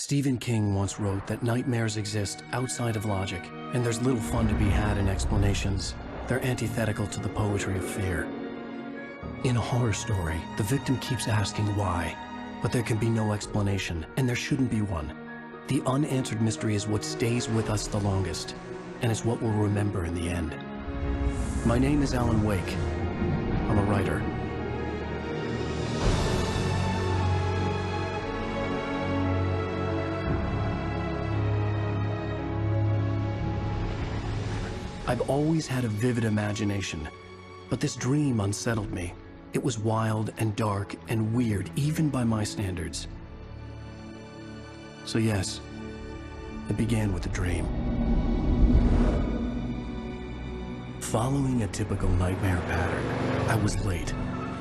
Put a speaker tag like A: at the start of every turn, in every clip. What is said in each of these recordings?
A: Stephen King once wrote that nightmares exist outside of logic, and there's little fun to be had in explanations. They're antithetical to the poetry of fear. In a horror story, the victim keeps asking why, but there can be no explanation, and there shouldn't be one. The unanswered mystery is what stays with us the longest, and it's what we'll remember in the end. My name is Alan Wake. I'm a writer. I've always had a vivid imagination, but this dream unsettled me. It was wild and dark and weird, even by my standards. So yes, it began with a dream. Following a typical nightmare pattern, I was late,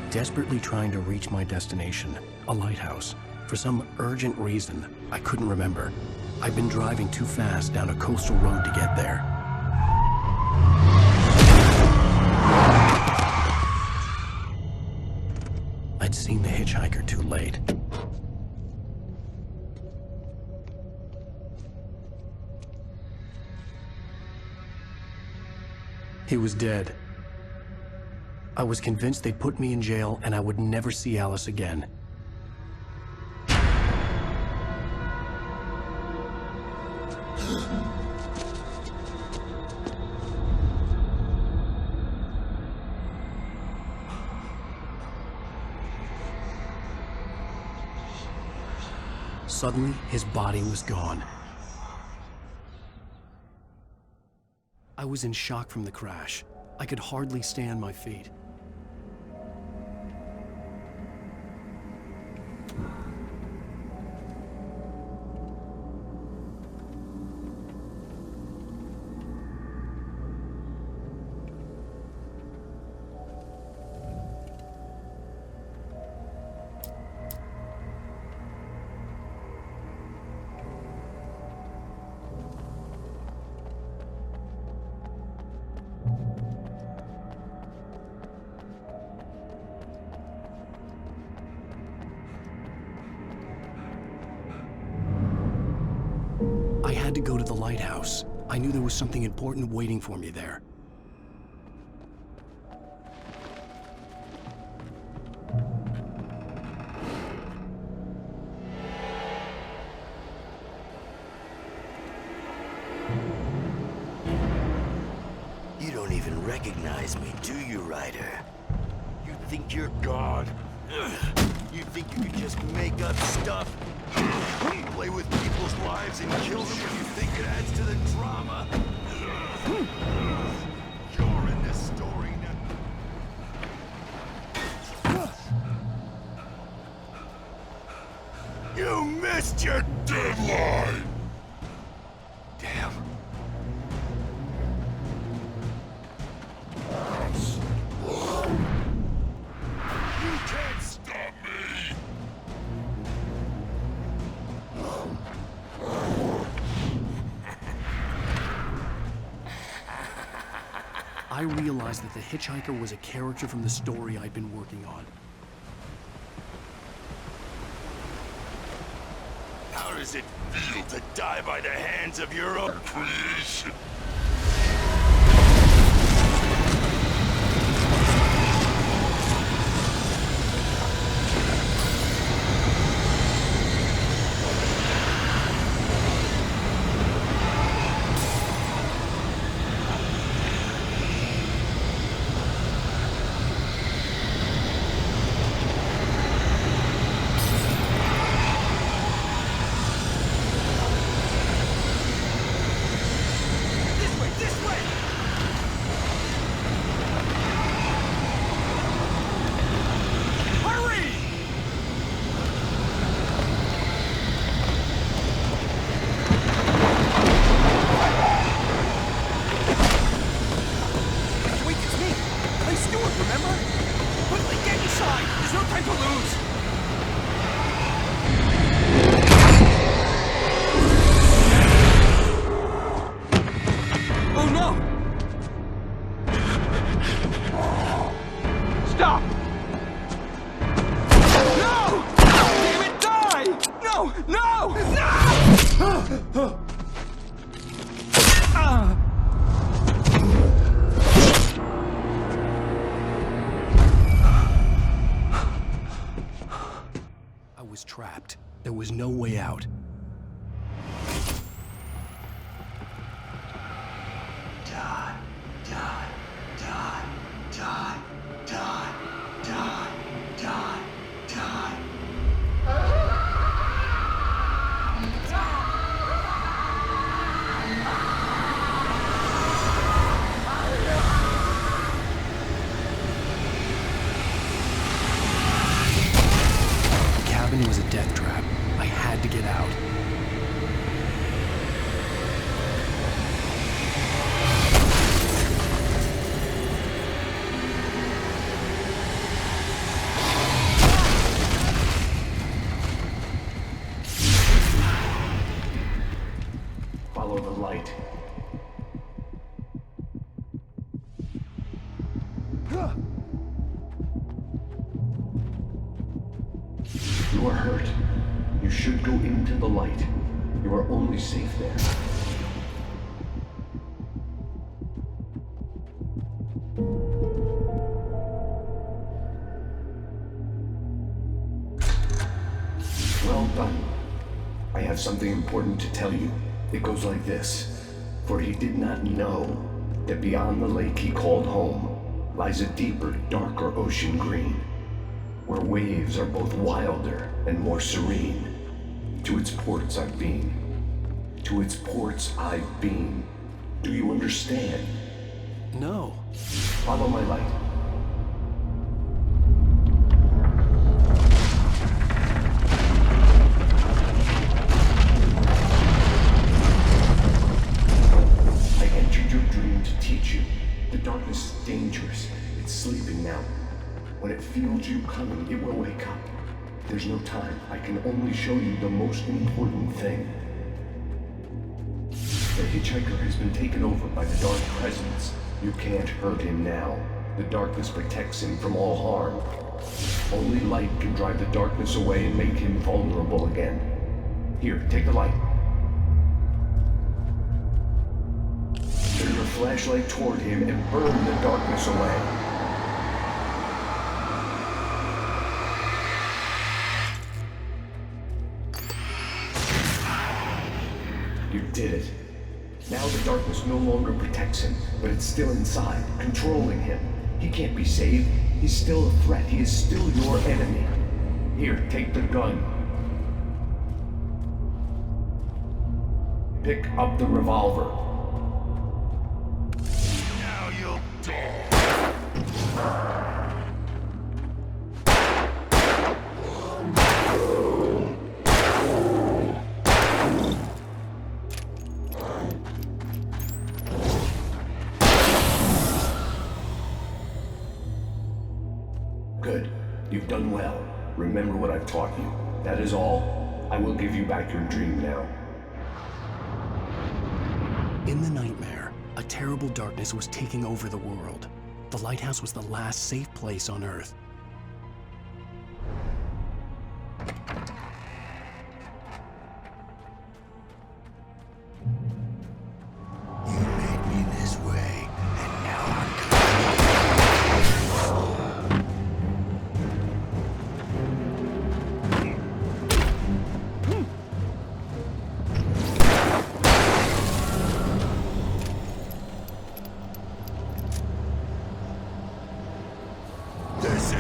A: desperately trying to reach my destination, a lighthouse. For some urgent reason, I couldn't remember. I'd been driving too fast down a coastal road to get there. I'd seen the hitchhiker too late. He was dead. I was convinced they'd put me in jail and I would never see Alice again. Suddenly, his body was gone. I was in shock from the crash. I could hardly stay on my feet. I had to go to the lighthouse. I knew there was something important waiting for me there.
B: You don't even recognize me, do you, Ryder? You think you're God? You think you can just make up stuff? Play with people's lives and kill them when you think it adds to the drama? You're in this story now. You missed your deadline! Damn. You can't stop me!
A: I realized that the hitchhiker was a character from the story I'd been working on.
B: How does it feel to die by the hands of your own creation?
A: was trapped. There was no way out.
B: Die, die, die, die, die, die, die, die.
A: The cabin was a death trap. I had to get out.
C: Follow the light. You are hurt. You should go into the light. You are only safe there. Well done. I have something important to tell you. It goes like this. For he did not know that beyond the lake he called home lies a deeper, darker ocean green, where waves are both wilder and more serene. To its ports I've been. To its ports I've been. Do you understand?
A: No.
C: Follow my light. I entered your dream to teach you. The darkness is dangerous. It's sleeping now. When it feels you coming, it will wake up. There's no time. I can only show you the most important thing. The hitchhiker has been taken over by the dark presence. You can't hurt him now. The darkness protects him from all harm. Only light can drive the darkness away and make him vulnerable again. Here, take the light. Turn your flashlight toward him and burn the darkness away. You did it. Now the darkness no longer protects him, but it's still inside, controlling him. He can't be saved. He's still a threat. He is still your enemy. Here, take the gun. Pick up the revolver.
B: Now you'll die.
C: Good. You've done well. Remember what I've taught you. That is all. I will give you back your dream now.
A: In the nightmare, a terrible darkness was taking over the world. The lighthouse was the last safe place on Earth.
B: You made me this way, and now I'm This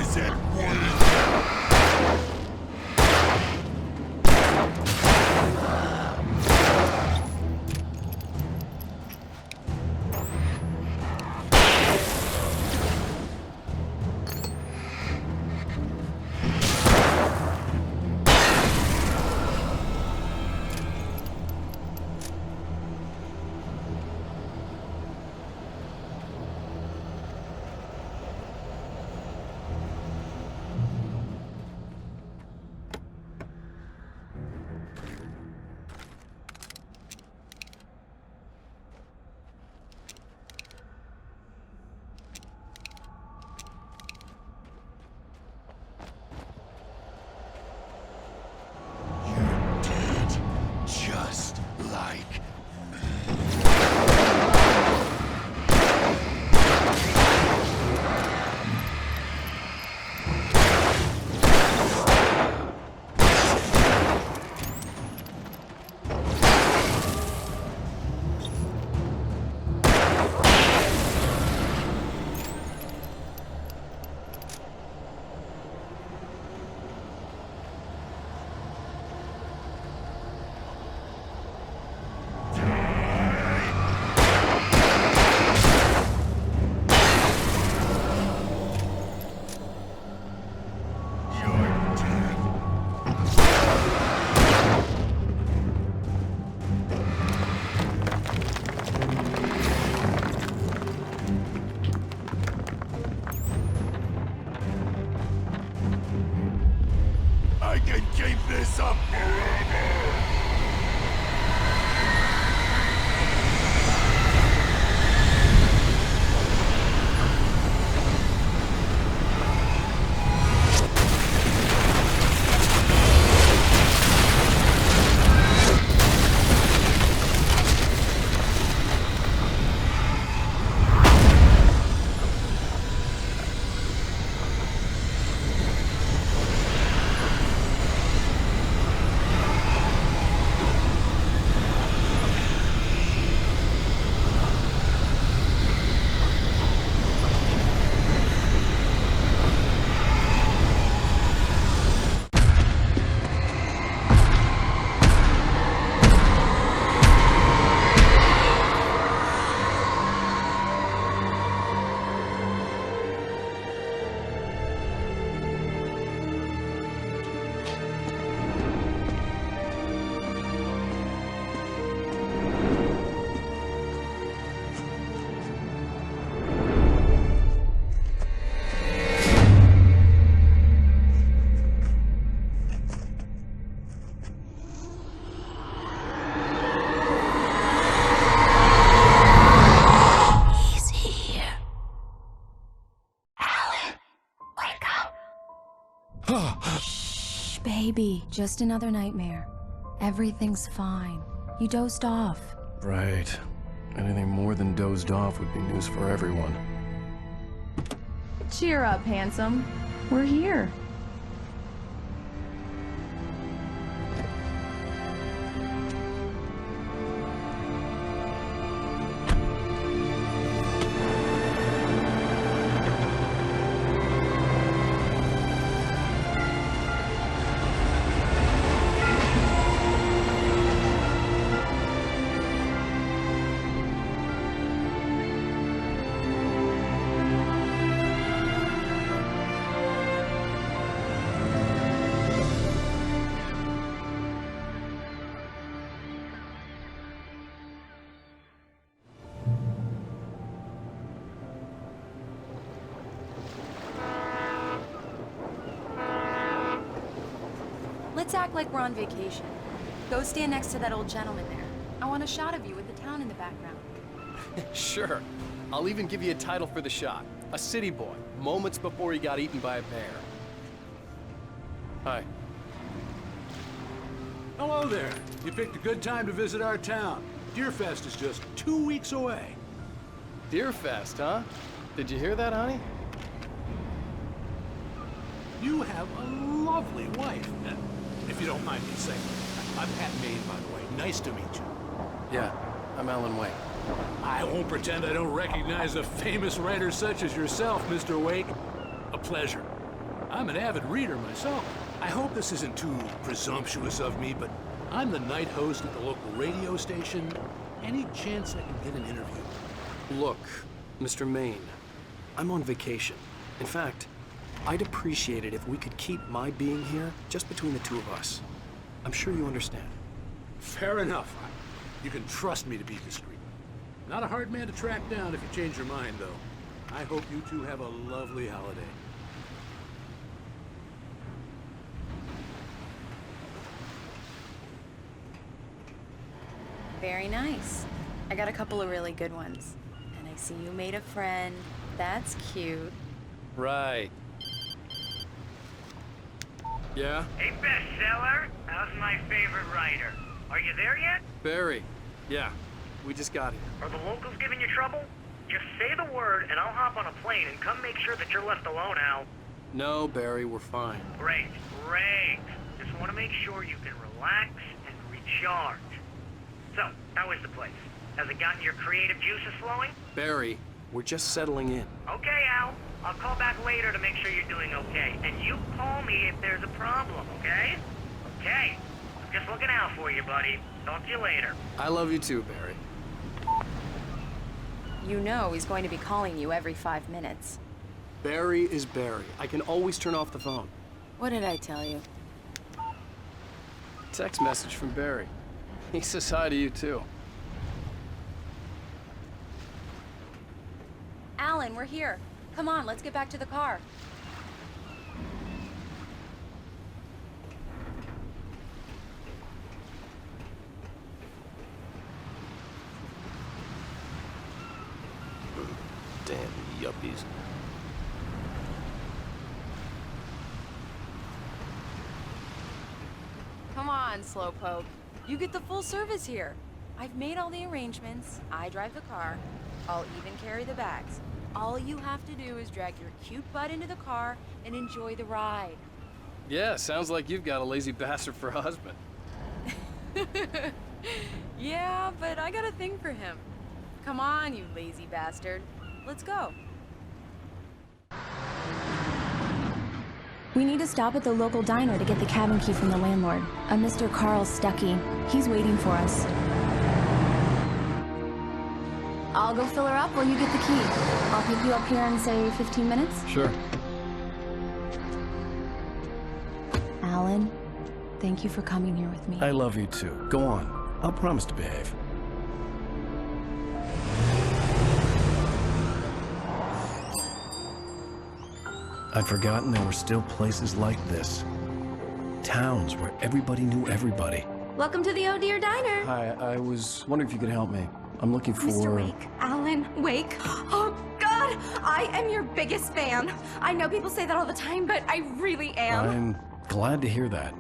B: keep this up forever!
D: Baby, just another nightmare. Everything's fine. You dozed off.
A: Right. Anything more than dozed off would be news for everyone.
D: Cheer up, handsome. We're here.
E: Let's act like we're on vacation. Go stand next to that old gentleman there. I want a shot of you with the town in the background.
F: Sure. I'll even give you a title for the shot. A city boy, moments before he got eaten by a bear. Hi.
G: Hello there. You picked a good time to visit our town. Deerfest is just 2 weeks away.
F: Deerfest, huh? Did you hear that, honey?
G: You have a lovely wife. If you don't mind me saying. I'm Pat Maine, by the way. Nice to meet you.
F: Yeah, I'm Alan Wake.
G: I won't pretend I don't recognize a famous writer such as yourself, Mr. Wake. A pleasure. I'm an avid reader myself. I hope this isn't too presumptuous of me, but I'm the night host at the local radio station. Any chance I can get an interview?
F: Look, Mr. Maine, I'm on vacation. In fact, I'd appreciate it if we could keep my being here just between the two of us. I'm sure you understand.
G: Fair enough. You can trust me to be discreet. Not a hard man to track down if you change your mind, though. I hope you two have a lovely holiday.
E: Very nice. I got a couple of really good ones. And I see you made a friend. That's cute.
F: Right. Yeah?
H: Hey, bestseller, how's my favorite writer? Are you there yet?
F: Barry. Yeah, we just got here.
H: Are the locals giving you trouble? Just say the word and I'll hop on a plane and come make sure that you're left alone, Al.
F: No, Barry, we're fine.
H: Great, great. Just want to make sure you can relax and recharge. So, how is the place? Has it gotten your creative juices flowing?
F: Barry, we're just settling in.
H: Okay, Al. I'll call back later to make sure you're doing okay. And you call me if there's a problem, okay? Okay. I'm just looking out for you, buddy. Talk to you later.
F: I love you too, Barry.
E: You know he's going to be calling you every 5 minutes.
F: Barry is Barry. I can always turn off the phone.
E: What did I tell you?
F: Text message from Barry. He says hi to you too.
E: Alan, we're here. Come on, let's get back to the car.
G: please.
E: Come on, Slowpoke. You get the full service here. I've made all the arrangements. I drive the car. I'll even carry the bags. All you have to do is drag your cute butt into the car and enjoy the ride.
F: Yeah, sounds like you've got a lazy bastard for a husband.
E: Yeah, but I got a thing for him. Come on, you lazy bastard. Let's go.
D: We need to stop at the local diner to get the cabin key from the landlord, a Mr. Carl Stuckey. He's waiting for us. I'll go fill her up while you get the key. I'll pick you up here in, say, 15 minutes?
F: Sure.
D: Alan, thank you for coming here with me.
F: I love you too. Go on. I'll promise to behave. I'd forgotten there were still places like this. Towns where everybody knew everybody.
I: Welcome to the Oh Dear Diner.
F: Hi, I was wondering if you could help me. I'm looking for...
I: Mr. Wake. Alan Wake. Oh, God! I am your biggest fan. I know people say that all the time, but I really am.
F: I'm glad to hear that.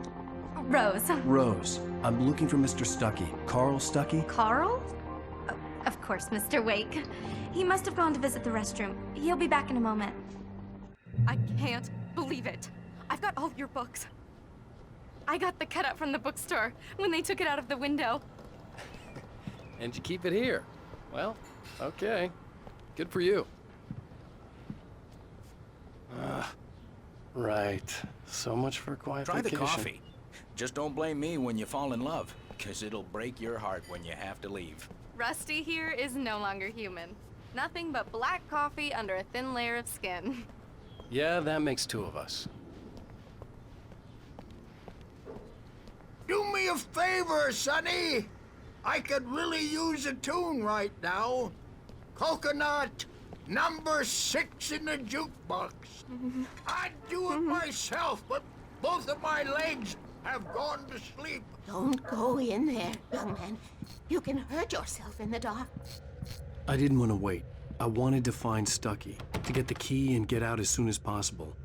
I: Rose.
F: Rose, I'm looking for Mr. Stuckey. Carl Stuckey?
I: Carl? Oh, of course, Mr. Wake. He must have gone to visit the restroom. He'll be back in a moment. I can't believe it. I've got all your books. I got the cutout from the bookstore when they took it out of the window.
F: And you keep it here. Well, okay. Good for you. Right. So much for quiet
J: Try the
F: vacation.
J: coffee. Just don't blame me when you fall in love, because it'll break your heart when you have to leave.
I: Rusty here is no longer human. Nothing but black coffee under a thin layer of skin.
F: Yeah, that makes two of us.
K: Do me a favor, Sonny. I could really use a tune right now. Coconut, number 6 in the jukebox. I'd do it myself, but both of my legs have gone to sleep.
L: Don't go in there, young man. You can hurt yourself in the dark.
F: I didn't want to wait. I wanted to find Stuckey, to get the key and get out as soon as possible.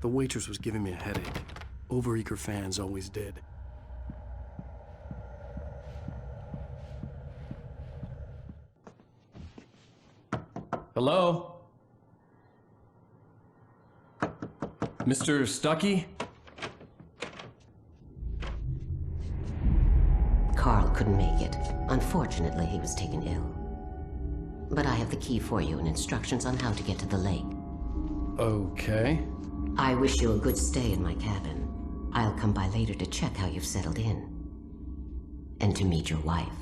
F: The waitress was giving me a headache. Overeager fans always did. Hello? Mr. Stuckey?
L: Carl couldn't make it. Unfortunately, he was taken ill. But I have the key for you and instructions on how to get to the lake.
F: Okay.
L: I wish you a good stay in my cabin. I'll come by later to check how you've settled in. And to meet your wife.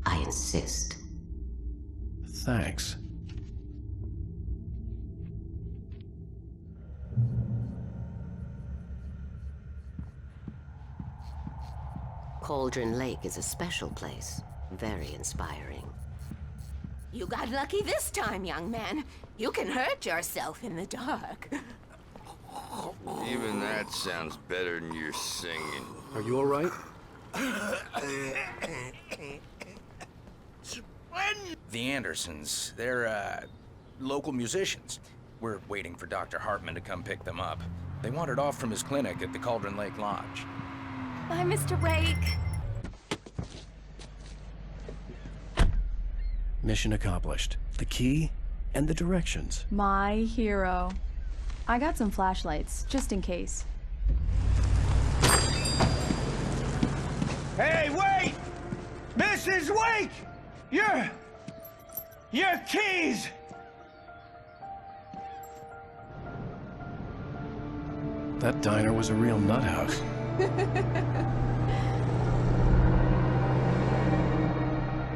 L: I insist.
F: Thanks.
L: Cauldron Lake is a special place. Very inspiring.
M: You got lucky this time, young man. You can hurt yourself in the dark.
B: Even that sounds better than your singing.
F: Are you all right?
J: The Andersons, they're, local musicians. We're waiting for Dr. Hartman to come pick them up. They wandered off from his clinic at the Cauldron Lake Lodge.
I: Bye, Mr. Wake.
F: Mission accomplished. The key and the directions.
D: My hero. I got some flashlights, just in case.
K: Hey, wait! Mrs. Wake! Your keys!
F: That diner was a real nut house.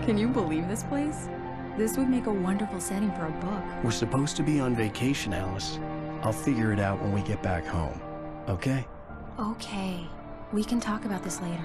D: Can you believe this place? This would make a wonderful setting for a book.
F: We're supposed to be on vacation, Alice. I'll figure it out when we get back home. Okay?
D: Okay. We can talk about this later.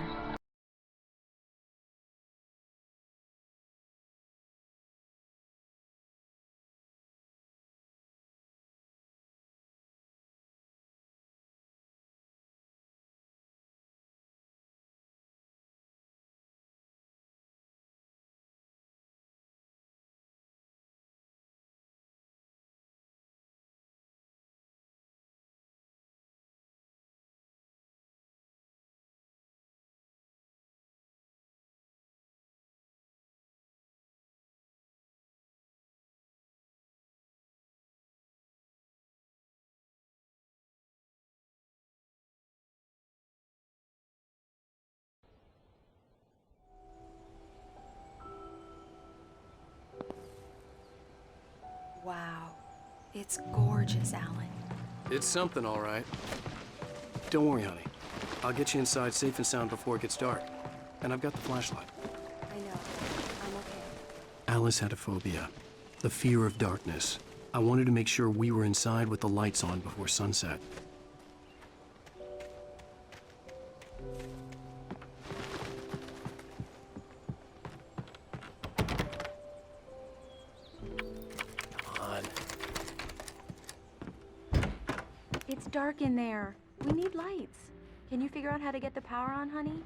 E: It's gorgeous, Alan.
F: It's something, all right. Don't worry, honey. I'll get you inside safe and sound before it gets dark. And I've got the flashlight.
E: I know. I'm okay.
A: Alice had a phobia, the fear of darkness. I wanted to make sure we were inside with the lights on before sunset.
D: It's dark in there. We need lights. Can you figure out how to get the power on, honey?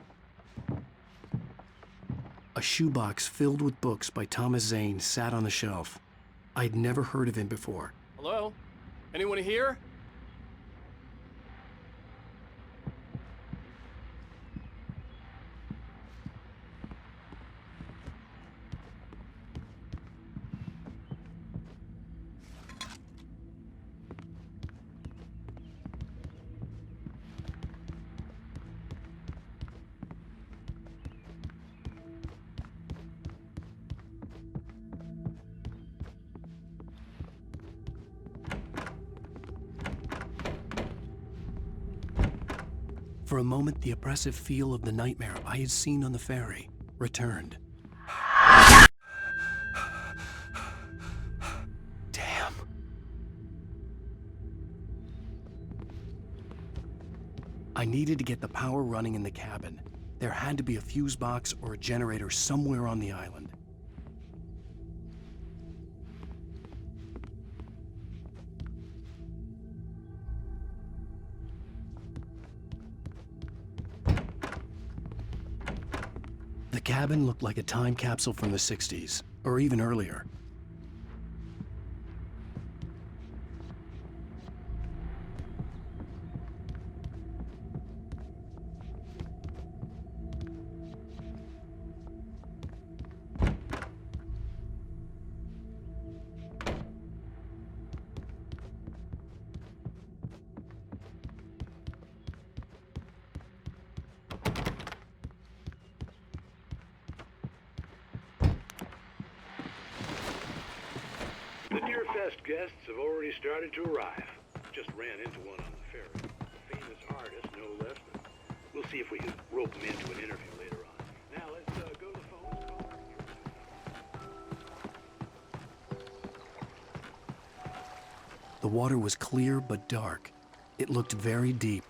A: A shoebox filled with books by Thomas Zane sat on the shelf. I'd never heard of him before.
F: Hello? Anyone here?
A: For a moment, the oppressive feel of the nightmare I had seen on the ferry returned. Damn. I needed to get the power running in the cabin. There had to be a fuse box or a generator somewhere on the island. The cabin looked like a time capsule from the 60s, or even earlier.
G: The Deer Fest guests have already started to arrive. Just ran into one on the ferry. A famous artist, no less than. We'll see if we can rope him into an interview later on. Now let's go to the phone.
A: The water was clear but dark. It looked very deep.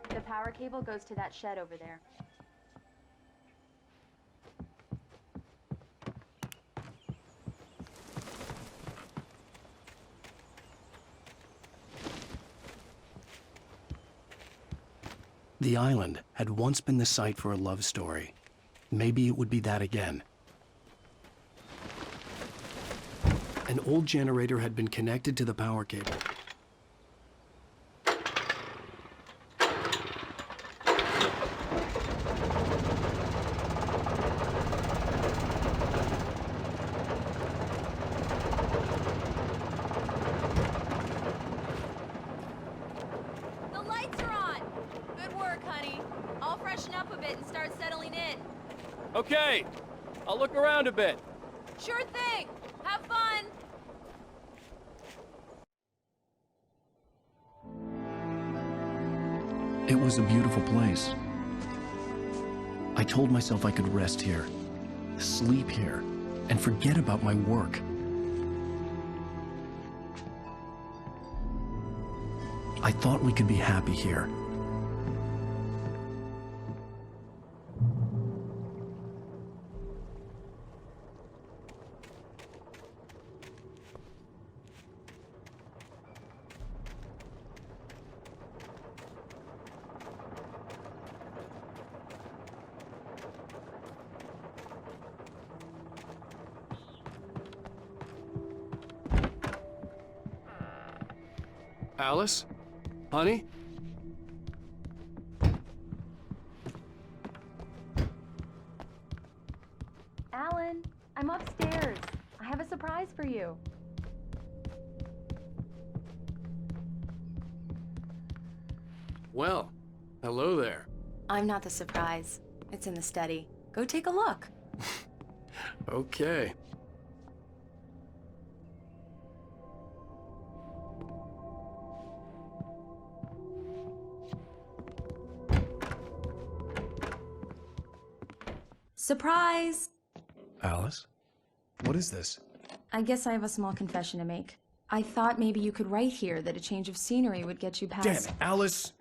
D: The power cable goes to that shed over there.
A: The island had once been the site for a love story. Maybe it would be that again. An old generator had been connected to the power cable.
E: The lights are on! Good work, honey. I'll freshen up a bit and start settling in.
F: Okay, I'll look around a bit.
E: Sure thing! Have fun!
A: It was a beautiful place. I told myself I could rest here, sleep here, and forget about my work. I thought we could be happy here.
F: Alice? Honey?
D: Alan, I'm upstairs. I have a surprise for you.
F: Well, hello there.
E: I'm not the surprise. It's in the study. Go take a look.
F: Okay.
D: Surprise!
F: Alice? What is this?
D: I guess I have a small confession to make. I thought maybe you could write here that a change of scenery would get you past—
F: Damn it, Alice!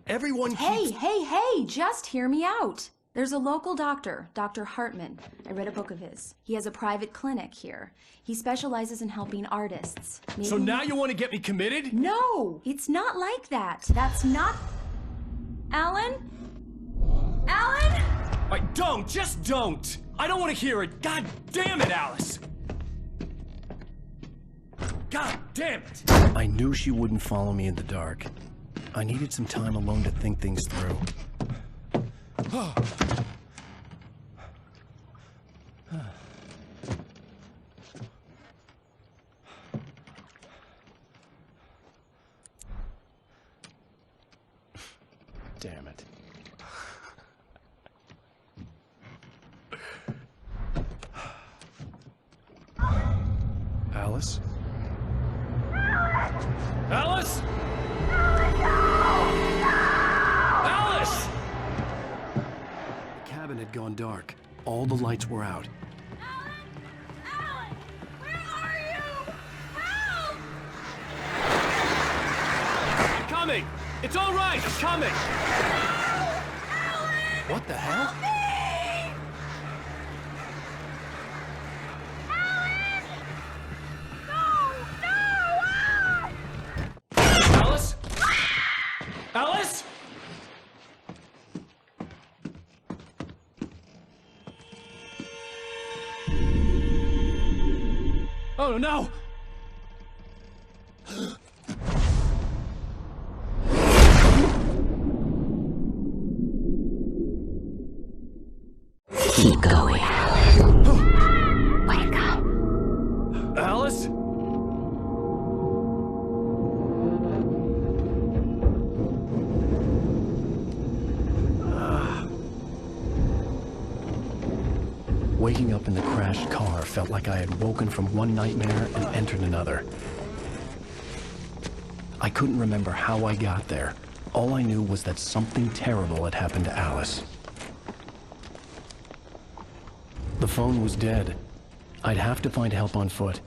F: Everyone keeps—
D: Hey, just hear me out! There's a local doctor, Dr. Hartman. I read a book of his. He has a private clinic here. He specializes in helping artists. Maybe—
F: So now you want to get me committed?
D: No! It's not like that. That's not— Alan? Alan?
F: Just don't! I don't want to hear it! God damn it, Alice! God damn it! I knew she wouldn't follow me in the dark. I needed some time alone to think things through. Damn it. Alice? Alice? Alice! The cabin had gone dark. All the lights were out.
I: Alan! Where are you? Help!
F: I'm coming! It's all right! I'm coming!
I: Alan!
F: What the hell?
I: Help me! Alan! No!
F: Alice? Alice? Oh no!
L: Keep going. Wake up.
F: Alice? Waking up in the crashed car felt like I had woken from one nightmare and entered another. I couldn't remember how I got there. All I knew was that something terrible had happened to Alice. The phone was dead. I'd have to find help on foot.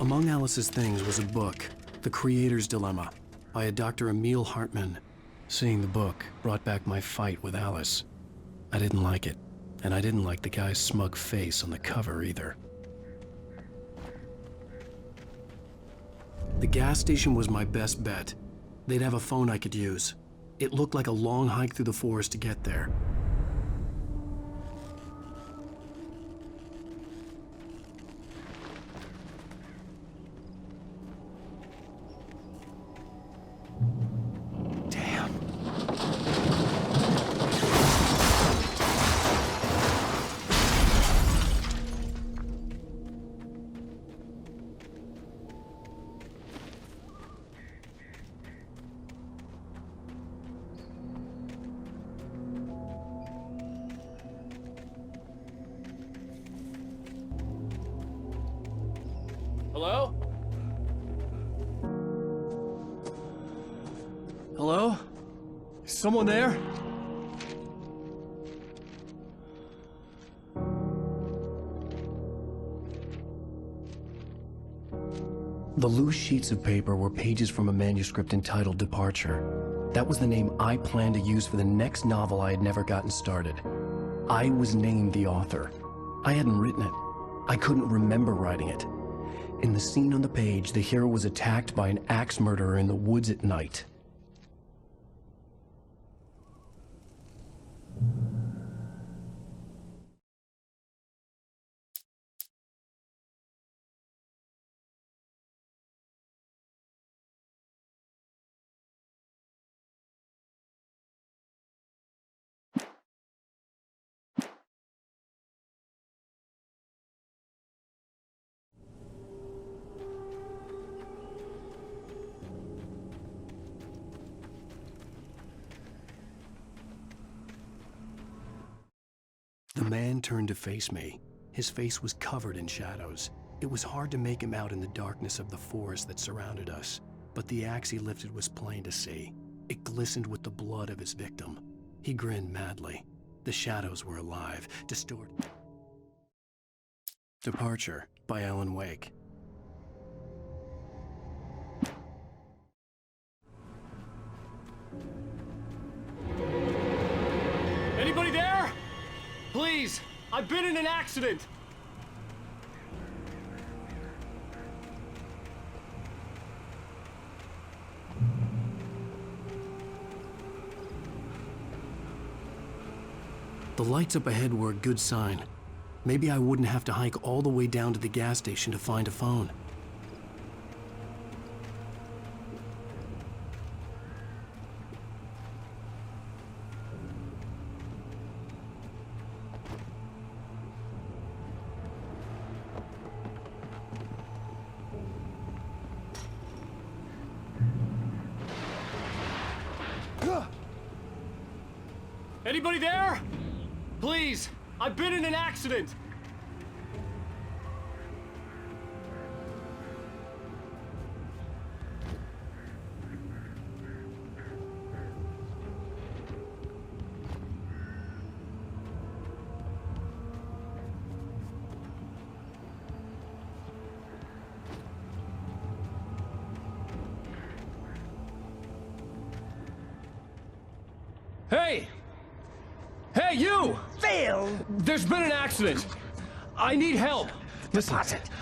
F: Among Alice's things was a book, The Creator's Dilemma, by a Dr. Emil Hartman. Seeing the book brought back my fight with Alice. I didn't like it, and I didn't like the guy's smug face on the cover either. The gas station was my best bet. They'd have a phone I could use. It looked like a long hike through the forest to get there. Hello? Hello? Is someone there? The loose sheets of paper were pages from a manuscript entitled Departure. That was the name I planned to use for the next novel I had never gotten started. I was named the author. I hadn't written it. I couldn't remember writing it.
A: In the scene on the page, the hero was attacked by an axe murderer in the woods at night. The man turned to face me. His face was covered in shadows. It was hard to make him out in the darkness of the forest that surrounded us, but the axe he lifted was plain to see. It glistened with the blood of his victim. He grinned madly. The shadows were alive, distorted. Departure by Alan Wake.
N: Anybody there? Please, I've been in an accident.
A: The lights up ahead were a good sign. Maybe I wouldn't have to hike all the way down to the gas station to find a phone.
N: Anybody there? Please, I've been in an accident. Hey! Hey, you!
O: Phil!
N: There's been an accident. I need help.
O: Listen,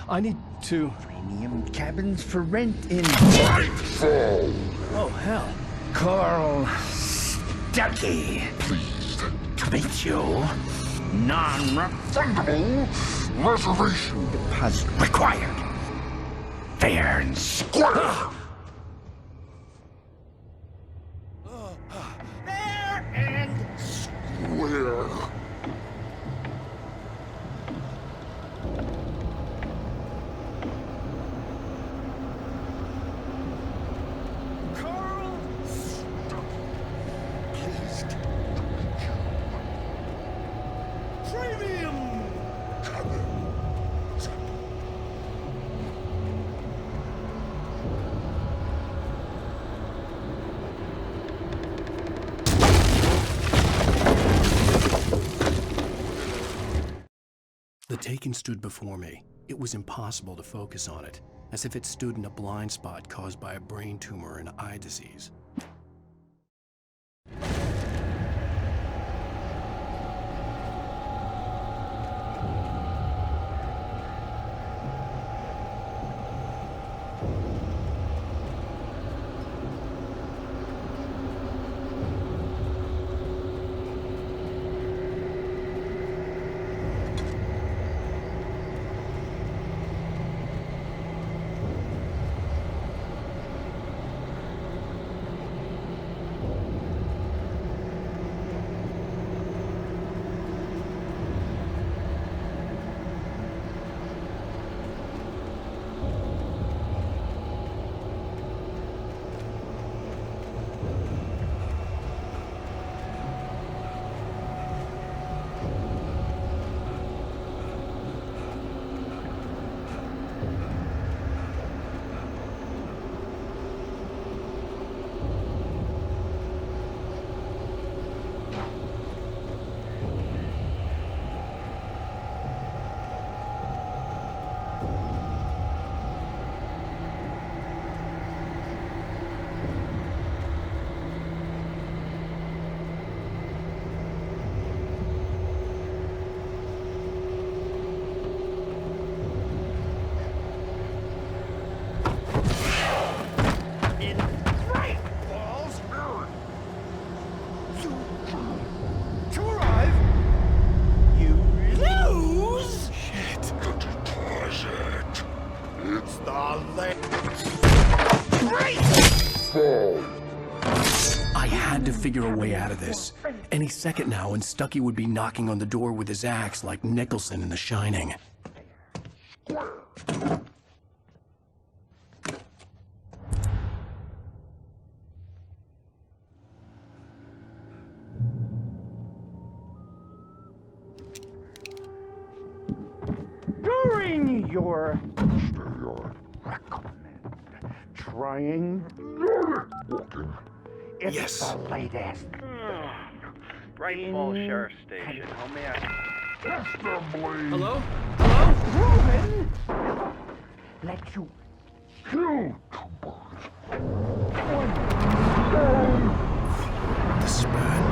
N: I need to...
O: Premium cabins for rent in...
N: Oh, hell.
O: Carl Stuckey. Pleased to meet you. Non-refundable reservation deposit required. Fair and square. Fair and square.
A: The Taken stood before me. It was impossible to focus on it, as if it stood in a blind spot caused by a brain tumor and eye disease.
F: figure a way out of this. Any second now, and Stucky would be knocking on the door with his axe like Nicholson in The Shining.
O: During your recommend trying walking. It's
F: Yes.
O: the latest.
P: Bright Falls Sheriff Station. How may I?
N: Hello? Hello?
O: Ruben, let you kill
F: This is bad.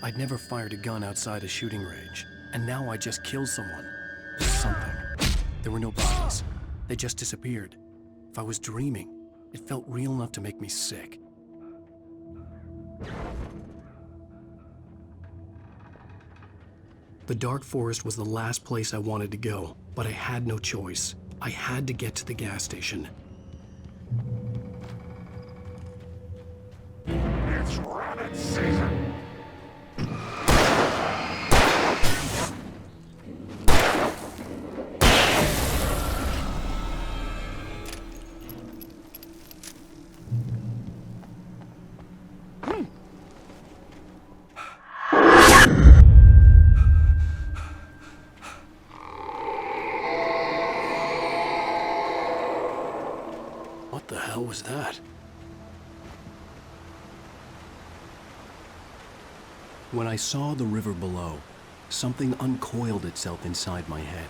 F: I'd never fired a gun outside a shooting range, and now I just killed someone. Something. There were no bodies. They just disappeared. If I was dreaming, it felt real enough to make me sick. The dark forest was the last place I wanted to go, but I had no choice. I had to get to the gas station.
O: It's rabbit season.
F: What the hell was that? When I saw the river below, something uncoiled itself inside my head.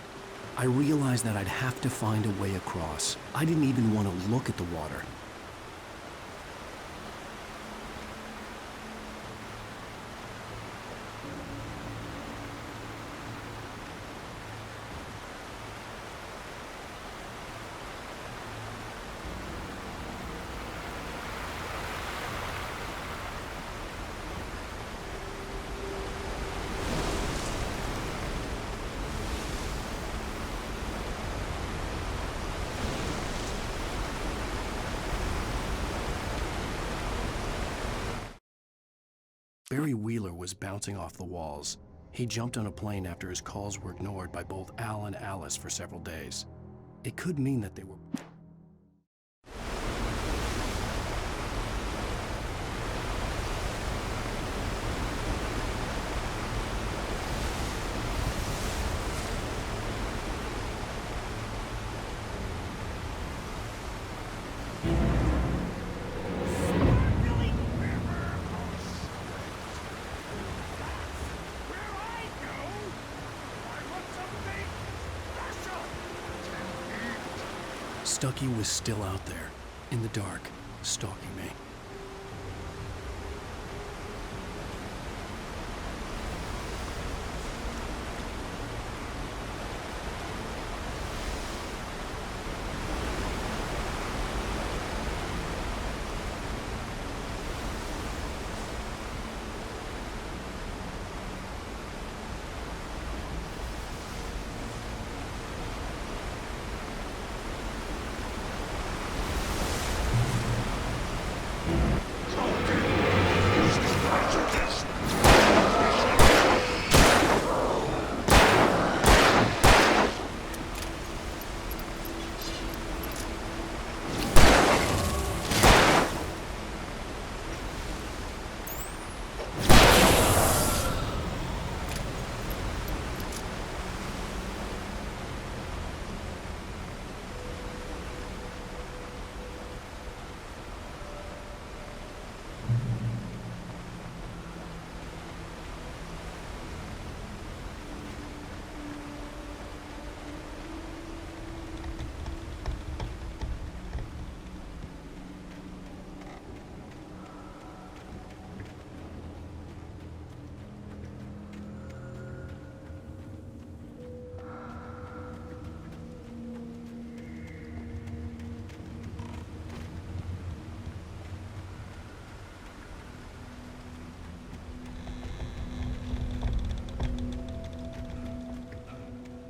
F: I realized that I'd have to find a way across. I didn't even want to look at the water. Barry Wheeler was bouncing off the walls. He jumped on a plane after his calls were ignored by both Al and Alice for several days. It could mean that they were... Stucky was still out there, in the dark, stalking me.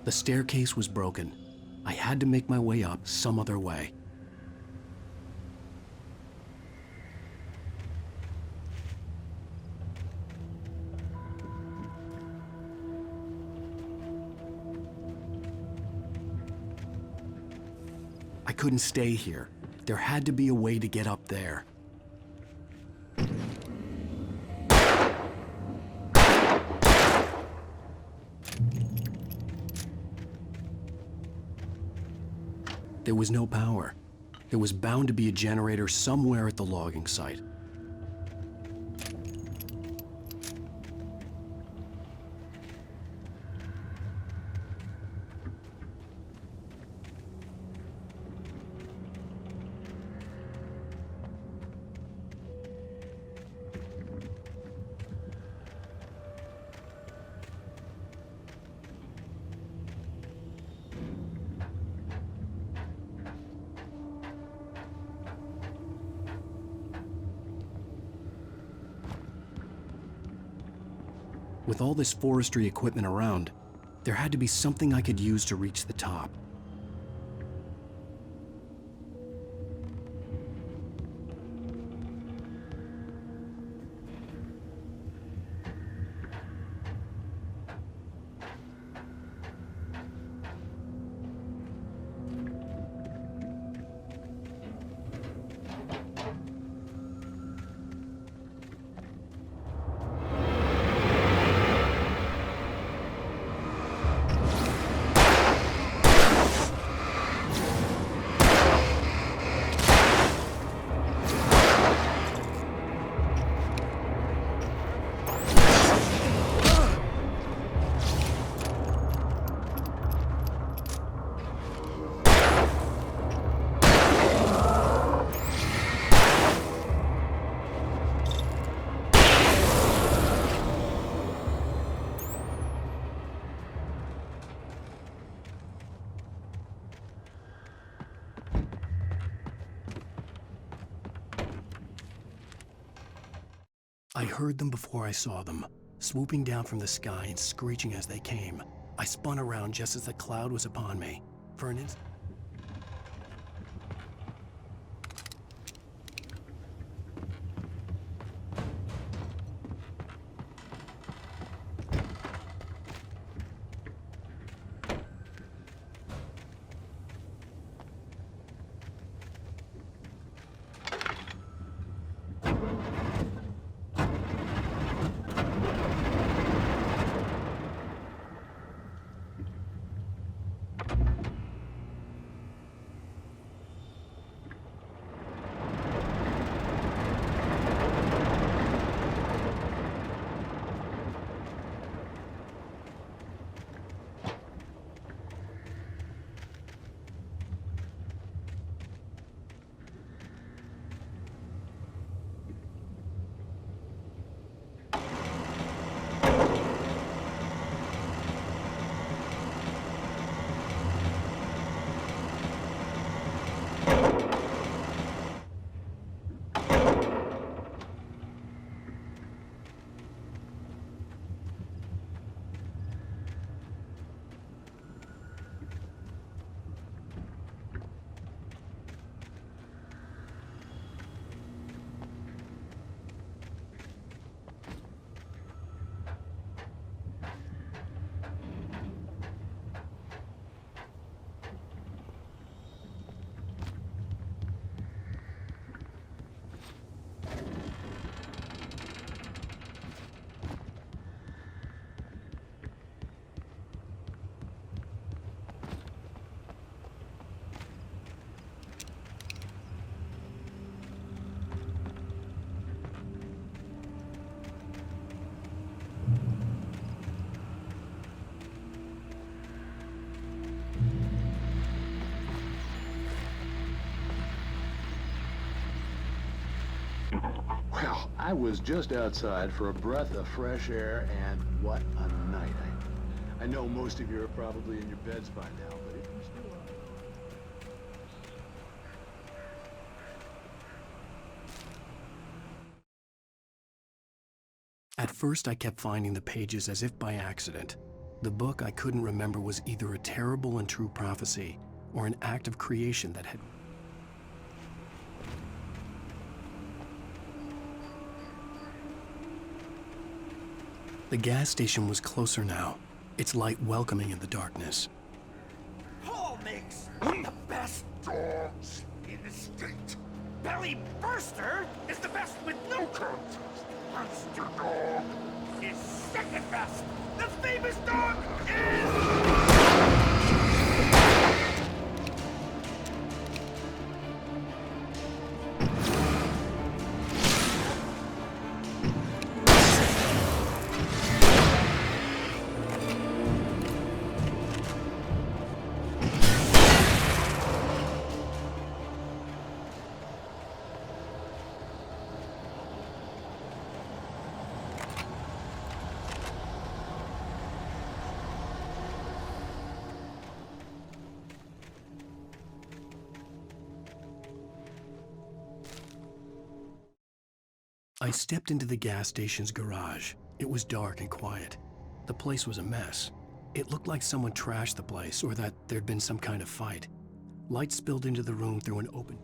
F: The staircase was broken. I had to make my way up some other way. I couldn't stay here. There had to be a way to get up there. There was no power. There was bound to be a generator somewhere at the logging site. With all this forestry equipment around, there had to be something I could use to reach the top. I heard them before I saw them, swooping down from the sky and screeching as they came. I spun around just as the cloud was upon me. For an instant,
Q: Well, I was just outside for a breath of fresh air, and what a night. I know most of you are probably in your beds by now, but if you still are...
F: At first, I kept finding the pages as if by accident. The book I couldn't remember was either a terrible and true prophecy or an act of creation that had... The gas station was closer now, its light welcoming in the darkness.
O: Paul makes the best dogs in the state. Belly Burster is the best with no contest. Monster Dog is second best. The famous dog is...
F: I stepped into the gas station's garage. It was dark and quiet. The place was a mess. It looked like someone trashed the place or that there'd been some kind of fight. Light spilled into the room through an open...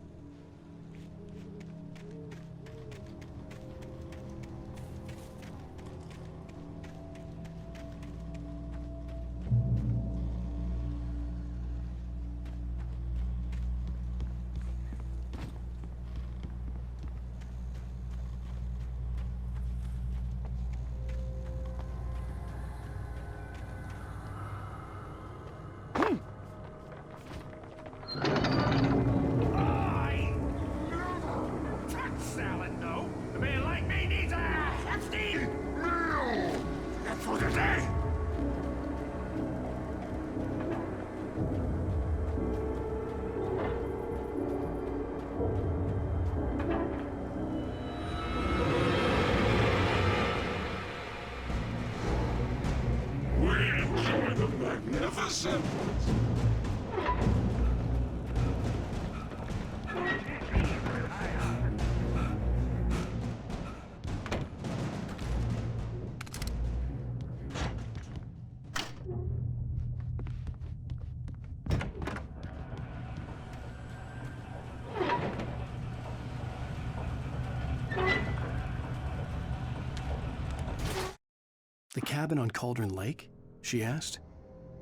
F: The cabin on Cauldron Lake? She asked.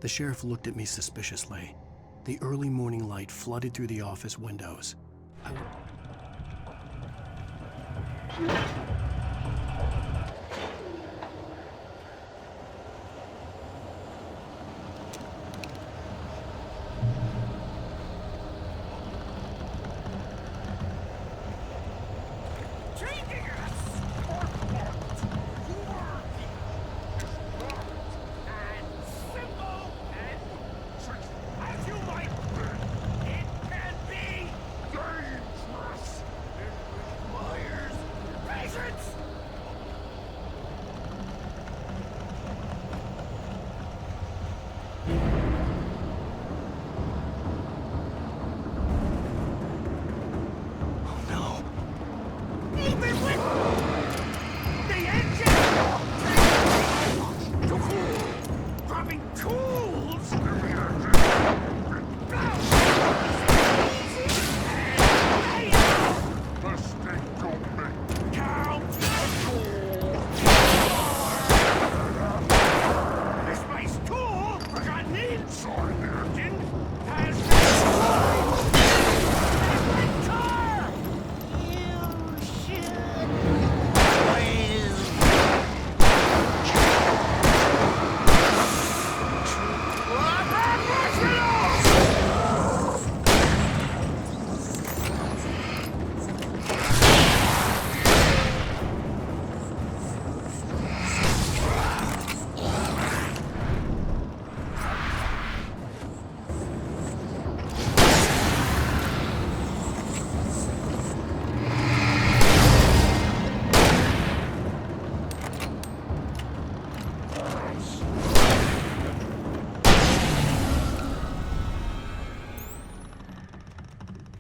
F: The sheriff looked at me suspiciously. The early morning light flooded through the office windows.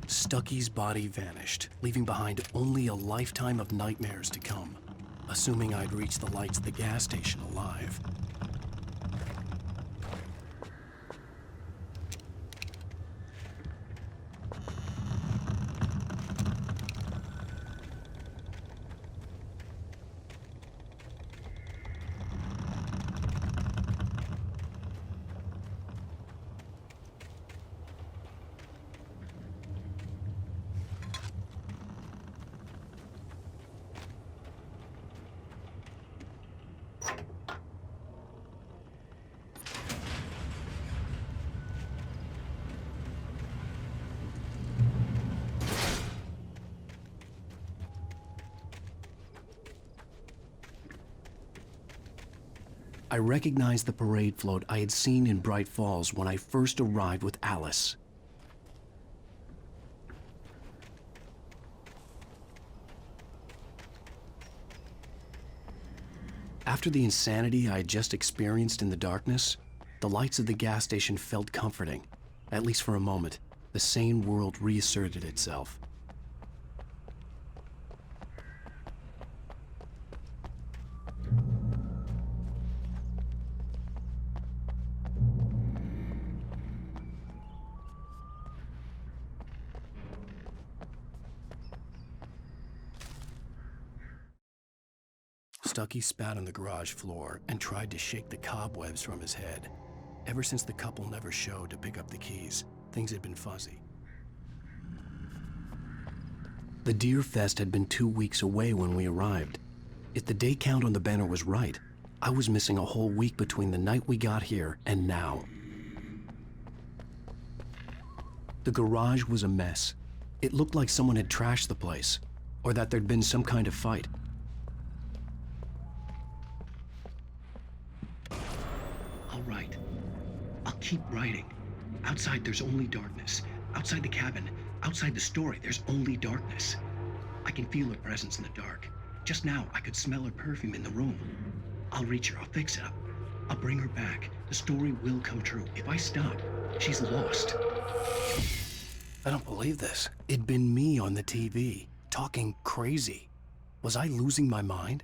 F: Stucky's body vanished, leaving behind only a lifetime of nightmares to come, assuming I'd reached the lights of the gas station alive. I recognized the parade float I had seen in Bright Falls when I first arrived with Alice. After the insanity I had just experienced in the darkness, the lights of the gas station felt comforting. At least for a moment, the sane world reasserted itself. Stucky spat on the garage floor and tried to shake the cobwebs from his head. Ever since the couple never showed to pick up the keys, things had been fuzzy. The Deer Fest had been 2 weeks away when we arrived. If the day count on the banner was right, I was missing a whole week between the night we got here and now. The garage was a mess. It looked like someone had trashed the place, or that there'd been some kind of fight. All right. I'll keep writing. Outside, there's only darkness. Outside the cabin, outside the story, there's only darkness. I can feel her presence in the dark. Just now, I could smell her perfume in the room. I'll reach her, I'll fix it up. I'll bring her back. The story will come true. If I stop, she's lost. I don't believe this. It'd been me on the TV, talking crazy. Was I losing my mind?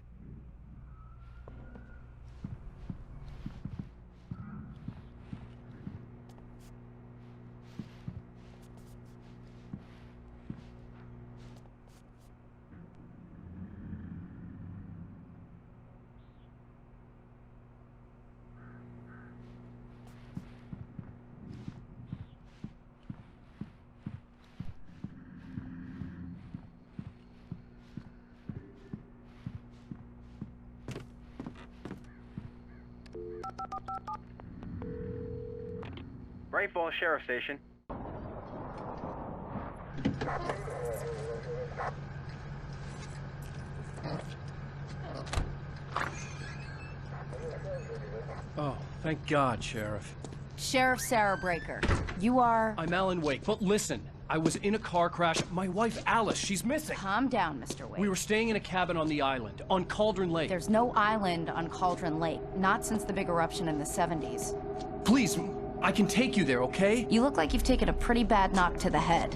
P: Bright Falls Sheriff Station.
F: Oh, thank God, Sheriff.
E: Sheriff Sarah Breaker. You are...
R: I'm Alan Wake, but listen. I was in a car crash. My wife, Alice, she's missing.
E: Calm down, Mr. Wake.
R: We were staying in a cabin on the island, on Cauldron Lake.
E: There's no island on Cauldron Lake. Not since the big eruption in the 70s.
R: Please, I can take you there, okay?
E: You look like you've taken a pretty bad knock to the head.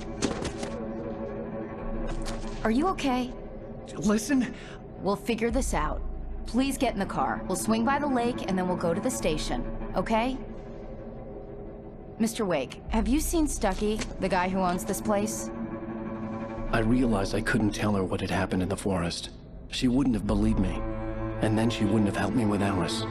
E: Are you okay?
R: Listen.
E: We'll figure this out. Please get in the car. We'll swing by the lake and then we'll go to the station, okay? Mr. Wake, have you seen Stucky, the guy who owns this place?
F: I realized I couldn't tell her what had happened in the forest. She wouldn't have believed me. And then she wouldn't have helped me with Alice.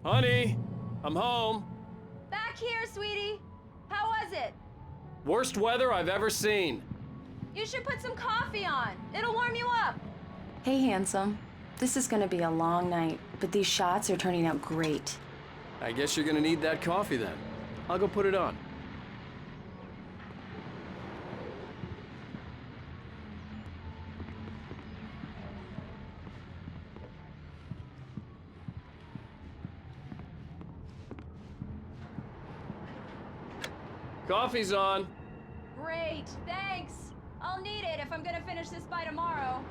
R: Honey, I'm home.
E: Back here, sweetie. How was it?
R: Worst weather I've ever seen.
E: You should put some coffee on. It'll warm you up. Hey, handsome. This is gonna be a long night, but these shots are turning out great.
R: I guess you're gonna need that coffee then. I'll go put it on.
N: Coffee's on.
D: Great, thanks. I'll need it if I'm gonna finish this by tomorrow.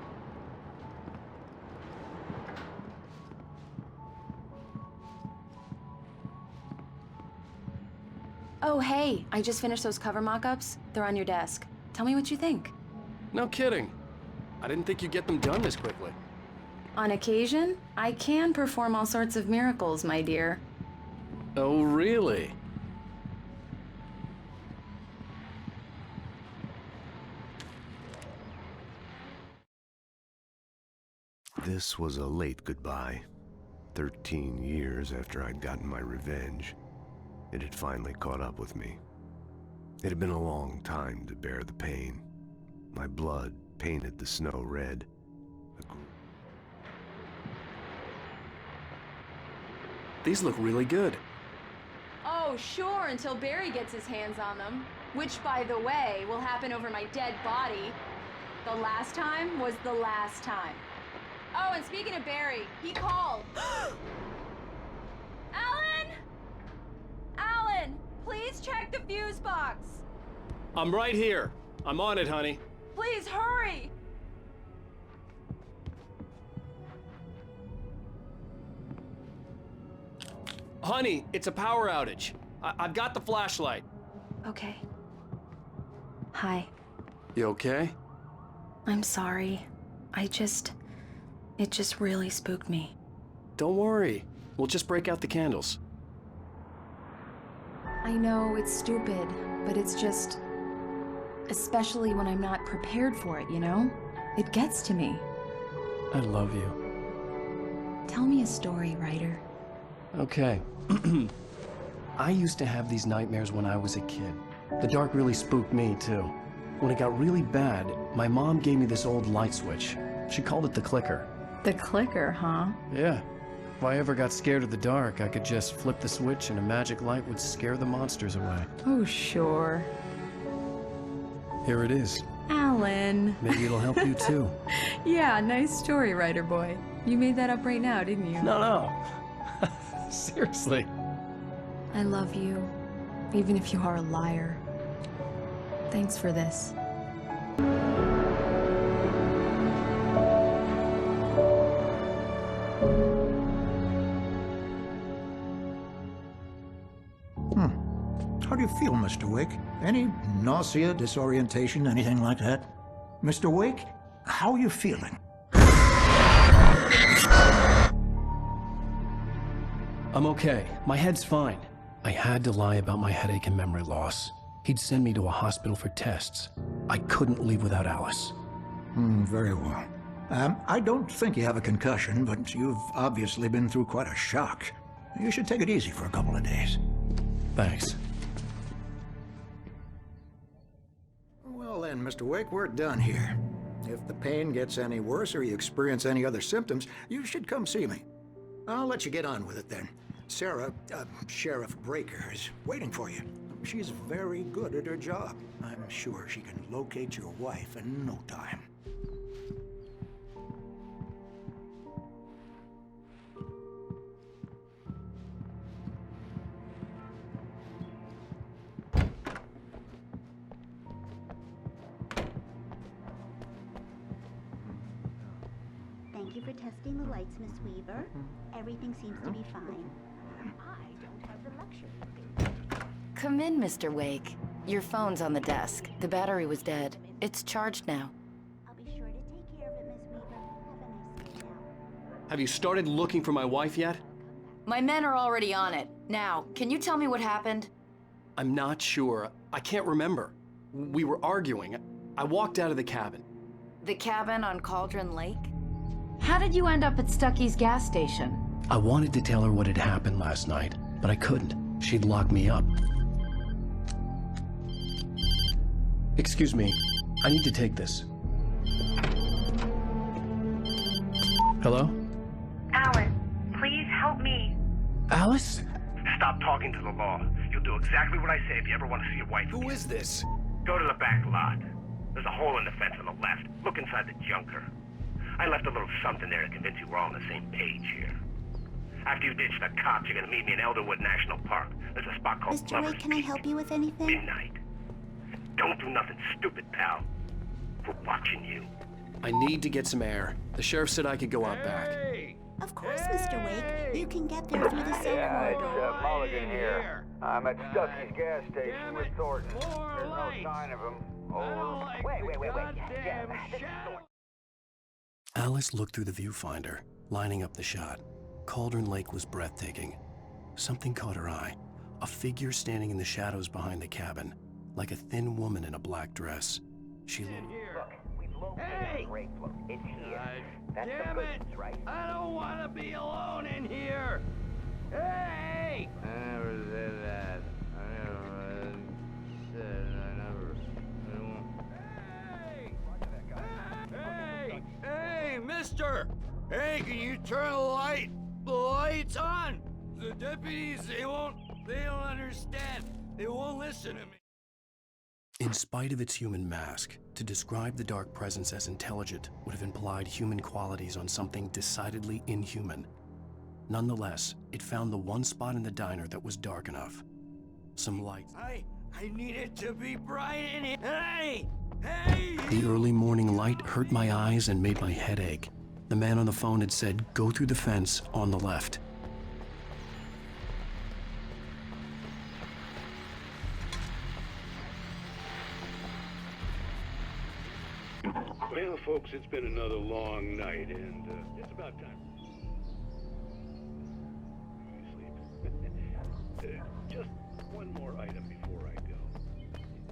D: Oh, hey, I just finished those cover mock-ups. They're on your desk. Tell me what you think.
R: No kidding. I didn't think you'd get them done this quickly.
D: On occasion, I can perform all sorts of miracles, my dear.
R: Oh, really?
C: This was a late goodbye. 13 years after I'd gotten my revenge, it had finally caught up with me. It had been a long time to bear the pain. My blood painted the snow red.
R: These look really good.
D: Oh, sure, until Barry gets his hands on them. Which, by the way, will happen over my dead body. The last time was the last time. Oh, and speaking of Barry, he called. Alan! Alan, please check the fuse box.
N: I'm right here. I'm on it, honey.
D: Please hurry!
N: Honey, it's a power outage. I've got the flashlight.
D: Okay. Hi.
R: You okay?
D: I'm sorry. It just really spooked me.
R: Don't worry. We'll just break out the candles.
D: I know it's stupid, but it's just... especially when I'm not prepared for it, you know? It gets to me.
F: I love you.
D: Tell me a story, writer.
F: Okay. I used to have these nightmares when I was a kid. The dark really spooked me, too. When it got really bad, my mom gave me this old light switch. She called it the clicker.
D: The clicker, huh?
F: Yeah. If I ever got scared of the dark, I could just flip the switch and a magic light would scare the monsters away.
D: Oh, sure.
F: Here it is.
D: Alan.
F: Maybe it'll help you, too.
D: Yeah, nice story, writer boy. You made that up right now, didn't you?
F: No. Seriously.
D: I love you, even if you are a liar. Thanks for this.
S: How do you feel, Mr. Wake? Any nausea, disorientation, anything like that? Mr. Wake, how are you feeling?
F: I'm okay. My head's fine. I had to lie about my headache and memory loss. He'd send me to a hospital for tests. I couldn't leave without Alice.
S: Very well. I don't think you have a concussion, but you've obviously been through quite a shock. You should take it easy for a couple of days.
F: Thanks.
S: Well then, Mr. Wake, we're done here. If the pain gets any worse or you experience any other symptoms, you should come see me. I'll let you get on with it then. Sarah, Sheriff Breaker, is waiting for you. She's very good at her job. I'm sure she can locate your wife in no time.
T: Thank you for testing the lights, Miss Weaver. Everything seems to be fine. I don't have the luxury.
E: Come in, Mr. Wake. Your phone's on the desk. The battery was dead. It's charged now.
T: I'll be sure to take care of it, Miss Weaver. Have a nice day now.
N: Have you started looking for my wife yet?
E: My men are already on it. Now, can you tell me what happened?
R: I'm not sure. I can't remember. We were arguing. I walked out of the cabin.
E: The cabin on Cauldron Lake?
D: How did you end up at Stucky's gas station?
F: I wanted to tell her what had happened last night, but I couldn't. She'd lock me up. Excuse me. I need to take this. Hello?
H: Alan, please help me.
F: Alice?
O: Stop talking to the law. You'll do exactly what I say if you ever want to see your wife again.
J: Who is this?
O: Go to the back lot. There's a hole in the fence on the left. Look inside the junker. I left a little something there to convince you we're all on the same page here.
H: After you ditch the cops, you're gonna meet me in Elderwood National Park. There's a spot called
T: Mr. Wake, can I help you with anything?
H: Midnight. Don't do nothing stupid, pal. We're watching you.
F: I need to get some air. The sheriff said I could go out back.
T: Of course, Mr. Wake. You can get there through the cell corridor.
U: It's Mulligan here. I'm at Stucky's gas station with Thornton. There's no sign of him. Oh, wait. Yeah, this is Thornton.
F: Alice looked through the viewfinder, lining up the shot. Cauldron Lake was breathtaking. Something caught her eye. A figure standing in the shadows behind the cabin, like a thin woman in a black dress. She looked.
U: Look, we've located the brake float. It's here. That's
O: Damn
U: the
O: it!
U: goods, right?
O: I don't want to be alone in here! Hey!
U: I never said that. I never said I
O: Hey! Hey, mister! Hey, can you turn the lights on? The deputies, they don't understand. They won't listen to me.
F: In spite of its human mask, to describe the dark presence as intelligent would have implied human qualities on something decidedly inhuman. Nonetheless, it found the one spot in the diner that was dark enough. Some light.
O: I need it to be bright in here. Hey! Hey!
F: The early morning light hurt my eyes and made my head ache. The man on the phone had said, "Go through the fence on the left."
Q: Well, folks, it's been another long night, and it's about time. Just one more item before I go.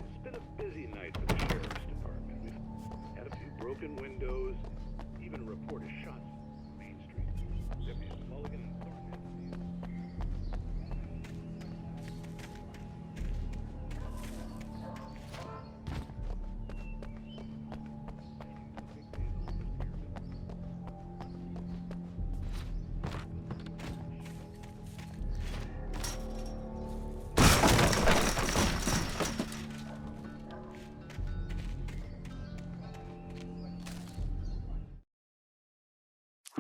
Q: It's been a busy night for the sheriff's department. We've had a few broken windows, even a report of shots on Main Street. Deputies Mulligan and Thornton.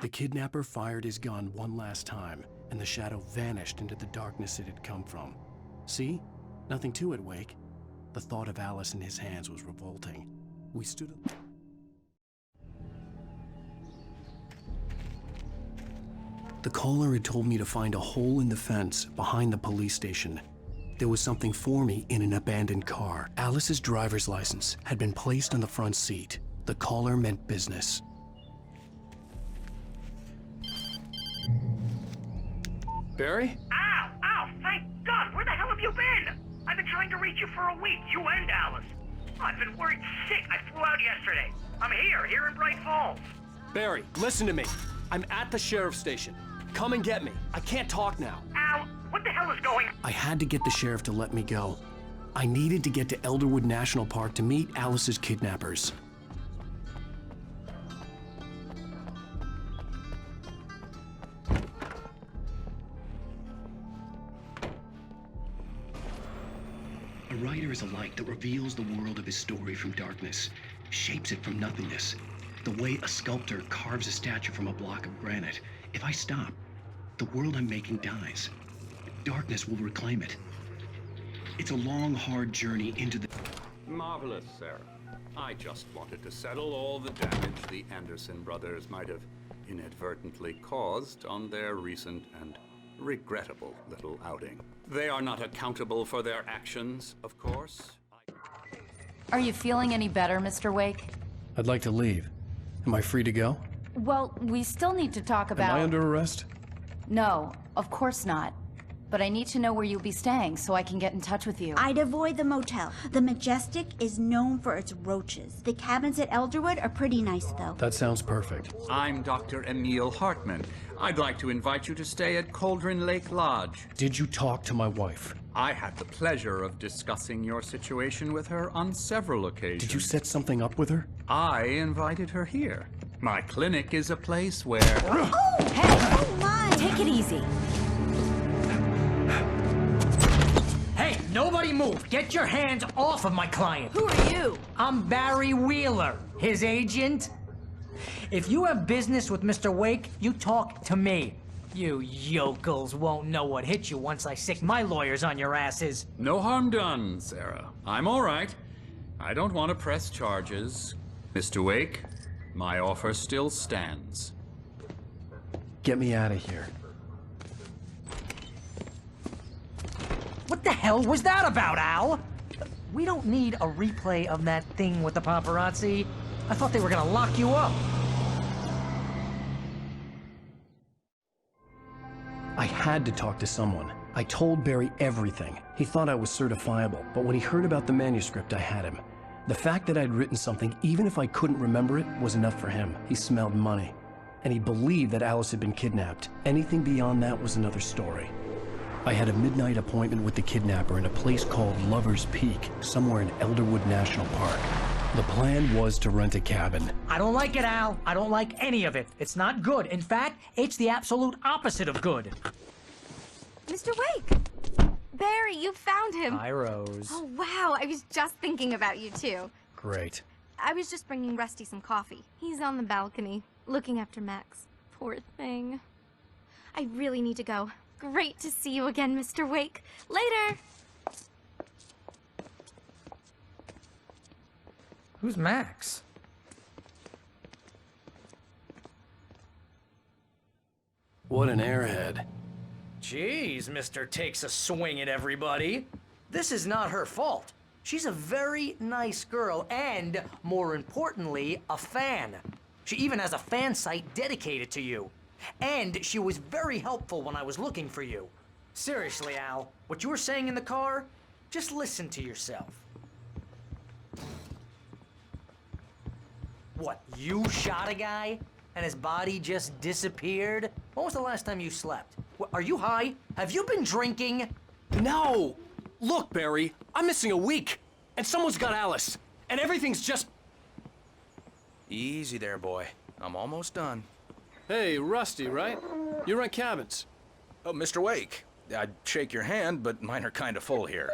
F: The kidnapper fired his gun one last time, and the shadow vanished into the darkness it had come from. See? Nothing to it, Wake. The thought of Alice in his hands was revolting. We stood up. The caller had told me to find a hole in the fence behind the police station. There was something for me in an abandoned car. Alice's driver's license had been placed on the front seat. The caller meant business.
R: Barry?
H: Ow! Thank God! Where the hell have you been? I've been trying to reach you for a week, you and Alice. I've been worried sick. I flew out yesterday. I'm here in Bright Falls.
R: Barry, listen to me. I'm at the sheriff's station. Come and get me. I can't talk now.
H: Ow! What the hell is going on?
F: I had to get the sheriff to let me go. I needed to get to Elderwood National Park to meet Alice's kidnappers. A writer is a light that reveals the world of his story from darkness, shapes it from nothingness. The way a sculptor carves a statue from a block of granite. If I stop, the world I'm making dies. Darkness will reclaim it. It's a long, hard journey into the...
V: Marvelous, Sarah. I just wanted to settle all the damage the Anderson brothers might have inadvertently caused on their recent and regrettable little outing. They are not accountable for their actions, of course.
E: Are you feeling any better, Mr. Wake?
F: I'd like to leave. Am I free to go?
E: Well, we still need to talk about...
F: Am I under arrest?
E: No, of course not. But I need to know where you'll be staying so I can get in touch with you.
T: I'd avoid the motel. The Majestic is known for its roaches. The cabins at Elderwood are pretty nice, though.
F: That sounds perfect.
V: I'm Dr. Emil Hartman. I'd like to invite you to stay at Cauldron Lake Lodge.
F: Did you talk to my wife?
V: I had the pleasure of discussing your situation with her on several occasions.
F: Did you set something up with her?
V: I invited her here. My clinic is a place where...
T: Oh! Hey! Oh, my!
E: Take it easy.
W: Hey, nobody move! Get your hands off of my client!
E: Who are you?
W: I'm Barry Wheeler, his agent. If you have business with Mr. Wake, you talk to me. You yokels won't know what hit you once I sick my lawyers on your asses.
V: No harm done, Sarah. I'm all right. I don't want to press charges. Mr. Wake, my offer still stands.
F: Get me out of here.
W: What the hell was that about, Al? We don't need a replay of that thing with the paparazzi. I thought they were gonna lock you up.
F: I had to talk to someone. I told Barry everything. He thought I was certifiable, but when he heard about the manuscript, I had him. The fact that I'd written something, even if I couldn't remember it, was enough for him. He smelled money. And he believed that Alice had been kidnapped. Anything beyond that was another story. I had a midnight appointment with the kidnapper in a place called Lover's Peak, somewhere in Elderwood National Park. The plan was to rent a cabin.
W: I don't like it, Al. I don't like any of it. It's not good. In fact, it's the absolute opposite of good.
I: Mr. Wake! Barry, you found him.
F: Hi, Rose.
I: Oh, wow. I was just thinking about you, too.
F: Great.
I: I was just bringing Rusty some coffee. He's on the balcony, looking after Max. Poor thing. I really need to go. Great to see you again, Mr. Wake. Later!
W: Who's Max?
F: What an airhead.
B: Jeez, Mr. Takes a swing at everybody. This is not her fault. She's a very nice girl and, more importantly, a fan. She even has a fan site dedicated to you. And she was very helpful when I was looking for you. Seriously, Al, what you were saying in the car, just listen to yourself. What, you shot a guy and his body just disappeared? When was the last time you slept? What, are you high? Have you been drinking?
R: No! Look, Barry, I'm missing a week, and someone's got Alice, and everything's just...
J: Easy there, boy. I'm almost done.
R: Hey, Rusty, right? You rent cabins.
J: Oh, Mr. Wake. I'd shake your hand, but mine are kind of full here.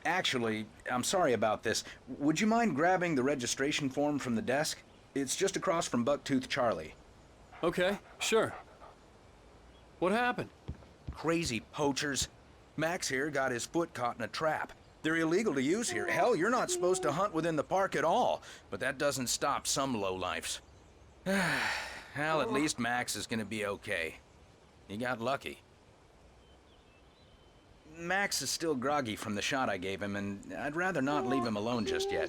J: Actually, I'm sorry about this. Would you mind grabbing the registration form from the desk? It's just across from Bucktooth Charlie.
R: Okay, sure. What happened?
J: Crazy poachers. Max here got his foot caught in a trap. They're illegal to use here. Hell, you're not supposed to hunt within the park at all. But that doesn't stop some lowlifes. Well, at least Max is gonna be okay. He got lucky. Max is still groggy from the shot I gave him, and I'd rather not leave him alone just yet.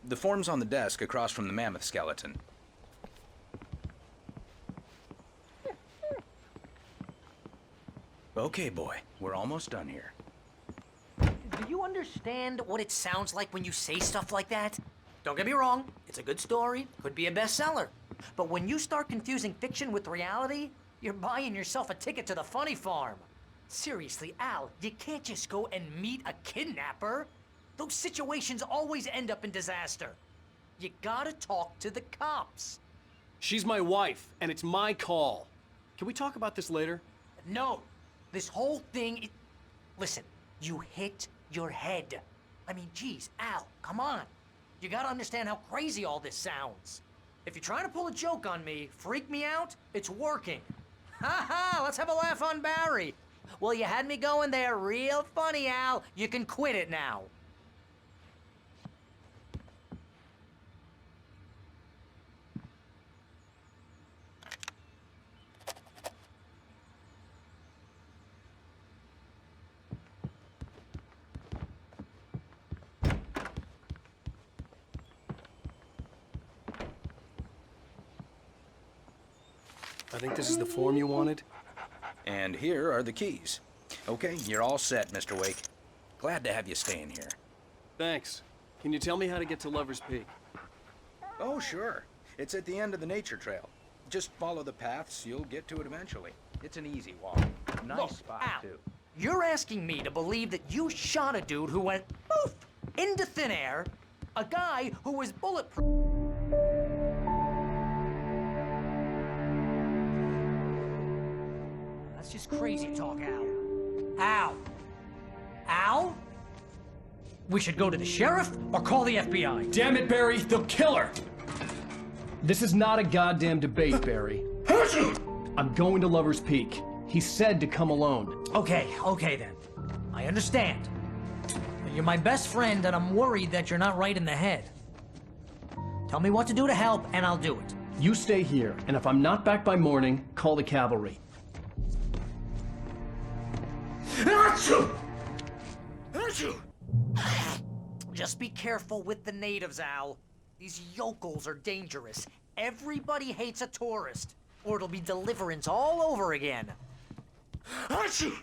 J: The form's on the desk across from the mammoth skeleton. Okay, boy, we're almost done here.
B: Do you understand what it sounds like when you say stuff like that? Don't get me wrong, it's a good story, could be a bestseller. But when you start confusing fiction with reality, you're buying yourself a ticket to the funny farm. Seriously, Al, you can't just go and meet a kidnapper. Those situations always end up in disaster. You gotta talk to the cops.
R: She's my wife, and it's my call. Can we talk about this later?
B: No, this whole thing Listen, you hit your head. I mean, geez, Al, come on. You gotta understand how crazy all this sounds. If you're trying to pull a joke on me, freak me out, it's working. Ha ha, let's have a laugh on Barry. Well, you had me going there real funny, Al. You can quit it now.
F: I think this is the form you wanted.
J: And here are the keys. Okay, you're all set, Mr. Wake. Glad to have you staying here.
R: Thanks. Can you tell me how to get to Lover's Peak?
J: Oh, sure. It's at the end of the nature trail. Just follow the paths, you'll get to it eventually. It's an easy walk. Nice
B: Look,
J: spot,
B: Al,
J: too.
B: You're asking me to believe that you shot a dude who went poof into thin air, a guy who was bulletproof.
W: That's just crazy talk, Al. Al? Al? We should go to the sheriff or call the FBI.
R: Damn it, Barry, they'll kill her! This is not a goddamn debate, Barry. I'm going to Lover's Peak. He said to come alone.
W: Okay then. I understand. But you're my best friend, and I'm worried that you're not right in the head. Tell me what to do to help, and I'll do it.
R: You stay here, and if I'm not back by morning, call the cavalry.
W: Achoo!
B: Just be careful with the natives, Al. These yokels are dangerous. Everybody hates a tourist, or it'll be Deliverance all over again. Achoo!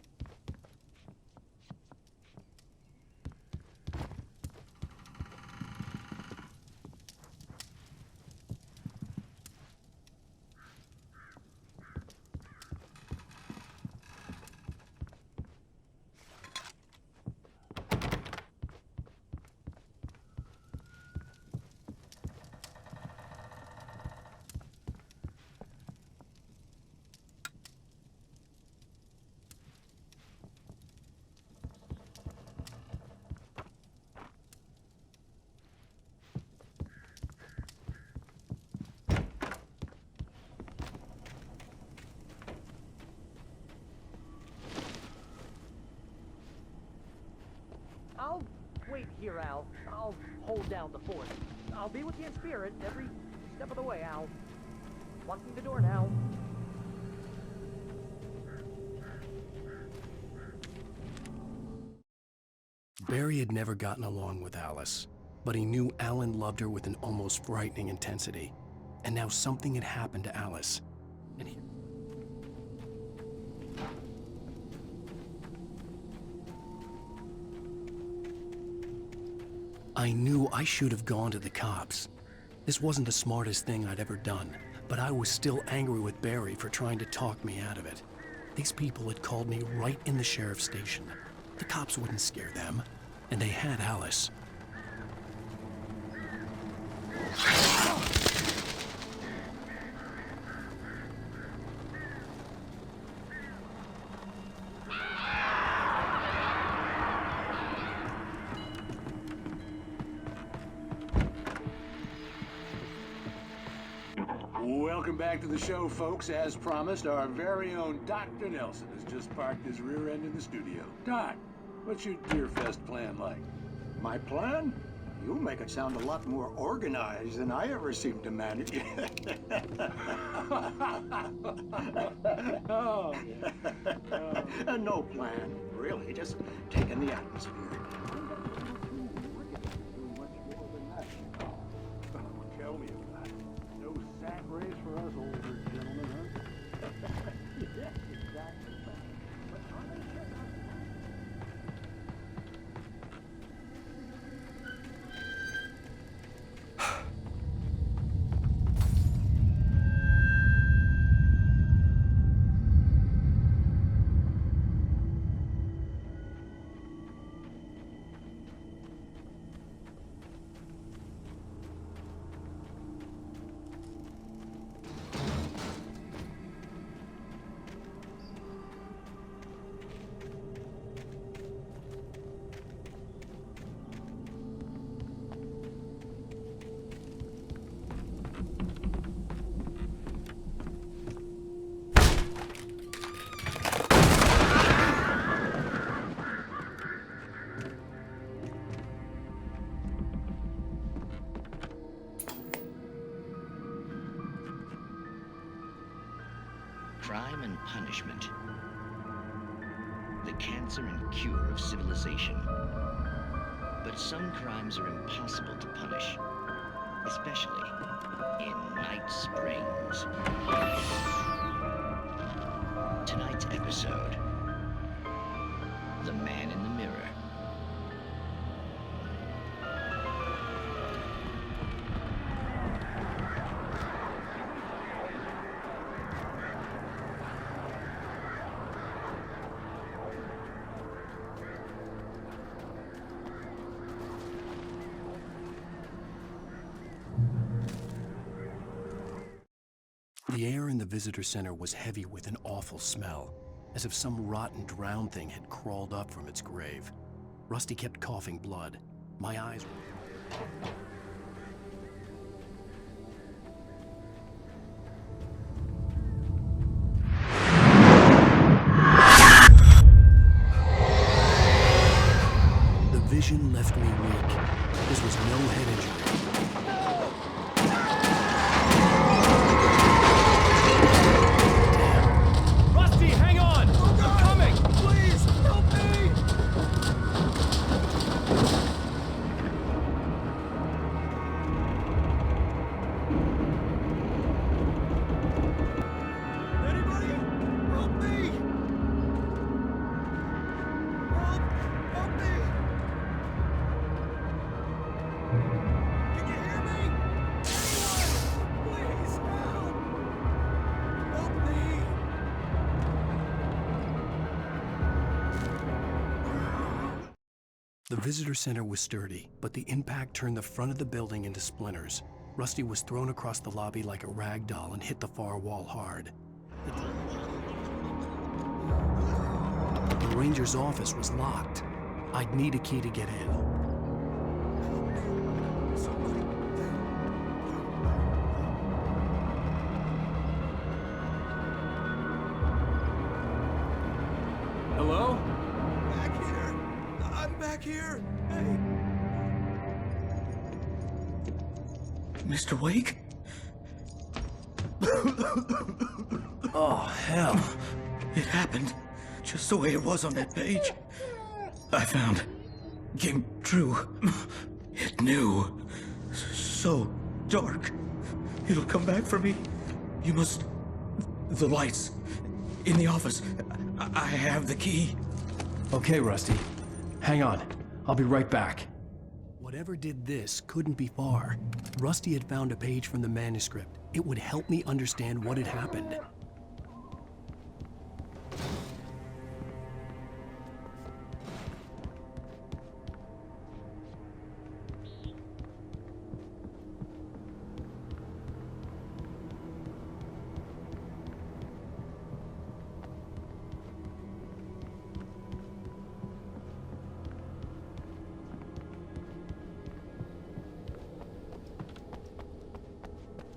B: I'll wait here, Al. I'll hold down the fort. I'll be with you in spirit every step of the way, Al. Locking the door now.
F: Barry had never gotten along with Alice, but he knew Alan loved her with an almost frightening intensity. And now something had happened to Alice, and he... I knew I should have gone to the cops. This wasn't the smartest thing I'd ever done, but I was still angry with Barry for trying to talk me out of it. These people had called me right in the sheriff's station. The cops wouldn't scare them, and they had Alice.
G: Welcome back to the show, folks. As promised, our very own Dr. Nelson has just parked his rear end in the studio. Doc, what's your Deerfest plan like?
S: My plan? You make it sound a lot more organized than I ever seem to manage.
G: Oh, yeah.
S: No plan, really. Just taking the atmosphere.
G: Tell me about it. No sack race for us older gentlemen, huh? Yes, exactly. But are they shutting up?
K: Crime and punishment. The cancer and cure of civilization. But some crimes are impossible to punish, especially in Night Springs. Tonight's episode, The Man in the Mirror.
F: The air in the visitor center was heavy with an awful smell, as if some rotten drowned thing had crawled up from its grave. Rusty kept coughing blood. My eyes were... The visitor center was sturdy, but the impact turned the front of the building into splinters. Rusty was thrown across the lobby like a rag doll and hit the far wall hard. The ranger's office was locked. I'd need a key to get in.
N: Hello?
O: Back here! I'm back here! Hey!
A: Mr. Wake?
F: Oh, hell.
A: It happened just the way it was on that page. I found. Came true. It knew. So dark. It'll come back for me. You must... The lights. In the office. I have the key.
F: Okay, Rusty. Hang on. I'll be right back. Whatever did this couldn't be far. Rusty had found a page from the manuscript. It would help me understand what had happened.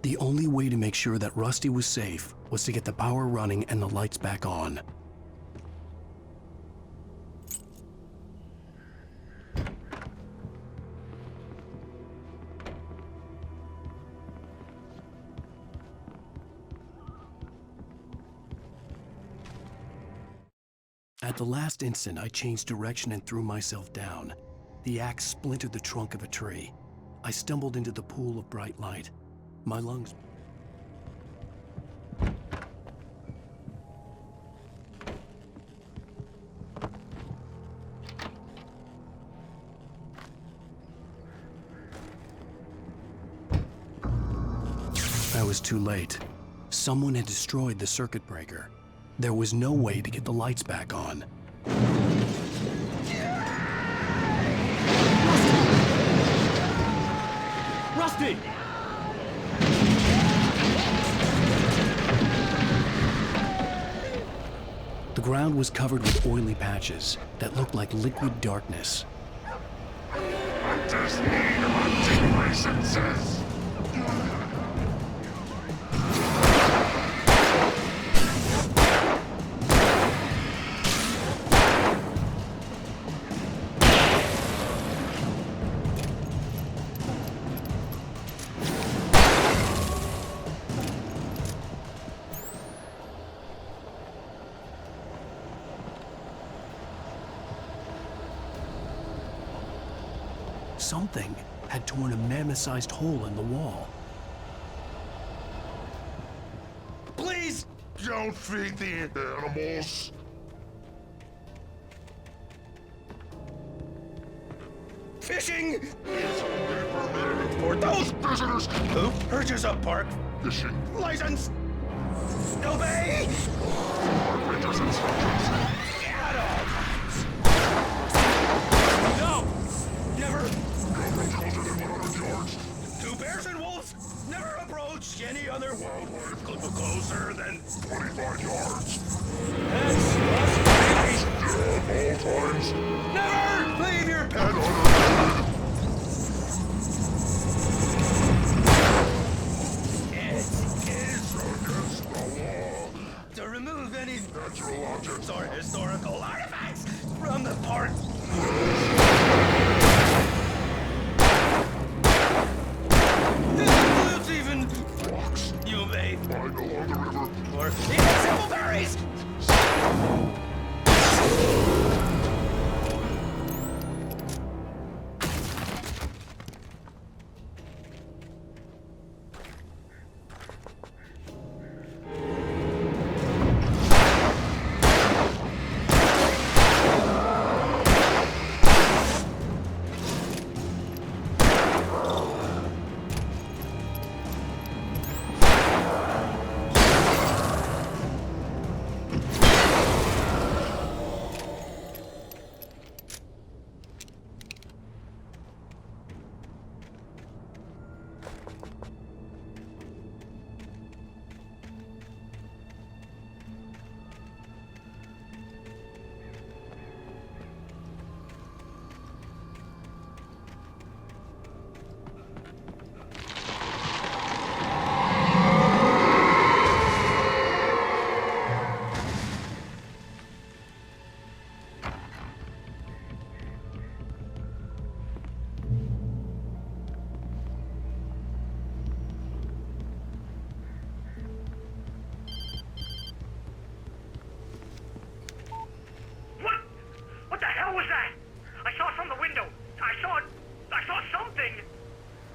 F: The only way to make sure that Rusty was safe was to get the power running and the lights back on. At the last instant, I changed direction and threw myself down. The axe splintered the trunk of a tree. I stumbled into the pool of bright light. My lungs... I was too late. Someone had destroyed the circuit breaker. There was no way to get the lights back on.
N: Rusty!
F: The ground was covered with oily patches that looked like liquid darkness.
L: I just need my licenses.
F: Something had torn a mammoth-sized hole in the wall.
L: Please don't feed the animals.
J: Fishing is only permitted for those visitors who purchase a park
L: fishing
J: license. Obey!
L: Ranger's instructions.
J: At all times. No! Never! Two bears and wolves never approach any other wildlife closer than
L: 25 yards.
J: That's
L: At all times.
J: Never leave your pet
L: unattended.
J: It is
L: against the law
J: to remove any
L: natural objects
J: or historical artifacts from the park. This includes even
L: rocks.
J: You may
L: Find along the river.
J: or even simple berries.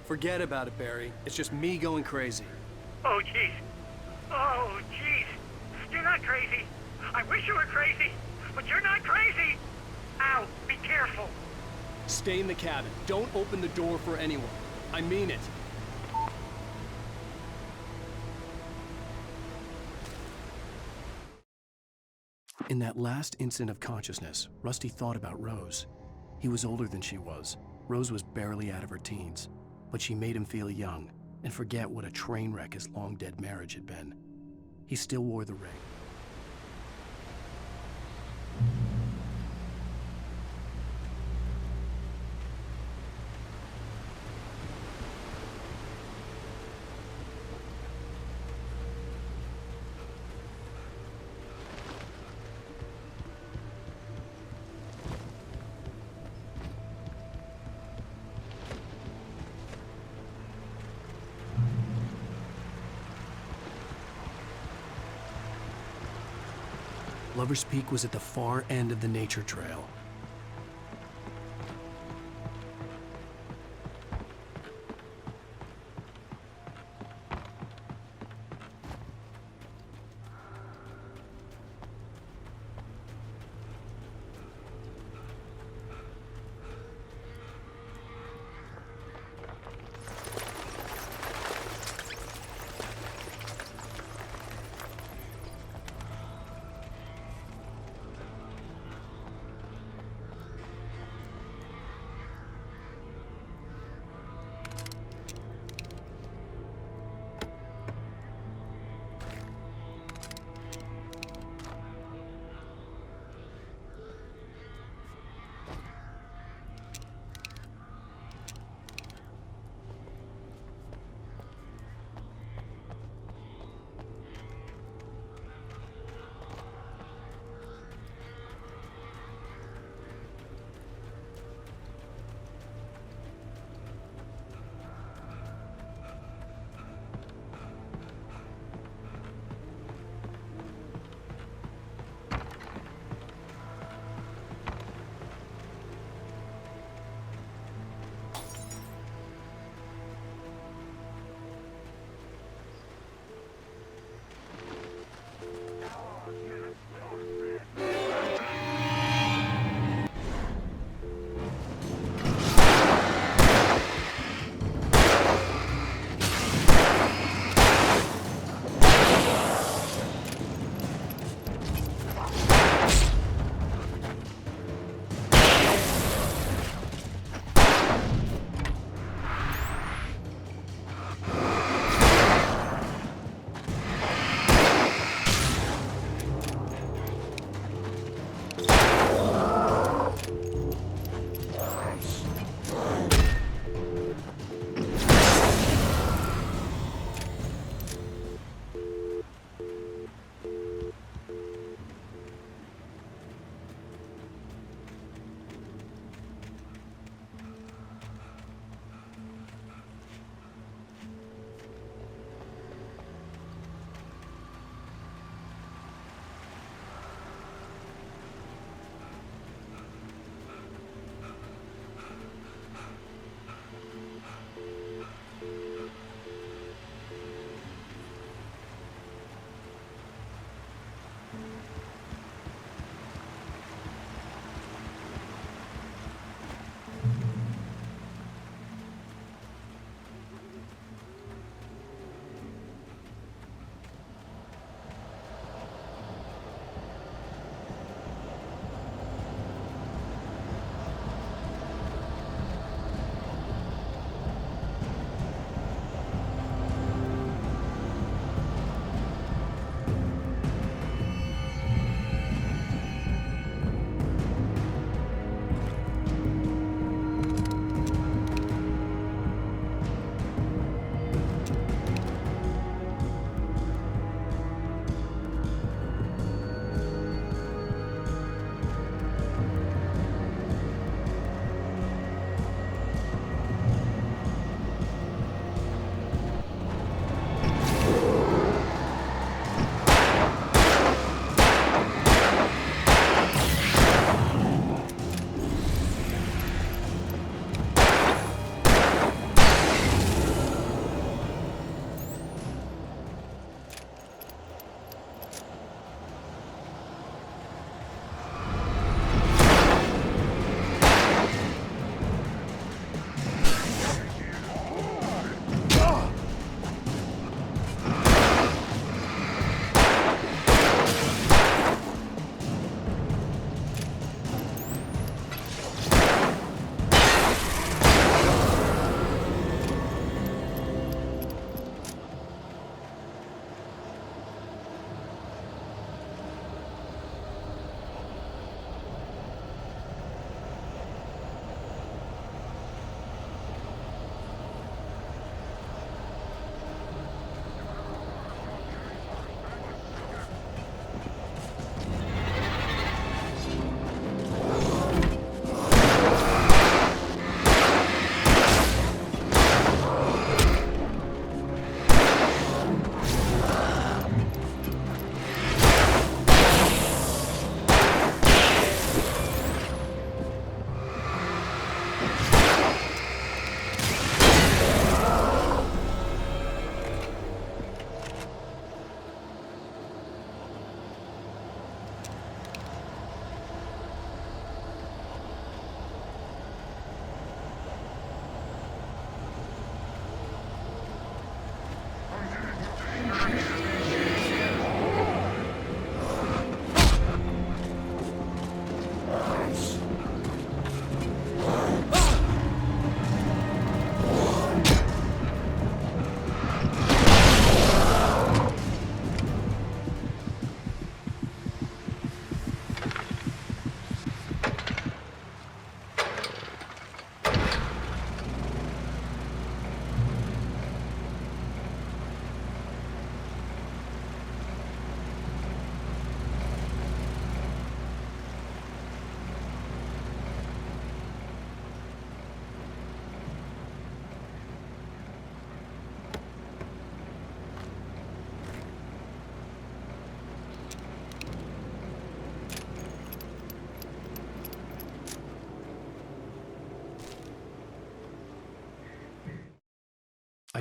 R: Forget about it, Barry. It's just me going crazy.
H: Oh, jeez. Oh, jeez. You're not crazy. I wish you were crazy, but you're not crazy. Ow, be careful.
R: Stay in the cabin. Don't open the door for anyone. I mean it.
F: In that last instant of consciousness, Rusty thought about Rose. He was older than she was. Rose was barely out of her teens, but she made him feel young and forget what a train wreck his long-dead marriage had been. He still wore the ring. Lover's Peak was at the far end of the nature trail.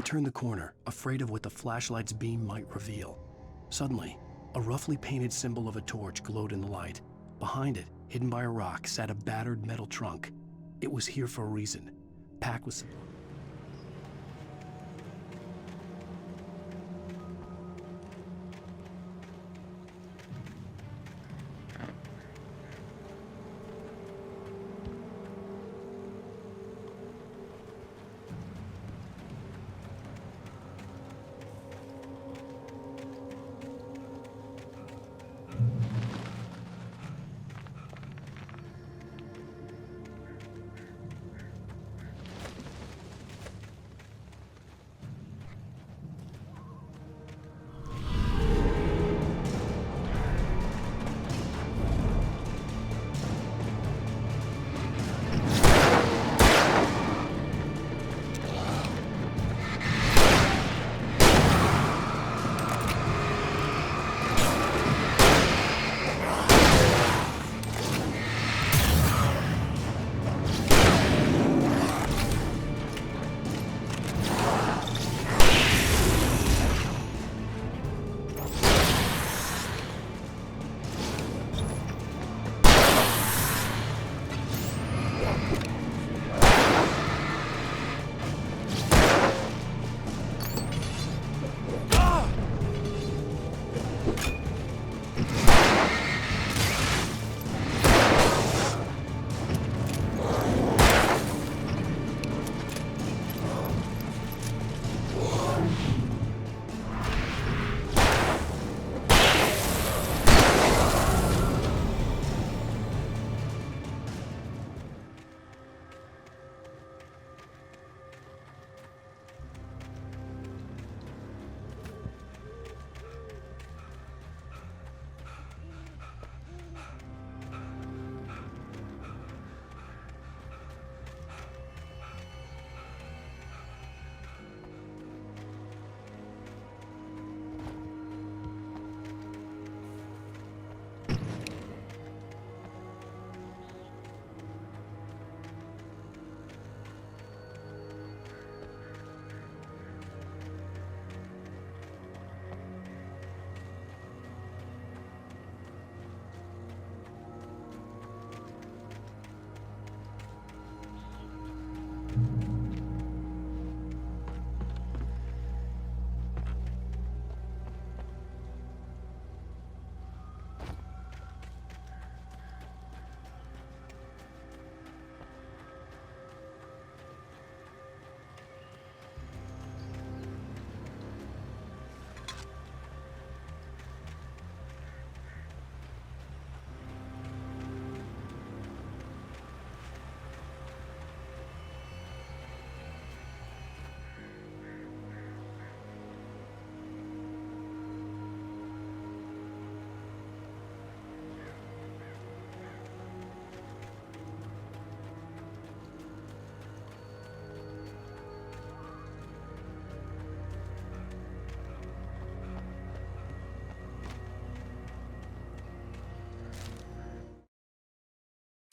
F: turned the corner, afraid of what the flashlight's beam might reveal. Suddenly, a roughly painted symbol of a torch glowed in the light. Behind it, hidden by a rock, sat a battered metal trunk. It was here for a reason, packed with supplies.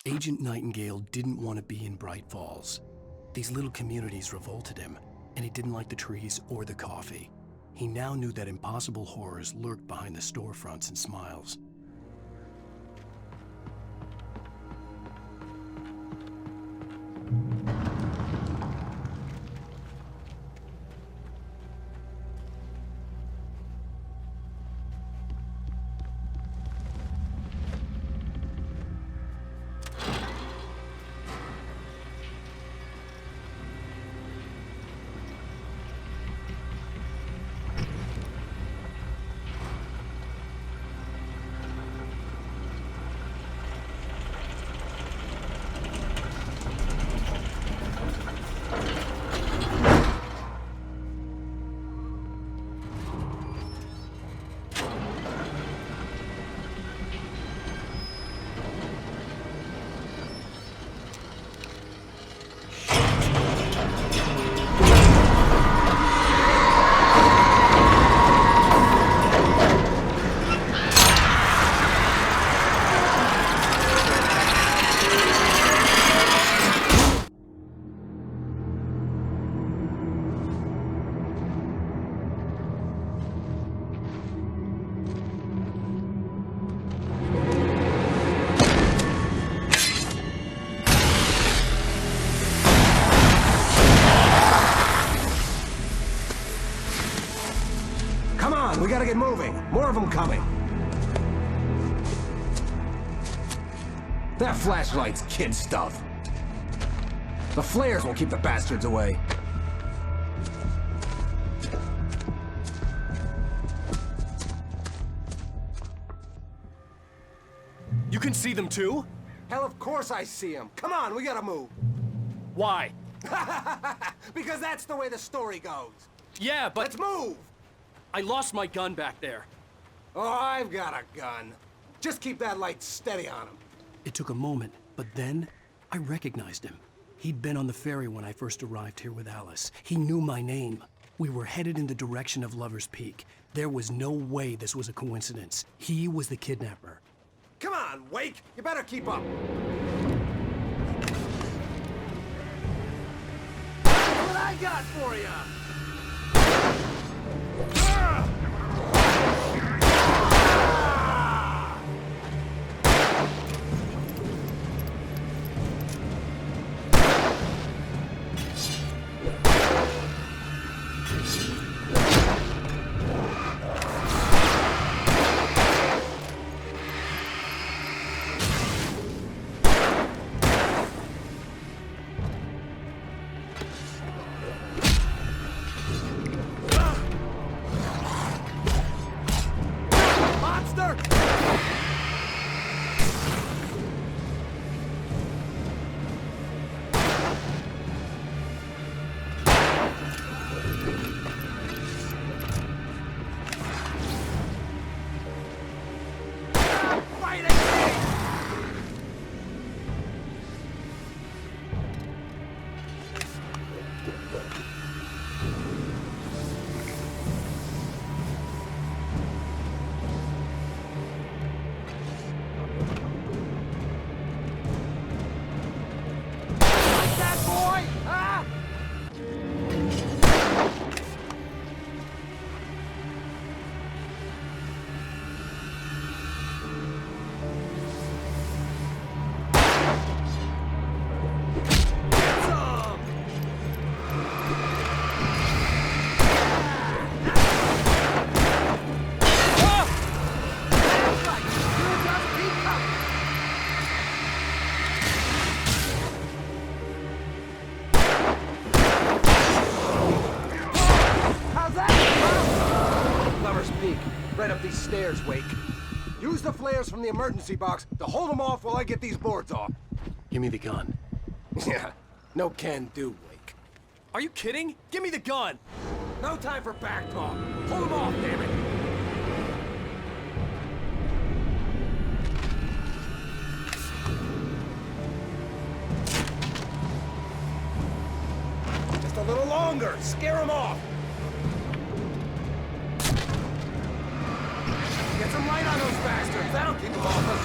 F: Agent Nightingale didn't want to be in Bright Falls. These little communities revolted him, and he didn't like the trees or the coffee. He now knew that impossible horrors lurked behind the storefronts and smiles.
C: Come on, we gotta get moving. More of them coming. That flashlight's kid stuff. The flares will keep the bastards away.
R: You can see them too?
C: Hell, of course I see them. Come on, we gotta move.
R: Why?
C: Because that's the way the story goes.
R: Yeah, but...
C: Let's move!
R: I lost my gun back there.
C: Oh, I've got a gun. Just keep that light steady on him.
F: It took a moment, but then I recognized him. He'd been on the ferry when I first arrived here with Alice. He knew my name. We were headed in the direction of Lover's Peak. There was no way this was a coincidence. He was the kidnapper.
C: Come on, Wake! You better keep up. That's what I got for you! Right up these stairs, Wake. Use the flares from the emergency box to hold them off while I get these boards off.
F: Give me the gun.
C: Yeah, no can do, Wake.
R: Are you kidding? Give me the gun!
C: No time for back talk. Hold them off, damn it! Just a little longer. Scare them off. Get some light on those bastards. That'll keep them off us.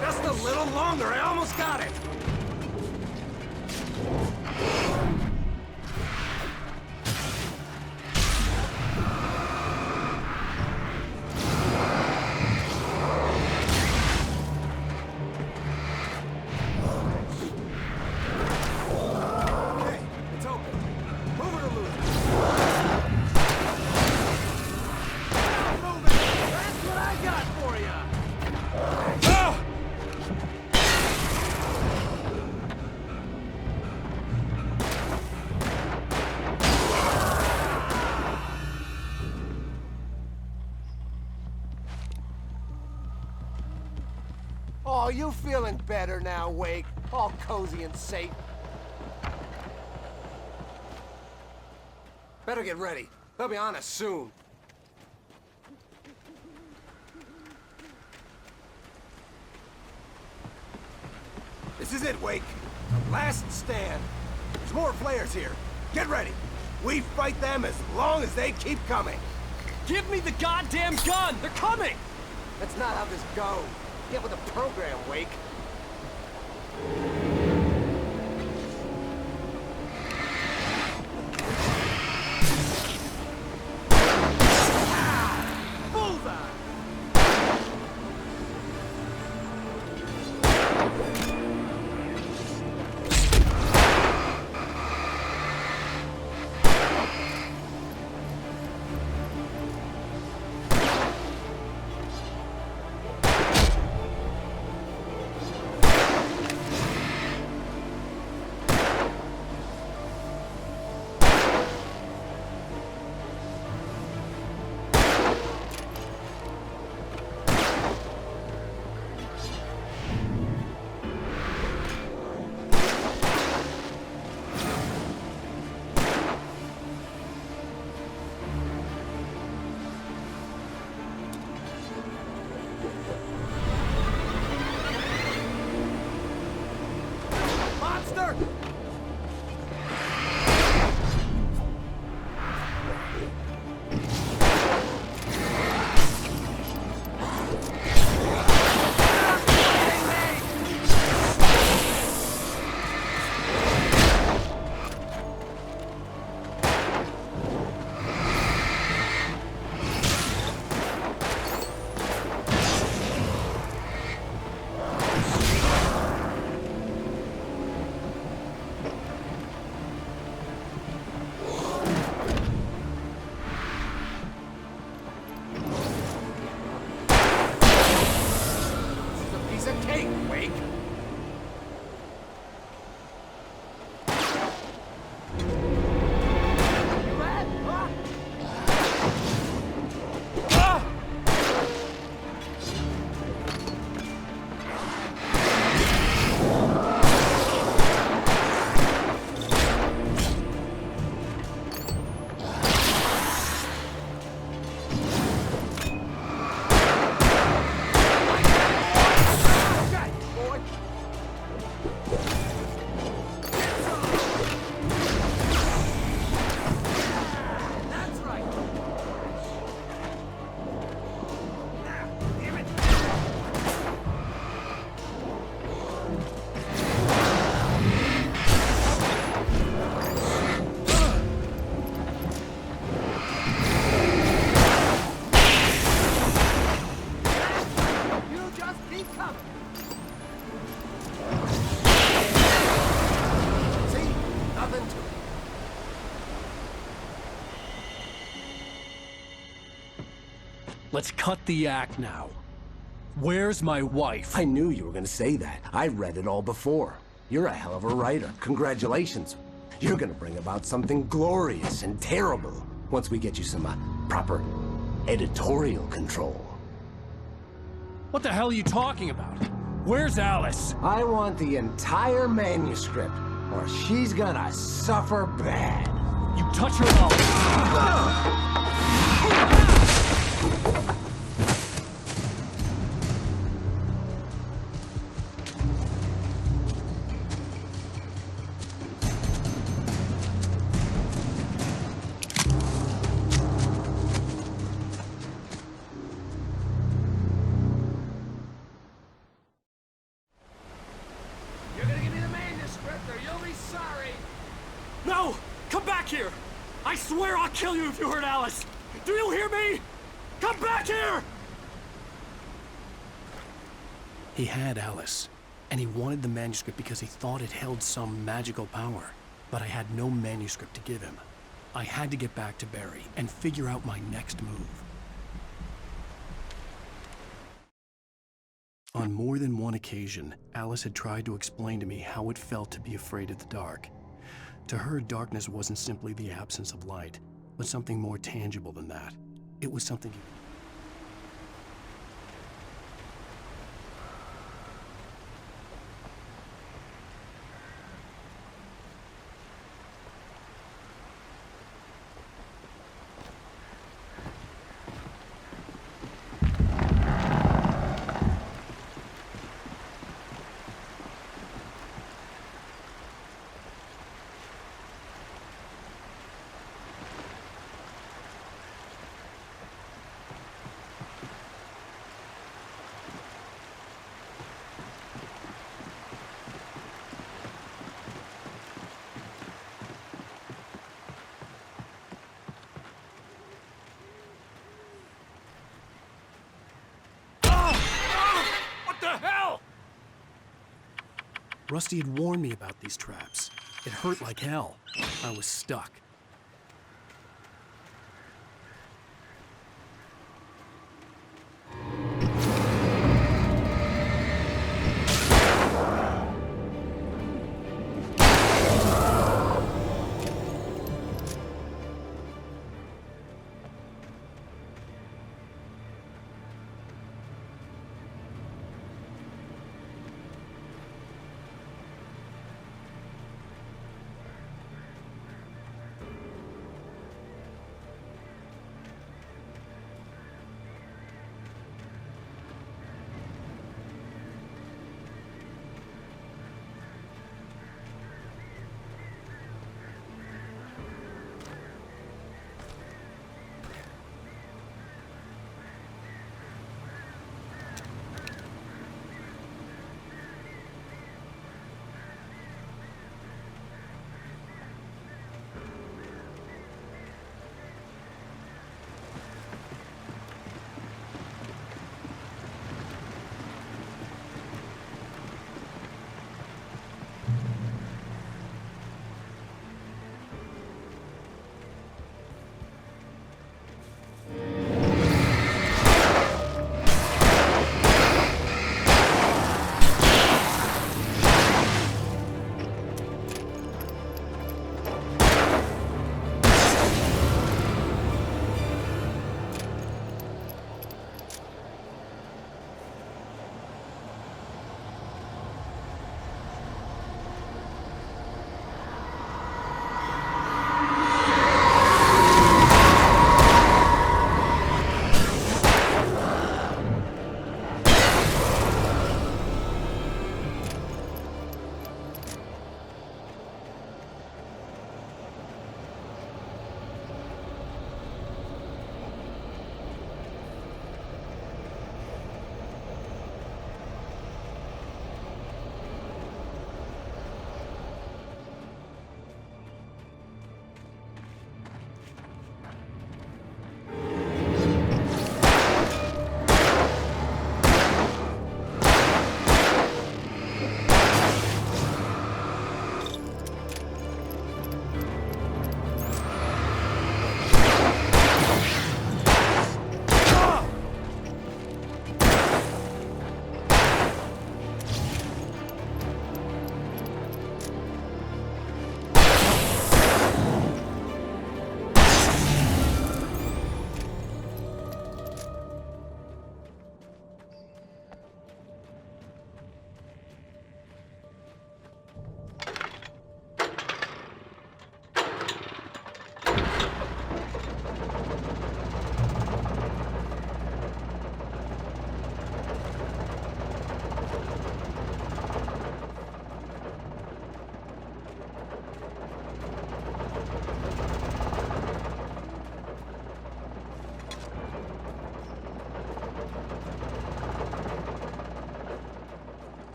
C: Just a little longer. I almost got it. Oh, you feeling better now, Wake? All cozy and safe. Better get ready. They'll be on us soon. This is it, Wake. The last stand. There's more flares here. Get ready. We fight them as long as they keep coming.
R: Give me the goddamn gun! They're coming!
C: That's not how this goes. Get with the program, Wake.
F: Let's cut the act now. Where's my wife?
D: I knew you were gonna say that. I read it all before. You're a hell of a writer. Congratulations. You're gonna bring about something glorious and terrible once we get you some proper editorial control.
F: What the hell are you talking about? Where's Alice?
D: I want the entire manuscript, or she's gonna suffer bad.
F: You touch her mouth.
O: You're gonna give me the manuscript or you'll be sorry.
N: No! Come back here! I swear I'll kill you if you hurt Alice! Do you hear me? Come back here!
F: He had Alice, and he wanted the manuscript because he thought it held some magical power. But I had no manuscript to give him. I had to get back to Barry and figure out my next move. On more than one occasion, Alice had tried to explain to me how it felt to be afraid of the dark. To her, darkness wasn't simply the absence of light, but something more tangible than that. It was something... Rusty had warned me about these traps. It hurt like hell. I was stuck.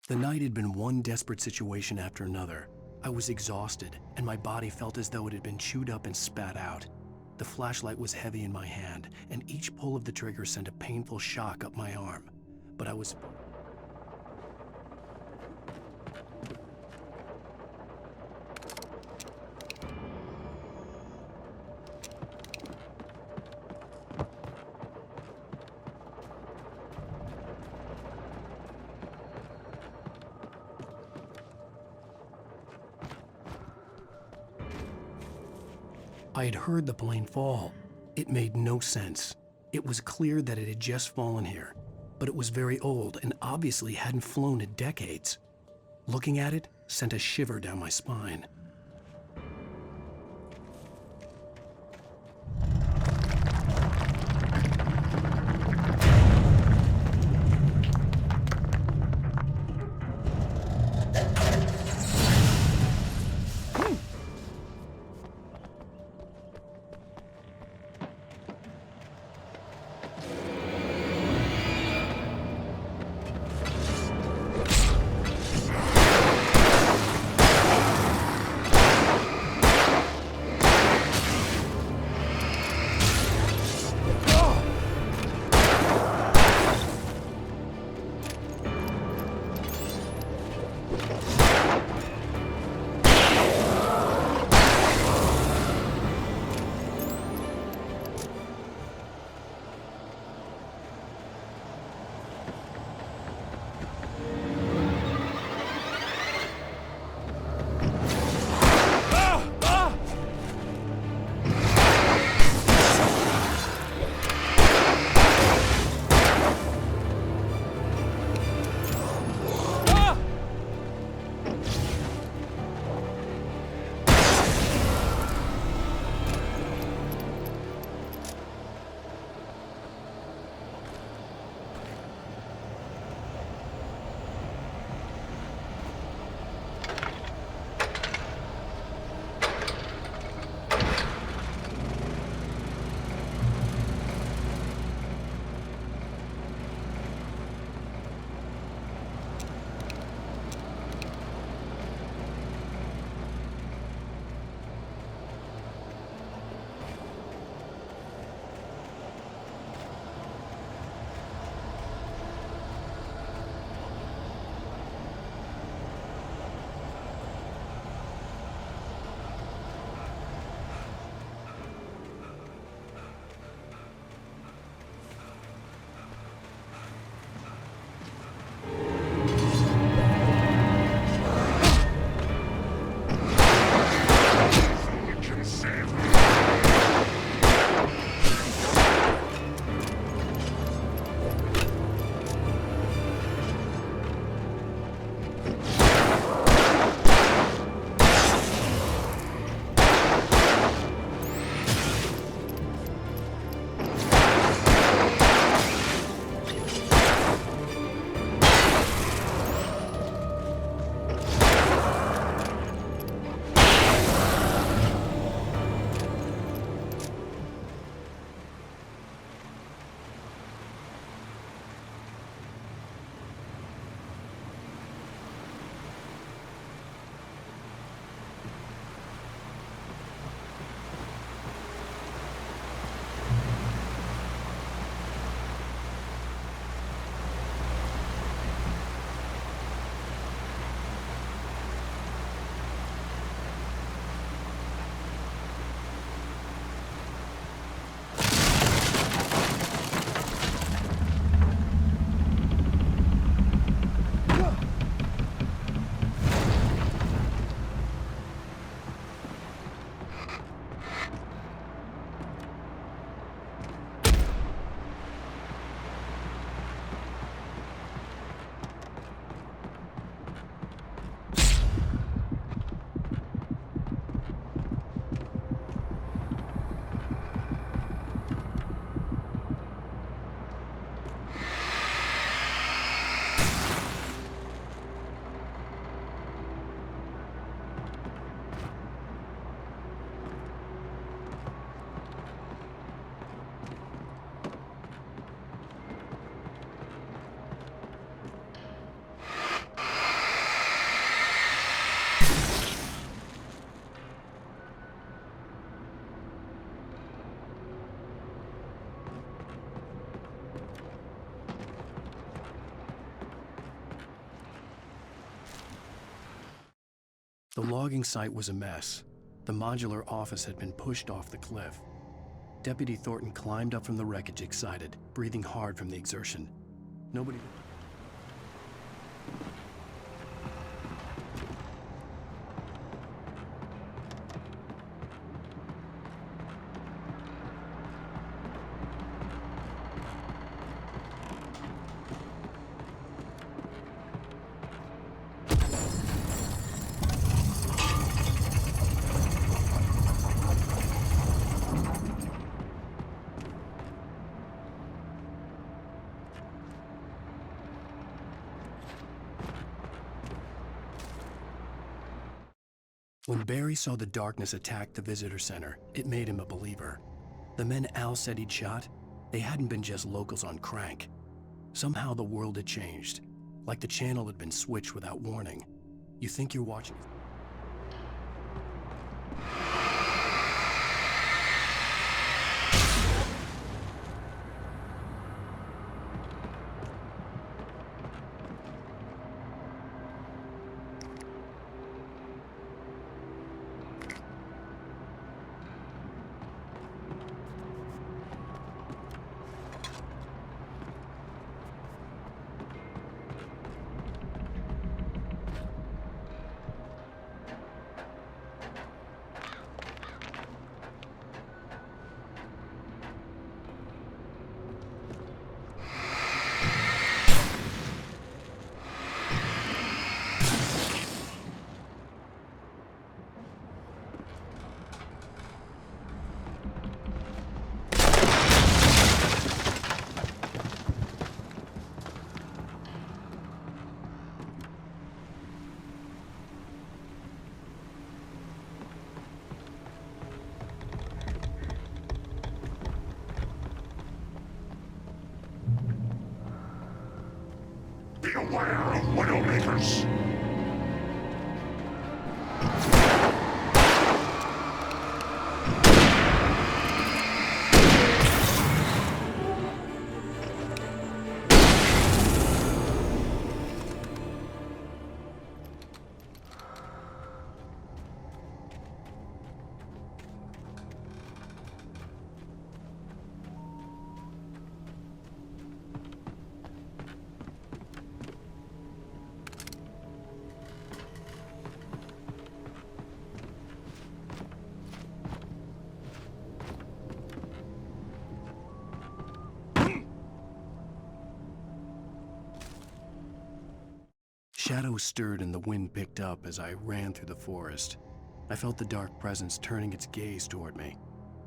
F: The night had been one desperate situation after another. I was exhausted, and my body felt as though it had been chewed up and spat out. The flashlight was heavy in my hand, and each pull of the trigger sent a painful shock up my arm. But I was... I had heard the plane fall. It made no sense. It was clear that it had just fallen here, but it was very old and obviously hadn't flown in decades. Looking at it sent a shiver down my spine. The logging site was a mess. The modular office had been pushed off the cliff. Deputy Thornton climbed up from the wreckage excited, breathing hard from the exertion. Nobody... When Barry saw the darkness attack the visitor center, it made him a believer. The men Al said he'd shot, they hadn't been just locals on crank. Somehow the world had changed, like the channel had been switched without warning. You think you're watching...
L: Beware of Widowmakers!
F: Shadows stirred and the wind picked up as I ran through the forest. I felt the dark presence turning its gaze toward me.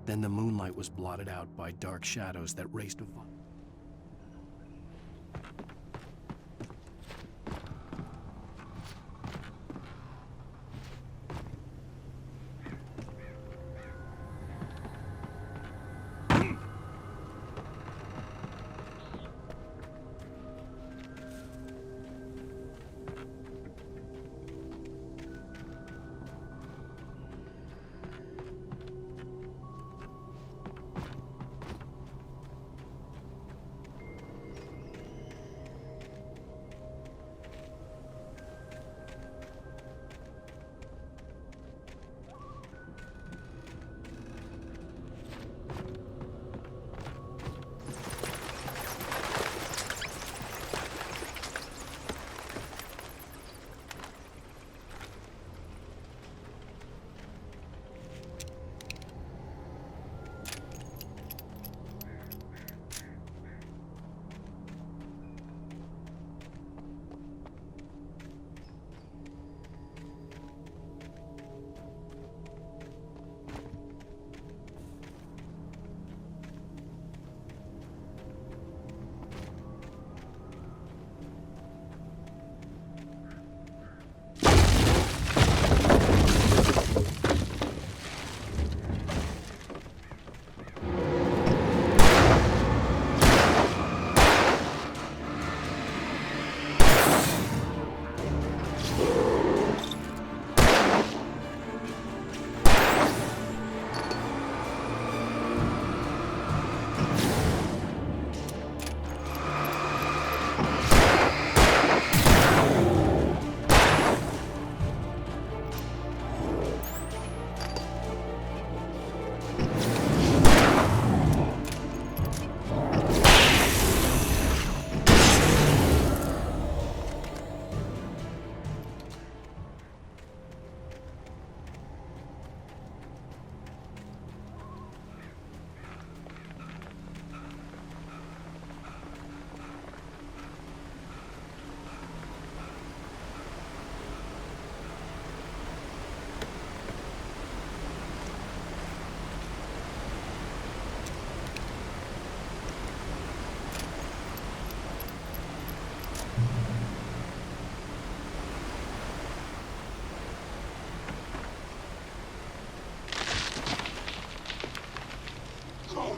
F: Then the moonlight was blotted out by dark shadows that raced above.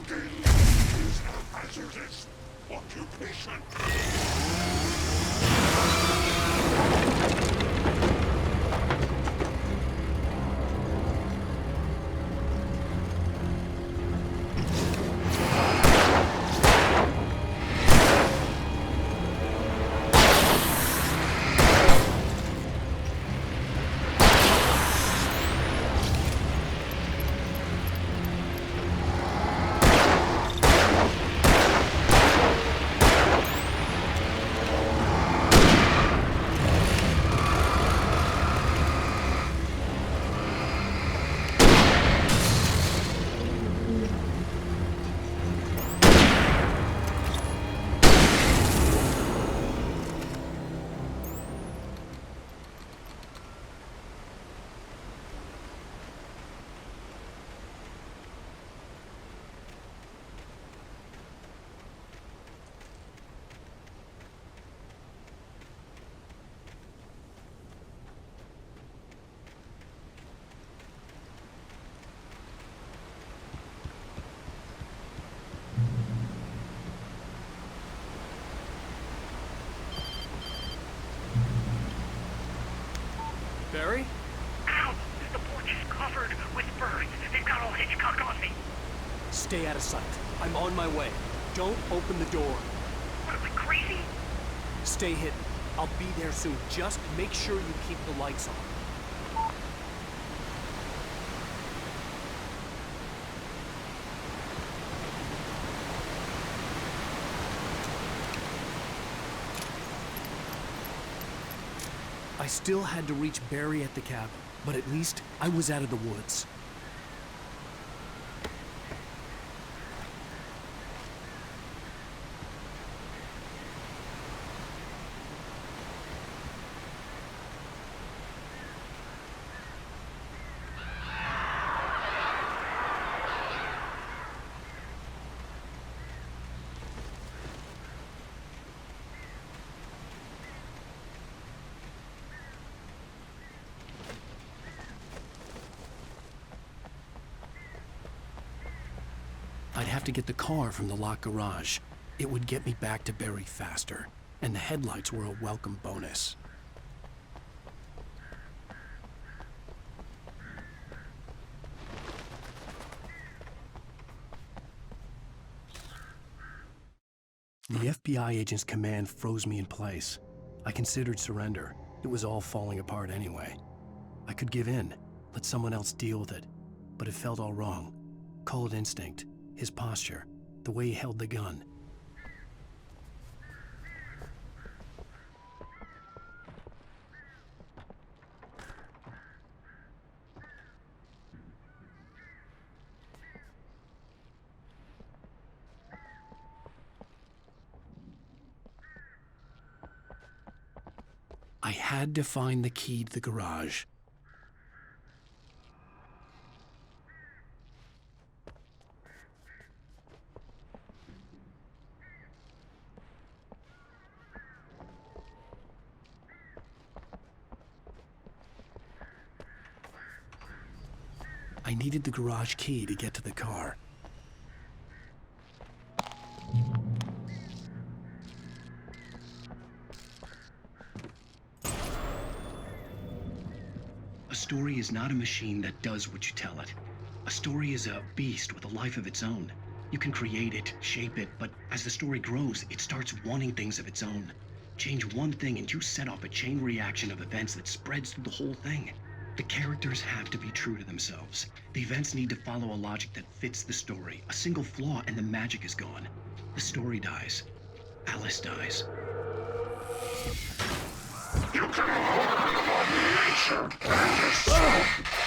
L: Working is a hazardous occupation.
N: Barry?
H: Ow! The porch is covered with birds. They've got all Hitchcock on me.
N: Stay out of sight. I'm on my way. Don't open the door.
H: What, am I crazy?
N: Stay hidden. I'll be there soon. Just make sure you keep the lights on. I still had to reach Barry at the cabin, but at least I was out of the woods. I'd have to get the car from the locked garage. It would get me back to Barry faster, and the headlights were a welcome bonus. The FBI agent's command froze me in place. I considered surrender. It was all falling apart anyway. I could give in, let someone else deal with it, but it felt all wrong. Call it instinct. His posture, the way he held the gun. I had to find the key to the garage. I needed the garage key to get to the car.
F: A story is not a machine that does what you tell it. A story is a beast with a life of its own. You can create it, shape it, but as the story grows, it starts wanting things of its own. Change one thing and you set off a chain reaction of events that spreads through the whole thing. The characters have to be true to themselves. The events need to follow a logic that fits the story. A single flaw and the magic is gone. The story dies. Alice dies.
L: You can hold abomination and yourself!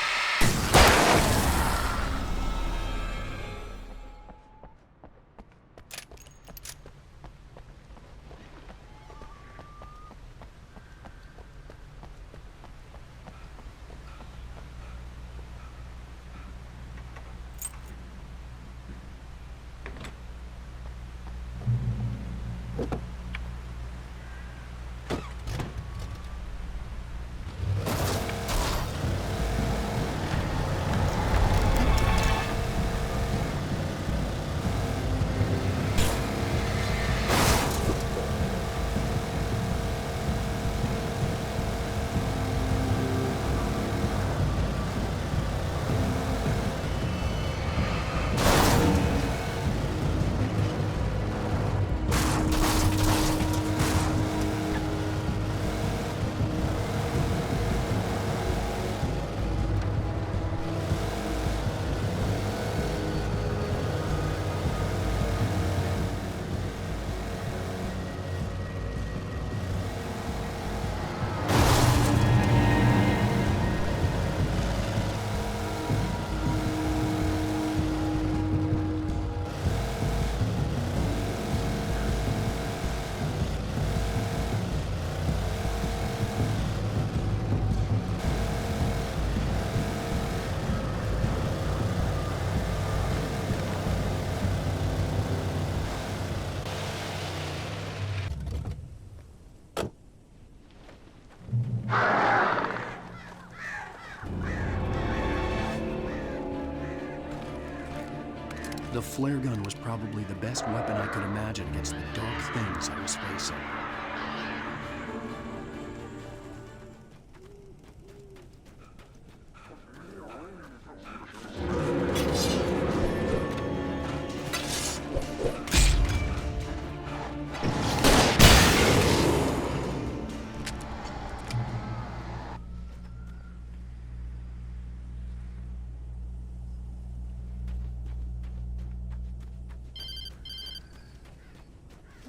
F: The flare gun was probably the best weapon I could imagine against the dark things I was facing.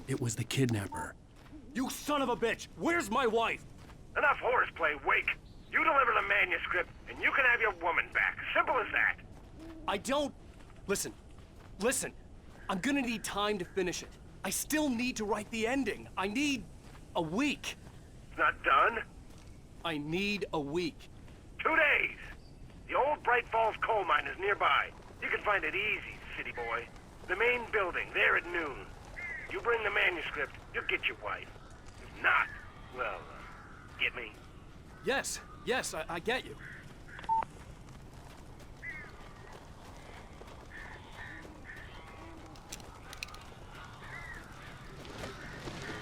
F: It was the kidnapper.
O: You son of a bitch! Where's my wife?
C: Enough horseplay, Wake. You deliver the manuscript, and you can have your woman back. Simple as that.
R: I don't... Listen. I'm gonna need time to finish it. I still need to write the ending. I need a week.
C: It's not done?
R: I need a week.
C: 2 days. The old Bright Falls coal mine is nearby. You can find it easy, city boy. The main building, there at noon. You bring the manuscript, you'll get your wife. If not, well, get me?
R: Yes, I get you.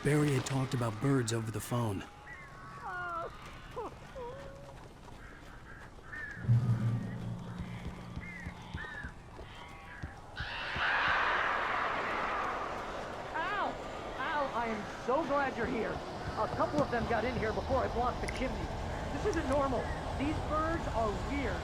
F: Barry had talked about birds over the phone.
W: I am so glad you're here. A couple of them got in here before I blocked the chimney. This isn't normal. These birds are weird.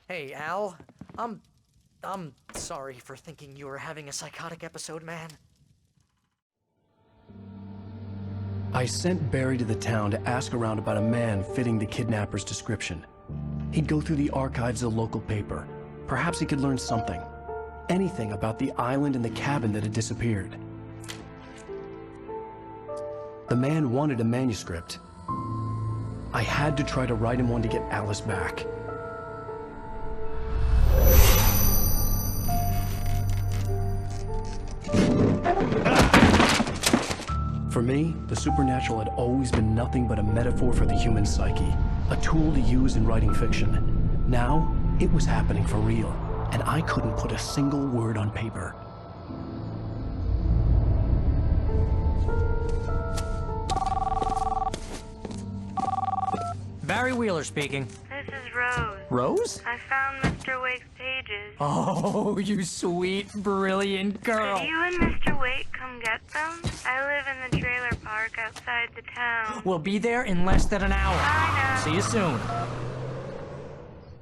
B: Hey, Al. I'm sorry for thinking you were having a psychotic episode, man.
F: I sent Barry to the town to ask around about a man fitting the kidnapper's description. He'd go through the archives of the local paper. Perhaps he could learn something. Anything about the island and the cabin that had disappeared. The man wanted a manuscript. I had to try to write him one to get Alice back. For me, the supernatural had always been nothing but a metaphor for the human psyche, a tool to use in writing fiction. Now, it was happening for real, and I couldn't put a single word on paper.
W: Barry Wheeler speaking.
M: This is Rose.
W: Rose?
M: I found Mr. Wake's pages.
W: Oh, you sweet, brilliant girl.
M: Could you and Mr. Wake come get them? I live in the trailer park outside the town.
W: We'll be there in less than an hour.
M: Bye now.
W: See you soon.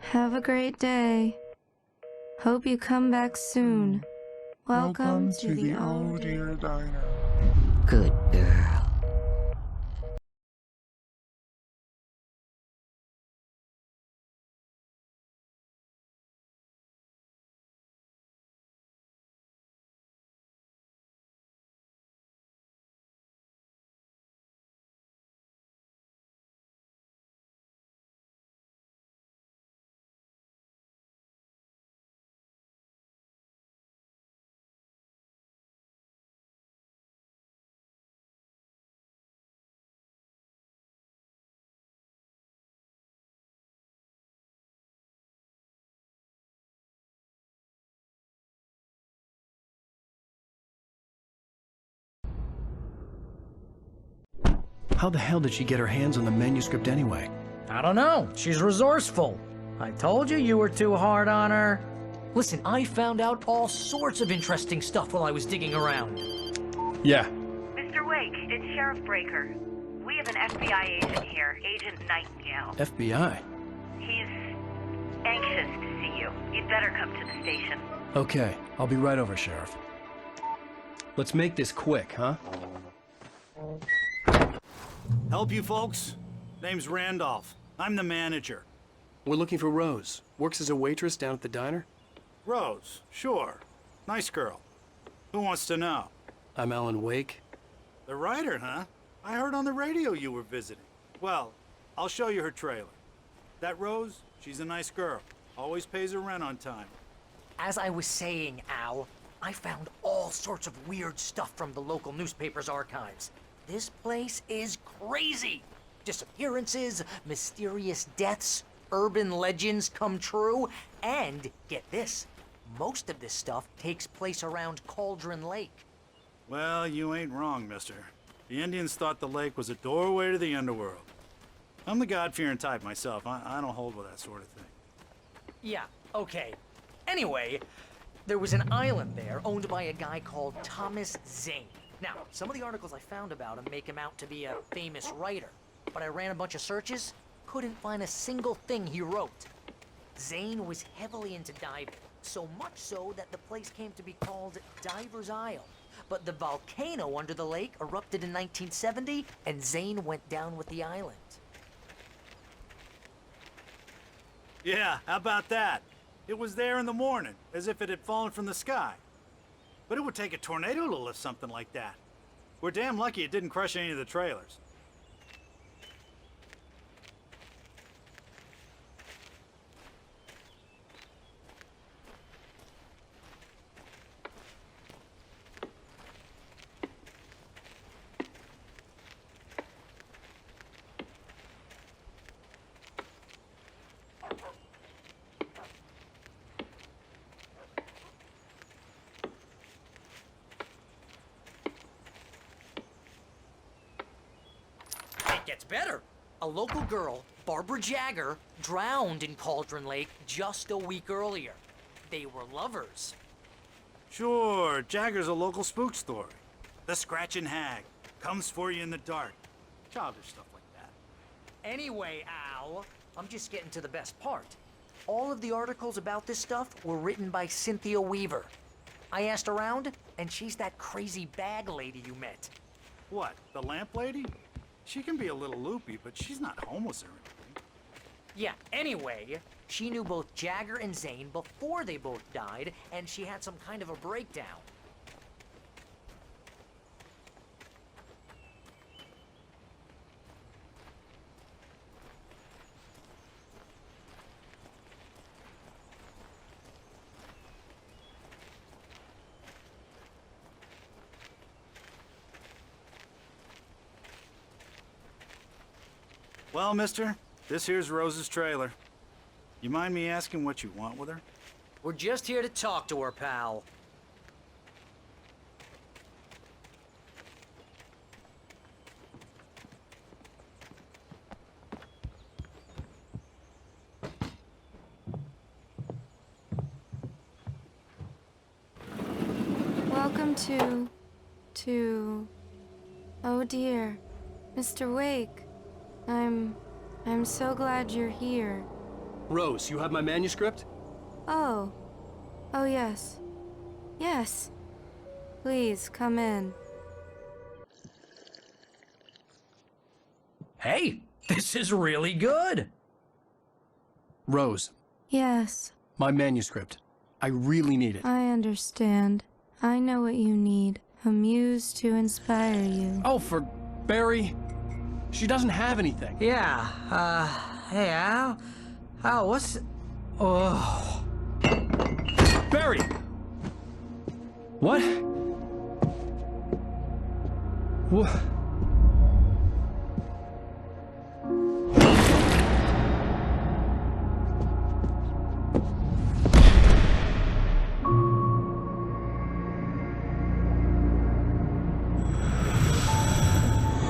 I: Have a great day. Hope you come back soon. Welcome to the Oh Dear
L: Diner.
I: Good girl.
F: How the hell did she get her hands on the manuscript anyway?
W: I don't know. She's resourceful. I told you were too hard on her. Listen, I found out all sorts of interesting stuff while I was digging around.
F: Yeah.
M: Mr. Wake, it's Sheriff Breaker. We have an FBI agent here, Agent Nightingale.
F: FBI?
M: He's anxious to see you. You'd better come to the station.
F: Okay, I'll be right over, Sheriff. Let's make this quick, huh?
P: Help you folks? Name's Randolph. I'm the manager.
F: We're looking for Rose. Works as a waitress down at the diner?
P: Rose, sure. Nice girl. Who wants to know?
F: I'm Alan Wake.
P: The writer, huh? I heard on the radio you were visiting. Well, I'll show you her trailer. That Rose, she's a nice girl. Always pays her rent on time.
B: As I was saying, Al, I found all sorts of weird stuff from the local newspaper's archives. This place is crazy. Disappearances, mysterious deaths, urban legends come true, and get this, most of this stuff takes place around Cauldron Lake.
P: Well, you ain't wrong, mister. The Indians thought the lake was a doorway to the underworld. I'm the God-fearing type myself. I don't hold with that sort of thing.
B: Yeah, okay. Anyway, there was an island there owned by a guy called Thomas Zane. Now, some of the articles I found about him make him out to be a famous writer, but I ran a bunch of searches, couldn't find a single thing he wrote. Zane was heavily into diving, so much so that the place came to be called Diver's Isle. But the volcano under the lake erupted in 1970, and Zane went down with the island.
P: Yeah, how about that? It was there in the morning, as if it had fallen from the sky. But it would take a tornado to lift something like that. We're damn lucky it didn't crush any of the trailers.
B: Gets better. A local girl, Barbara Jagger, drowned in Cauldron Lake just a week earlier. They were lovers.
P: Sure, Jagger's a local spook story. The Scratching Hag comes for you in the dark. Childish stuff like that.
B: Anyway, Al, I'm just getting to the best part. all of the articles about this stuff were written by Cynthia Weaver. I asked around, and she's that crazy bag lady you met.
P: What, the lamp lady? She can be a little loopy, but she's not homeless or anything.
B: Yeah, anyway, she knew both Jagger and Zane before they both died, and she had some kind of a breakdown.
P: Well, mister, this here's Rose's trailer. You mind me asking what you want with her?
B: We're just here to talk to her, pal.
E: Welcome to... Oh dear, Mr. Wake. I'm so glad you're here.
R: Rose, you have my manuscript?
E: Oh. Oh, yes. Yes. Please, come in.
W: Hey, this is really good.
F: Rose,
E: Yes,
F: my manuscript. I really need it.
E: I understand. I know what you need. A muse to inspire you.
F: Oh, for Barry. She doesn't have anything.
W: Yeah, hey, Al? Al, what's... Oh...
F: Barry! What? What?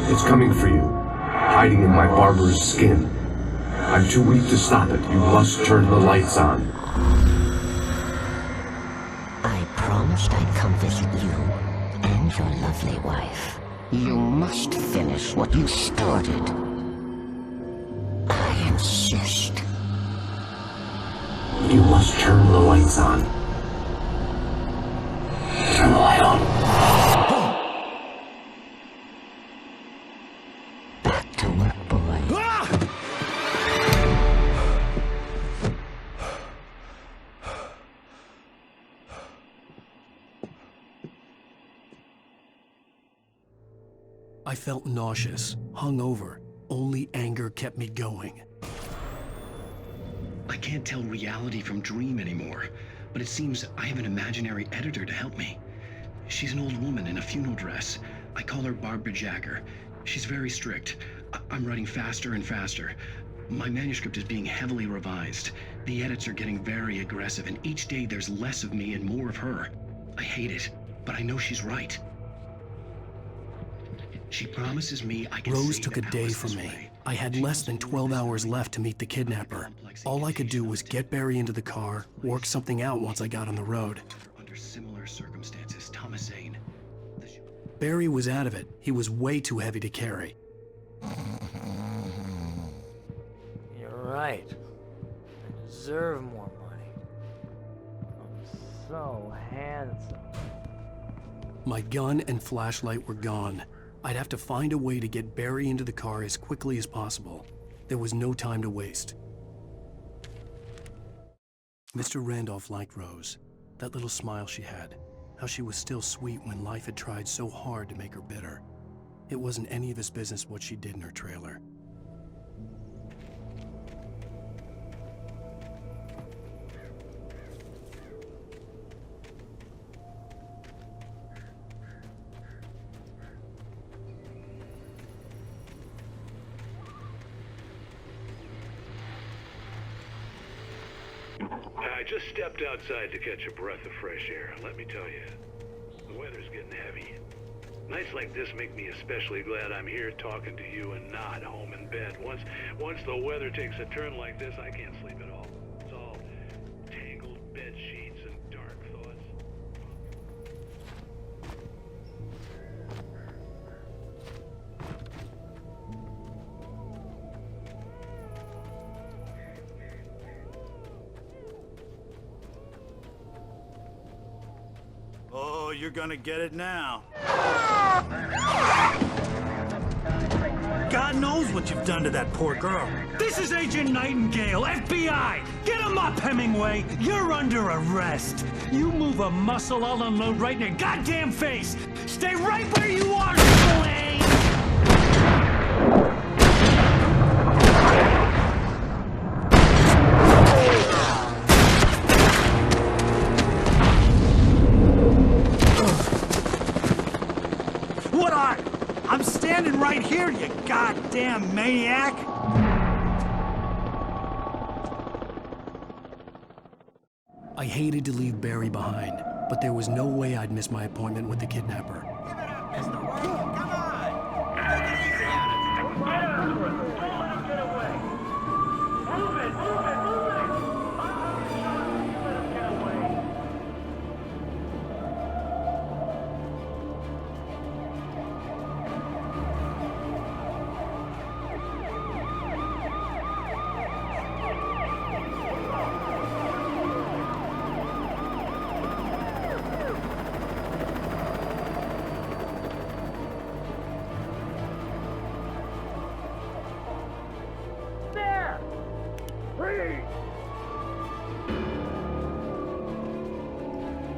D: It's coming for you, hiding in my barber's skin. I'm too weak to stop it. You must turn the lights on.
Q: I promised I'd come visit you and your lovely wife. You must finish what you started. I insist.
D: You must turn the lights on. Turn the light on.
Q: Back to work, boy.
F: I felt nauseous, hungover. Only anger kept me going.
K: I can't tell reality from dream anymore, but it seems I have an imaginary editor to help me. She's an old woman in a funeral dress. I call her Barbara Jagger. She's very strict. I'm writing faster and faster. My manuscript is being heavily revised. The edits are getting very aggressive, and each day there's less of me and more of her. I hate it, but I know she's right. She promises me I can
F: Rose
K: save
F: took a day
K: Alice
F: from
K: this
F: me.
K: way.
F: I had less than 12 hours left to meet the kidnapper. All I could do was get Barry into the car, work something out once I got on the road.
K: Under similar circumstances, Thomas Zane.
F: Barry was out of it. He was way too heavy to carry.
B: You're right. I deserve more money. I'm so handsome.
F: My gun and flashlight were gone. I'd have to find a way to get Barry into the car as quickly as possible. There was no time to waste. Mr. Randolph liked Rose. That little smile she had. How she was still sweet when life had tried so hard to make her bitter. It wasn't any of his business what she did in her trailer.
G: I just stepped outside to catch a breath of fresh air. Let me tell you, the weather's getting heavy. Nights like this make me especially glad I'm here talking to you and not home in bed. Once the weather takes a turn like this, I can't sleep at all. It's all tangled bed sheets and dark thoughts.
P: you're gonna get it now. God knows what you've done to that poor girl.
W: This is Agent Nightingale, FBI! Get him up, Hemingway! You're under arrest! You move a muscle, I'll unload right in your goddamn face! Stay right where you are, Slade!
P: What are? I'm standing right here, you goddamn maniac!
F: I hated to leave Barry behind, but there was no way I'd miss my appointment with the kidnapper.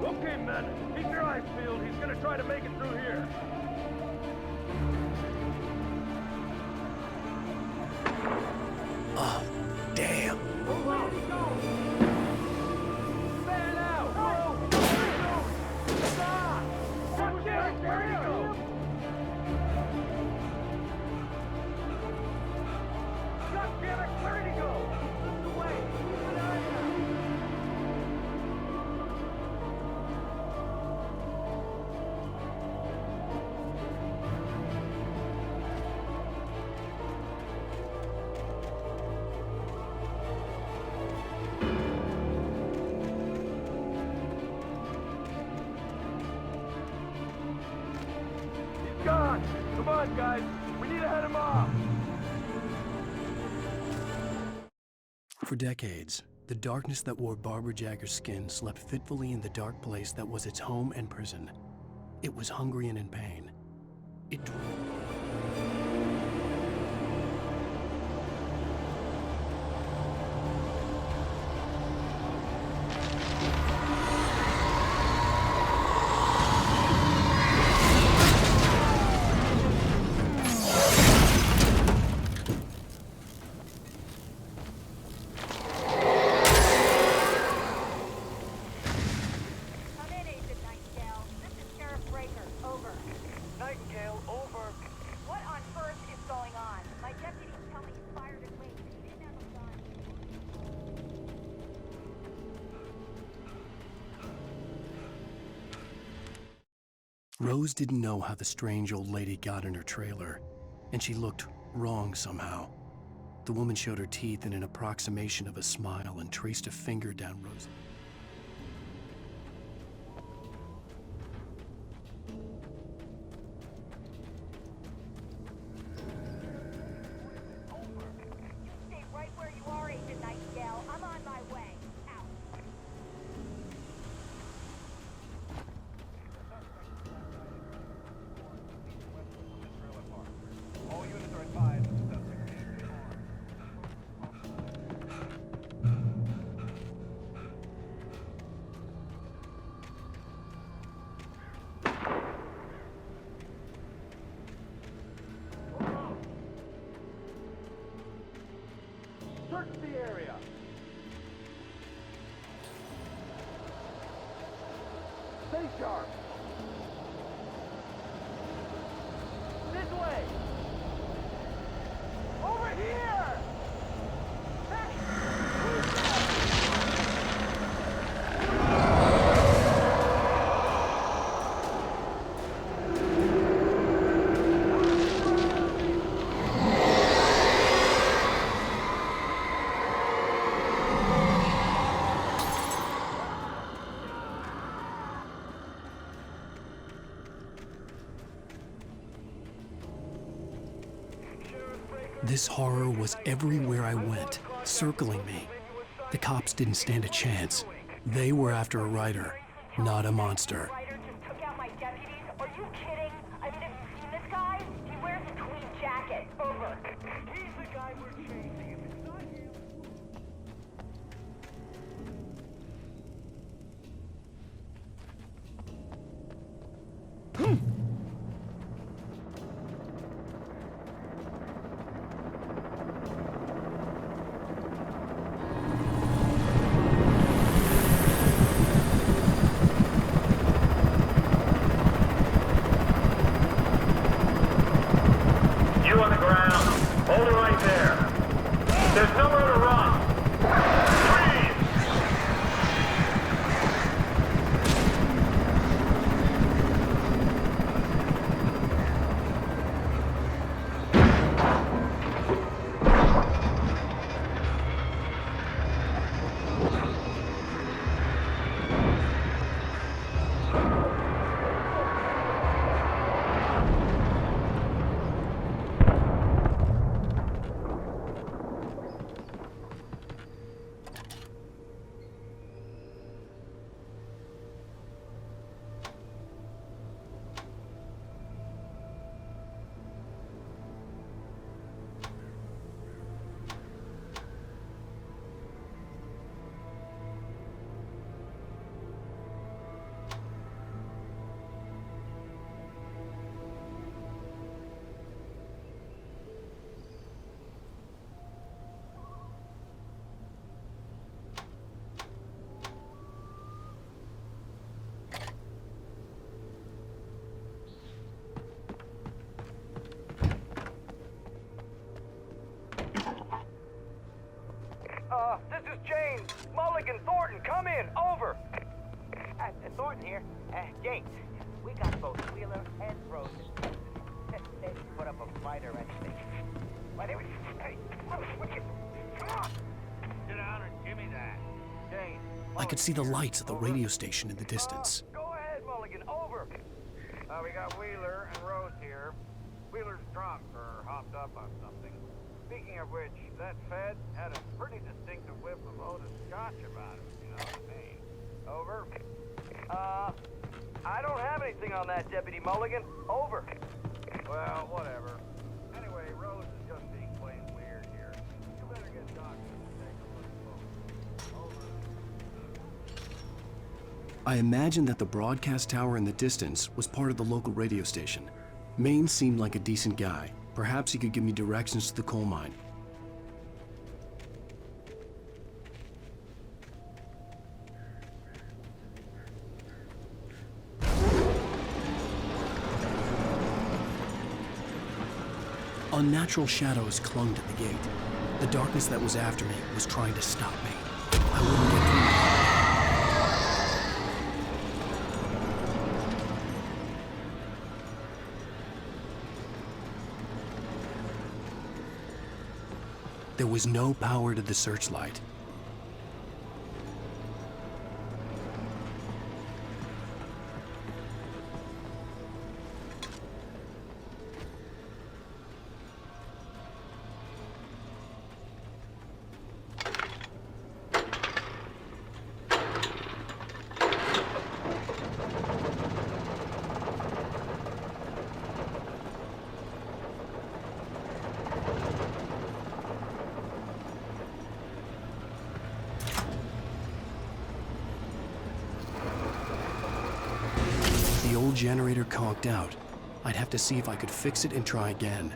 C: Okay, men, keep your eyes peeled. He's gonna try to make it through here.
F: Oh, damn.
C: Man out! Whoa! Stop! Where'd he go? God damn it! Where'd he go? Away! Keep an eye out! Gone! Come on, guys! We need to head him off!
F: For decades, the darkness that wore Barbara Jagger's skin slept fitfully in the dark place that was its home and prison. It was hungry and in pain. It
M: Nightingale, over. What on earth is going on? My deputies tell me you fired at Wake. You didn't have a gun.
F: Rose didn't know how the strange old lady got in her trailer, and she looked wrong somehow. The woman showed her teeth in an approximation of a smile and traced a finger down Rose's.
M: Stay right where you are, Agent Nightingale. I'm on my way. Out.
C: All units are advised. Search the area. Stay sharp. This way. Over here.
F: This horror was everywhere I went, circling me. The cops didn't stand a chance. They were after a writer, not a monster.
M: Ryder just took out my
O: He's the guy we're chasing. If it's not him...
C: You on the ground. Hold it right there. There's nowhere to run. Freeze!
O: This is James. Mulligan, Thornton, come in. Over.
H: Thornton here. James, we got both Wheeler and Rose. They put up a fight or anything. Why, they were... Hey, come on. Sit down and give me that. James.
N: I could see the lights of the radio station in the distance.
O: Go ahead, Mulligan. Over.
H: We got Wheeler and Rose here. Wheeler's drunk or hopped up on something. Speaking of which, that Fed had a pretty distinctive whiff of Otis Scotch about him, you know what I mean. Over.
O: I don't have anything on that, Deputy Mulligan. Over.
H: Well, whatever. Anyway, Rose is just being plain weird here. You better get doctors to take a look close. Over.
F: I imagined that the broadcast tower in the distance was part of the local radio station. Maine seemed like a decent guy. Perhaps he could give me directions to the coal mine. Unnatural shadows clung to the gate. The darkness that was after me was trying to stop me. I wouldn't get through. There was no power to the searchlight. The old generator conked out. I'd have to see if I could fix it and try again.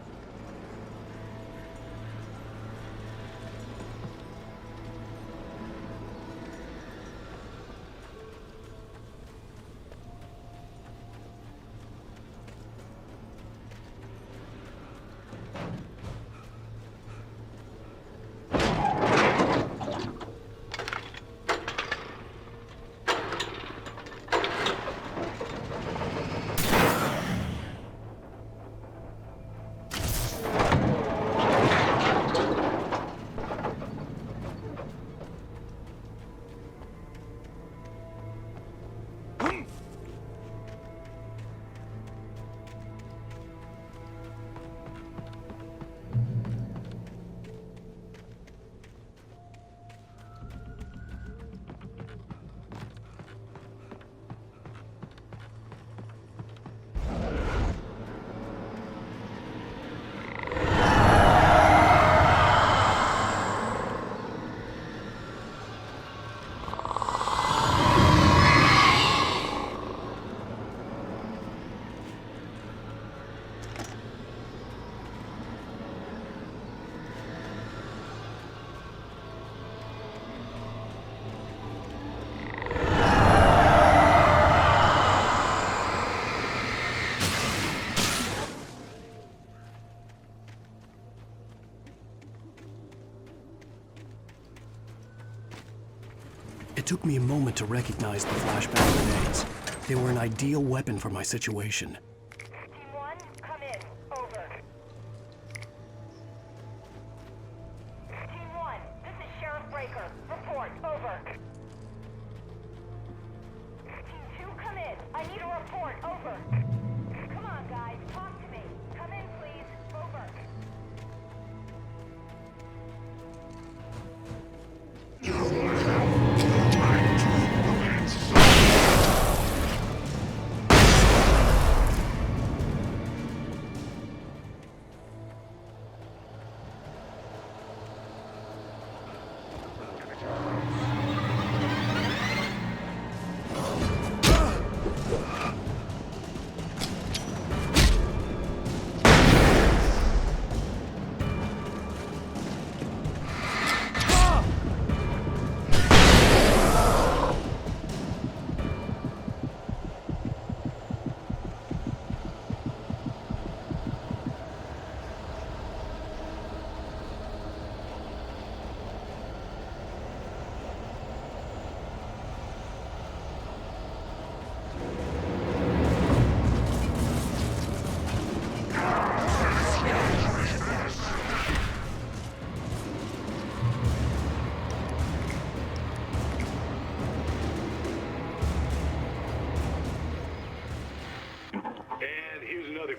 F: It took me a moment to recognize the flashbang grenades. They were an ideal weapon for my situation.
M: Team 1, come in. Over. Team 1, this is Sheriff Breaker. Report. Over. Team 2, come in. I need a report. Over. Come on, guys. Talk to me. Come in, please. Over.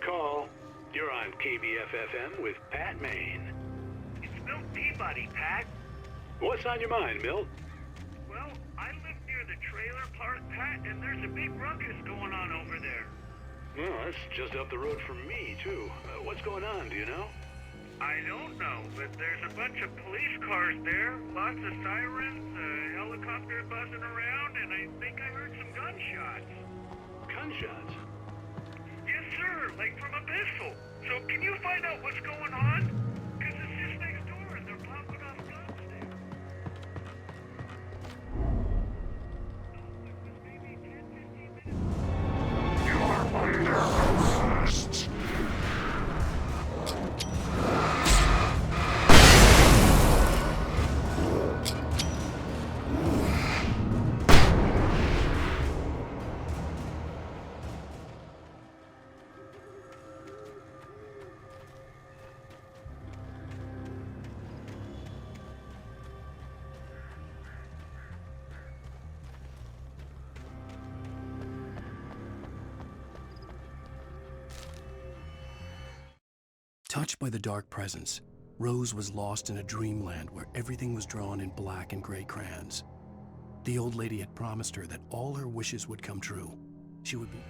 G: Call. You're on KBF-FM with Pat Maine.
C: It's Milt Peabody, Pat.
G: What's on your mind, Milt?
C: Well, I live near the trailer park, Pat, and there's a big ruckus going on over there.
G: Well, that's just up the road from me, too. What's going on, do you know?
C: I don't know, but there's a bunch of police cars there, lots of sirens, a helicopter buzzing around, and I think I heard some gunshots.
G: Gunshots?
C: Yes, sir, like from a pistol. So can you find out what's going on? Because it's just next door and they're popping off guns there.
L: You're under arrest.
F: Touched by the dark presence, Rose was lost in a dreamland where everything was drawn in black and gray crayons. The old lady had promised her that all her wishes would come true. She would be...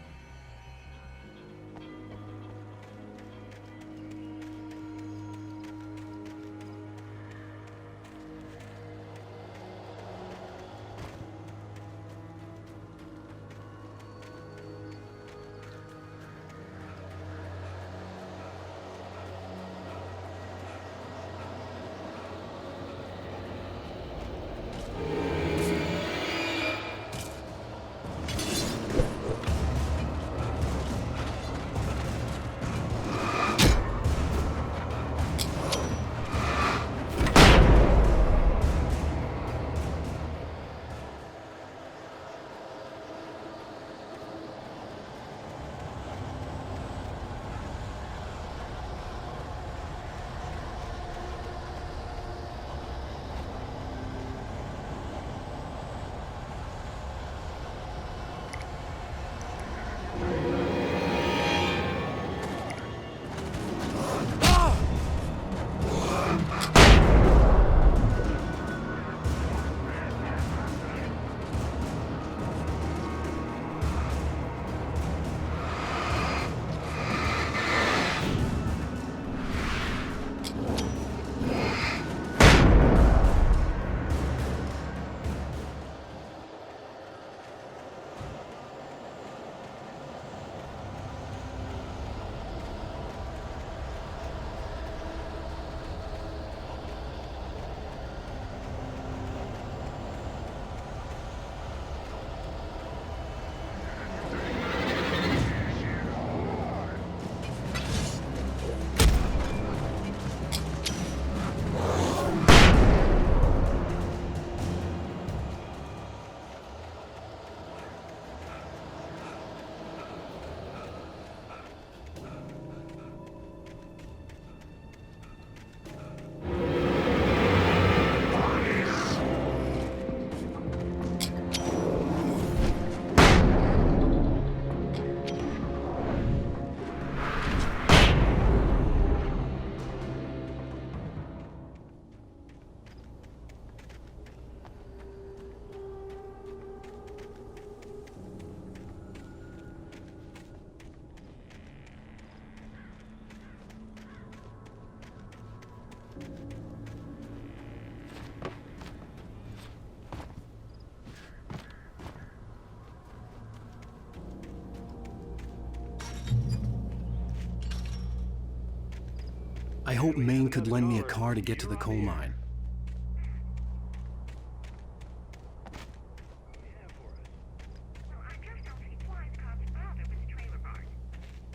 F: I hoped Maine could lend me a car to get to the coal mine.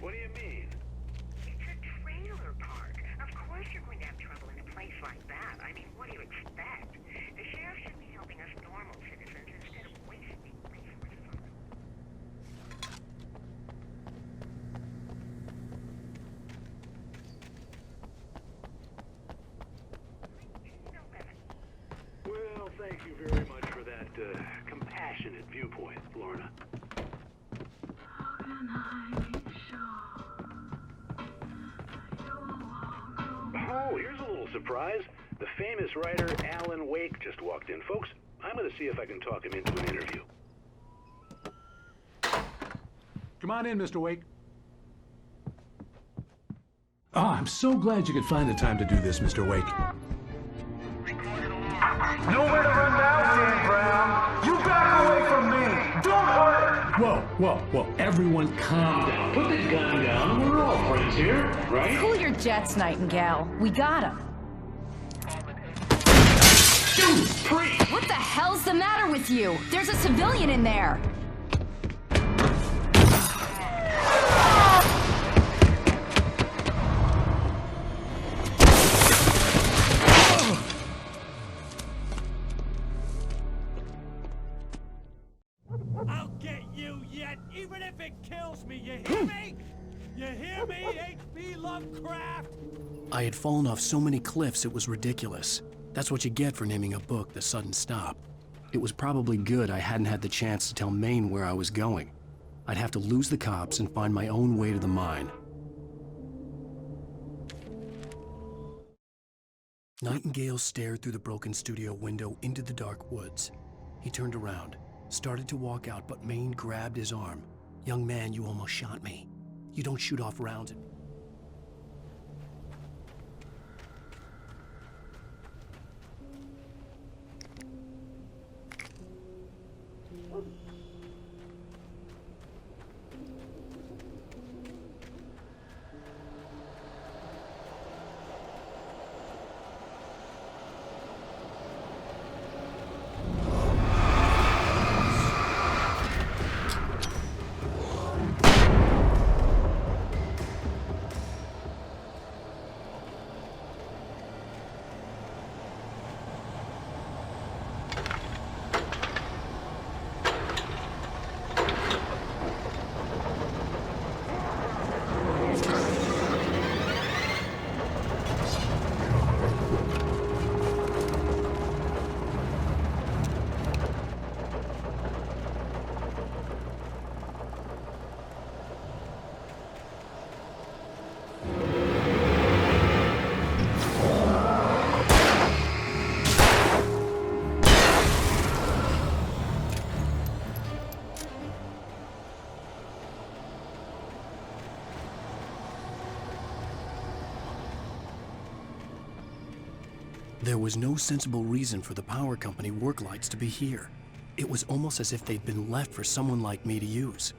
G: What do you mean?
M: It's a trailer park. Of course you're going to have trouble in a place like that. I mean, what do you expect? The sheriff should be helping us normal citizens instead of wasting resources on them.
G: Well, thank you very much for that compassionate viewpoint, Lorna. Oh, here's a little surprise. The famous writer Alan Wake just walked in. Folks, I'm going to see if I can talk him into an interview.
T: Come on in, Mr. Wake. Oh, I'm so glad you could find the time to do this, Mr. Wake.
O: Nowhere to run now, Dan Brown. You back away from me. Don't hurt her.
T: Whoa. Everyone calm down. Put the gun down. We're all friends here, right?
U: Cool your jets, Nightingale. We got him.
T: Dude, freeze!
U: What the hell's the matter with you? There's a civilian in there.
W: I'll get you yet, even if it kills me, you hear me? You hear me, H.P. Lovecraft?
F: I had fallen off so many cliffs it was ridiculous. That's what you get for naming a book The Sudden Stop. It was probably good I hadn't had the chance to tell Maine where I was going. I'd have to lose the cops and find my own way to the mine. Nightingale stared through the broken studio window into the dark woods. He turned around, started to walk out, but Maine grabbed his arm. "Young man, you almost shot me. You don't shoot off rounds." There was no sensible reason for the power company work lights to be here. It was almost as if they'd been left for someone like me to use.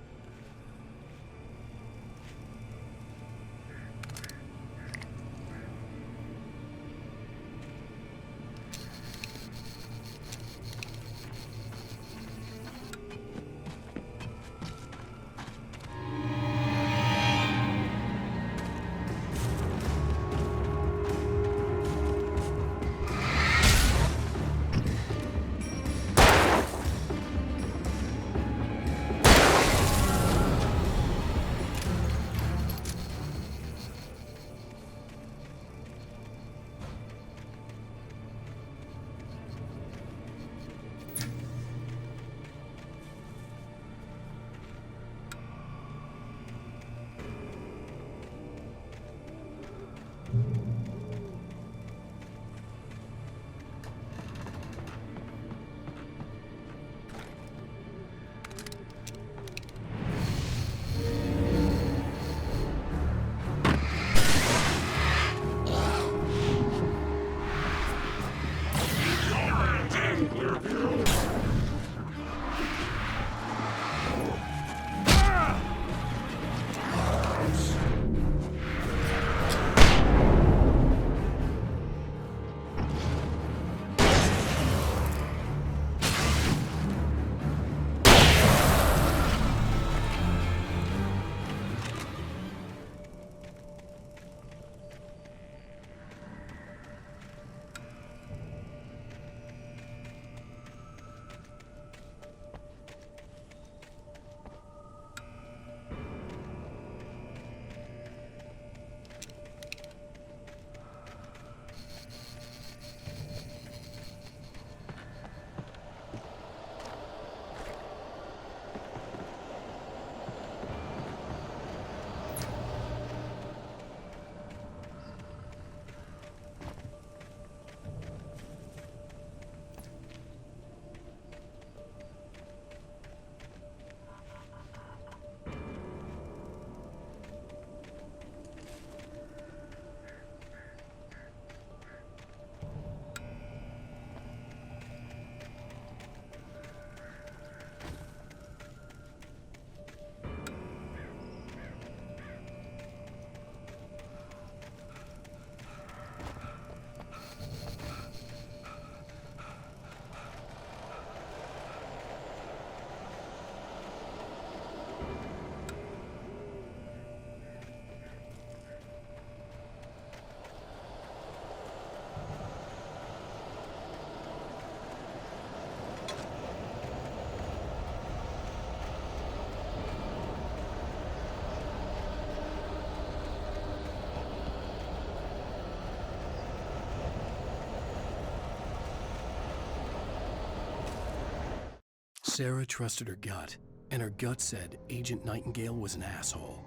F: Sarah trusted her gut, and her gut said Agent Nightingale was an asshole.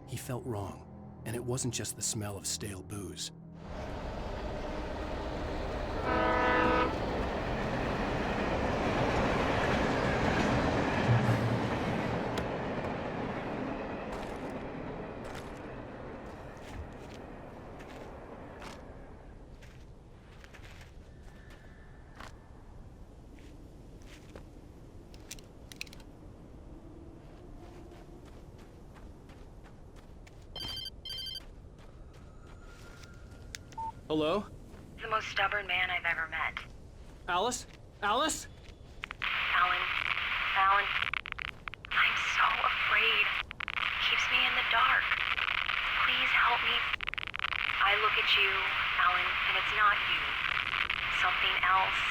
F: He felt wrong, and it wasn't just the smell of stale booze.
R: Hello?
M: The most stubborn man I've ever met.
R: Alice? Alice?
M: Alan, I'm so afraid. Keeps me in the dark. Please help me. I look at you, Alan, and it's not you. Something else.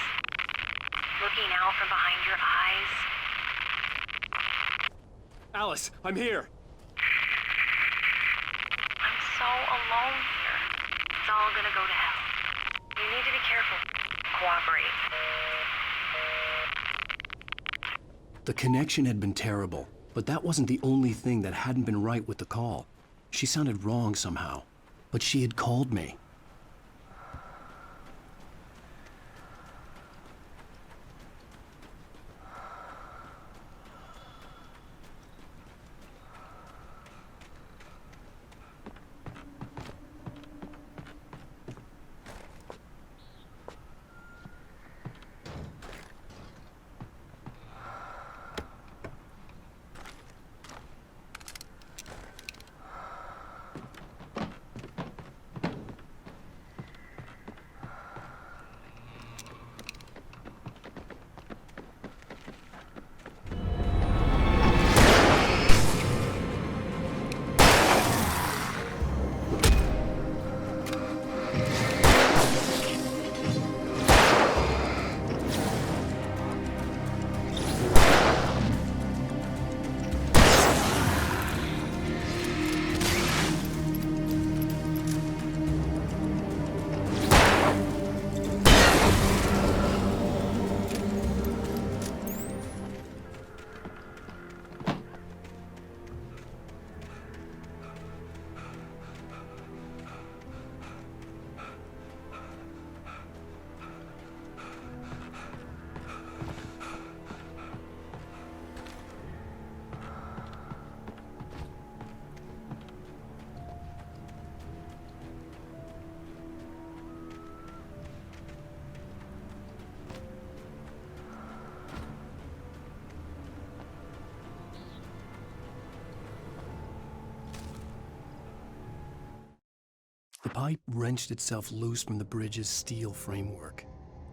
M: Looking out from behind your eyes.
R: Alice, I'm here.
M: I'm so alone here. It's all gonna go to hell. You need to be careful. Cooperate.
F: The connection had been terrible, but that wasn't the only thing that hadn't been right with the call. She sounded wrong somehow, but she had called me. The pipe wrenched itself loose from the bridge's steel framework.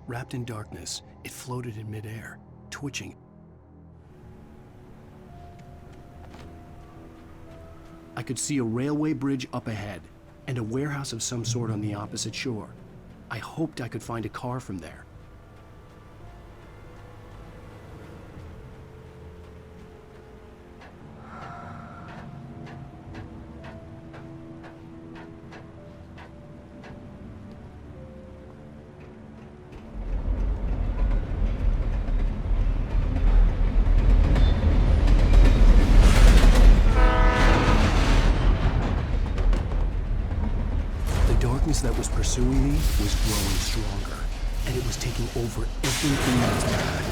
F: Wrapped in darkness, it floated in midair, twitching. I could see a railway bridge up ahead, and a warehouse of some sort on the opposite shore. I hoped I could find a car from there. That was pursuing me was growing stronger, and it was taking over everything in its path.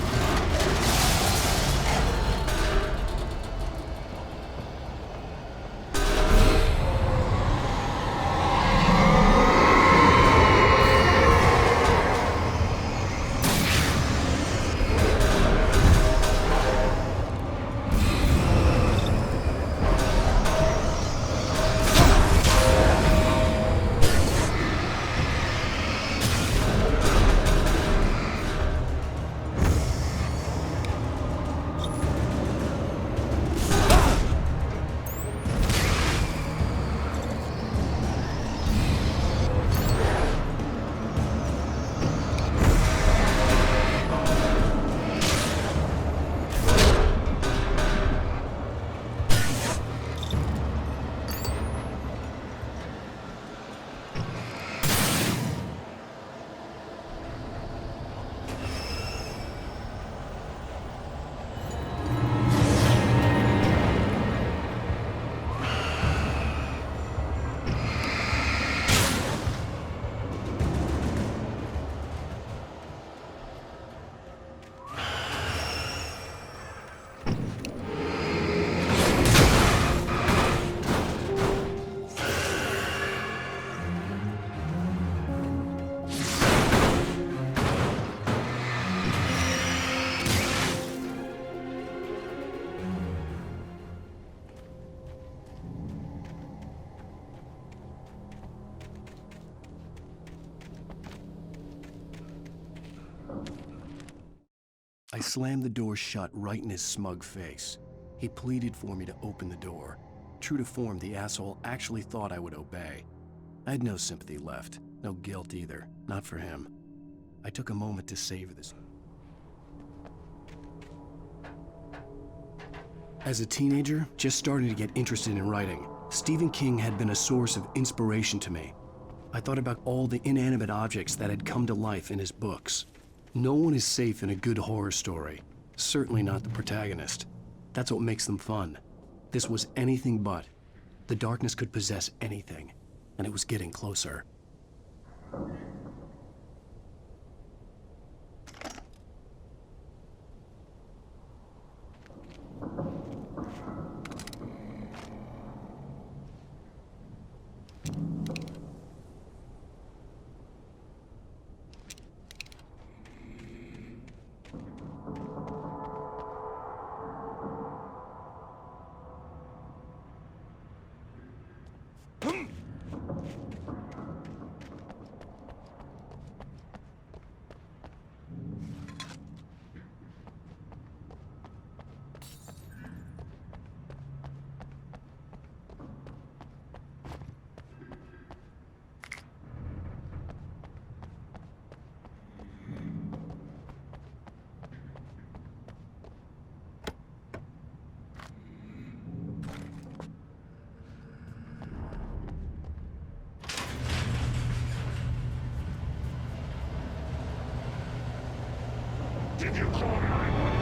F: I slammed the door shut right in his smug face. He pleaded for me to open the door. True to form, the asshole actually thought I would obey. I had no sympathy left, no guilt either, not for him. I took a moment to savor this. As a teenager, just starting to get interested in writing, Stephen King had been a source of inspiration to me. I thought about all the inanimate objects that had come to life in his books. No one is safe in a good horror story, certainly not the protagonist. That's what makes them fun. This was anything but. The darkness could possess anything, and it was getting closer.
L: Did you call 911?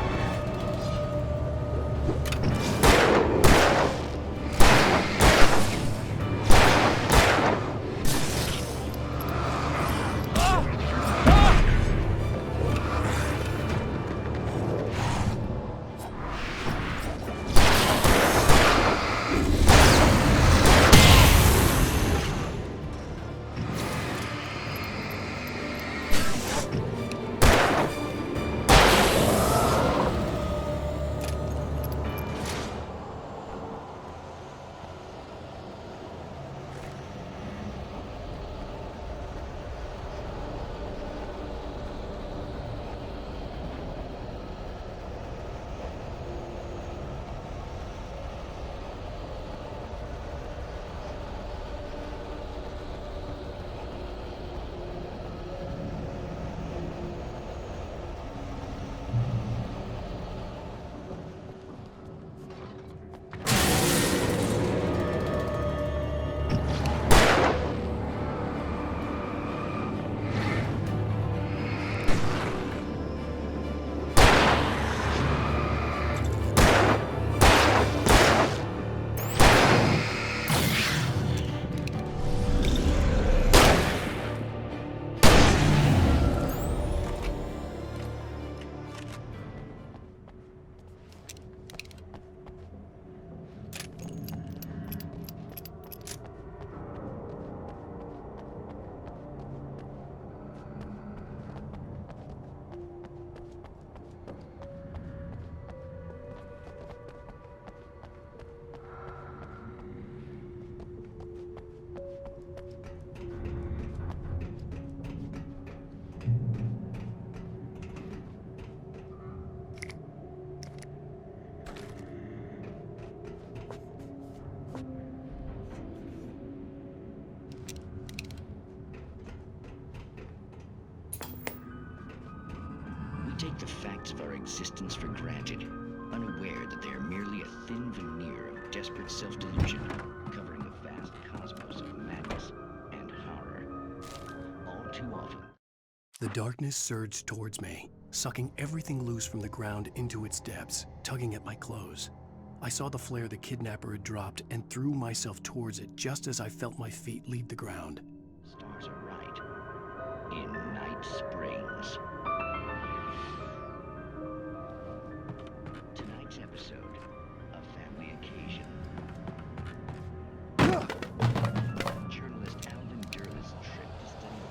K: Take the facts of our existence for granted, unaware that they are merely a thin veneer of desperate self-delusion, covering a vast cosmos of madness and horror. All too often.
F: The darkness surged towards me, sucking everything loose from the ground into its depths, tugging at my clothes. I saw the flare the kidnapper had dropped and threw myself towards it just as I felt my feet leave the ground.
K: Stars are right. In Night Springs. Tonight's episode, A Family Occasion. Journalist Alvin Durlis trip to study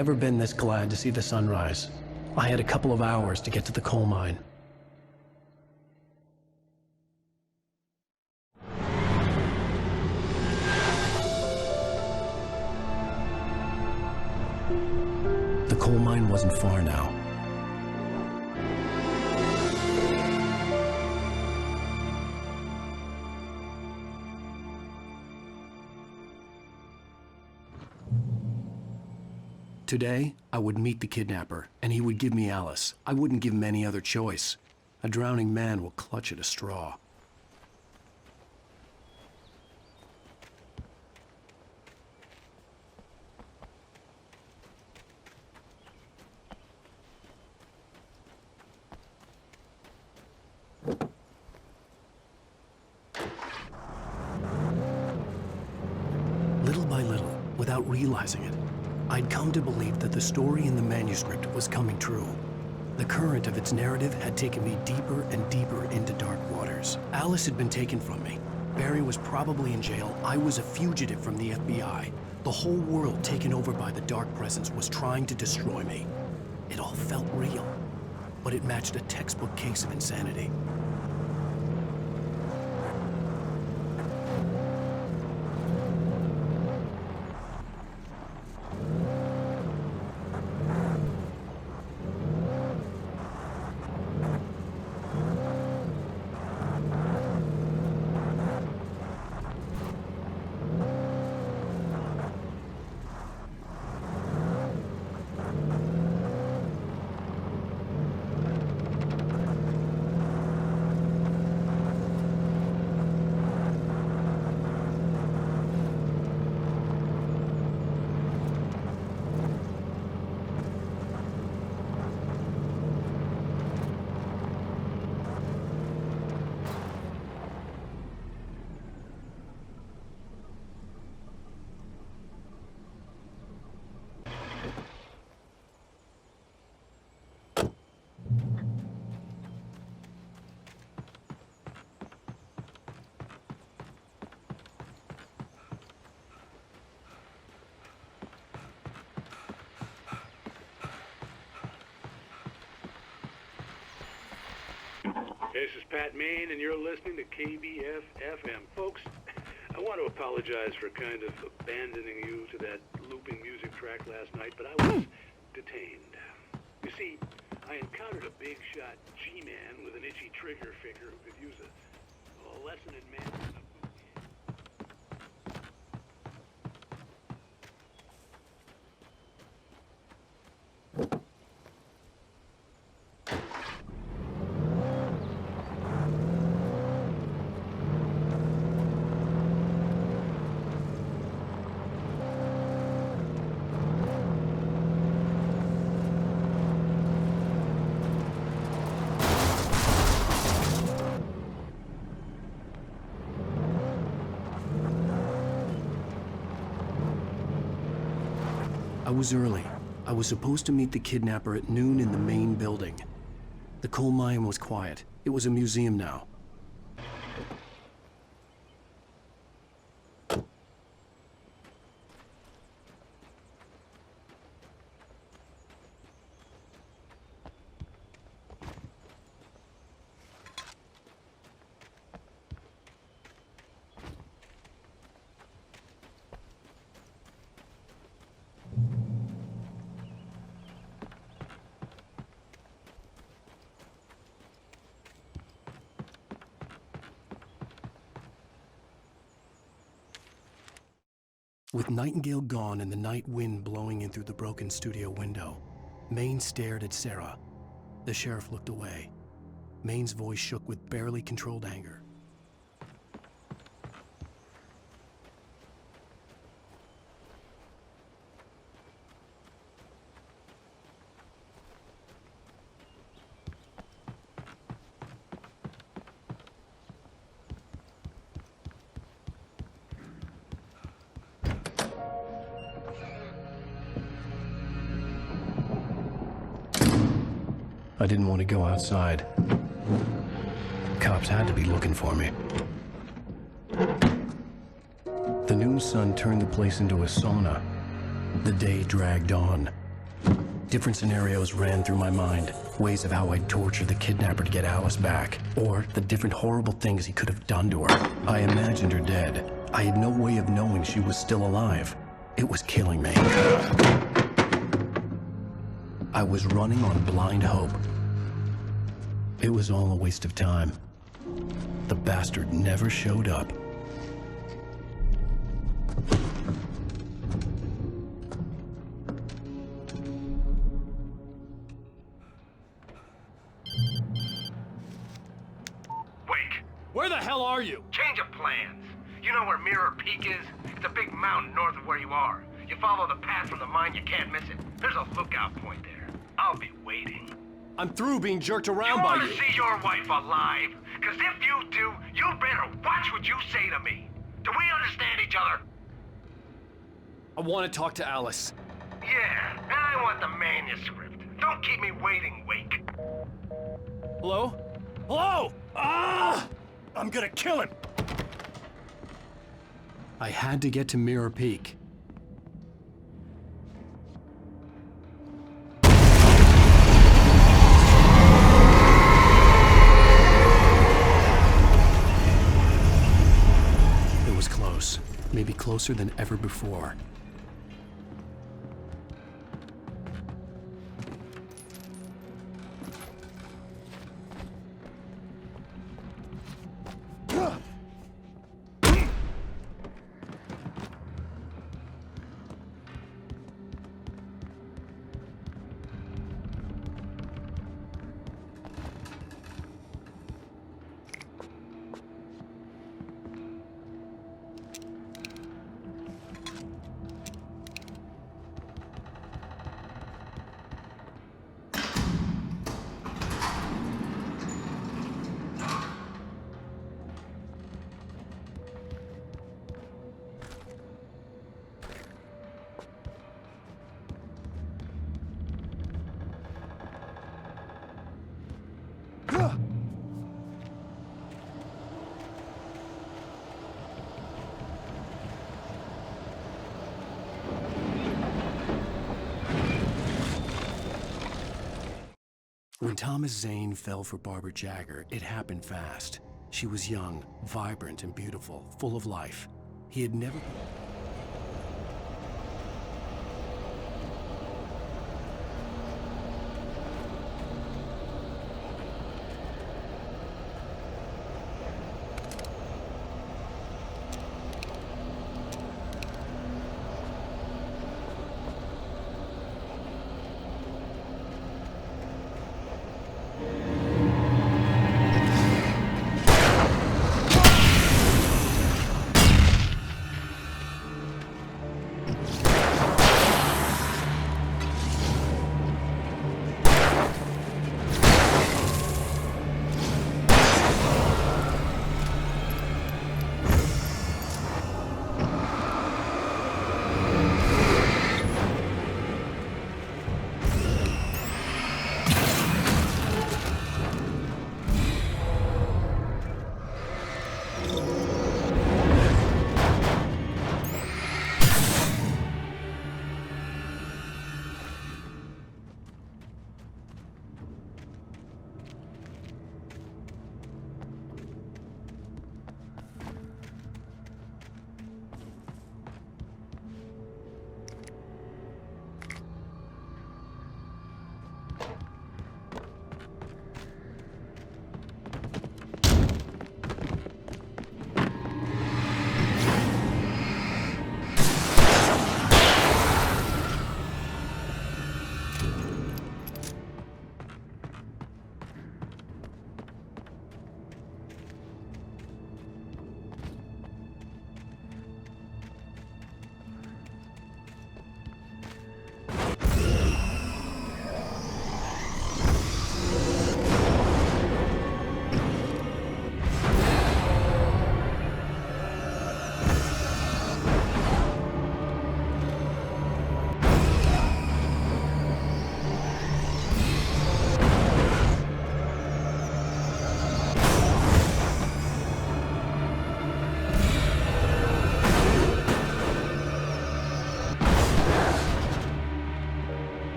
F: never been this glad to see the sunrise. I had a couple of hours to get to the coal mine. The coal mine wasn't far now. Today, I would meet the kidnapper, and he would give me Alice. I wouldn't give him any other choice. A drowning man will clutch at a straw. Little by little, without realizing it, I'd come to believe that the story in the manuscript was coming true. The current of its narrative had taken me deeper and deeper into dark waters. Alice had been taken from me. Barry was probably in jail. I was a fugitive from the FBI. The whole world taken over by the dark presence was trying to destroy me. It all felt real, but it matched a textbook case of insanity.
G: This is Pat Maine, and you're listening to KBF-FM. Folks, I want to apologize for kind of abandoning you to that looping music track last night, but I was detained. You see, I encountered a big-shot G-man with an itchy trigger finger who could use a lesson in management.
F: I was early. I was supposed to meet the kidnapper at noon in the main building. The coal mine was quiet. It was a museum now. With Nightingale gone and the night wind blowing in through the broken studio window, Maine stared at Sarah. The sheriff looked away. Maine's voice shook with barely controlled anger. I didn't want to go outside. Cops had to be looking for me. The noon sun turned the place into a sauna. The day dragged on. Different scenarios ran through my mind. Ways of how I'd torture the kidnapper to get Alice back. Or the different horrible things he could have done to her. I imagined her dead. I had no way of knowing she was still alive. It was killing me. I was running on blind hope. It was all a waste of time. The bastard never showed up.
C: Wake.
R: Where the hell are you?
C: Change of plans. You know where Mirror Peak is? It's a big mountain north of where you are. You follow the path from the mine, you can't miss it. There's a lookout point there. I'll be waiting.
R: I'm through being jerked around by you.
C: You want to see your wife alive? Because if you do, you better watch what you say to me. Do we understand each other?
R: I want to talk to Alice.
C: Yeah, and I want the manuscript. Don't keep me waiting, Wake.
R: Hello? Hello! Ah! I'm gonna kill him!
F: I had to get to Mirror Peak. It was close. Maybe closer than ever before. When Thomas Zane fell for Barbara Jagger, it happened fast. She was young, vibrant, and beautiful, full of life. He had never...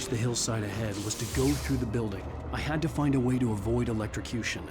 F: reach the hillside ahead was to go through the building. I had to find a way to avoid electrocution.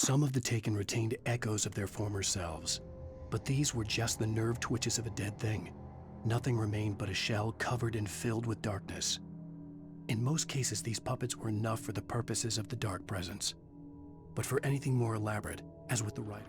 F: Some of the taken retained echoes of their former selves, but these were just the nerve twitches of a dead thing. Nothing remained but a shell covered and filled with darkness. In most cases, these puppets were enough for the purposes of the dark presence. But for anything more elaborate, as with the writer,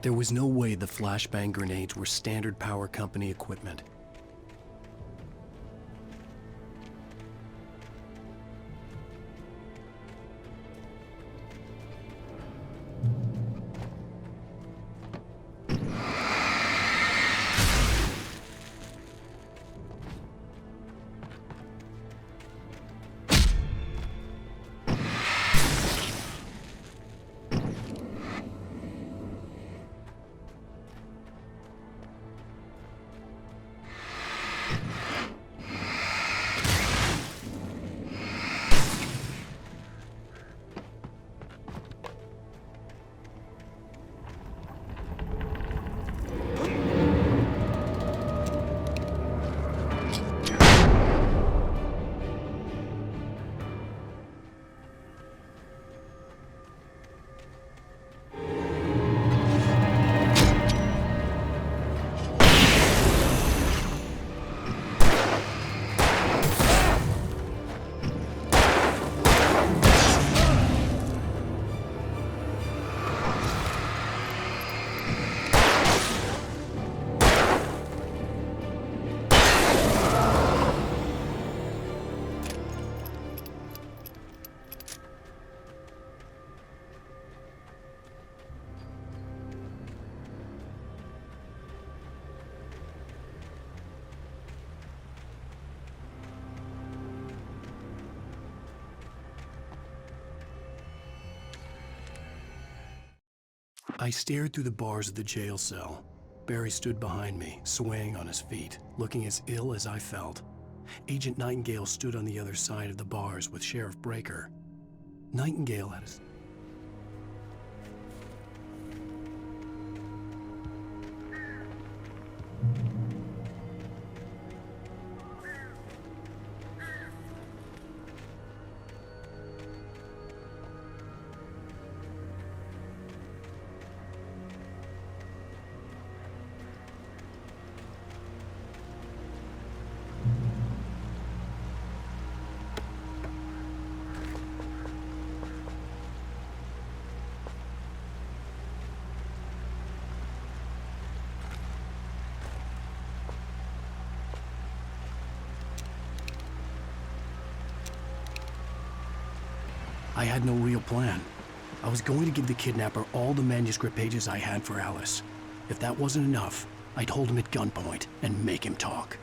F: there was no way the flashbang grenades were standard power company equipment. I stared through the bars of the jail cell. Barry stood behind me, swaying on his feet, looking as ill as I felt. Agent Nightingale stood on the other side of the bars with Sheriff Breaker. Nightingale had a... I had no real plan. I was going to give the kidnapper all the manuscript pages I had for Alice. If that wasn't enough, I'd hold him at gunpoint and make him talk.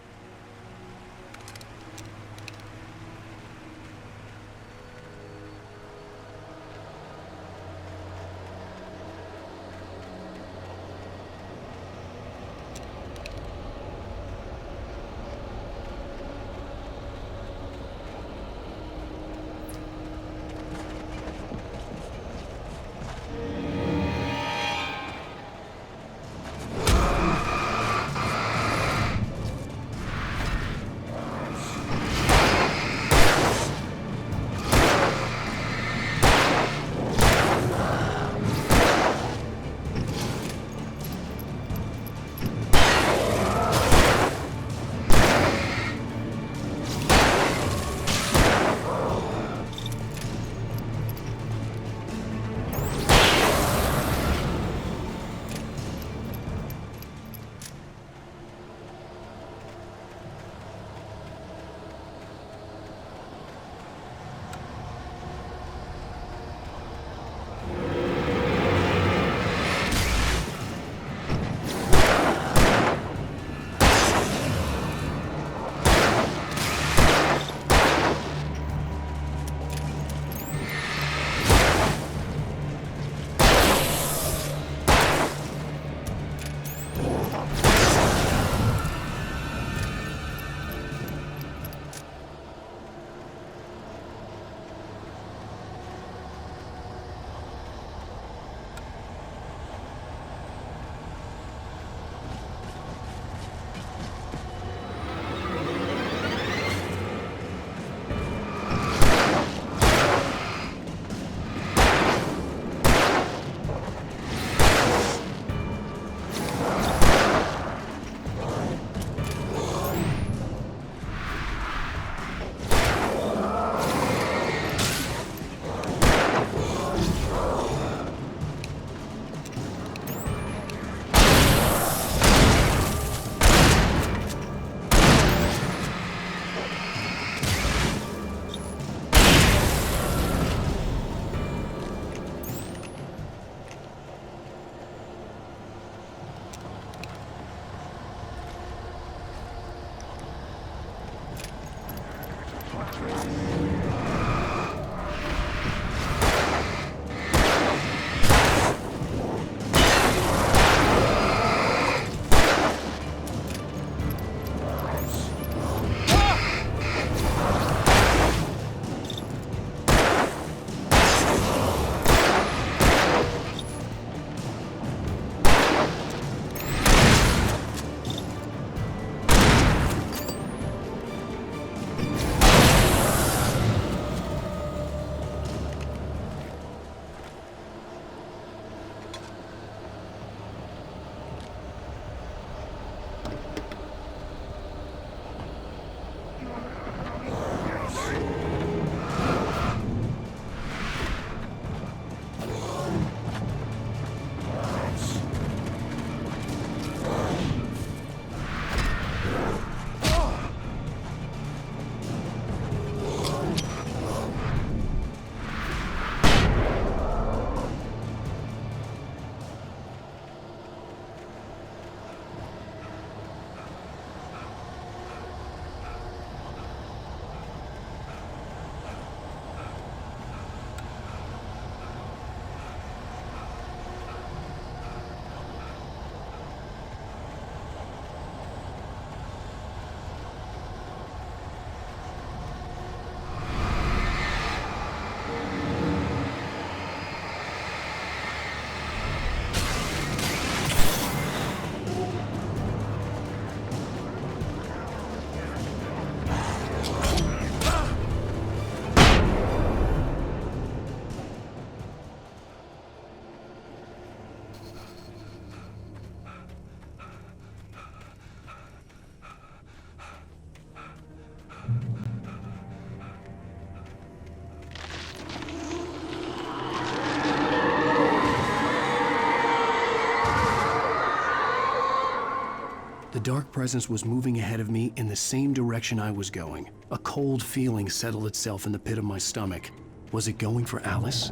F: The dark presence was moving ahead of me in the same direction I was going. A cold feeling settled itself in the pit of my stomach. Was it going for Alice?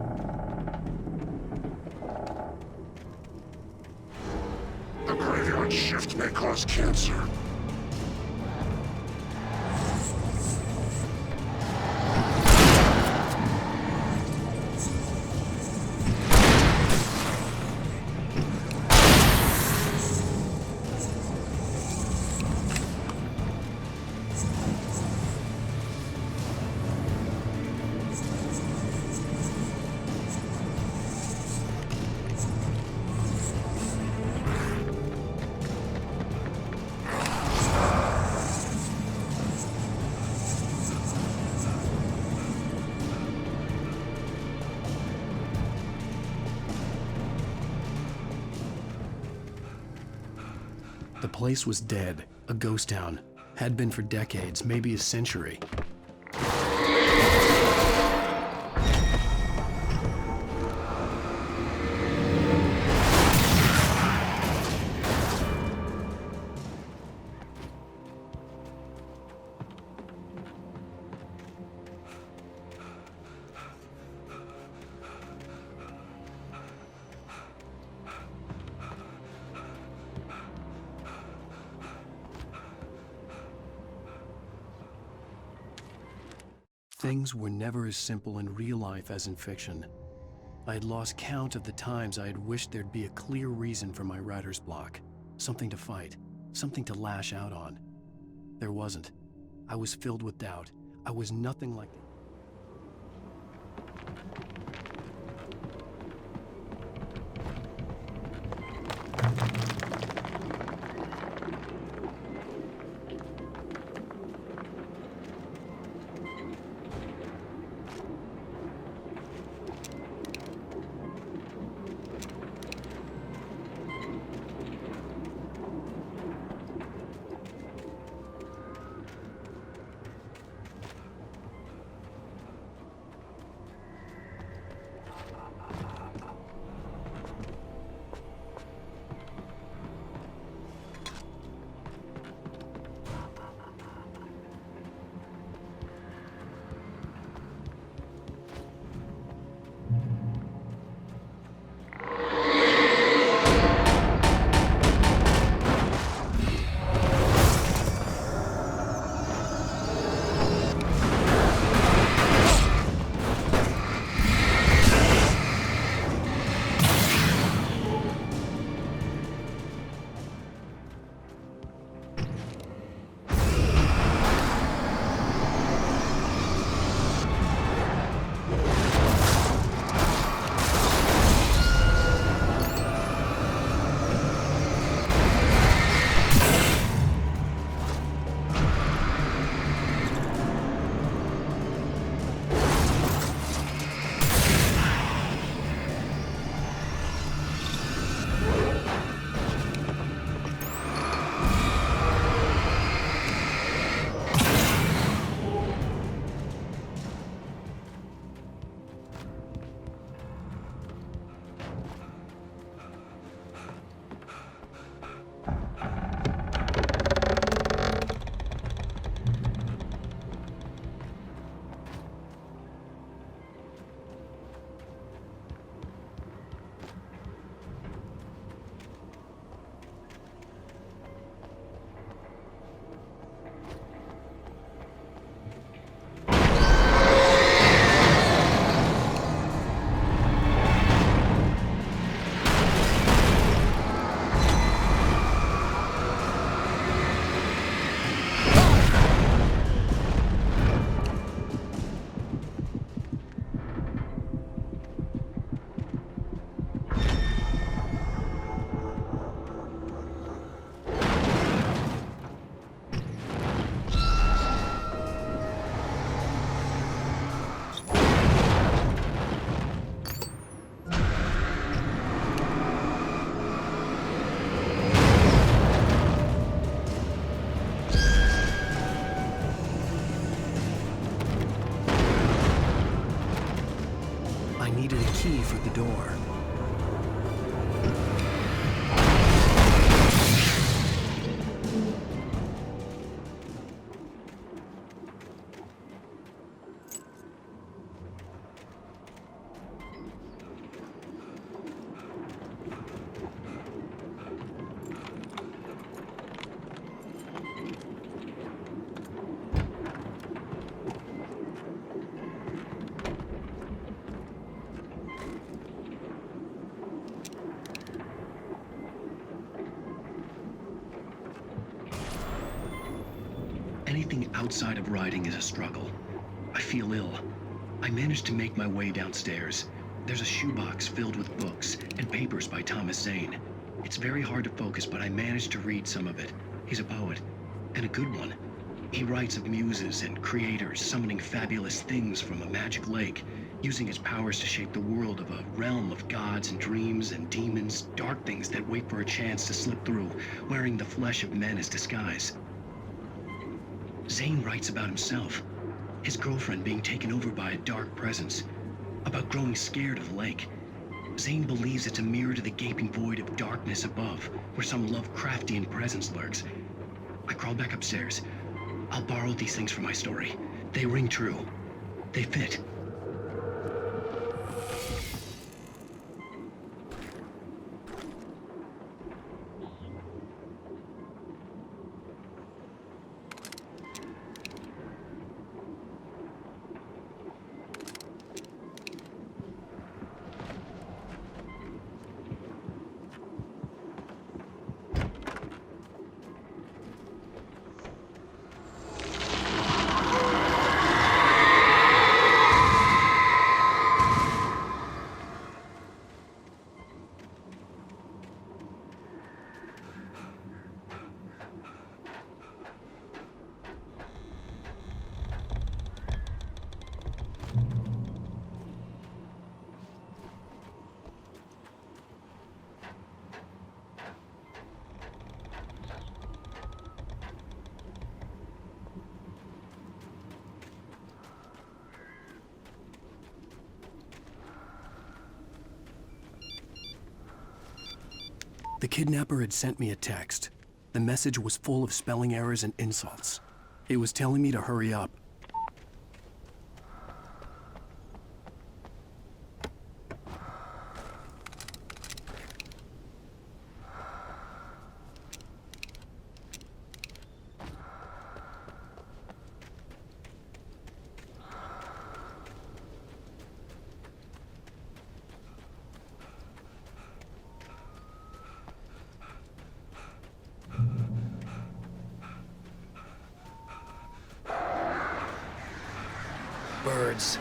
L: The graveyard shift may cause cancer.
F: The place was dead, a ghost town. Had been for decades, maybe a century. Things were never as simple in real life as in fiction. I had lost count of the times I had wished there'd be a clear reason for my writer's block. Something to fight, something to lash out on. There wasn't. I was filled with doubt. I was nothing like... key for the door.
K: Anything outside of riding is a struggle. I feel ill. I managed to make my way downstairs. There's a shoebox filled with books and papers by Thomas Zane. It's very hard to focus, but I managed to read some of it. He's a poet, and a good one. He writes of muses and creators summoning fabulous things from a magic lake, using his powers to shape the world of a realm of gods and dreams and demons, dark things that wait for a chance to slip through, wearing the flesh of men as disguise. Zane writes about himself, his girlfriend being taken over by a dark presence, about growing scared of the lake. Zane believes it's a mirror to the gaping void of darkness above, where some Lovecraftian presence lurks. I crawl back upstairs. I'll borrow these things for my story. They ring true. They fit.
F: The kidnapper had sent me a text. The message was full of spelling errors and insults. It was telling me to hurry up.
B: Birds.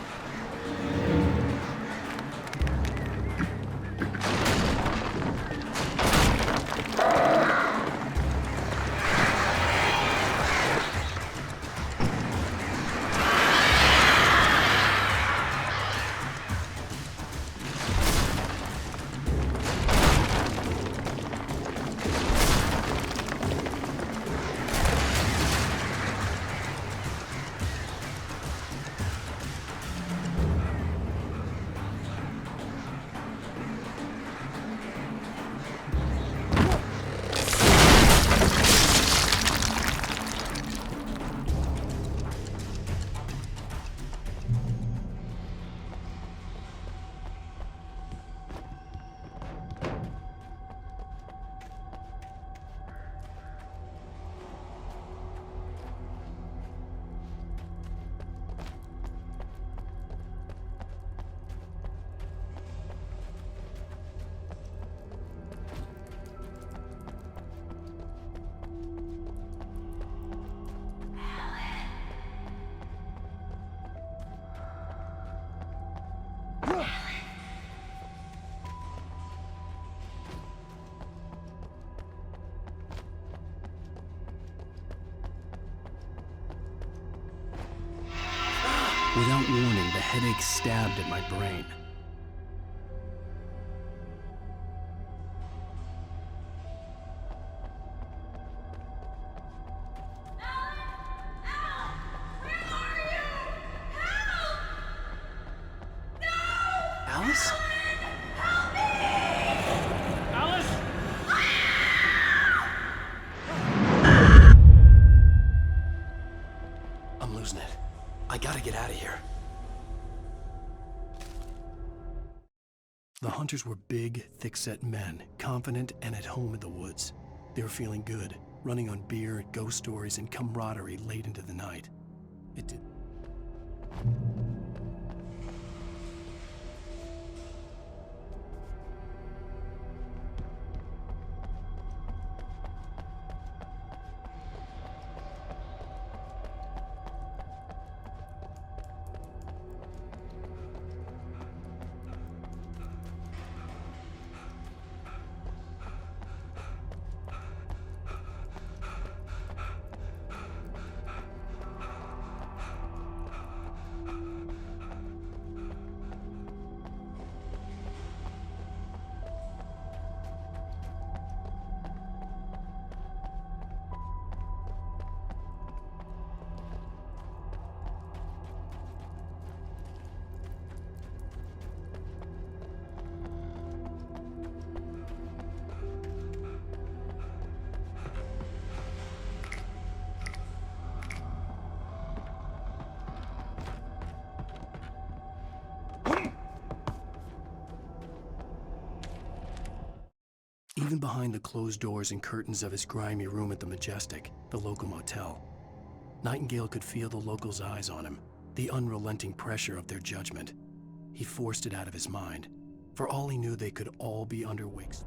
F: Without warning, the headache stabbed at my brain. Alice?
W: Alice?
F: I'm losing it. I gotta get out of here. The hunters were big, thick-set men, confident and at home in the woods. They were feeling good, running on beer, ghost stories, and camaraderie late into the night. It did. Even behind the closed doors and curtains of his grimy room at the Majestic, the local motel, Nightingale could feel the locals' eyes on him, the unrelenting pressure of their judgment. He forced it out of his mind. For all he knew, they could all be under Wake's.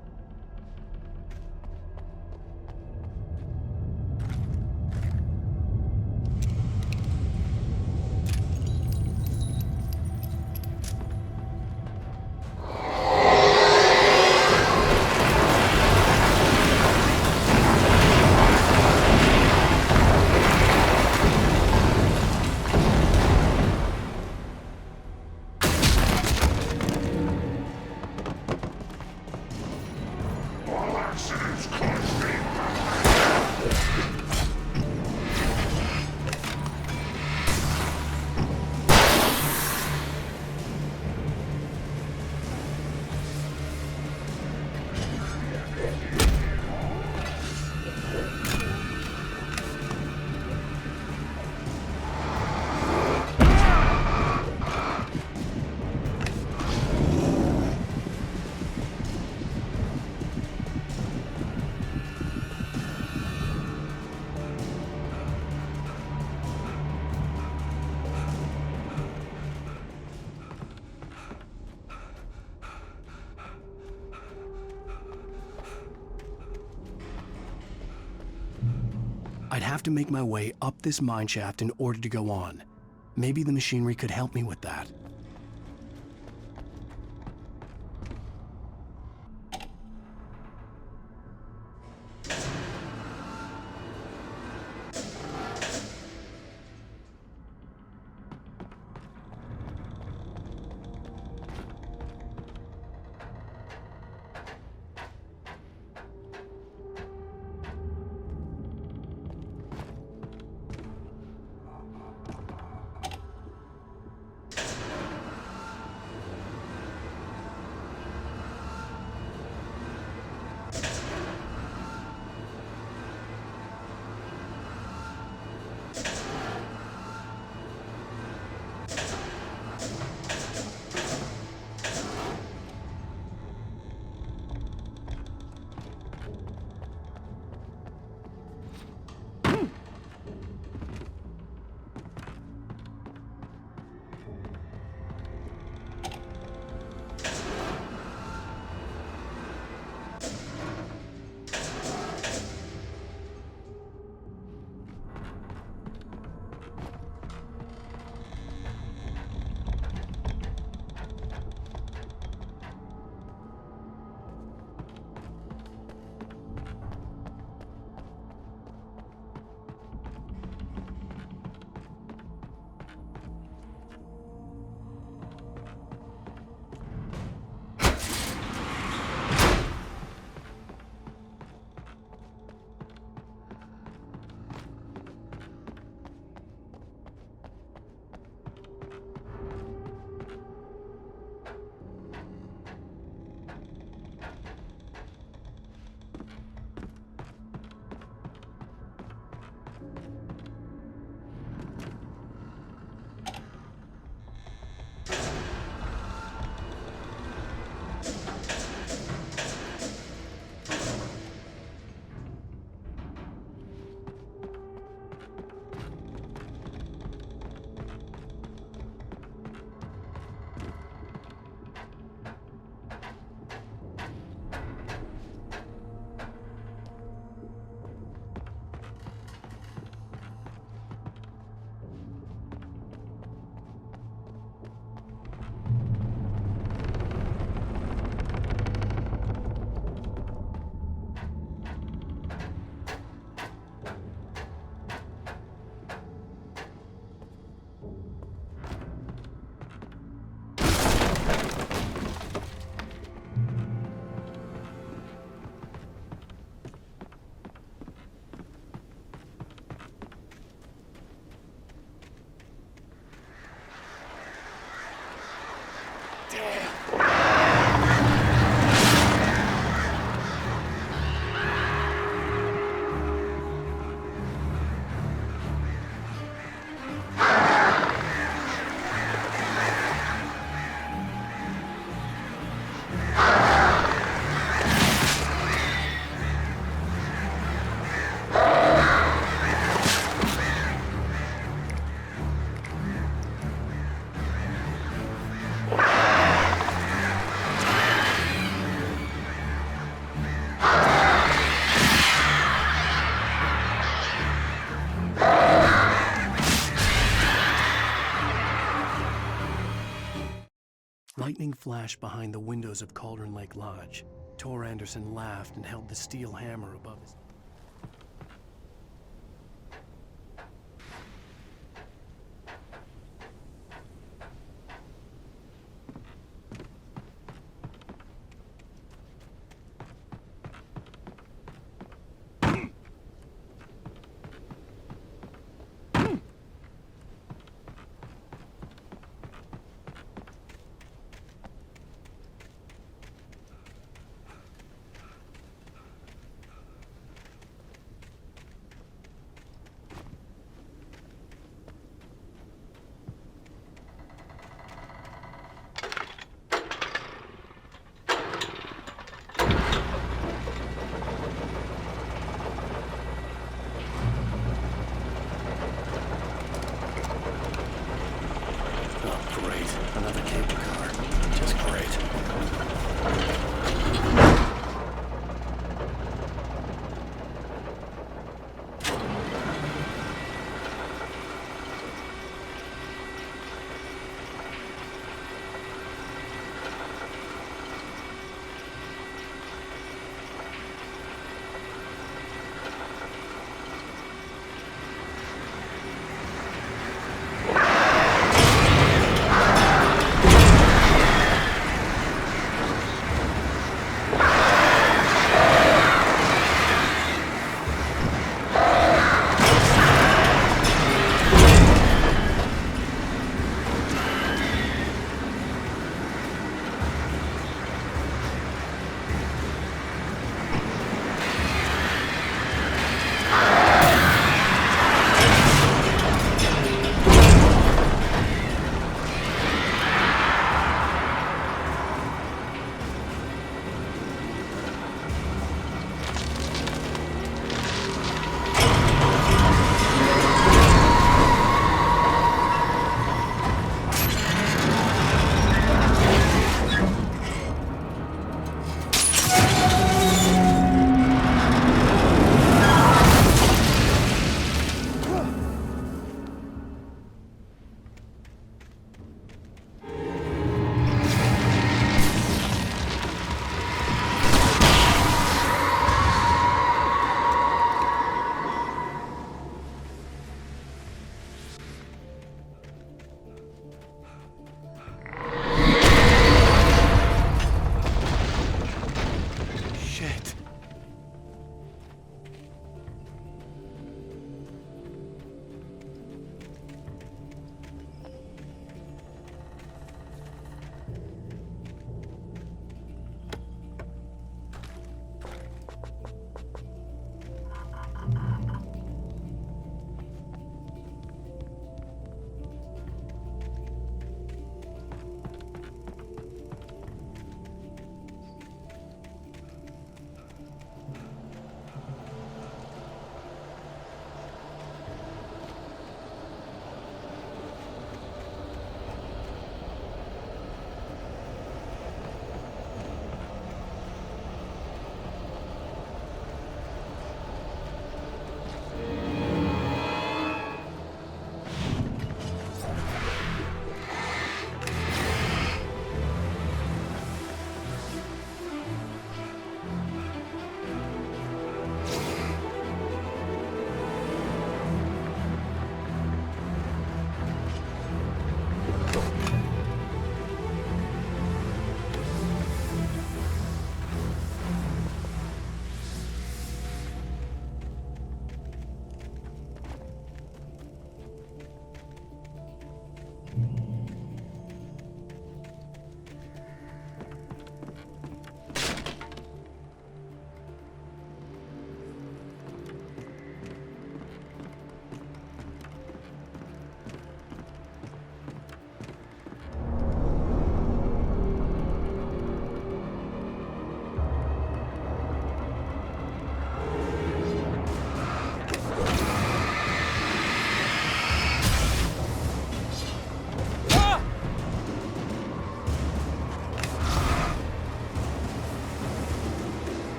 F: I'd have to make my way up this mineshaft in order to go on. Maybe the machinery could help me with that. Lightning flashed behind the windows of Cauldron Lake Lodge. Tor Anderson laughed and held the steel hammer above his...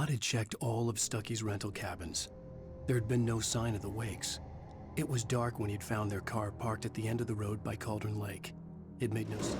F: squad had checked all of Stucky's rental cabins. There had been no sign of the Wakes. It was dark when he'd found their car parked at the end of the road by Cauldron Lake. It made no sense.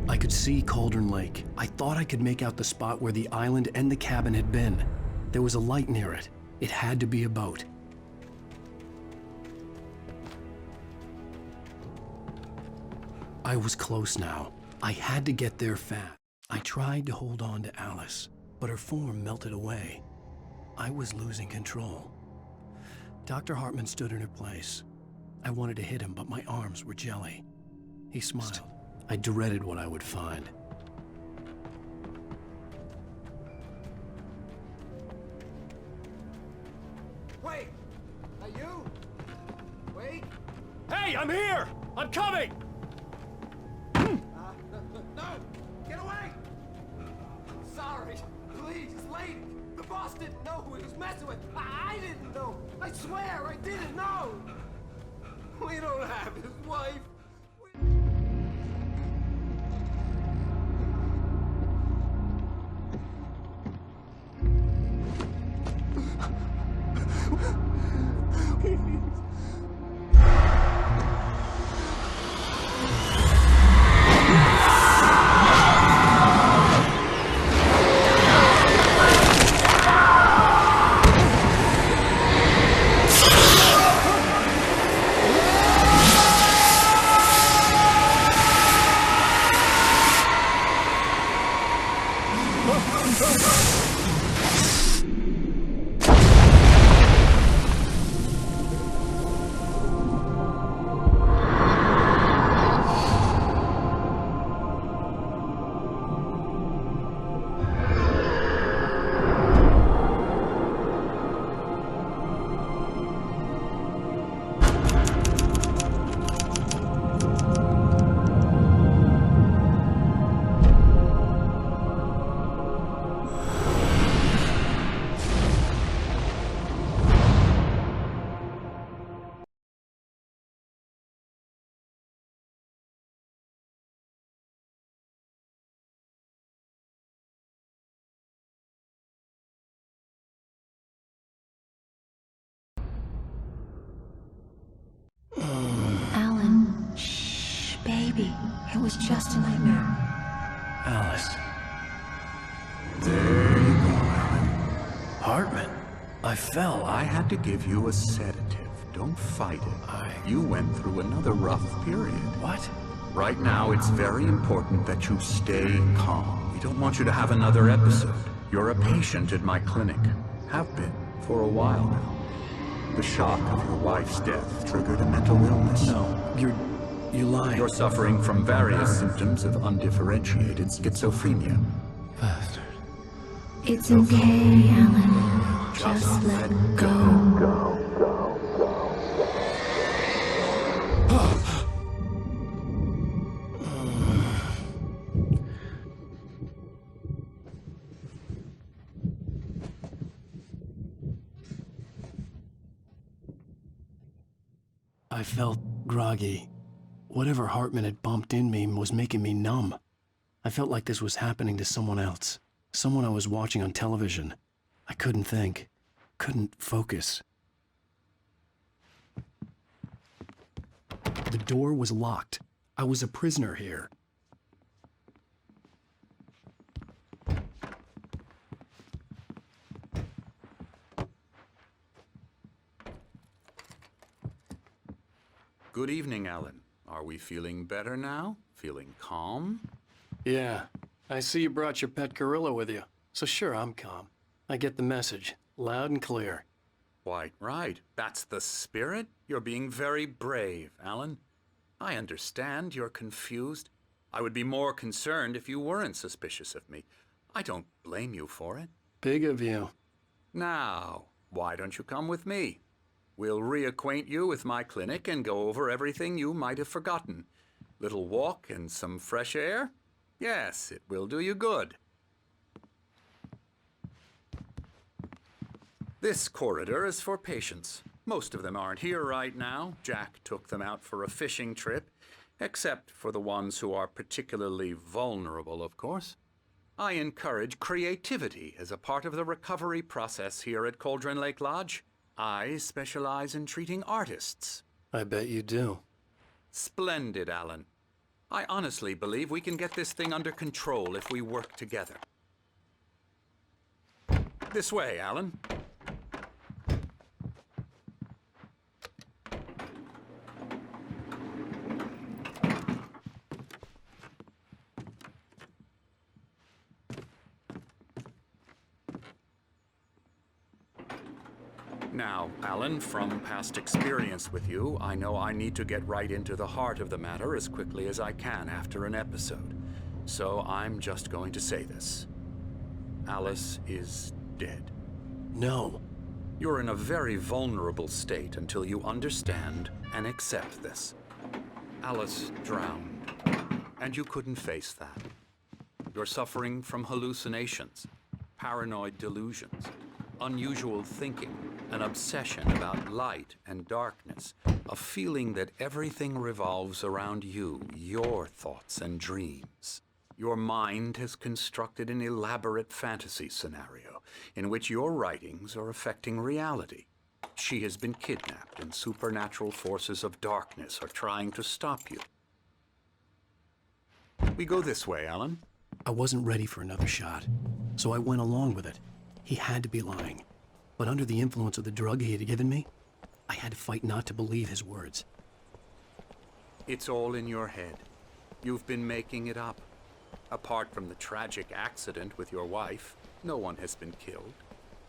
F: I could see Cauldron Lake. I thought I could make out the spot where the island and the cabin had been. There was a light near it. It had to be a boat. I was close now. I had to get there fast. I tried to hold on to Alice, but her form melted away. I was losing control. Dr. Hartman stood in her place. I wanted to hit him, but my arms were jelly. He smiled. I dreaded what I would find.
O: Wait! Are you? Wait! Hey, I'm here! I'm coming! No! Get away! I'm sorry. Please, lady. The boss didn't know who he was messing with. I didn't know. I swear I didn't know. We don't have his wife.
Q: Maybe it was just a nightmare.
N: Alice.
A: There you go, Alan.
N: Hartman, I fell.
A: I had to give you a sedative. Don't fight it. You went through another rough period.
N: What?
A: Right now, it's very important that you stay calm. We don't want you to have another episode. You're a patient at my clinic. Have been for a while now. The shock of your wife's death triggered a mental illness.
N: No, you're lying.
A: You're suffering from various symptoms of undifferentiated schizophrenia.
N: Bastard.
Q: It's okay, Alan. Just let go.
N: I felt groggy. Whatever Hartman had bumped in me was making me numb. I felt like this was happening to someone else. Someone I was watching on television. I couldn't think. Couldn't focus. The door was locked. I was a prisoner here.
A: Good evening, Alan. Are we feeling better now? Feeling calm?
N: Yeah. I see you brought your pet gorilla with you. So sure, I'm calm. I get the message. Loud and clear.
A: Quite right. That's the spirit. You're being very brave, Alan. I understand you're confused. I would be more concerned if you weren't suspicious of me. I don't blame you for it.
N: Big of you.
A: Now, why don't you come with me? We'll reacquaint you with my clinic and go over everything you might have forgotten. Little walk and some fresh air? Yes, it will do you good. This corridor is for patients. Most of them aren't here right now. Jack took them out for a fishing trip, except for the ones who are particularly vulnerable, of course. I encourage creativity as a part of the recovery process here at Cauldron Lake Lodge. I specialize in treating artists.
N: I bet you do.
A: Splendid, Alan. I honestly believe we can get this thing under control if we work together. This way, Alan. Now, Alan, from past experience with you, I know I need to get right into the heart of the matter as quickly as I can after an episode. So I'm just going to say this. Alice is dead.
N: No.
A: You're in a very vulnerable state until you understand and accept this. Alice drowned, and you couldn't face that. You're suffering from hallucinations, paranoid delusions, unusual thinking, an obsession about light and darkness, a feeling that everything revolves around you, your thoughts and dreams. Your mind has constructed an elaborate fantasy scenario in which your writings are affecting reality. She has been kidnapped and supernatural forces of darkness are trying to stop you. We go this way, Alan.
N: I wasn't ready for another shot, so I went along with it. He had to be lying. But under the influence of the drug he had given me, I had to fight not to believe his words.
A: It's all in your head. You've been making it up. Apart from the tragic accident with your wife, no one has been killed.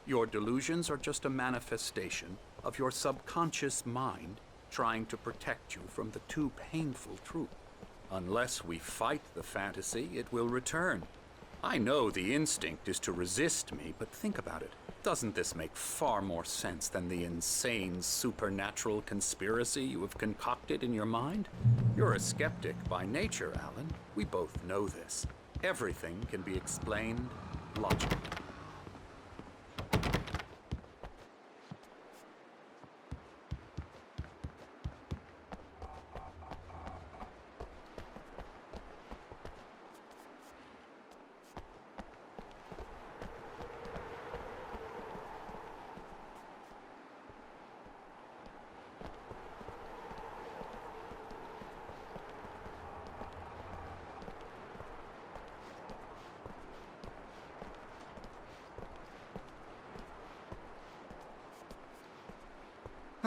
A: Your delusions are just a manifestation of your subconscious mind trying to protect you from the too painful truth. Unless we fight the fantasy, it will return. I know the instinct is to resist me, but think about it. Doesn't this make far more sense than the insane supernatural conspiracy you have concocted in your mind? You're a skeptic by nature, Alan. We both know this. Everything can be explained logically.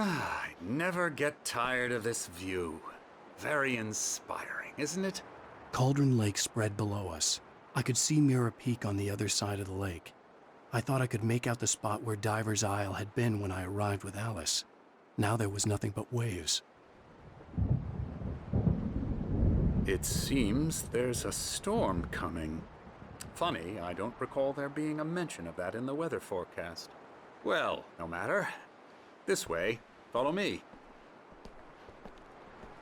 A: I never get tired of this view. Very inspiring, isn't it?
F: Cauldron Lake spread below us. I could see Mirror Peak on the other side of the lake. I thought I could make out the spot where Diver's Isle had been when I arrived with Alice. Now there was nothing but waves.
A: It seems there's a storm coming. Funny, I don't recall there being a mention of that in the weather forecast. Well, no matter. This way. Follow me.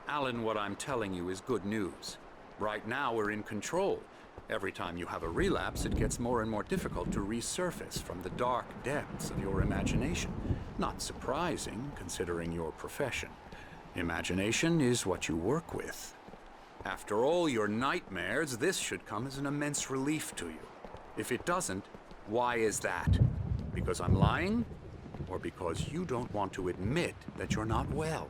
A: Alan, what I'm telling you is good news. Right now we're in control. Every time you have a relapse, it gets more and more difficult to resurface from the dark depths of your imagination. Not surprising, considering your profession. Imagination is what you work with. After all your nightmares, this should come as an immense relief to you. If it doesn't, why is that? Because I'm lying? Or because you don't want to admit that you're not well?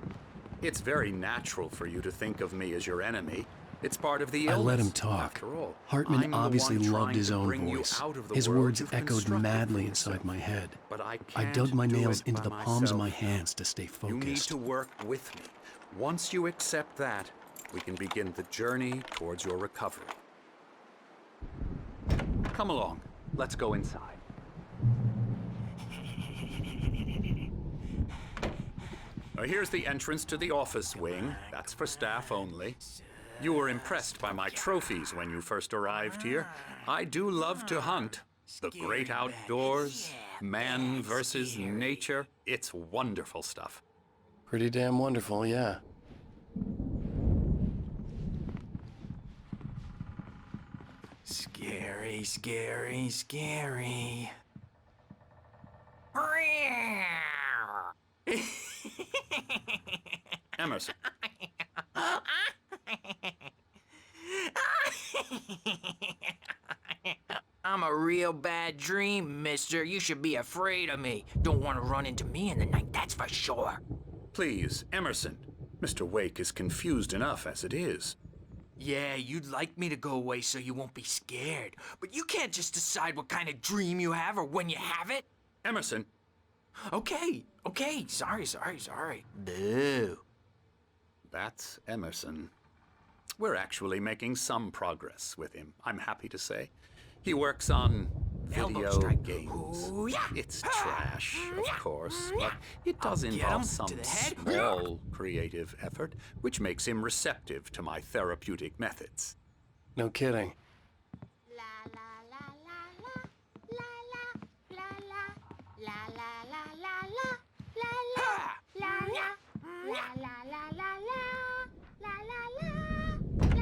A: It's very natural for you to think of me as your enemy. It's part of the illness.
F: I let him talk.
A: After all,
F: Hartman obviously loved his own voice. His words echoed madly inside my head.
A: But
F: I dug my nails into the palms of my hands to stay focused.
A: You need to work with me. Once you accept that, we can begin the journey towards your recovery. Come along. Let's go inside. Now, here's the entrance to the office wing. That's for staff only. You were impressed by my trophies when you first arrived here. I do love to hunt. The great outdoors, man versus nature. It's wonderful stuff.
F: Pretty damn wonderful, yeah.
O: Scary, scary, scary.
A: Emerson.
B: I'm a real bad dream, mister. You should be afraid of me. Don't want to run into me in the night, that's for sure.
A: Please, Emerson. Mr. Wake is confused enough as it is.
B: Yeah, you'd like me to go away so you won't be scared. But you can't just decide what kind of dream you have or when you have it.
A: Emerson.
B: Okay. Sorry. Boo.
A: That's Emerson. We're actually making some progress with him, I'm happy to say. He works on video games.
B: Ooh, yeah.
A: It's trash, of course, but it does involve some small creative effort, which makes him receptive to my therapeutic methods.
F: No kidding.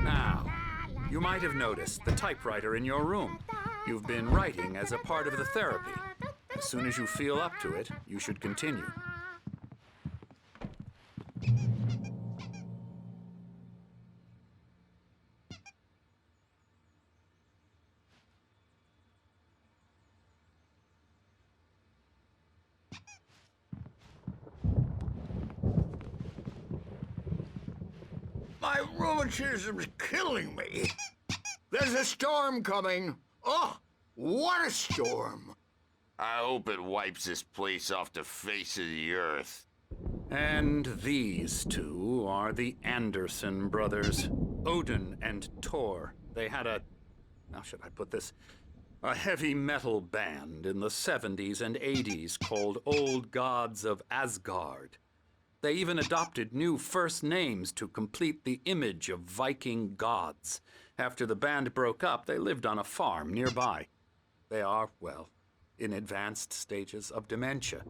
A: Now, you might have noticed the typewriter in your room. You've been writing as a part of the therapy. As soon as you feel up to it, you should continue.
O: My rheumatism's killing me. There's a storm coming. Oh, what a storm.
J: I hope it wipes this place off the face of the earth.
A: And these two are the Anderson brothers, Odin and Thor. They had how should I put this? A heavy metal band in the 70s and 80s called Old Gods of Asgard. They even adopted new first names to complete the image of Viking gods. After the band broke up, they lived on a farm nearby. They are, well, in advanced stages of dementia.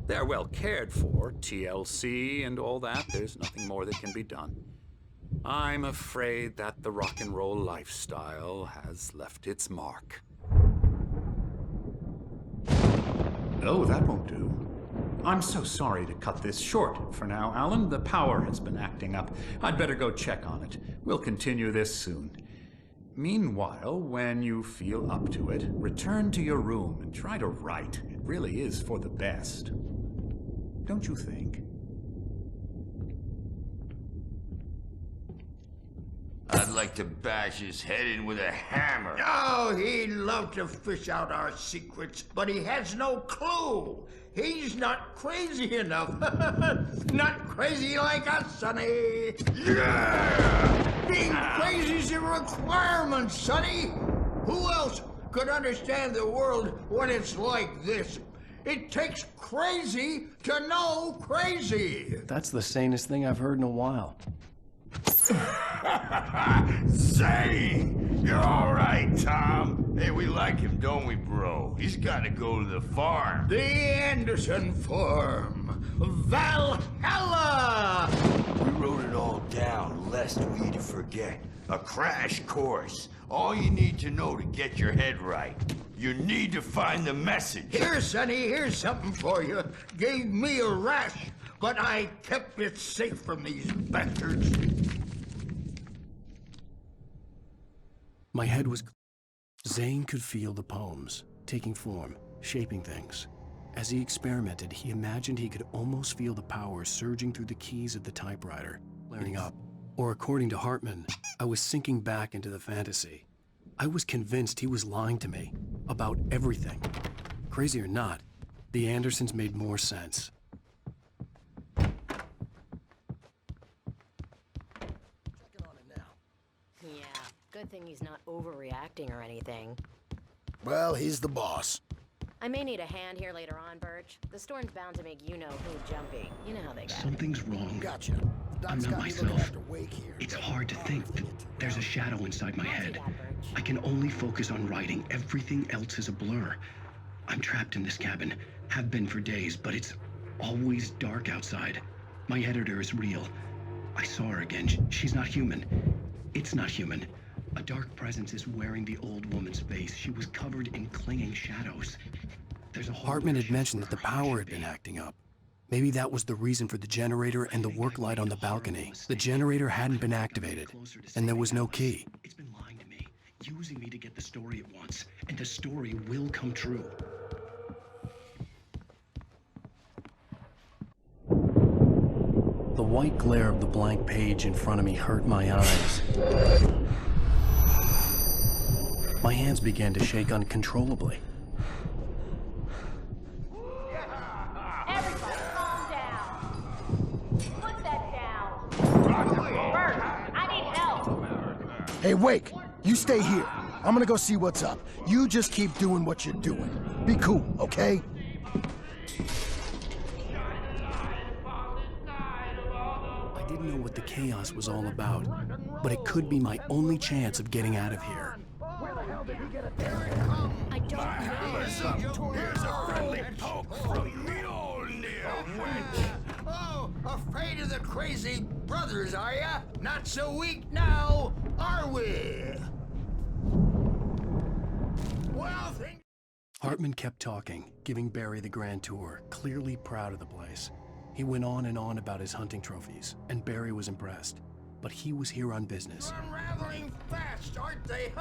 A: They're well cared for, TLC and all that. There's nothing more that can be done. I'm afraid that the rock and roll lifestyle has left its mark.
S: Oh, that won't do. I'm so sorry to cut this short for now, Alan. The power has been acting up. I'd better go check on it. We'll continue this soon. Meanwhile, when you feel up to it, return to your room and try to write. It really is for the best. Don't you think?
J: I'd like like to bash his head in with a hammer.
E: Oh, he'd love to fish out our secrets, but he has no clue. He's not crazy enough. Not crazy like us, Sonny. Yeah! Being crazy's a requirement, Sonny. Who else could understand the world when it's like this? It takes crazy to know crazy.
F: That's the sanest thing I've heard in a while.
J: Zane! You're all right, Tom. Hey, we like him, don't we, bro? He's got to go to the farm.
E: The Anderson farm. Valhalla!
J: We wrote it all down, lest we forget. A crash course. All you need to know to get your head right. You need to find the message.
E: Here, Sonny, here's something for you. Gave me a rash, but I kept it safe from these bastards.
F: My head was... Zane could feel the poems, taking form, shaping things. As he experimented, he imagined he could almost feel the power surging through the keys of the typewriter, flaring up. Or according to Hartman, I was sinking back into the fantasy. I was convinced he was lying to me about everything. Crazy or not, the Andersons made more sense.
I: Yeah, good thing he's not overreacting or anything.
V: Well, he's the boss.
I: I may need a hand here later on, Birch. The storm's bound to make you-know-who jumpy. You know how they go.
K: Something's wrong.
V: Gotcha.
K: I'm not myself. It's hard to think that there's a shadow inside my head. I can only focus on writing. Everything else is a blur. I'm trapped in this cabin. Have been for days, but it's always dark outside. My editor is real. I saw her again. She's not human. It's not human. A dark presence is wearing the old woman's face. She was covered in clinging shadows. There's a
F: Hartman had mentioned that the power had been acting up. Maybe that was the reason for the generator and the work light on the balcony. The generator hadn't been activated, and there was no key.
K: It's been lying to me, using me to get the story it wants, and the story will come true.
F: The white glare of the blank page in front of me hurt my eyes. My hands began to shake uncontrollably.
U: Everybody calm down. Put that down. Bert, I need help.
V: Hey, Wake, you stay here. I'm gonna go see what's up. You just keep doing what you're doing. Be cool, okay?
F: I didn't know what the chaos was all about, but it could be my only chance of getting out of here.
U: I don't know.
E: Here's a friendly poke from Mjolnir, wench. Oh, afraid of the crazy brothers, are ya? Not so weak now, are we? Well,
F: Hartman kept talking, giving Barry the grand tour, clearly proud of the place. He went on and on about his hunting trophies, and Barry was impressed. But he was here on business.
E: unraveling fast, aren't they?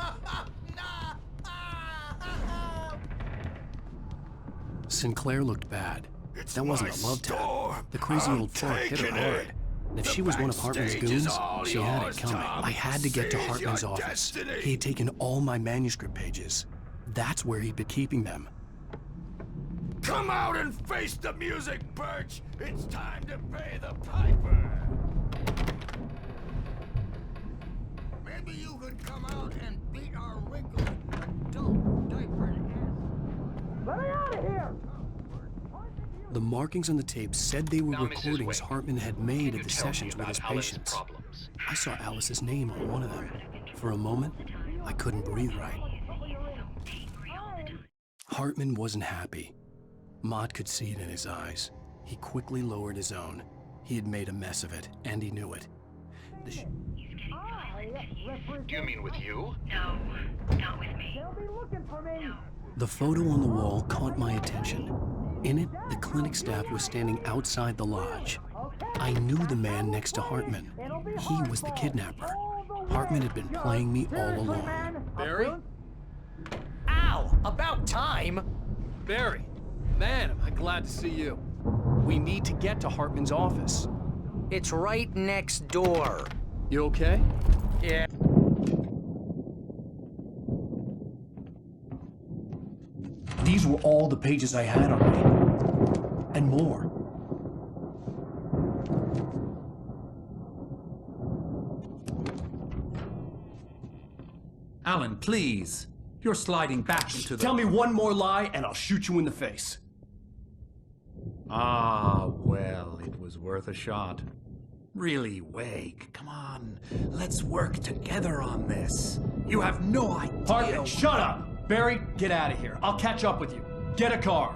F: Sinclair looked bad. That wasn't a love tap. The crazy old fart hit her hard. And if she was one of Hartman's goons, she had it coming. I had to get to Hartman's office. He had taken all my manuscript pages. That's where he'd been keeping them.
E: Come out and face the music, Birch! It's time to pay the piper! Maybe you could come out and beat our wrinkly, adult diapered ass. Let me out of here!
F: The markings on the tape said they were recordings Hartman had made at the sessions with his patients. I saw Alice's name on one of them. For a moment, I couldn't breathe right. Hartman wasn't happy. Maud could see it in his eyes. He quickly lowered his own. He had made a mess of it, and he knew it.
X: Do you mean with you?
M: No, not with me.
O: They'll be looking for me.
M: No.
F: The photo on the wall caught my attention. In it, the clinic staff was standing outside the lodge. I knew the man next to Hartman. He was the kidnapper. Hartman had been playing me all along.
R: Barry?
B: Ow! About time!
R: Barry, man, am I glad to see you. We need to get to Hartman's office.
B: It's right next door.
R: You okay?
B: Yeah.
F: These were all the pages I had on me. And more.
S: Alan, please. You're sliding back into the...
F: Tell me one more lie and I'll shoot you in the face.
S: Ah, well, it was worth a shot. Really, Wake, come on. Let's work together on this. You have no idea...
F: Hartman, shut up! Barry, get out of here. I'll catch up with you. Get a car.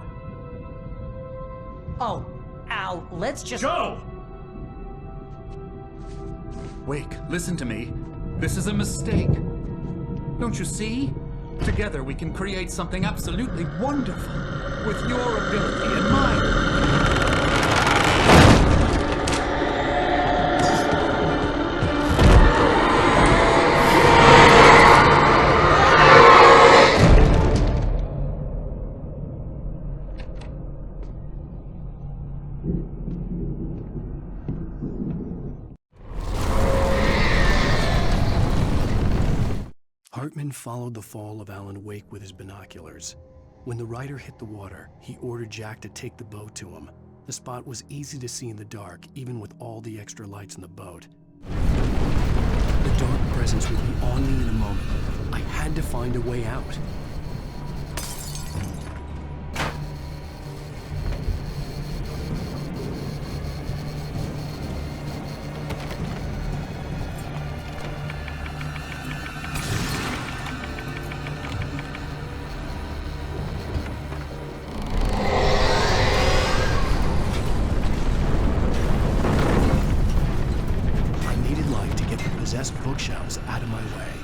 B: Oh, Al, let's just...
F: Go!
S: Wake, listen to me. This is a mistake. Don't you see? Together we can create something absolutely wonderful. With your ability and mine.
N: Hartman followed the fall of Alan Wake with his binoculars. When the rider hit the water, he ordered Jack to take the boat to him. The spot was easy to see in the dark, even with all the extra lights in the boat. The dark presence would be on me in a moment. I had to find a way out. Bookshelves out of my way.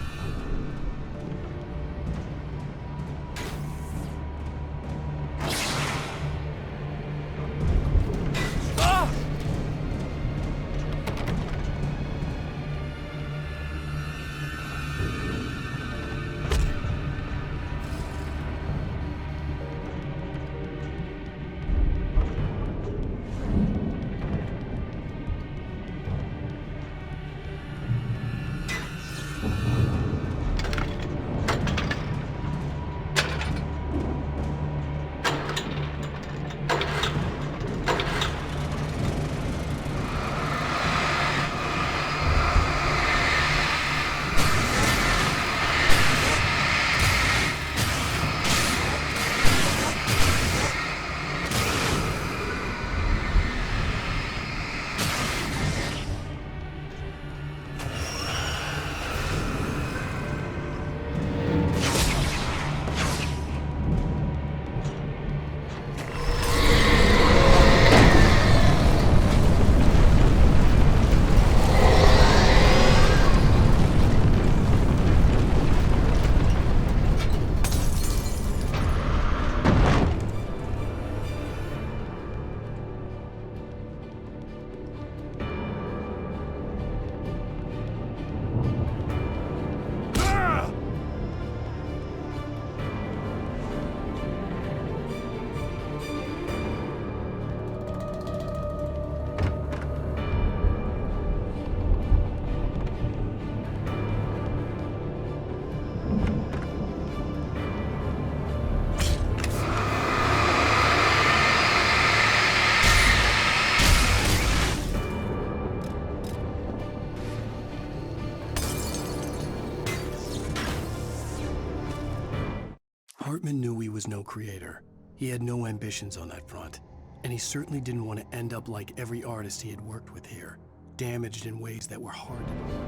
N: Hartman knew he was no creator. He had no ambitions on that front. And he certainly didn't want to end up like every artist he had worked with here, damaged in ways that were hard to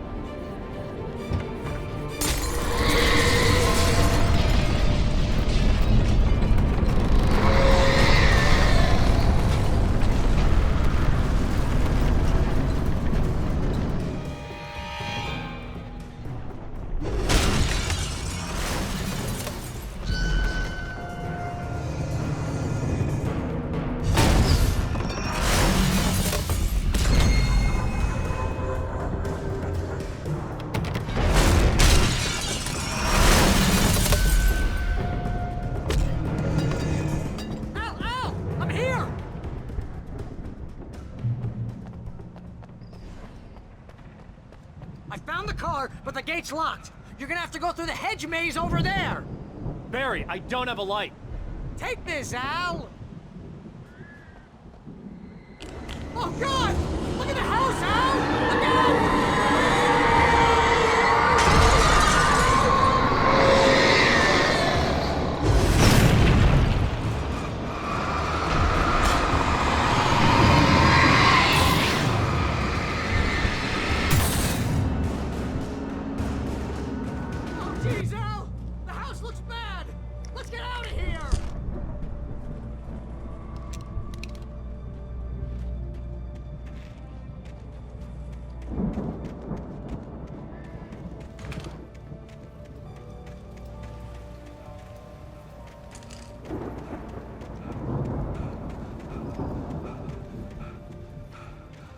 B: but the gate's locked. You're gonna have to go through the hedge maze over there.
R: Barry, I don't have a light.
B: Take this, Al! Oh, God! Look at the house, Al! Look out! Jeez, Al! The house looks bad! Let's get out of here!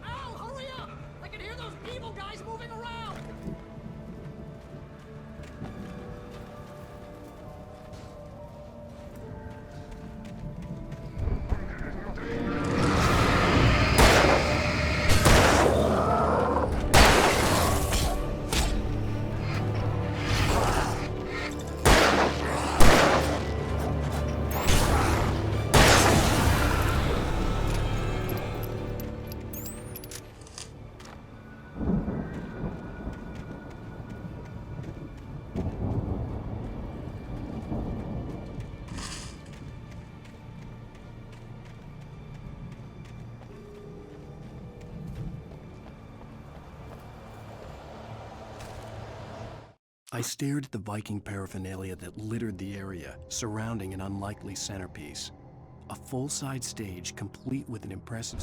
B: Al, hurry up! I can hear those evil guys moving around!
F: I stared at the Viking paraphernalia that littered the area, surrounding an unlikely centerpiece. A full-size stage complete with an impressive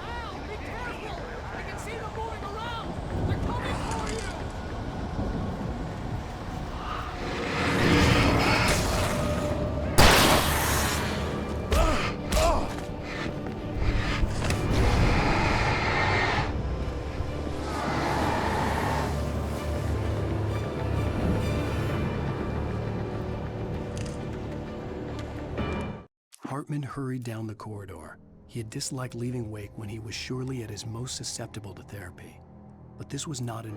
B: Al, be careful! I can see them moving around! They're coming for you!
F: Hartman hurried down the corridor. He had disliked leaving Wake when he was surely at his most susceptible to therapy. But this was not an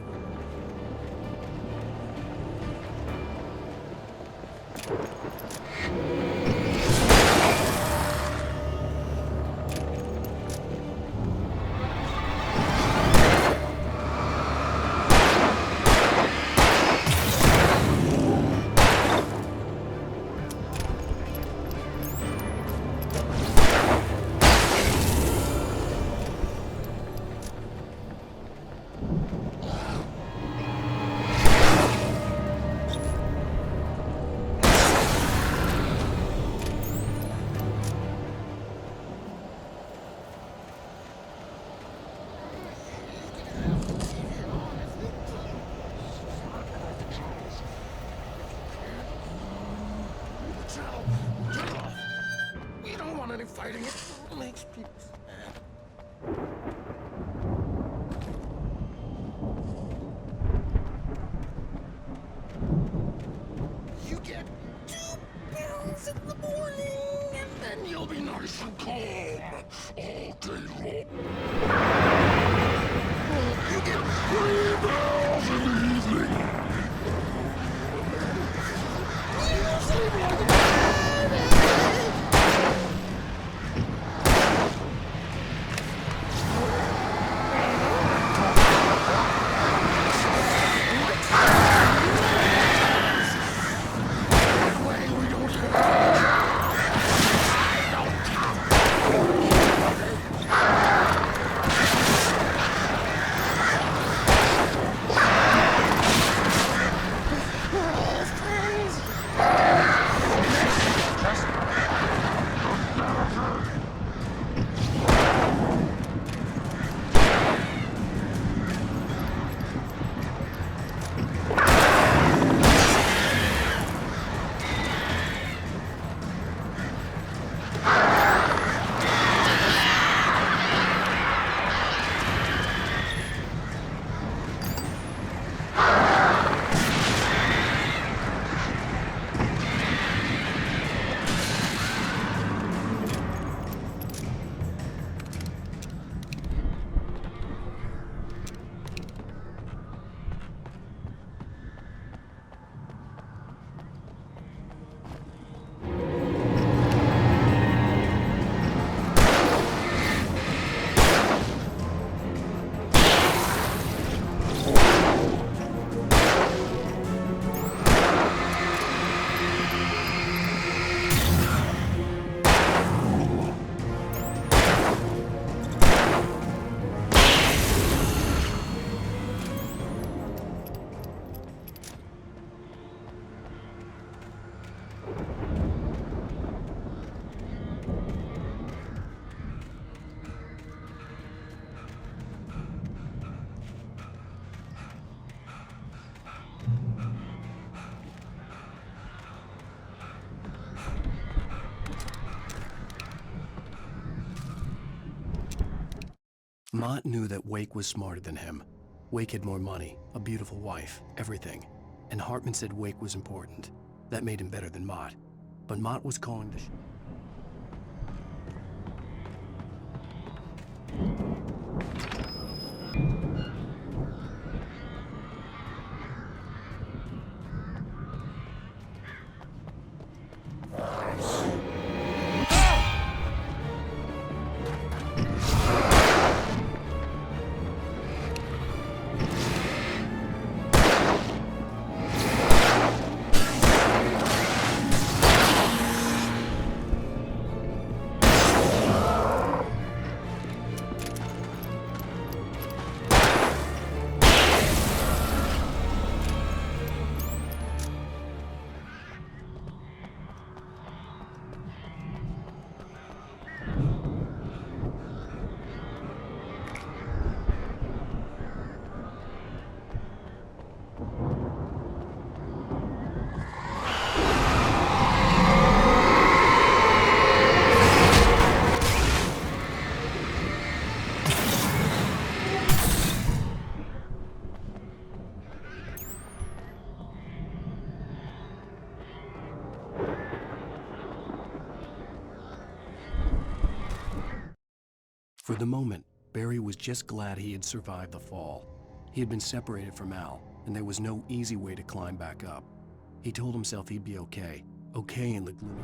L: We don't want any fighting. It makes people sad. You get 2 pills in the morning, and then you'll be nice and calm all day long. You get 3 pills in the evening. You sleep like a
F: Mott knew that Wake was smarter than him. Wake had more money, a beautiful wife, everything. And Hartman said Wake was important. That made him better than Mott. But Mott was calling the For the moment, Barry was just glad he had survived the fall. He had been separated from Al, and there was no easy way to climb back up. He told himself he'd be okay. Okay in the gloomy...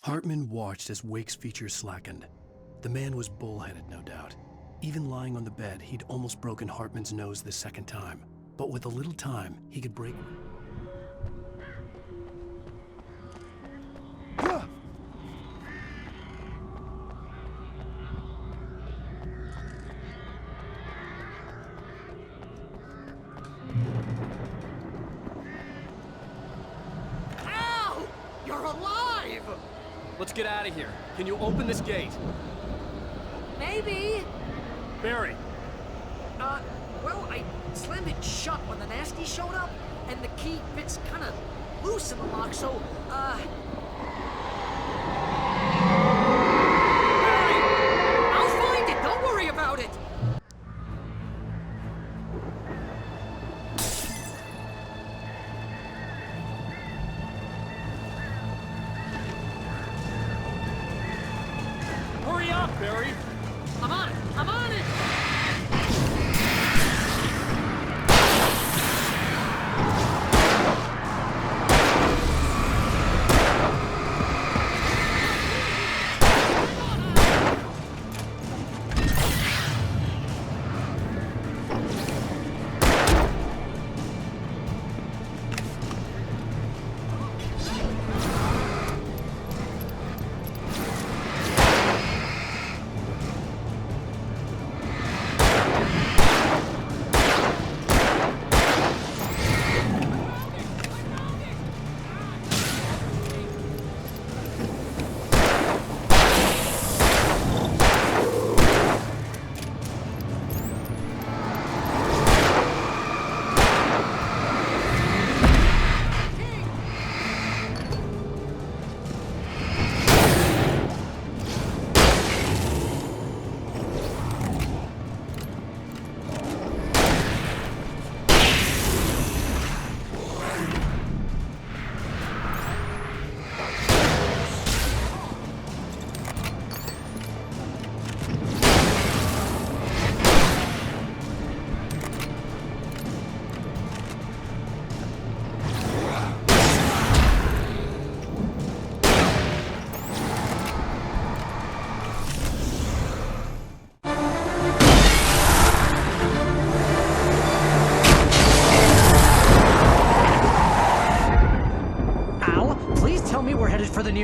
F: Hartman watched as Wake's features slackened. The man was bullheaded, no doubt. Even lying on the bed, he'd almost broken Hartman's nose the second time. But with a little time, he could break...
B: Al! You're alive!
R: Let's get out of here. Can you open this gate?
B: Maybe.
R: Barry.
B: Well, I slammed it shut when the nasty showed up, and the key fits kind of loose in the lock, so, Barry! I'll find it! Don't worry about it!
R: Hurry up, Barry!
B: I'm on it! I'm on it!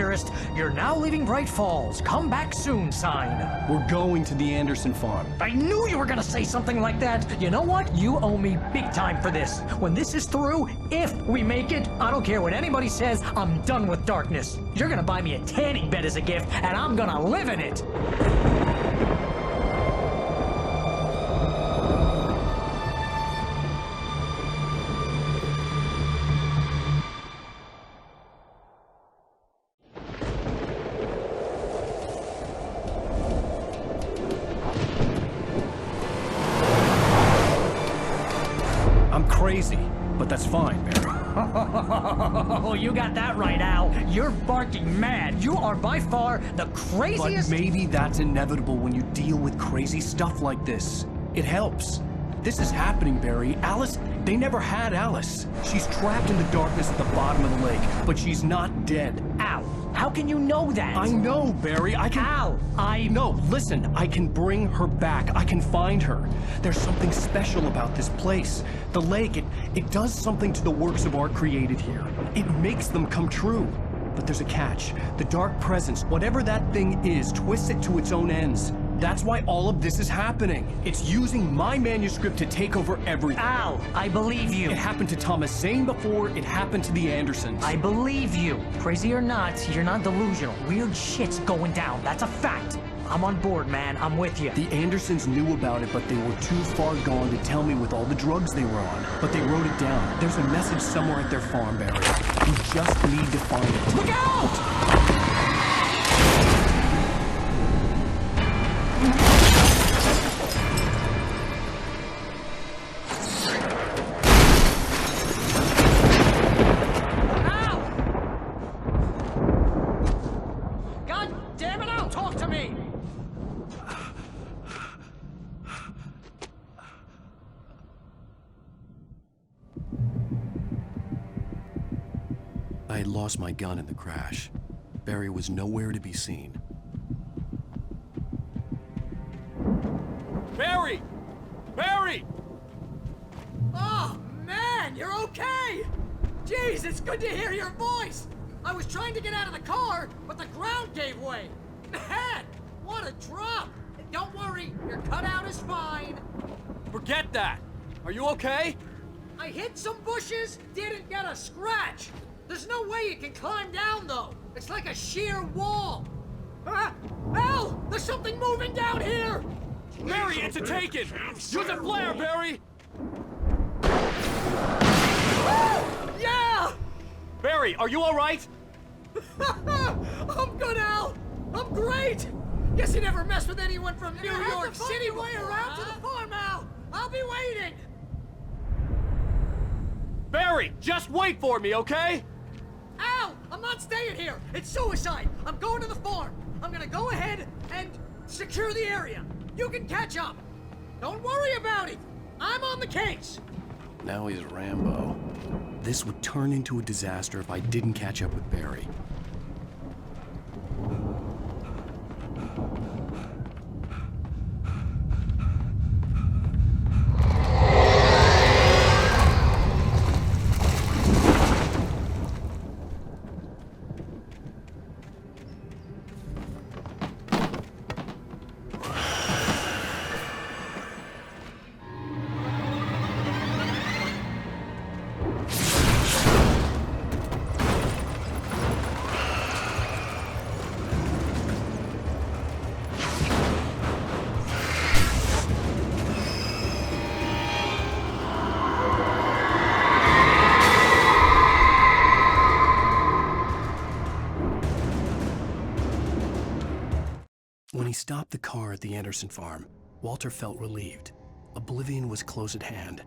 B: dearest. You're now leaving Bright Falls. Come back soon sign.
F: We're going to the Anderson farm.
B: I knew you were gonna say something like that. You know what? You owe me big time for this. When this is through, if we make it, I don't care what anybody says, I'm done with darkness. You're gonna buy me a tanning bed as a gift, and I'm gonna live in it.
F: Crazy, but that's fine, Barry.
B: Oh, you got that right, Al. You're barking mad. You are by far the craziest—
F: But maybe that's inevitable when you deal with crazy stuff like this. It helps. This is happening, Barry. Alice, they never had Alice. She's trapped in the darkness at the bottom of the lake, but she's not dead.
B: Al, how can you know that?
F: I know, Barry. I can—
B: Al,
F: No, listen. I can bring her back. I can find her. There's something special about this place. The lake, it does something to the works of art created here. It makes them come true. But there's a catch. The dark presence, whatever that thing is, twists it to its own ends. That's why all of this is happening. It's using my manuscript to take over everything.
B: Al, I believe you.
F: It happened to Thomas Zane before, it happened to the Andersons.
B: I believe you. Crazy or not, you're not delusional. Weird shit's going down. That's a fact. I'm on board, man. I'm with you.
F: The Andersons knew about it, but they were too far gone to tell me with all the drugs they were on. But they wrote it down. There's a message somewhere at their farm, Barry. You just need to find it.
B: Look out!
F: I had lost my gun in the crash. Barry was nowhere to be seen.
R: Barry! Barry!
B: Oh, man, you're okay! Jeez, it's good to hear your voice! I was trying to get out of the car, but the ground gave way. Man, what a drop! Don't worry, your cutout is fine.
R: Forget that! Are you okay?
B: I hit some bushes, didn't get a scratch. There's no way you can climb down, though. It's like a sheer wall. Al! There's something moving down here!
R: Barry, it's a taken! Use a flare, Barry!
B: Yeah!
R: Barry, are you all right?
B: I'm good, Al! I'm great! Guess you never messed with anyone from New York City way around to the farm, Al! I'll be waiting!
R: Barry, just wait for me, okay?
B: Al! I'm not staying here! It's suicide! I'm going to the farm! I'm gonna go ahead and secure the area! You can catch up! Don't worry about it! I'm on the case!
F: Now he's Rambo. This would turn into a disaster if I didn't catch up with Barry. When he stopped the car at the Anderson farm, Walter felt relieved. Oblivion was close at hand.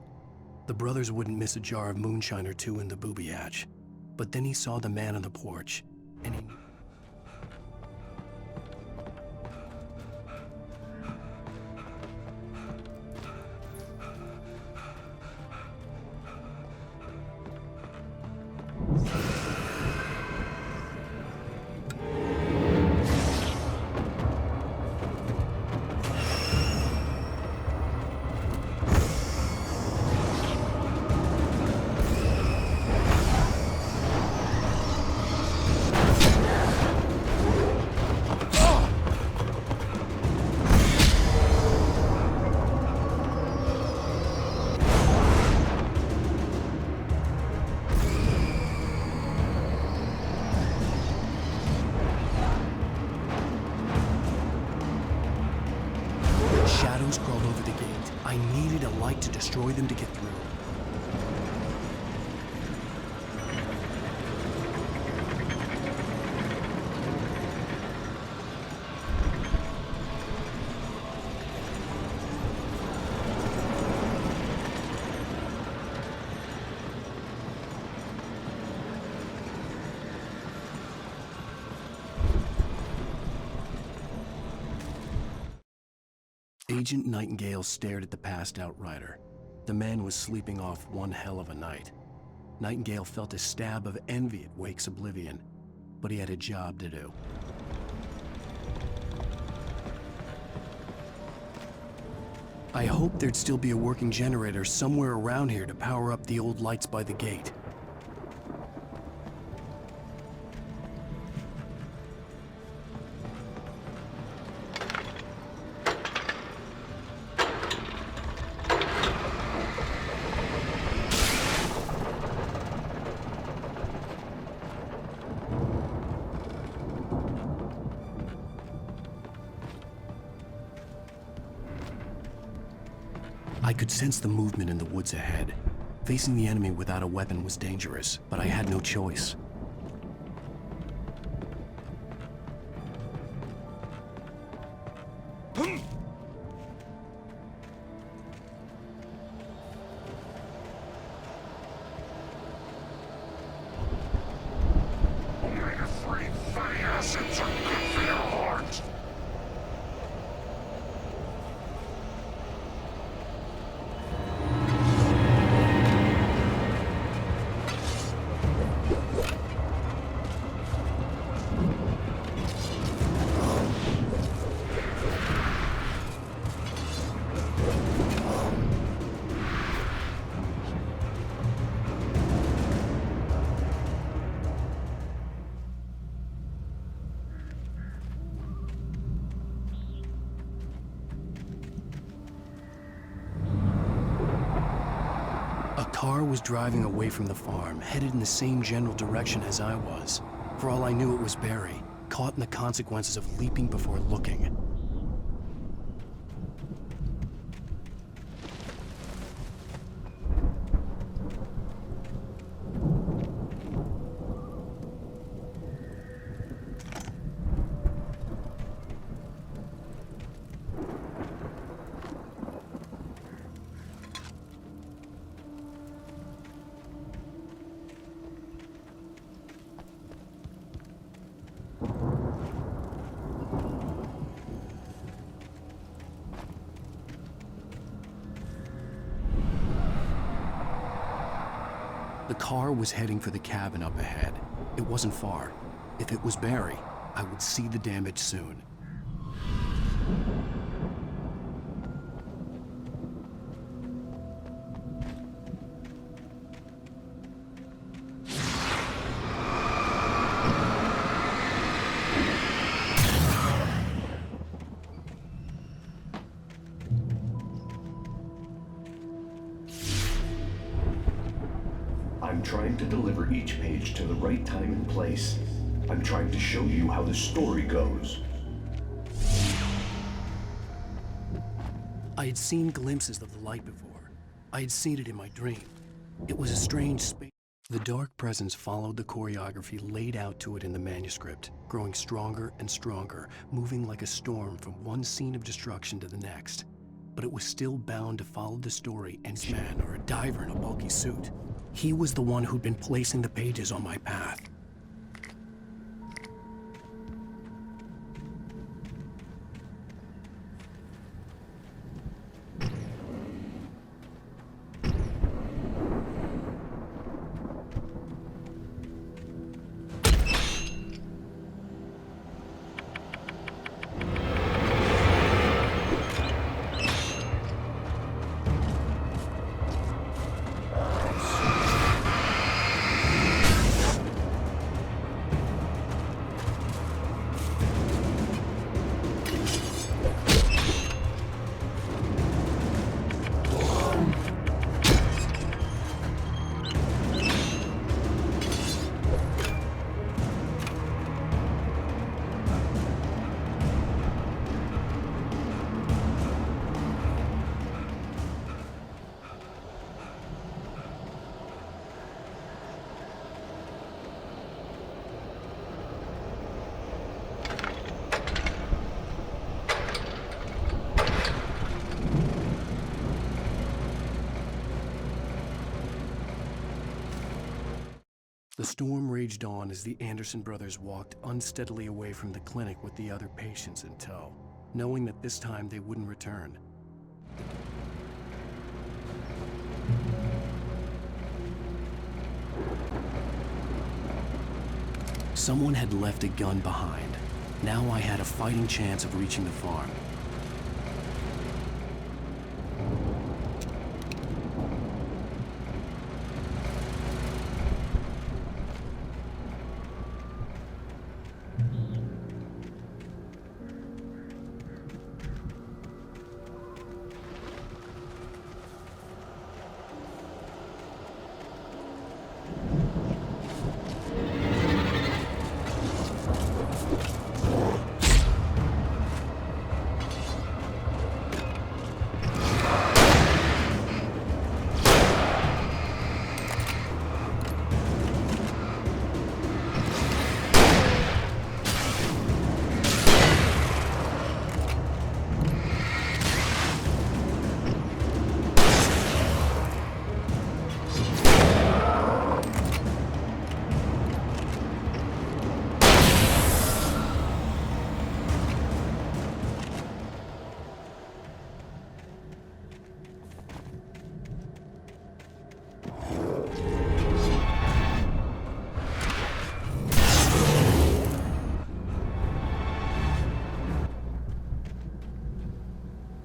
F: The brothers wouldn't miss a jar of moonshine or two in the booby hatch. But then he saw the man on the porch, and he knew. to destroy them to get through. Agent Nightingale stared at the passed-out rider. The man was sleeping off one hell of a night. Nightingale felt a stab of envy at Wake's oblivion, but he had a job to do. I hoped there'd still be a working generator somewhere around here to power up the old lights by the gate. I could sense the movement in the woods ahead. Facing the enemy without a weapon was dangerous, but I had no choice. A car was driving away from the farm, headed in the same general direction as I was. For all I knew, it was Barry, caught in the consequences of leaping before looking. The car was heading for the cabin up ahead. It wasn't far. If it was Barry, I would see the damage soon.
K: I'm trying to deliver each page to the right time and place. I'm trying to show you how the story goes.
F: I had seen glimpses of the light before. I had seen it in my dream. It was a strange space. The dark presence followed the choreography laid out to it in the manuscript, growing stronger and stronger, moving like a storm from one scene of destruction to the next. But it was still bound to follow the story and man or a diver in a bulky suit. He was the one who'd been placing the pages on my path. The storm raged on as the Anderson brothers walked unsteadily away from the clinic with the other patients in tow, knowing that this time they wouldn't return. Someone had left a gun behind. Now I had a fighting chance of reaching the farm.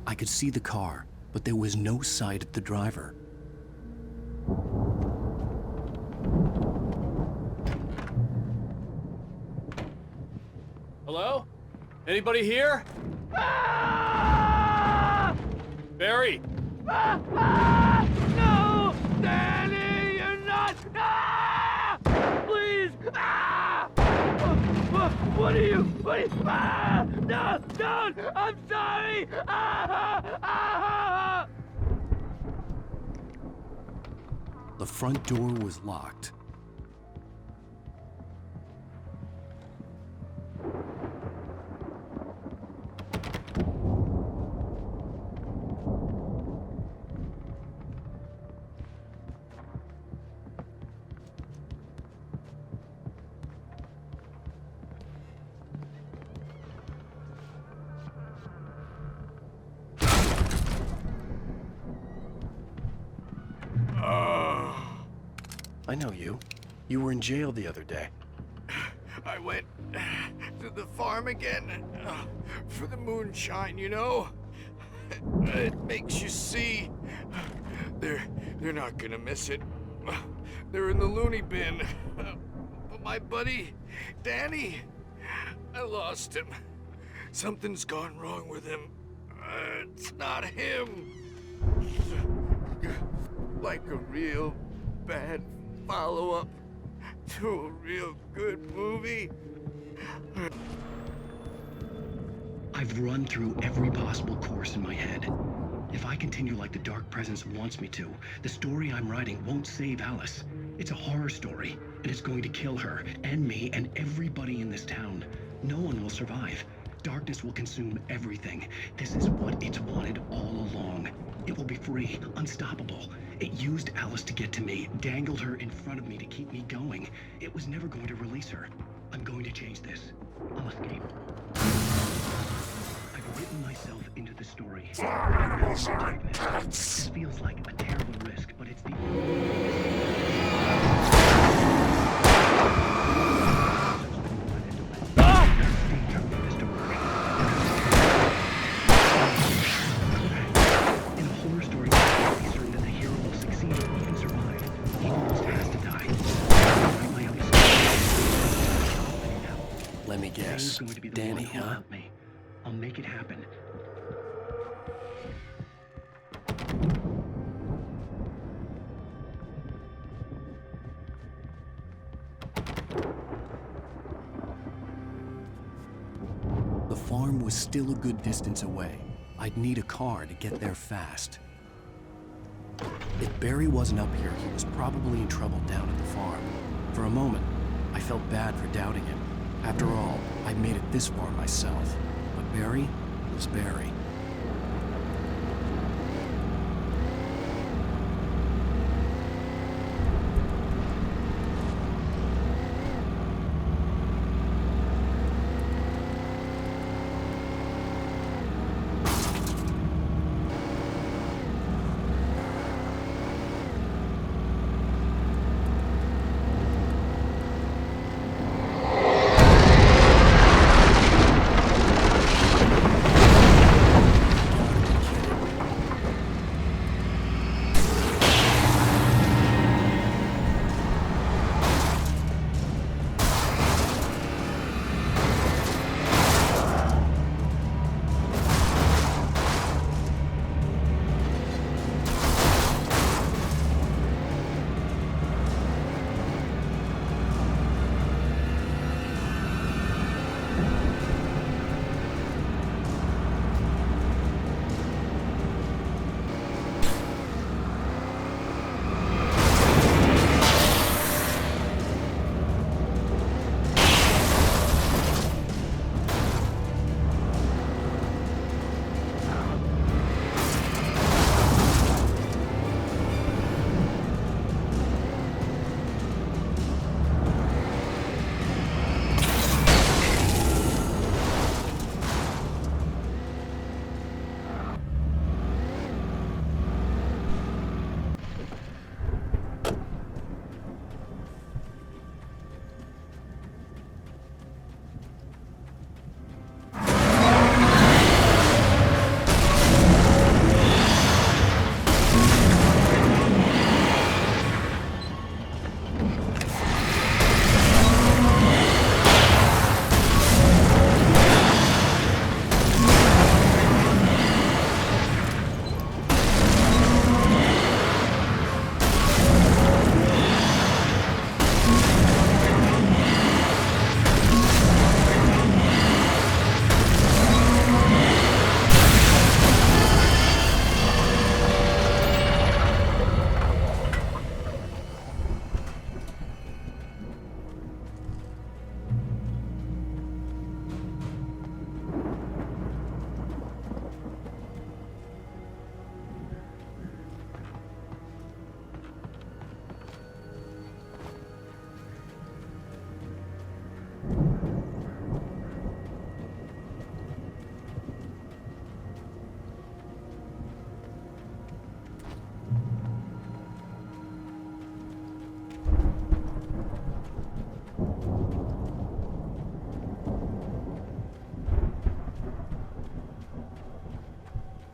F: I could see the car, but there was no sight of the driver.
R: Hello? Anybody here? Barry!
L: No! Danny, you're not! Please! What are you? No! Don't! I'm sorry!
F: The front door was locked. I know you. You were in jail the other day.
D: I went to the farm again for the moonshine, you know? It makes you see. They're not gonna miss it. They're in the loony bin. But my buddy, Danny, I lost him. Something's gone wrong with him. It's not him. Like a real bad follow-up to a real good movie.
K: I've run through every possible course in my head. If I continue like the Dark Presence wants me to, the story I'm writing won't save Alice. It's a horror story, and it's going to kill her, and me, and everybody in this town. No one will survive. Darkness will consume everything. This is what it's wanted all along. It will be free, unstoppable. It used Alice to get to me, dangled her in front of me to keep me going. It was never going to release her. I'm going to change this. I'll escape. I've written myself into the story. This feels like a terrible risk, but it's the
F: Let me guess. Danny, huh?
K: I'll make it happen.
F: The farm was still a good distance away. I'd need a car to get there fast. If Barry wasn't up here, he was probably in trouble down at the farm. For a moment, I felt bad for doubting him. After all, I'd made it this far myself. But Barry was Barry.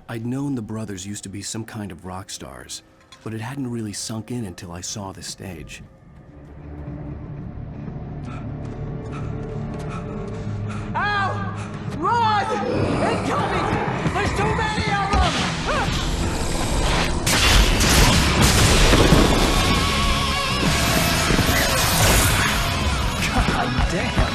F: I'd known the brothers used to be some kind of rock stars, but it hadn't really sunk in until I saw the stage.
O: Al! Run! Incoming! There's too many of them!
F: God damn!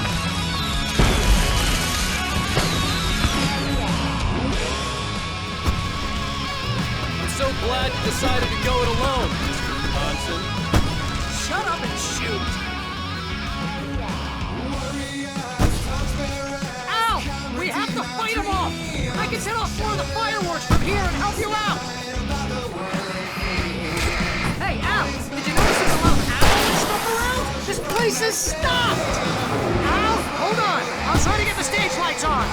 R: I'm so glad you decided to go it alone, Mr. Johnson.
B: Shut up and shoot! Ow! We have to fight them off! I can set off more of the fireworks from here and help you out! Hey, Al! Did you notice there's a lot of ammo and stuff around? This place is stopped! Al, hold on! I'll try to get the stage lights on!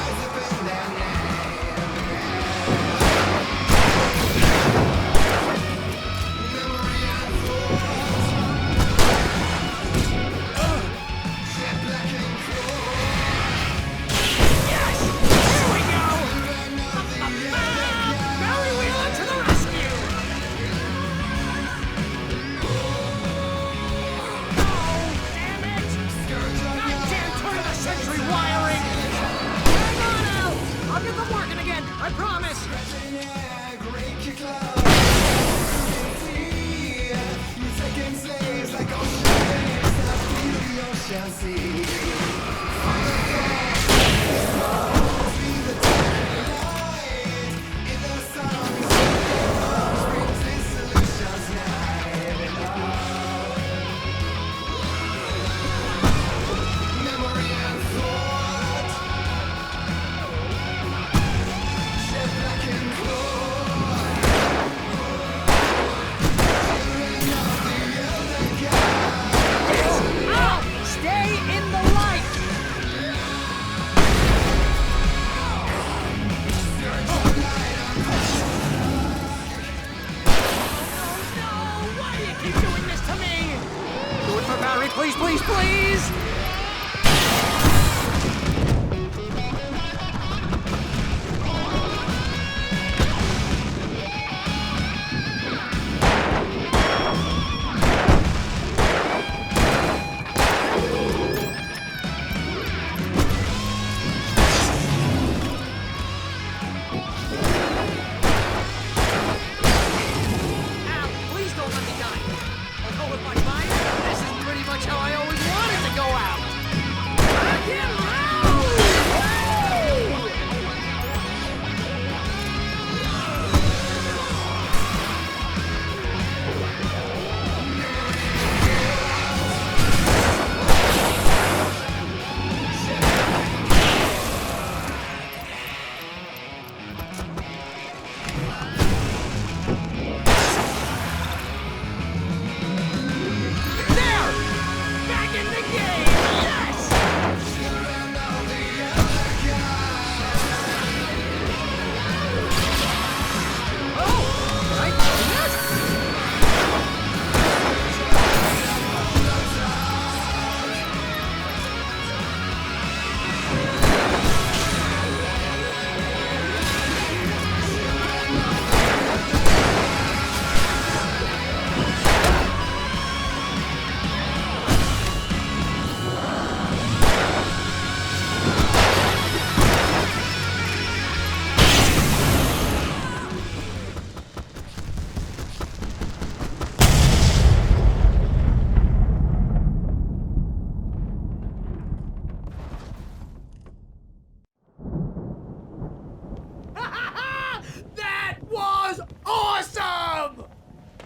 B: I promise! Please, please, please!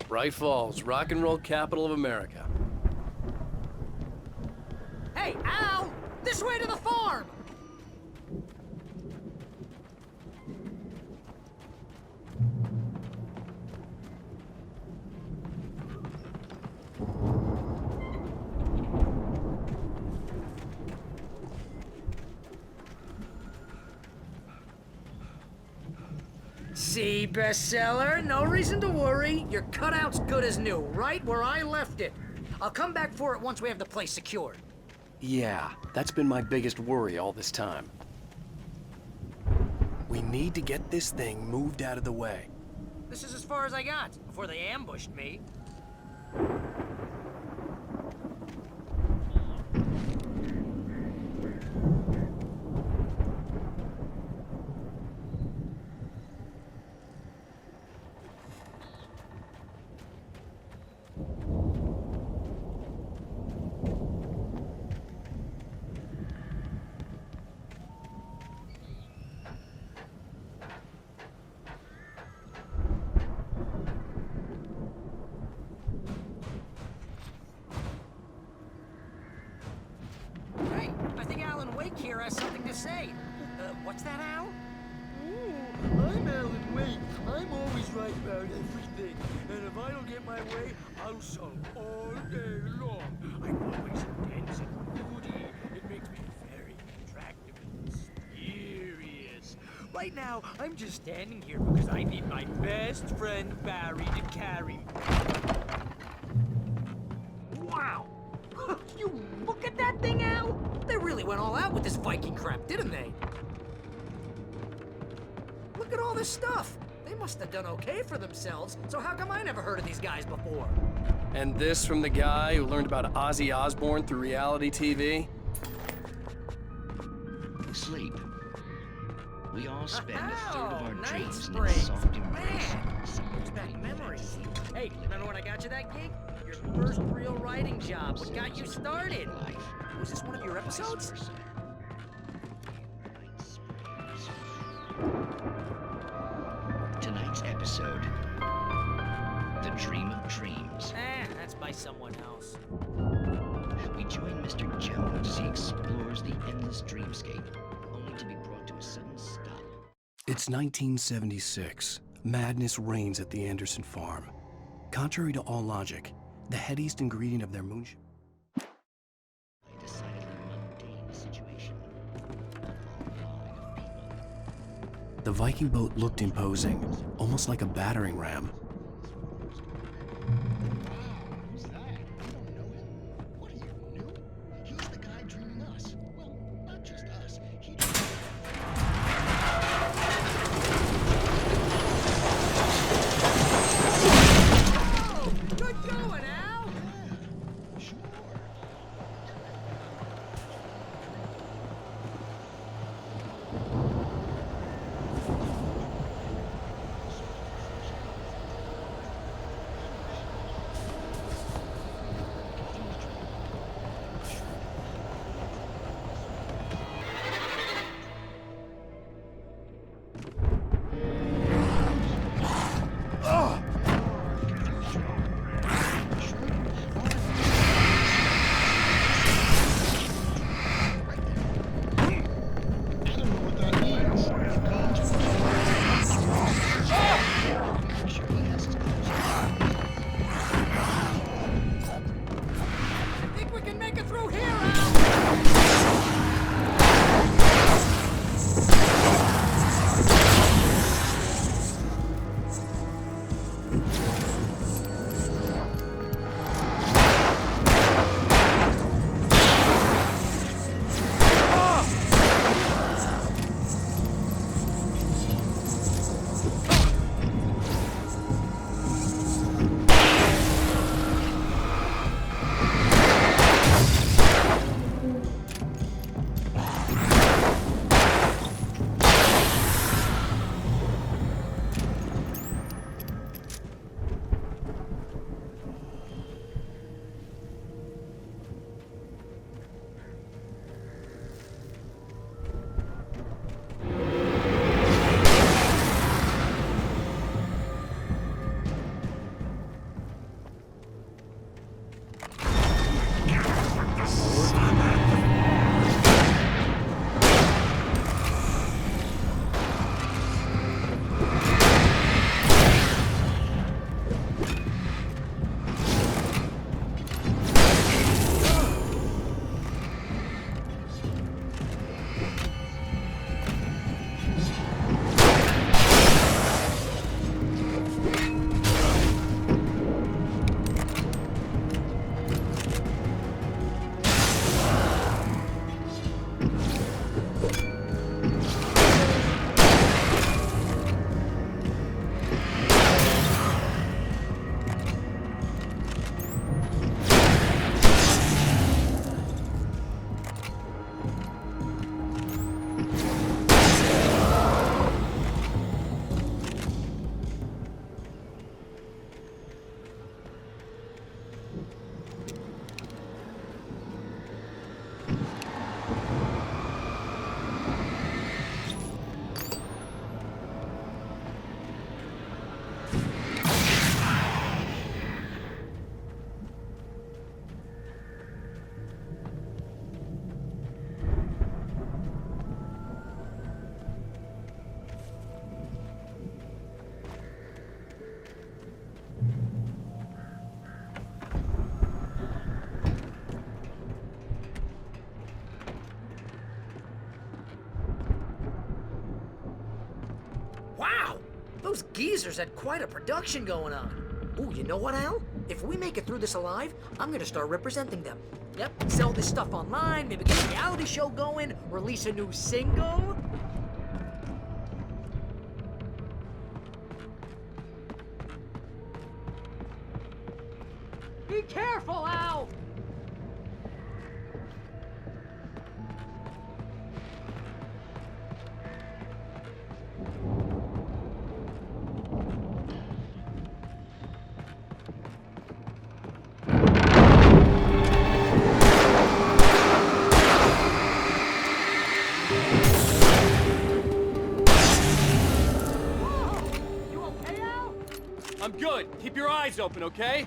R: Bright Falls, rock and roll capital of America.
B: Hey, Al! This way to the farm! See, bestseller? No reason to worry. Your cutout's good as new, right where I left it. I'll come back for it once we have the place secured.
F: Yeah, that's been my biggest worry all this time. We need to get this thing moved out of the way.
B: This is as far as I got before they ambushed me. Here has something to say. What's that, Al?
H: I'm Alan Wake. I'm always right about everything. And if I don't get my way, I'll sulk all day long. I'm always intense and moody. It makes me very attractive and mysterious. Right now, I'm just standing here because I need my best friend Barry to carry me.
B: Wow! You look at that thing, Al! They really went all out with this Viking crap, didn't they? Look at all this stuff. They must have done okay for themselves, so how come I never heard of these guys before?
F: And this from the guy who learned about Ozzy Osbourne through reality TV?
K: Sleep. We all spend a third of our
B: night
K: dreams in
B: springs.
K: its soft embrace.
B: Brings back memories. Hey, remember when I got you that gig? Your first real writing job. What got you started? Was this one of your episodes?
K: Tonight's episode, The Dream of Dreams.
B: That's by someone else.
K: We join Mr. Jones as he explores the endless dreamscape, only to be brought to a sudden stop.
F: It's 1976. Madness reigns at the Anderson farm. Contrary to all logic, the headiest ingredient of their moonshine.
K: A decidedly mundane situation.
F: The Viking boat looked imposing, almost like a battering ram.
L: Who's that? You don't know him. What are you, new? He's the guy dreaming us. Well, not just us. He
B: Good going, Al!
L: Sure.
B: Those geezers had quite a production going on. Ooh, you know what, Al? If we make it through this alive, I'm gonna start representing them. Yep, sell this stuff online, maybe get a reality show going, release a new single. Be careful, Al!
R: I'm good. Keep your eyes open, okay?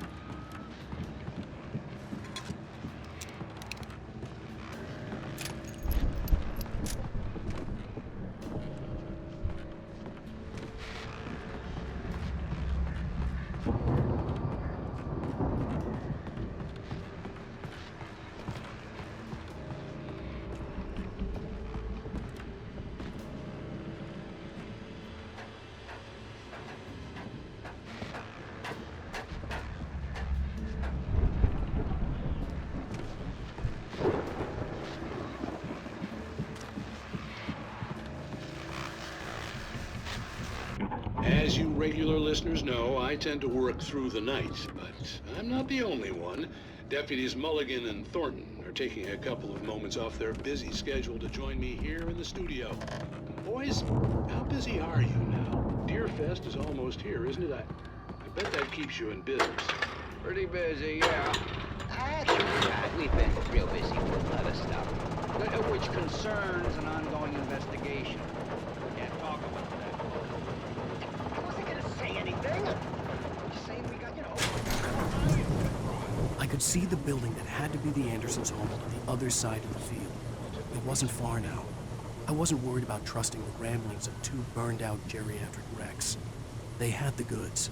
G: As you regular listeners know, I tend to work through the night, but I'm not the only one. Deputies Mulligan and Thornton are taking a couple of moments off their busy schedule to join me here in the studio. Boys, how busy are you now? Deerfest is almost here, isn't it? I bet that keeps you in business.
P: Pretty busy, yeah. Actually, we've been real busy with other stuff, which concerns an ongoing investigation. Can't talk about that. I wasn't gonna say anything. Just saying we got,
F: I could see the building that had to be the Andersons' home on the other side of the field. It wasn't far now. I wasn't worried about trusting the ramblings of two burned-out geriatric wrecks. They had the goods.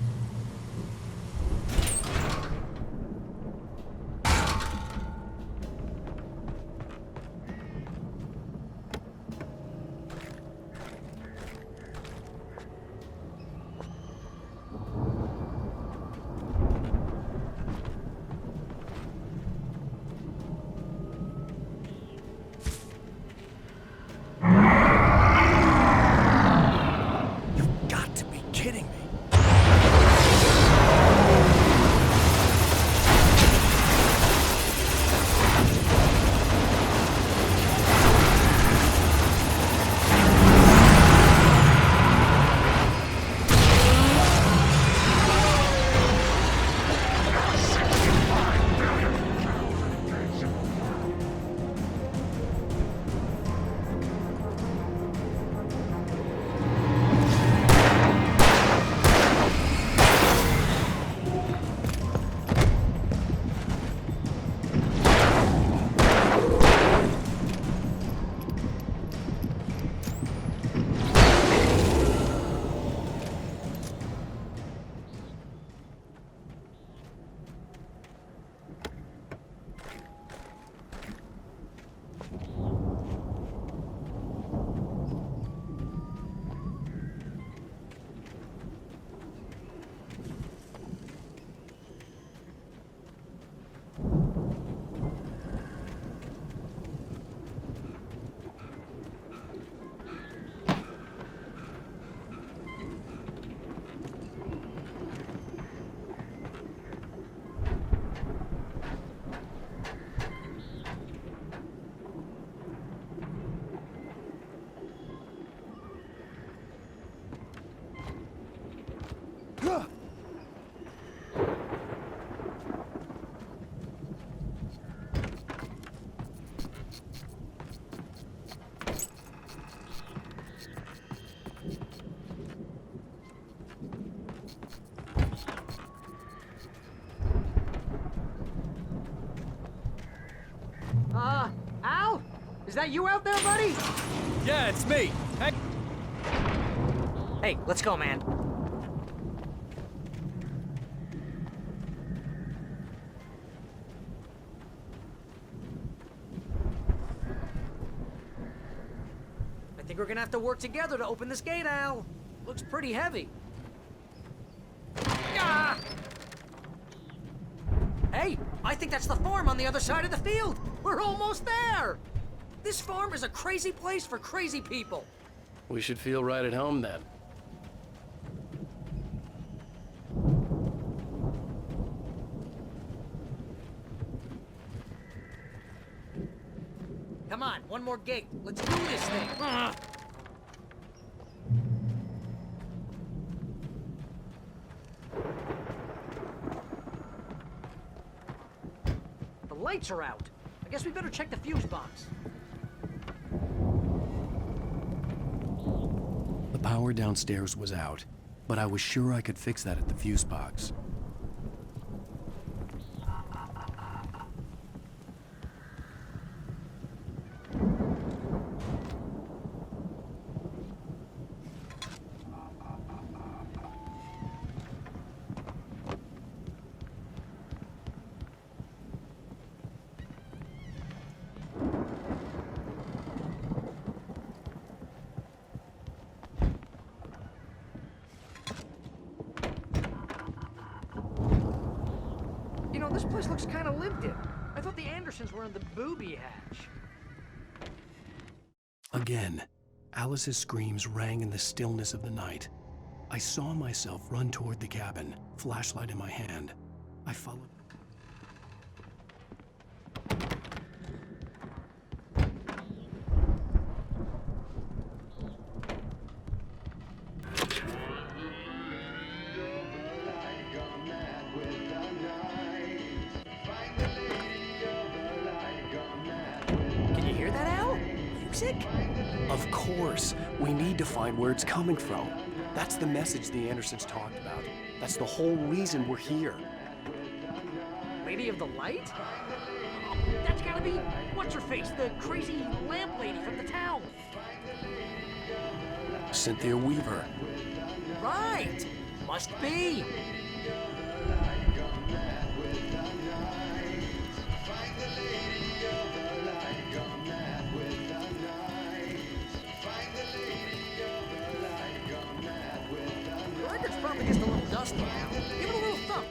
B: Al? Is that you out there, buddy?
R: Yeah, it's me. Hey.
B: Hey, let's go, man. I think we're gonna have to work together to open this gate, Al. Looks pretty heavy. think that's the farm on the other side of the field. We're almost there. This farm is a crazy place for crazy people.
F: We should feel right at home then.
B: Come on, one more gate. Let's do this thing. The lights are out. I guess we better check the fuse box.
F: The power downstairs was out, but I was sure I could fix that at the fuse box.
B: This place looks kind of lived in. I thought the Andersons were in the booby hatch.
F: Again, Alice's screams rang in the stillness of the night. I saw myself run toward the cabin, flashlight in my hand. I followed. Of course. We need to find where it's coming from. That's the message the Andersons talked about. That's the whole reason we're here.
B: Lady of the Light? That's gotta be what's-her-face, the crazy lamp lady from the town.
F: Cynthia Weaver.
B: Right! Must be. Probably just a little dusty now. Give it a little thump.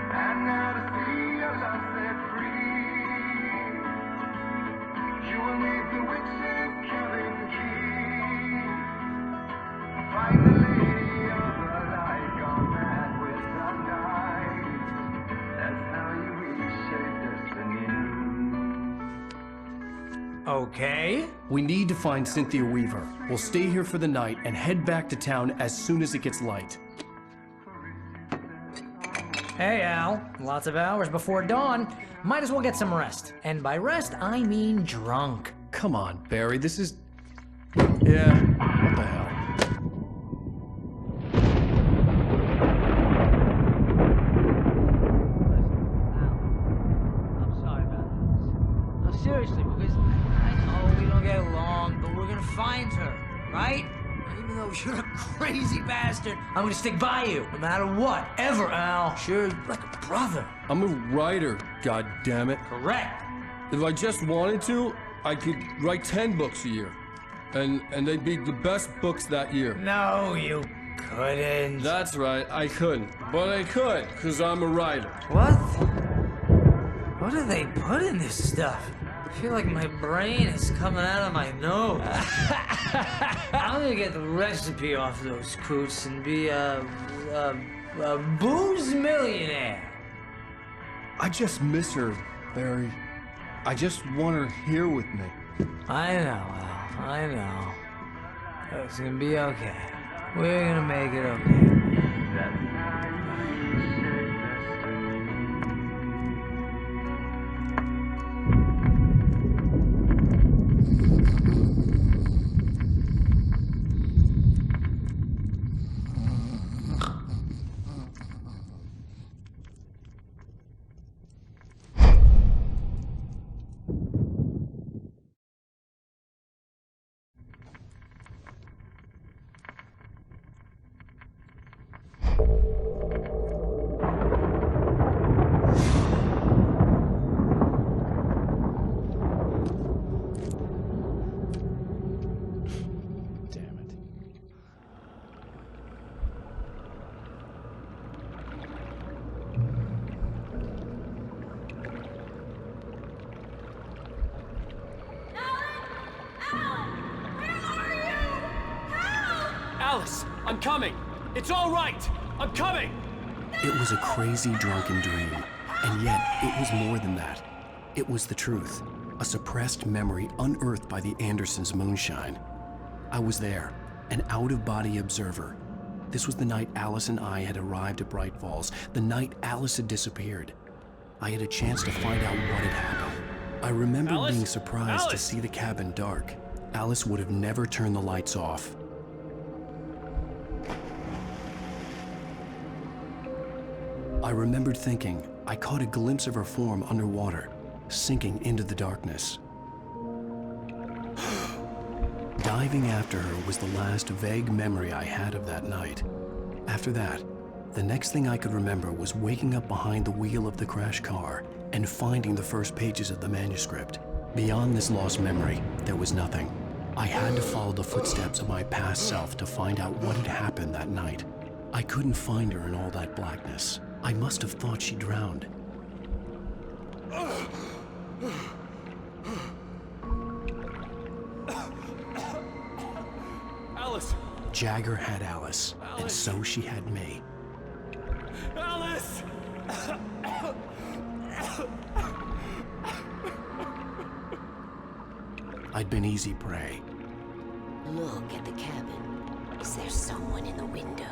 L: And now to see your love set free, you will leave the witches killing key. Find the lady of the light, gone mad with the night. That's how you reshape destiny.
B: Okay.
F: We need to find Cynthia Weaver. We'll stay here for the night and head back to town as soon as it gets light.
B: Hey, Al. Lots of hours before dawn. Might as well get some rest. And by rest, I mean drunk.
F: Come on, Barry, this is... Yeah, what the hell?
B: I'm sorry about this. No, seriously, because I know we don't get along, but we're gonna find her, right? Even though you're a crazy bastard, I'm gonna stick by you, no matter what, ever, Al. Sure, like a brother.
C: I'm a writer, goddammit.
B: Correct.
C: If I just wanted to, I could write 10 books a year. And they'd be the best books that year.
B: No, you couldn't.
C: That's right, I couldn't. But I could, because I'm a writer.
B: What? What do they put in this stuff? I feel like my brain is coming out of my nose. I'm gonna get the recipe off those coots and be a booze millionaire.
C: I just miss her, Barry. I just want her here with me.
B: I know, Al. I know. It's gonna be okay. We're gonna make it okay.
R: Alice, I'm coming! It's all right! I'm coming!
F: It was a crazy, drunken dream, and yet it was more than that. It was the truth, a suppressed memory unearthed by the Andersons' moonshine. I was there, an out-of-body observer. This was the night Alice and I had arrived at Bright Falls, the night Alice had disappeared. I had a chance to find out what had happened. I remember being surprised to see the cabin dark. Alice would have never turned the lights off. I remembered thinking I caught a glimpse of her form underwater, sinking into the darkness. Diving after her was the last vague memory I had of that night. After that, the next thing I could remember was waking up behind the wheel of the crashed car and finding the first pages of the manuscript. Beyond this lost memory, there was nothing. I had to follow the footsteps of my past self to find out what had happened that night. I couldn't find her in all that blackness. I must have thought she drowned.
R: Alice!
F: Jagger had Alice, and so she had me.
R: Alice!
F: I'd been easy prey.
Q: Look at the cabin. Is there someone in the window?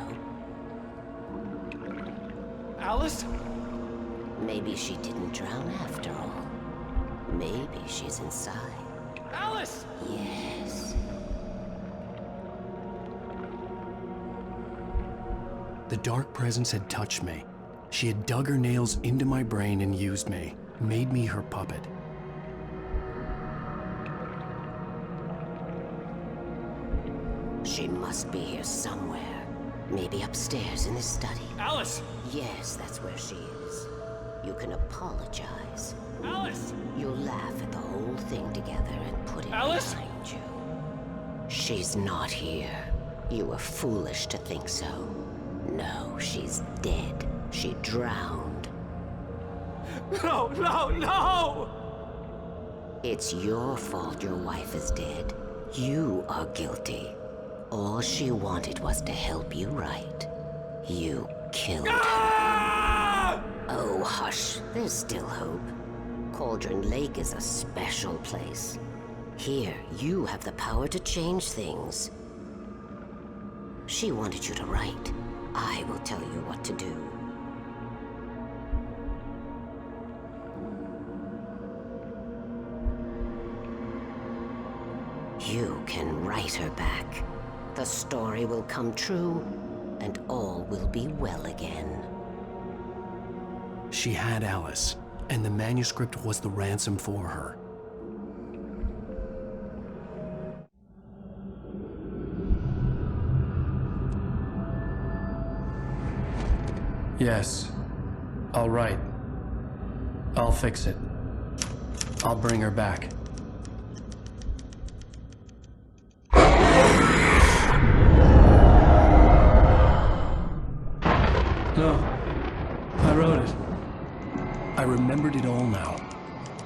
R: Alice?
Q: Maybe she didn't drown after all. Maybe she's inside.
R: Alice!
Q: Yes.
F: The dark presence had touched me. She had dug her nails into my brain and used me, made me her puppet.
Q: She must be here somewhere. Maybe upstairs in the study.
R: Alice!
Q: Yes, that's where she is. You can apologize.
R: Alice!
Q: You'll laugh at the whole thing together and put it
R: Alice?
Q: behind you. She's not here. You were foolish to think so. No, she's dead. She drowned.
R: No, no, no!
Q: It's your fault your wife is dead. You are guilty. All she wanted was to help you right. You killed her. Oh, hush. There's still hope. Cauldron Lake is a special place. Here, you have the power to change things. She wanted you to write. I will tell you what to do. You can write her back. The story will come true, and all will be well again.
F: She had Alice, and the manuscript was the ransom for her. Yes. All right. I'll fix it. I'll bring her back. No. I wrote it. I remembered it all now.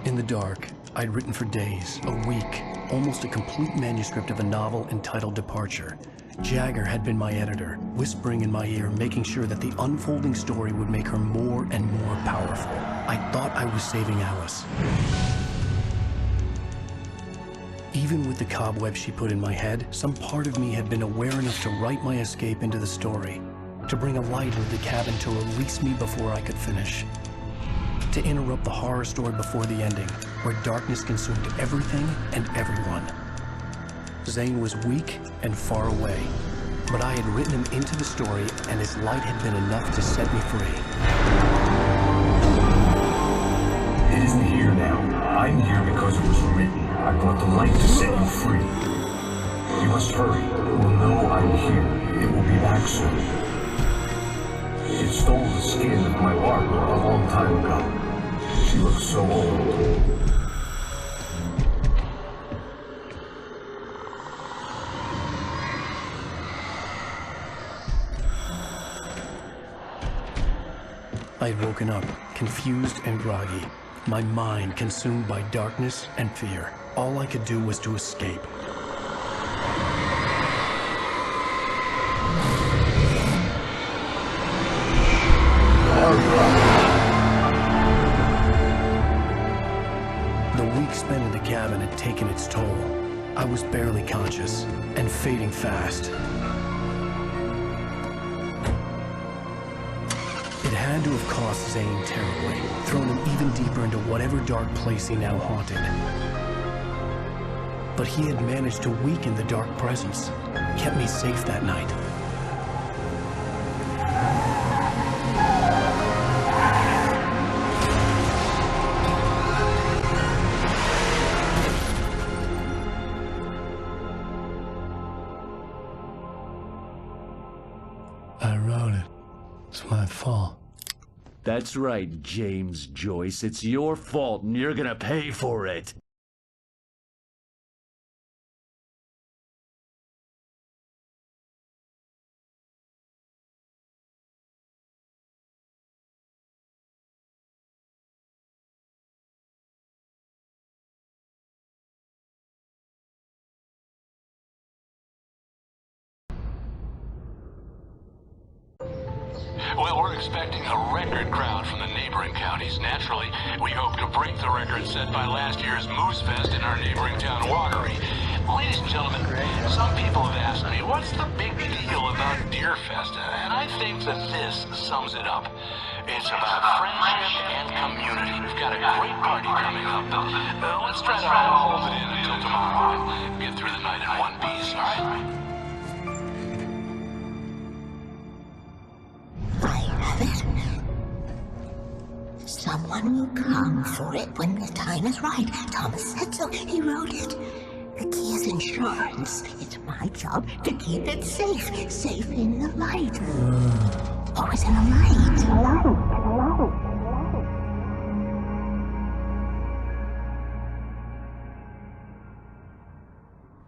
F: In the dark, I'd written for days, a week, almost a complete manuscript of a novel entitled Departure. Jagger had been my editor, whispering in my ear, making sure that the unfolding story would make her more and more powerful. I thought I was saving Alice. Even with the cobwebs she put in my head, some part of me had been aware enough to write my escape into the story, to bring a light into the cabin to release me before I could finish. To interrupt the horror story before the ending, where darkness consumed everything and everyone. Zane was weak and far away, but I had written him into the story, and his light had been enough to set me free.
T: It isn't here now. I'm here because it was written. I brought the light to set you free. You must hurry. We'll know I'm here. It will be back soon. It stole the skin of my art a long time ago. She looks so old.
F: I had woken up, confused and groggy, my mind consumed by darkness and fear. All I could do was to escape. taken its toll. I was barely conscious, and fading fast. It had to have cost Zane terribly, thrown him even deeper into whatever dark place he now haunted. But he had managed to weaken the dark presence, kept me safe that night.
T: I wrote it. It's my fault.
A: That's right, James Joyce. It's your fault, and you're gonna pay for it.
J: Well, we're expecting a record crowd from the neighboring counties. Naturally, we hope to break the record set by last year's Moose Fest in our neighboring town, Watery. Ladies and gentlemen, some people have asked me, what's the big deal about Deer Fest? And I think that this sums it up. It's about friendship and community. We've got a great party coming up, but let's try to hold it in until tomorrow and get through the night in one piece, all right?
Q: Someone will come for it when the time is right. Thomas said so. He wrote it. The key is insurance. It's my job to keep it safe. Safe in the light. Always in the light.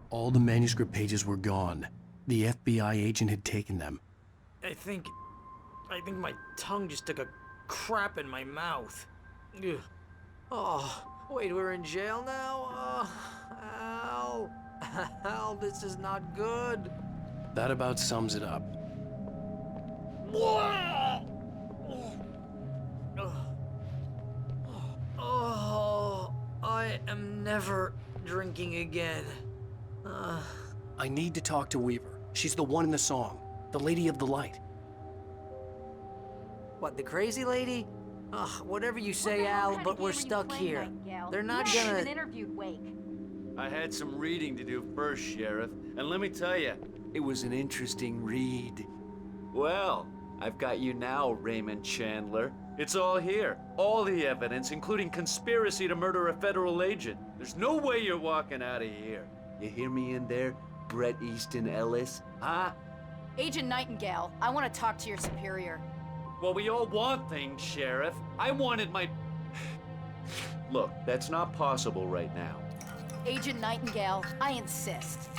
F: All the manuscript pages were gone. The FBI agent had taken them.
B: I think my tongue just took a crap in my mouth. Ugh. Oh, wait, we're in jail now? Al. Al, this is not good.
F: That about sums it up.
B: Oh, I am never drinking again.
F: I need to talk to Weaver. She's the one in the song. The Lady of the Light.
B: What, the crazy lady? Ugh, whatever you say, Al, but we're stuck here. They're not
W: You
B: gonna...
W: haven't even interviewed Wake.
A: I had some reading to do first, Sheriff, and let me tell you, it was an interesting read. Well, I've got you now, Raymond Chandler. It's all here. All the evidence, including conspiracy to murder a federal agent. There's no way you're walking out of here. You hear me in there, Bret Easton Ellis? Huh?
W: Agent Nightingale, I want to talk to your superior.
A: Well, we all want things, Sheriff. I wanted my... Look, that's not possible right now.
W: Agent Nightingale, I insist.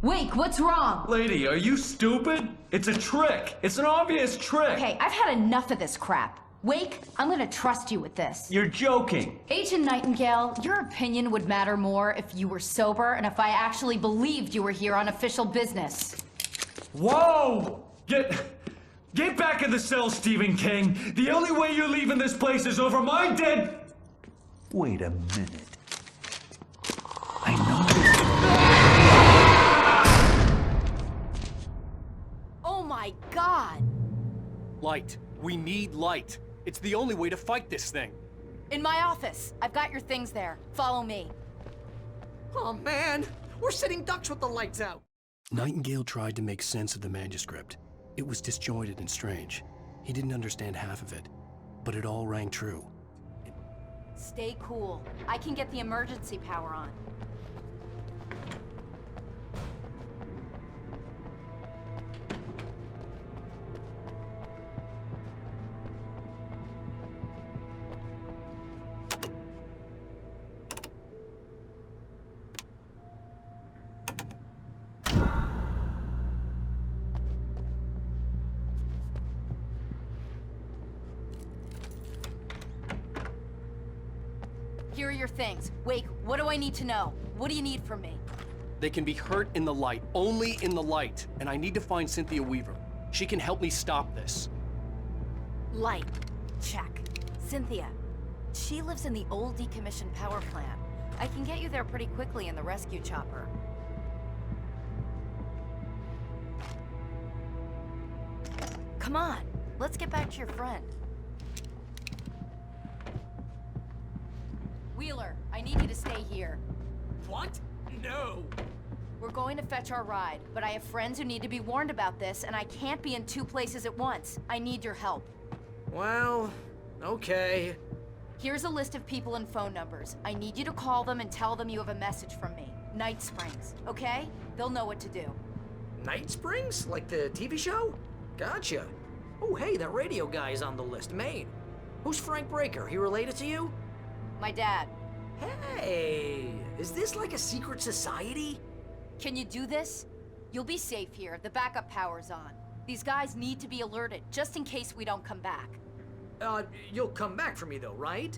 W: Wake, what's wrong?
A: Lady, are you stupid? It's a trick. It's an obvious trick.
W: Okay, I've had enough of this crap. Wake, I'm gonna trust you with this.
A: You're joking.
W: Agent Nightingale, your opinion would matter more if you were sober and if I actually believed you were here on official business.
A: Whoa! Get back in the cell, Stephen King. The only way you're leaving this place is over my dead... Wait a minute. I know...
W: Oh my God!
R: Light. We need light. It's the only way to fight this thing.
W: In my office. I've got your things there. Follow me.
B: Oh man, we're sitting ducks with the lights out.
F: Nightingale tried to make sense of the manuscript. It was disjointed and strange. He didn't understand half of it, but it all rang true.
W: Stay cool. I can get the emergency power on. Here are your things. Wake, what do I need to know? What do you need from me?
R: They can be hurt in the light, only in the light. And I need to find Cynthia Weaver. She can help me stop this.
W: Light. Check. Cynthia. She lives in the old decommissioned power plant. I can get you there pretty quickly in the rescue chopper. Come on, let's get back to your friend. Wheeler, I need you to stay here.
R: What? No!
W: We're going to fetch our ride, but I have friends who need to be warned about this, and I can't be in 2 places at once. I need your help.
B: Well, okay.
W: Here's a list of people and phone numbers. I need you to call them and tell them you have a message from me. Night Springs, okay? They'll know what to do.
B: Night Springs? Like the TV show? Gotcha. Oh, hey, that radio guy is on the list. Maine. Who's Frank Breaker? He related to you?
W: My dad.
B: Hey, is this like a secret society?
W: Can you do this? You'll be safe here. The backup power's on. These guys need to be alerted, just in case we don't come back.
B: You'll come back for me though, right?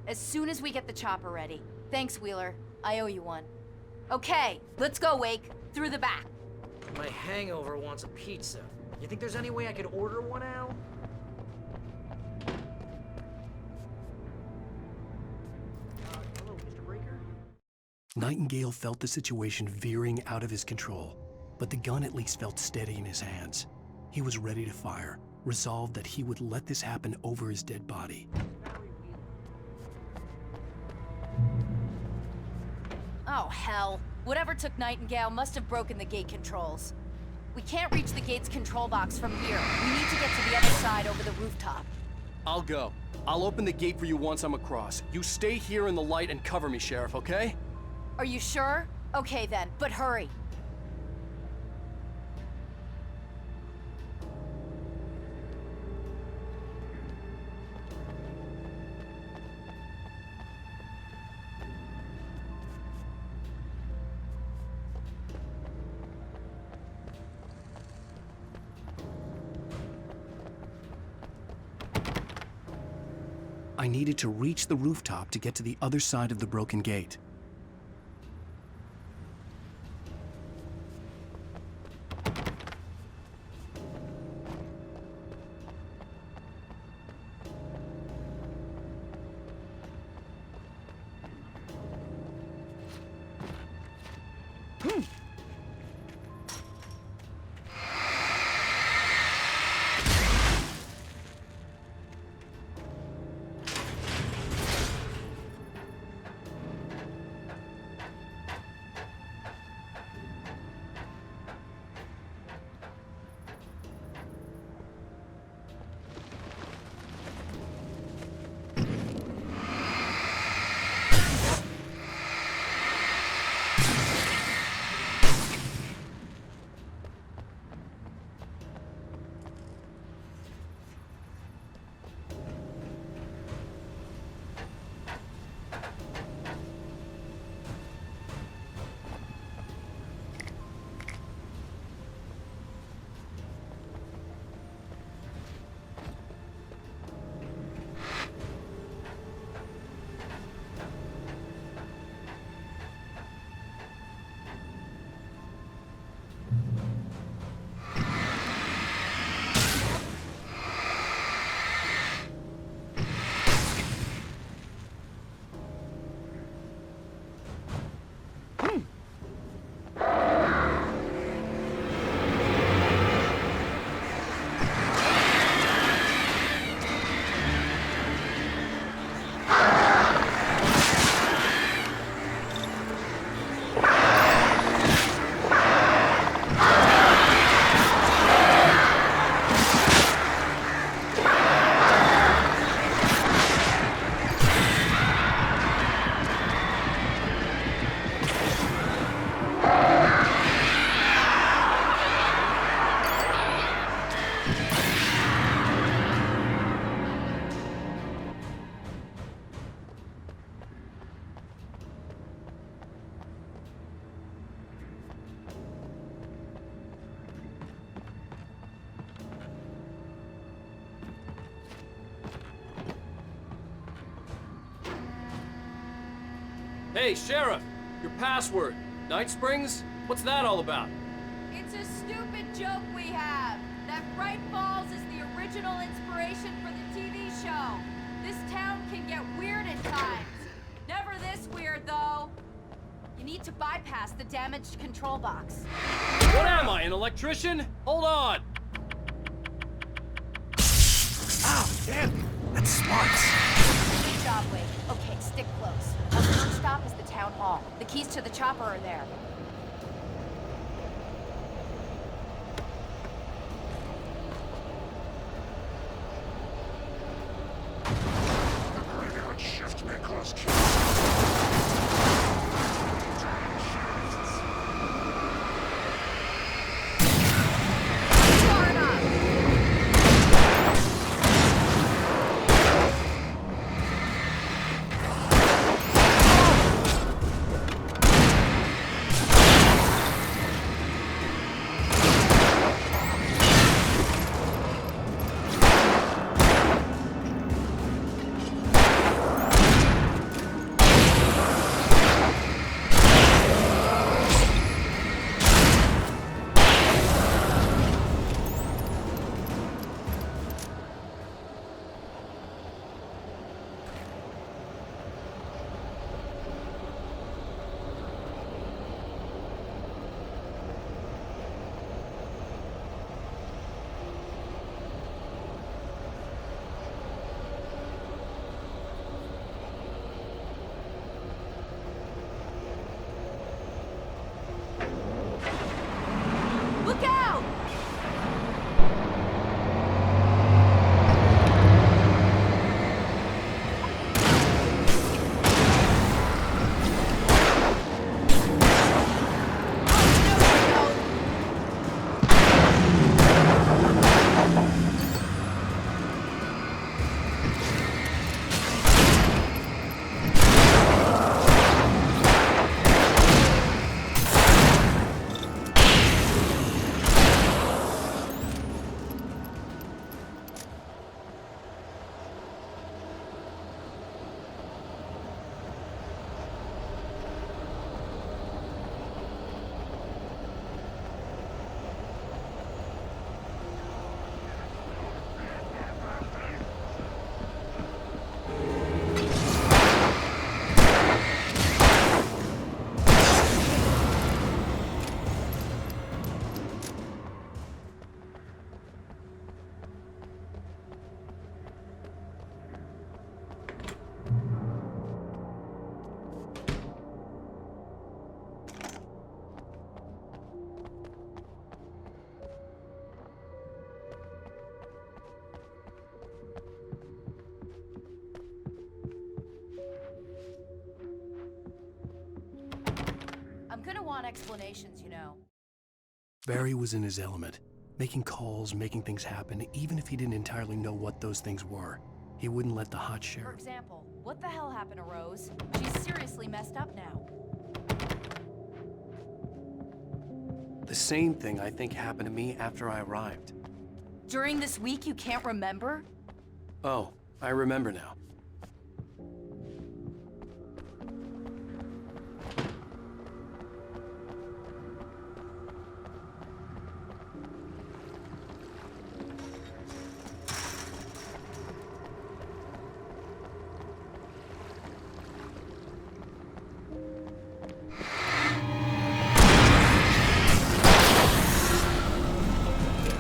W: As soon as we get the chopper ready. Thanks, Wheeler. I owe you one. Okay, let's go, Wake. Through the back.
B: My hangover wants a pizza. You think there's any way I could order one, Al? Hello, Mr. Breaker?
F: Nightingale felt the situation veering out of his control, but the gun at least felt steady in his hands. He was ready to fire, resolved that he would let this happen over his dead body.
W: Oh, hell. Whatever took Nightingale must have broken the gate controls. We can't reach the gate's control box from here. We need to get to the other side over the rooftop.
R: I'll go. I'll open the gate for you once I'm across. You stay here in the light and cover me, Sheriff, okay?
W: Are you sure? Okay then, but hurry.
F: I needed to reach the rooftop to get to the other side of the broken gate.
R: Hey, Sheriff! Your password. Night Springs? What's that all about?
W: It's a stupid joke we have. That Bright Falls is the original inspiration for the TV show. This town can get weird at times. Never this weird, though. You need to bypass the damaged control box.
R: What am I, an electrician? Hold on!
B: Oh, damn! That's smart.
W: Good job, Wake. Okay, stick close. Our first stop is the town hall. The keys to the chopper are there.
L: Shift may cause
W: Look out! I'm gonna want explanations, you know.
N: Barry was in his element, making calls, making things happen, even if he didn't entirely know what those things were. He wouldn't let the hot
W: For
N: sheriff...
W: example, what the hell happened to Rose? She's seriously messed up now.
N: The same thing I think happened to me after I arrived.
W: During this week, you can't remember?
N: Oh, I remember now.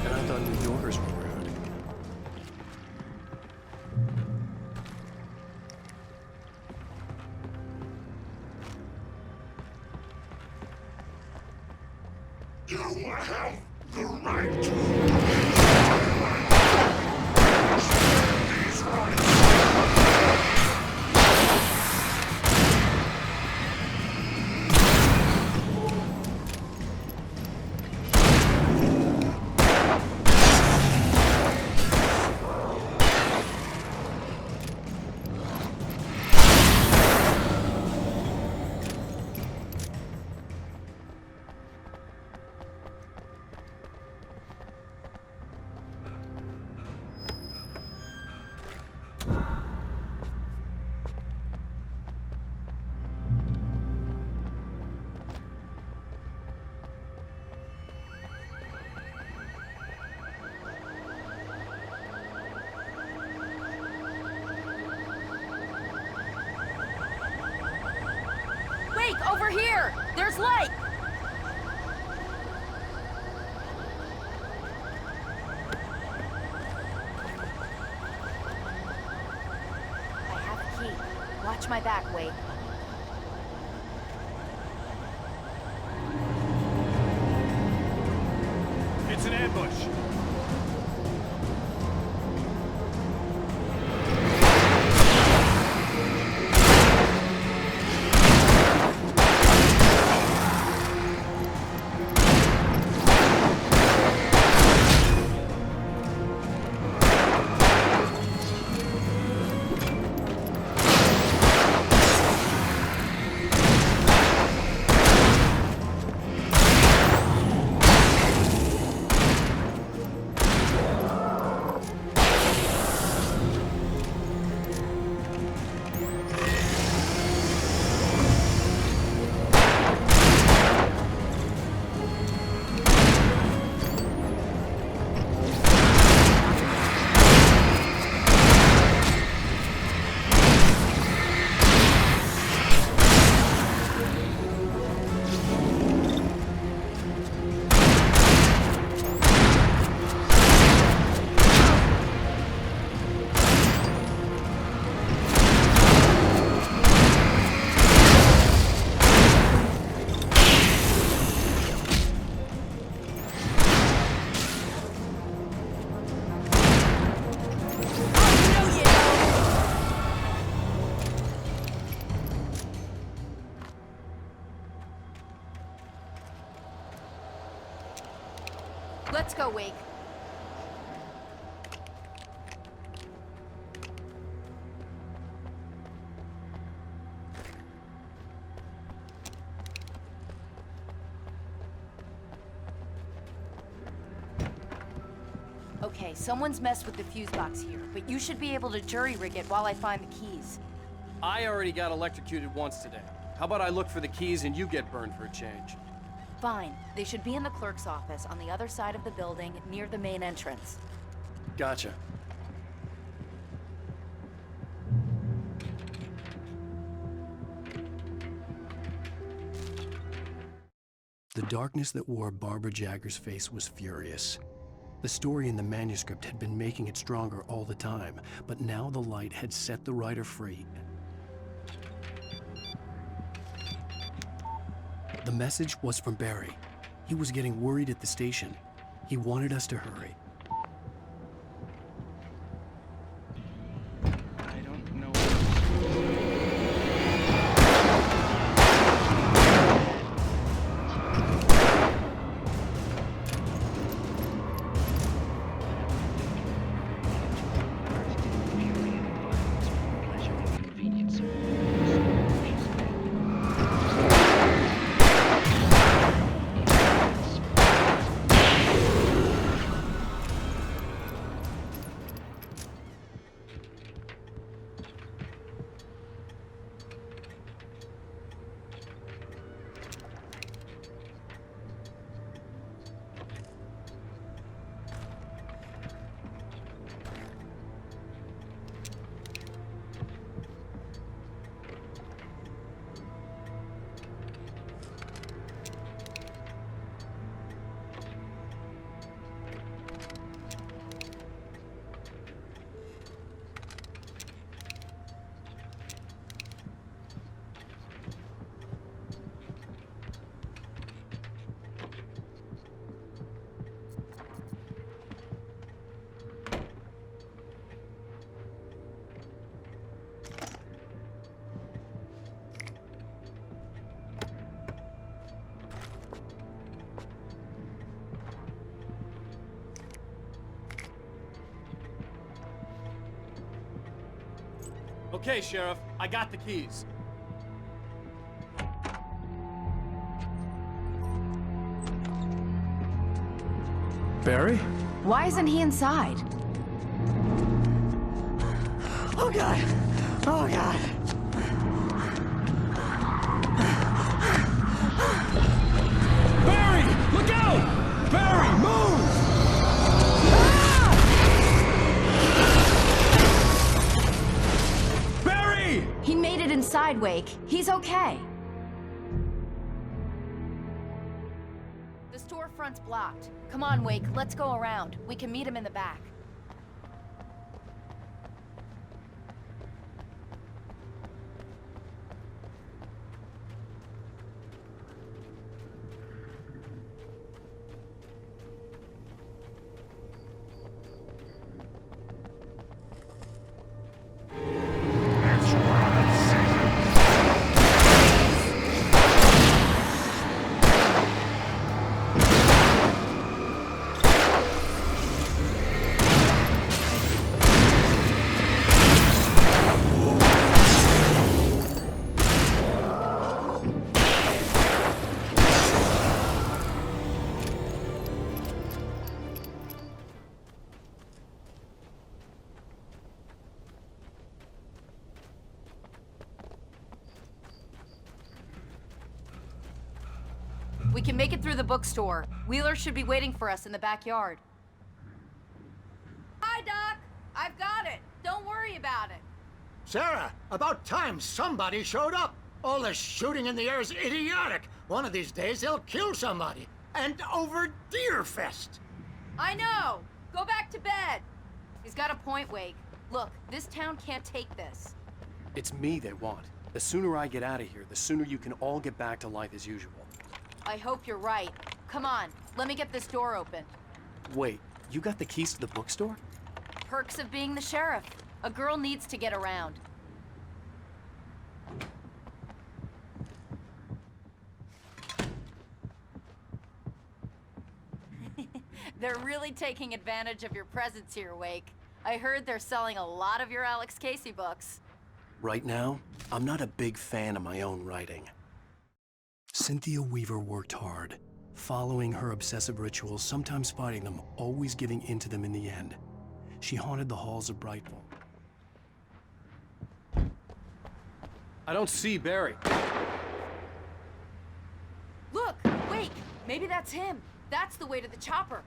N: And I thought New Yorkers were rude.
L: You have the right to these rights.
W: There's light! I have a key. Watch my back, Wake.
R: It's an ambush.
W: Let's go, Wake. Okay, someone's messed with the fuse box here, but you should be able to jury-rig it while I find the keys.
R: I already got electrocuted once today. How about I look for the keys and you get burned for a change?
W: Fine. They should be in the clerk's office on the other side of the building, near the main entrance.
R: Gotcha.
F: The darkness that wore Barbara Jagger's face was furious. The story in the manuscript had been making it stronger all the time, but now the light had set the writer free. The message was from Barry. He was getting worried at the station. He wanted us to hurry.
P: I don't know.
R: Okay, Sheriff, I got the keys.
F: Barry?
W: Why isn't he inside?
O: Oh, God. Oh, God.
C: Barry! Look out! Barry, move!
W: He made it inside, Wake. He's okay. storefront's blocked. Come on, Wake, let's go around. We can meet him in the back. We can make it through the bookstore. Wheeler should be waiting for us in the backyard. Hi, Doc. I've got it. Don't worry about it.
E: Sarah, about time somebody showed up. All this shooting in the air is idiotic. One of these days they'll kill somebody. And over Deerfest.
W: I know. Go back to bed. He's got a point, Wake. Look, this town can't take this.
F: It's me they want. The sooner I get out of here, the sooner you can all get back to life as usual.
W: I hope you're right. Come on, let me get this door open.
F: Wait, you got the keys to the bookstore?
W: Perks of being the sheriff. A girl needs to get around. They're really taking advantage of your presence here, Wake. I heard they're selling a lot of your Alex Casey books.
F: Right now, I'm not a big fan of my own writing. Cynthia Weaver worked hard, following her obsessive rituals, sometimes fighting them, always giving in to them in the end. She haunted the halls of Brightville. I don't see Barry.
W: Look, Wake, maybe that's him. That's the way to the chopper.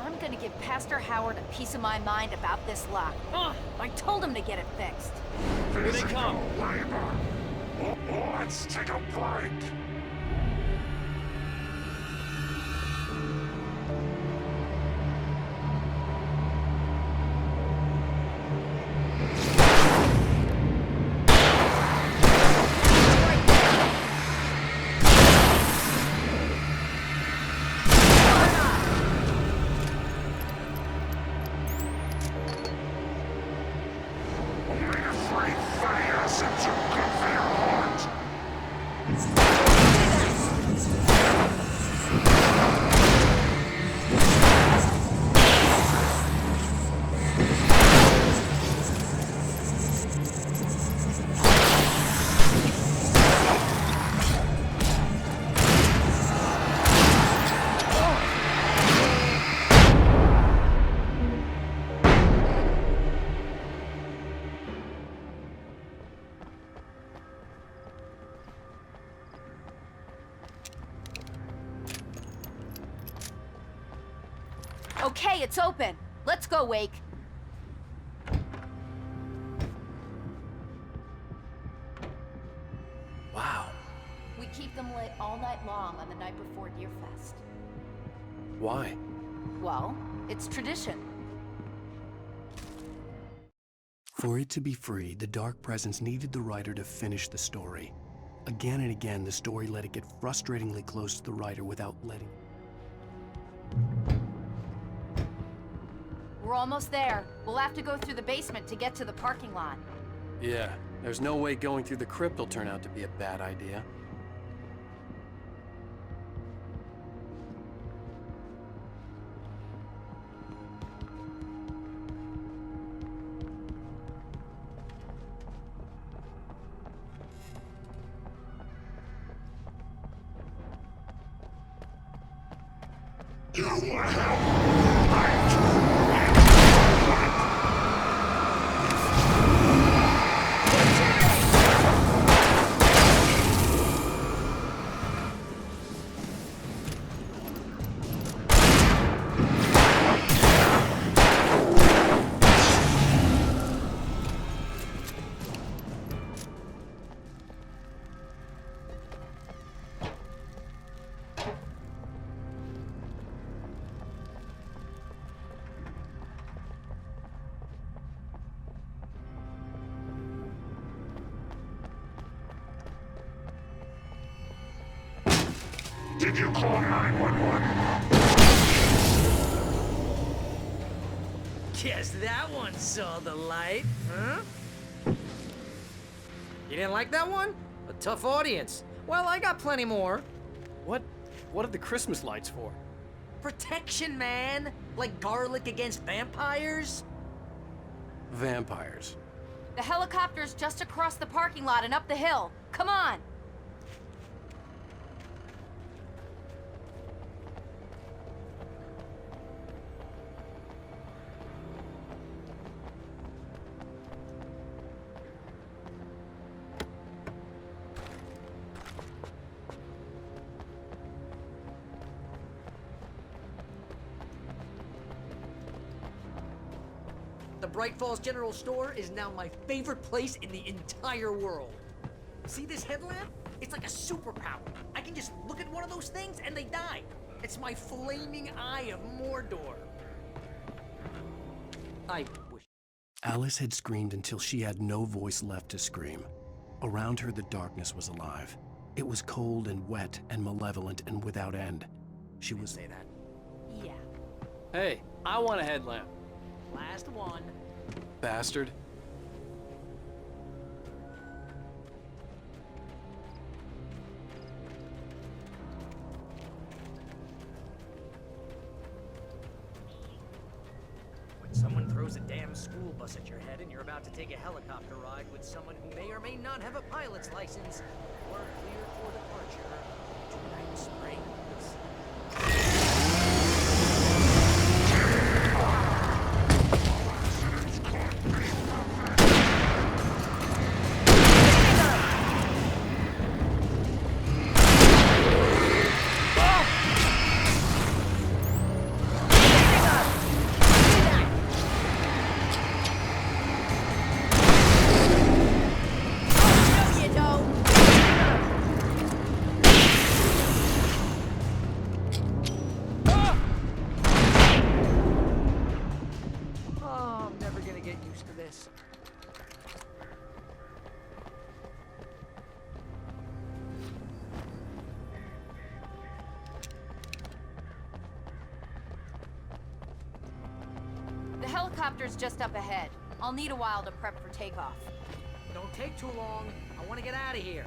W: I'm gonna give Pastor Howard a piece of my mind about this lock. Ugh, I told him to get it fixed.
L: Here they come. Labor. Let's take a break.
W: Okay, it's open. Let's go, Wake.
F: Wow.
W: We keep them lit all night long on the night before Deerfest.
F: Why?
W: Well, it's tradition.
F: For it to be free, the Dark Presence needed the writer to finish the story. Again and again, the story let it get frustratingly close to the writer without letting...
W: We're almost there. We'll have to go through the basement to get to the parking lot.
F: Yeah, there's no way going through the crypt will turn out to be a bad idea.
L: Did you call 911?
B: Guess that one saw the light, huh? You didn't like that one? A tough audience. Well, I got plenty more.
R: What are the Christmas lights for?
B: Protection, man! Like garlic against vampires?
F: Vampires.
W: The helicopter's just across the parking lot and up the hill. Come on!
B: The Bright Falls General Store is now my favorite place in the entire world. See this headlamp? It's like a superpower. I can just look at one of those things and they die. It's my flaming eye of Mordor. I wish.
F: Alice had screamed until she had no voice left to scream. Around her, the darkness was alive. It was cold and wet and malevolent and without end. She was...
B: Say that. Yeah.
R: Hey, I want a headlamp.
B: Last one.
F: Bastard.
B: When someone throws a damn school bus at your head and you're about to take a helicopter ride with someone who may or may not have a pilot's license, we're clear for departure. Tonight, Springs.
W: The helicopter's just up ahead. I'll need a while to prep for takeoff.
B: Don't take too long. I want to get out of here.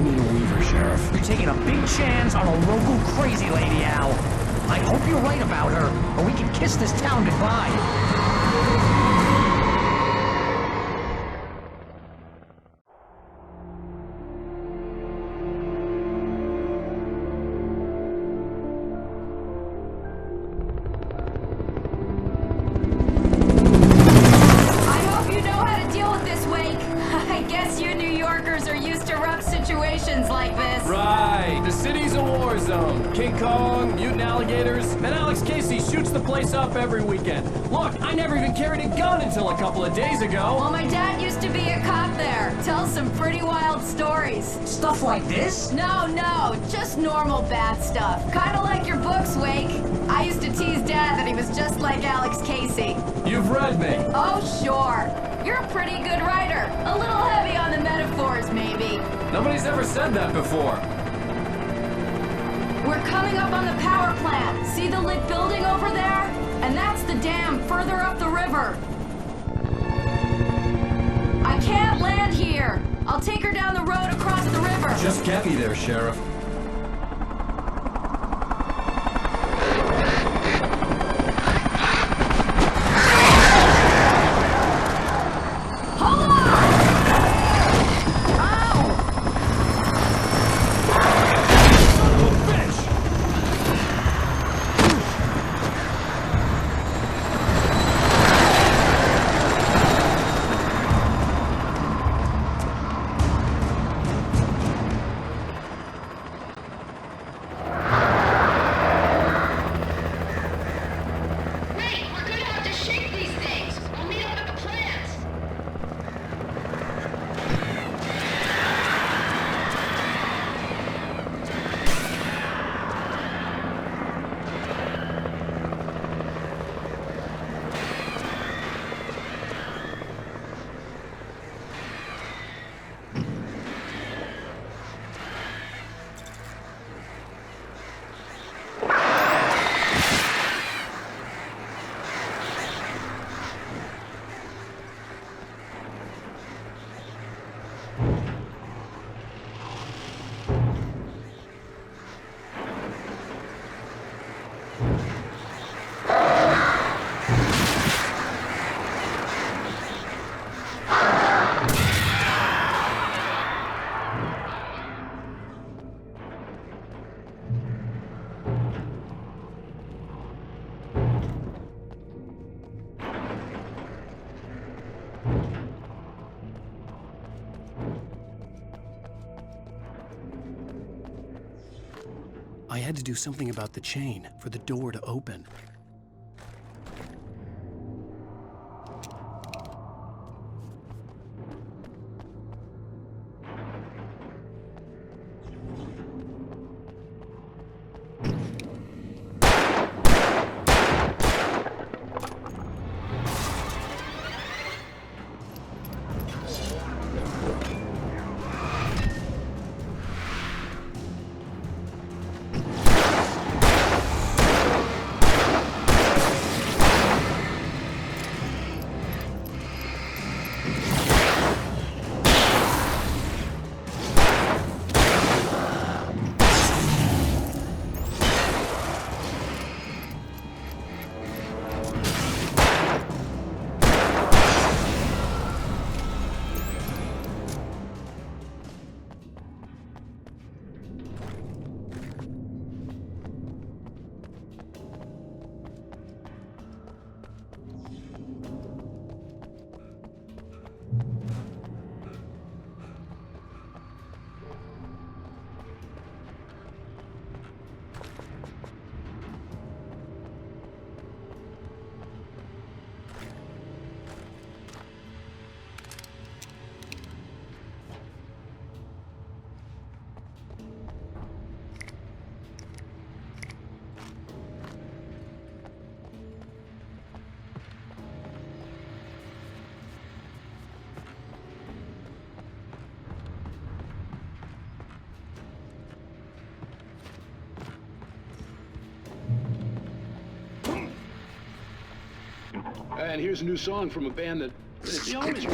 N: me to Weaver, Sheriff.
B: You're taking a big chance on a local crazy lady, Al. I hope you're right about her, or we can kiss this town goodbye.
W: Like this.
R: Right, the city's a war zone. King Kong, mutant alligators, and Alex Casey shoots the place up every weekend. Look, I never even carried a gun until a couple of days ago.
W: Well, my dad used to be a cop there. Tells some pretty wild stories.
B: Stuff like this?
W: No, just normal bad stuff. Kinda like your books, Wake. I used to tease Dad that he was just like Alex Casey.
R: You've read me.
W: Oh, sure. You're a pretty good writer. A little heavy on the metaphors, maybe.
R: Nobody's ever said that before.
W: We're coming up on the power plant. See the lit building over there? And that's the dam further up the river. I can't land here. I'll take her down the road across the river.
R: Just get me there, Sheriff.
F: I had to do something about the chain for the door to open.
G: And here's a new song from a band that they always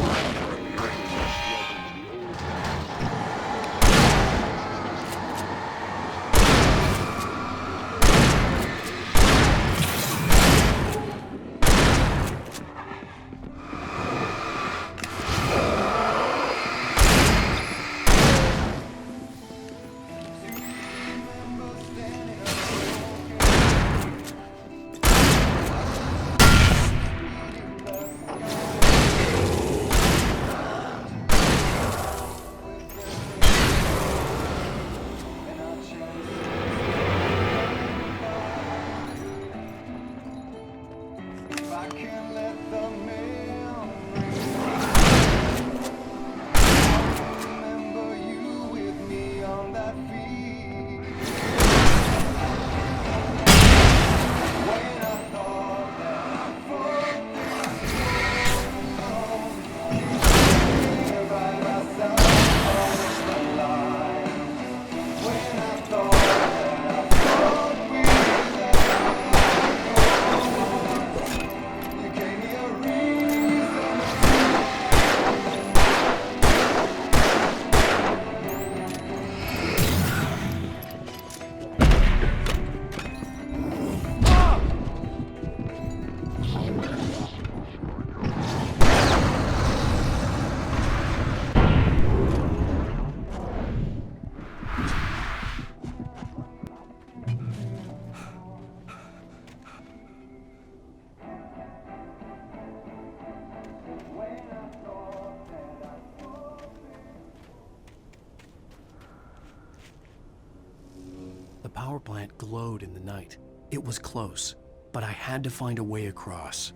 F: The power plant glowed in the night. It was close, but I had to find a way across.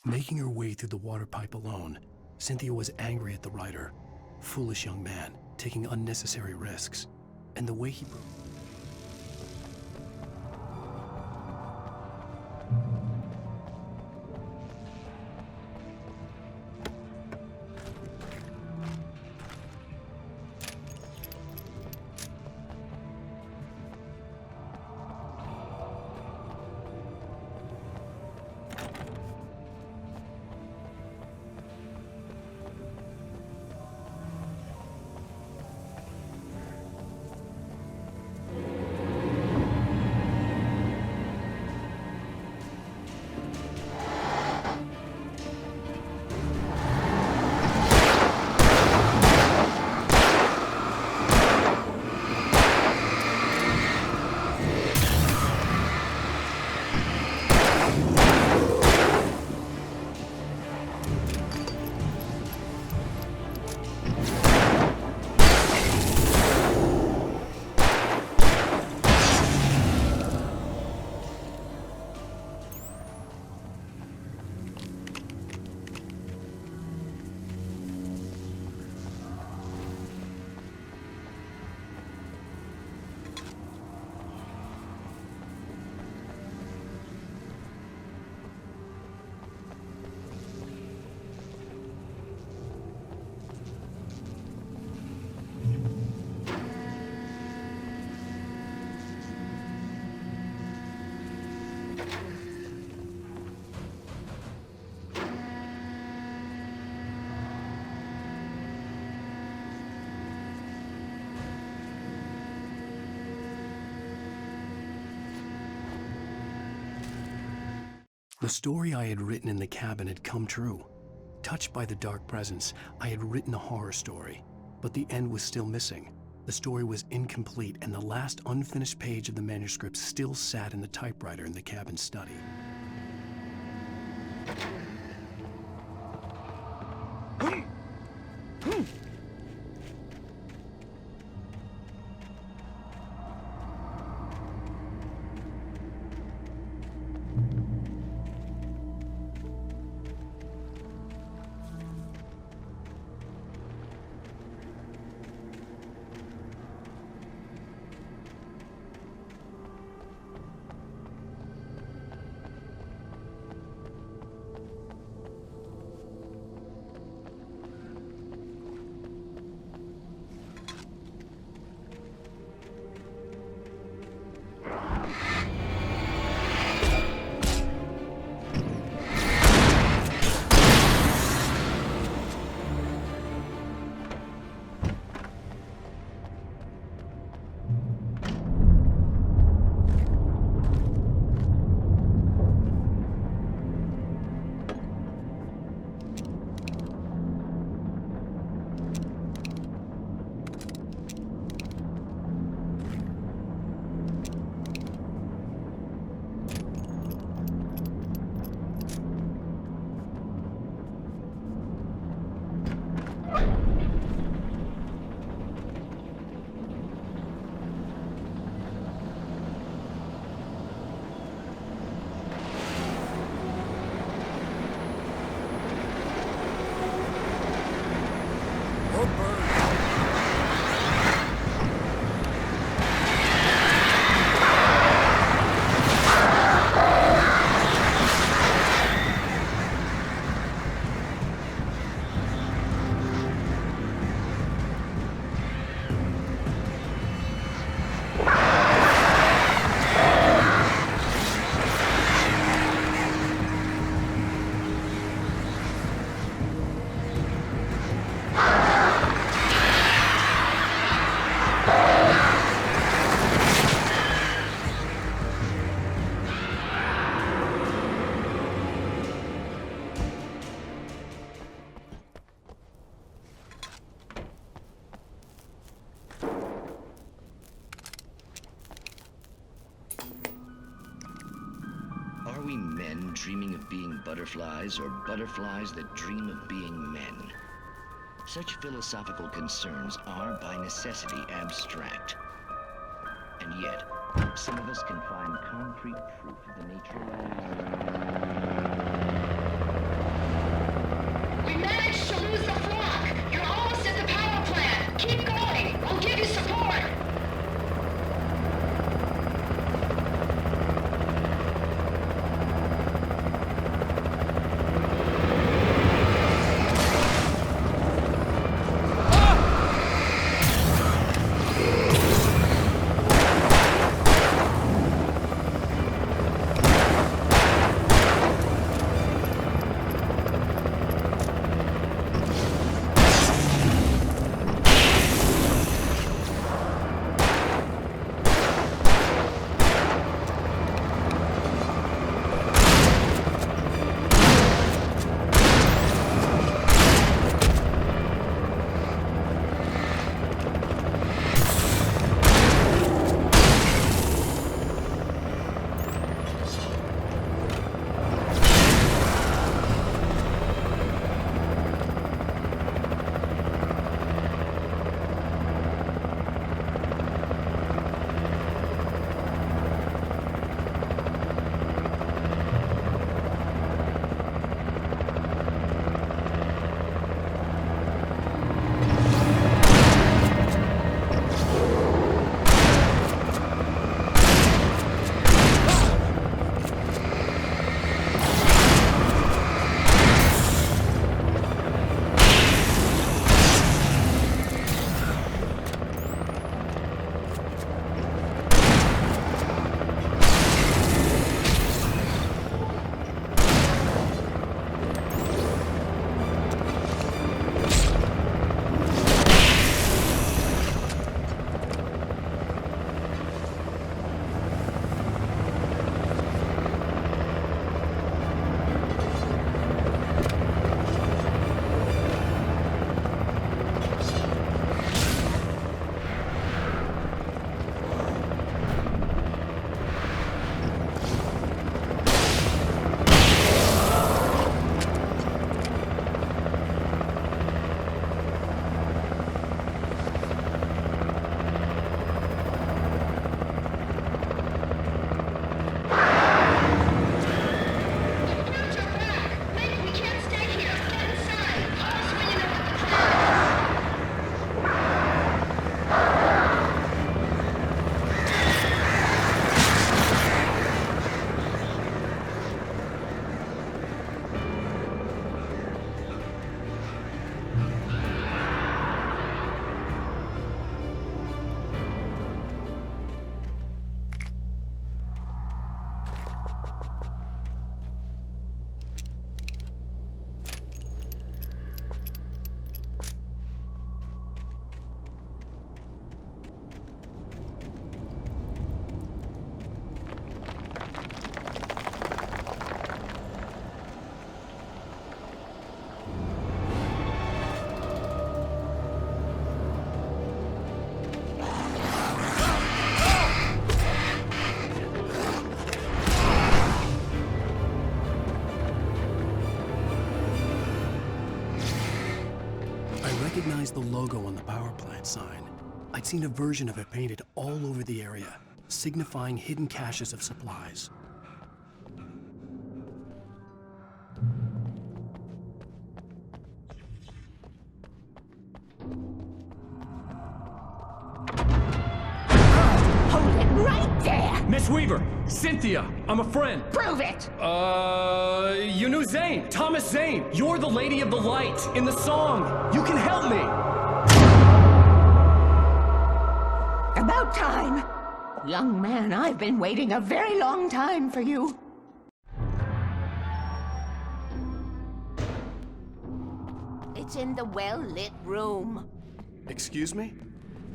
F: Making her way through the water pipe alone, Cynthia was angry at the writer. Foolish young man, taking unnecessary risks. And the way he broke... The story I had written in the cabin had come true. Touched by the dark presence, I had written a horror story, but the end was still missing. The story was incomplete, and the last unfinished page of the manuscript still sat in the typewriter in the cabin study.
K: Are we men dreaming of being butterflies, or butterflies that dream of being men? Such philosophical concerns are, by necessity, abstract. And yet, some of us can find concrete proof of the nature of...
L: We managed to lose the flock! You're almost at the power plant! Keep going! We'll give you support!
N: the logo on the power plant sign. I'd seen a version of it painted all over the area, signifying hidden caches of supplies.
I: Hold it right there!
R: Miss Weaver! Cynthia! I'm a friend!
I: Prove it!
R: You knew Zane! Thomas Zane! You're the Lady of the Light in the song! You can help me!
I: About time! Young man, I've been waiting a very long time for you. It's in the well-lit room.
N: Excuse me?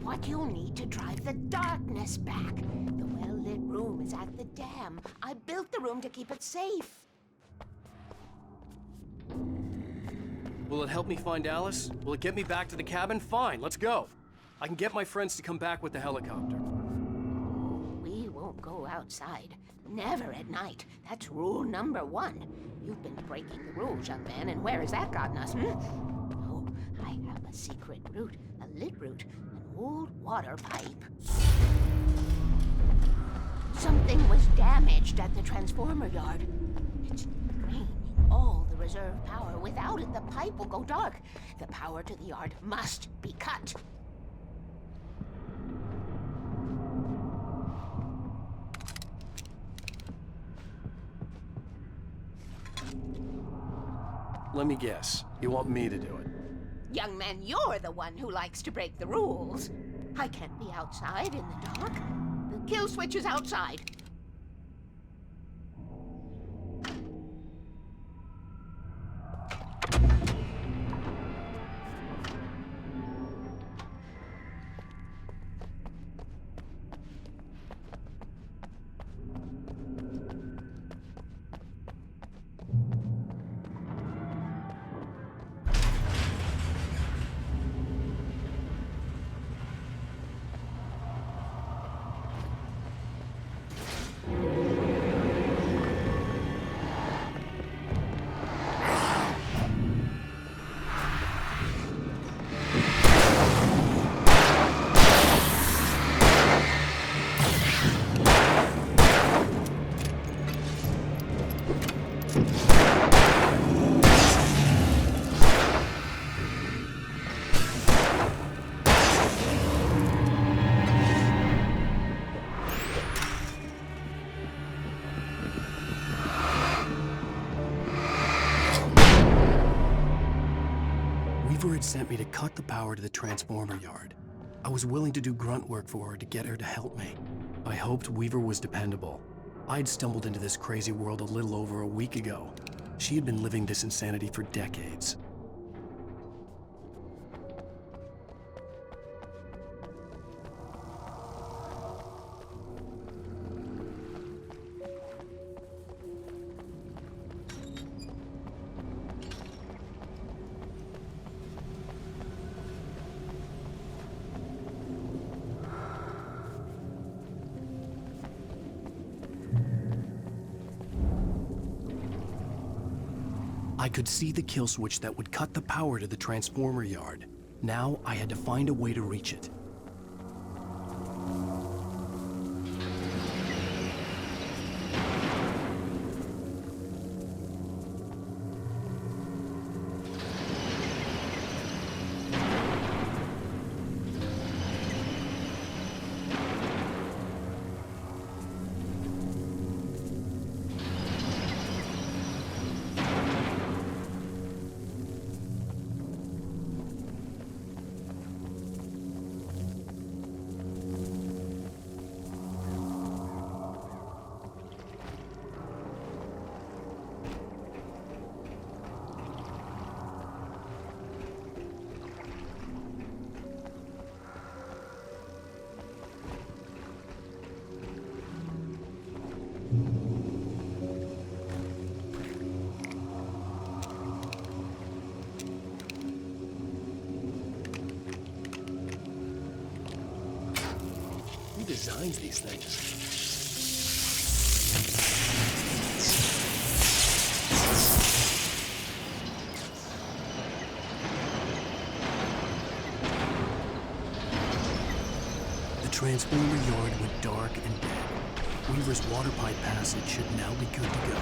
I: What you'll need to drive the darkness back. The well-lit room is at the dam. I built the room to keep it safe.
F: Will it help me find Alice? Will it get me back to the cabin? Fine, let's go. I can get my friends to come back with the helicopter.
I: We won't go outside. Never at night. That's rule number 1. You've been breaking the rules, young man, and where has that gotten us, Oh, I have a secret route, a lit route, an old water pipe. Something was damaged at the transformer yard. It's draining all the reserve power. Without it, the pipe will go dark. The power to the yard must be cut.
F: Let me guess. You want me to do it?
I: Young man, you're the one who likes to break the rules. I can't be outside in the dark. The kill switch is outside.
N: Weaver had sent me to cut the power to the transformer yard. I was willing to do grunt work for her to get her to help me. I hoped Weaver was dependable. I'd stumbled into this crazy world a little over a week ago. She had been living this insanity for decades. I could see the kill switch that would cut the power to the transformer yard. Now I had to find a way to reach it. Who designs these things? transformer yard went dark and dead. Weaver's water pipe passage should now be good to go.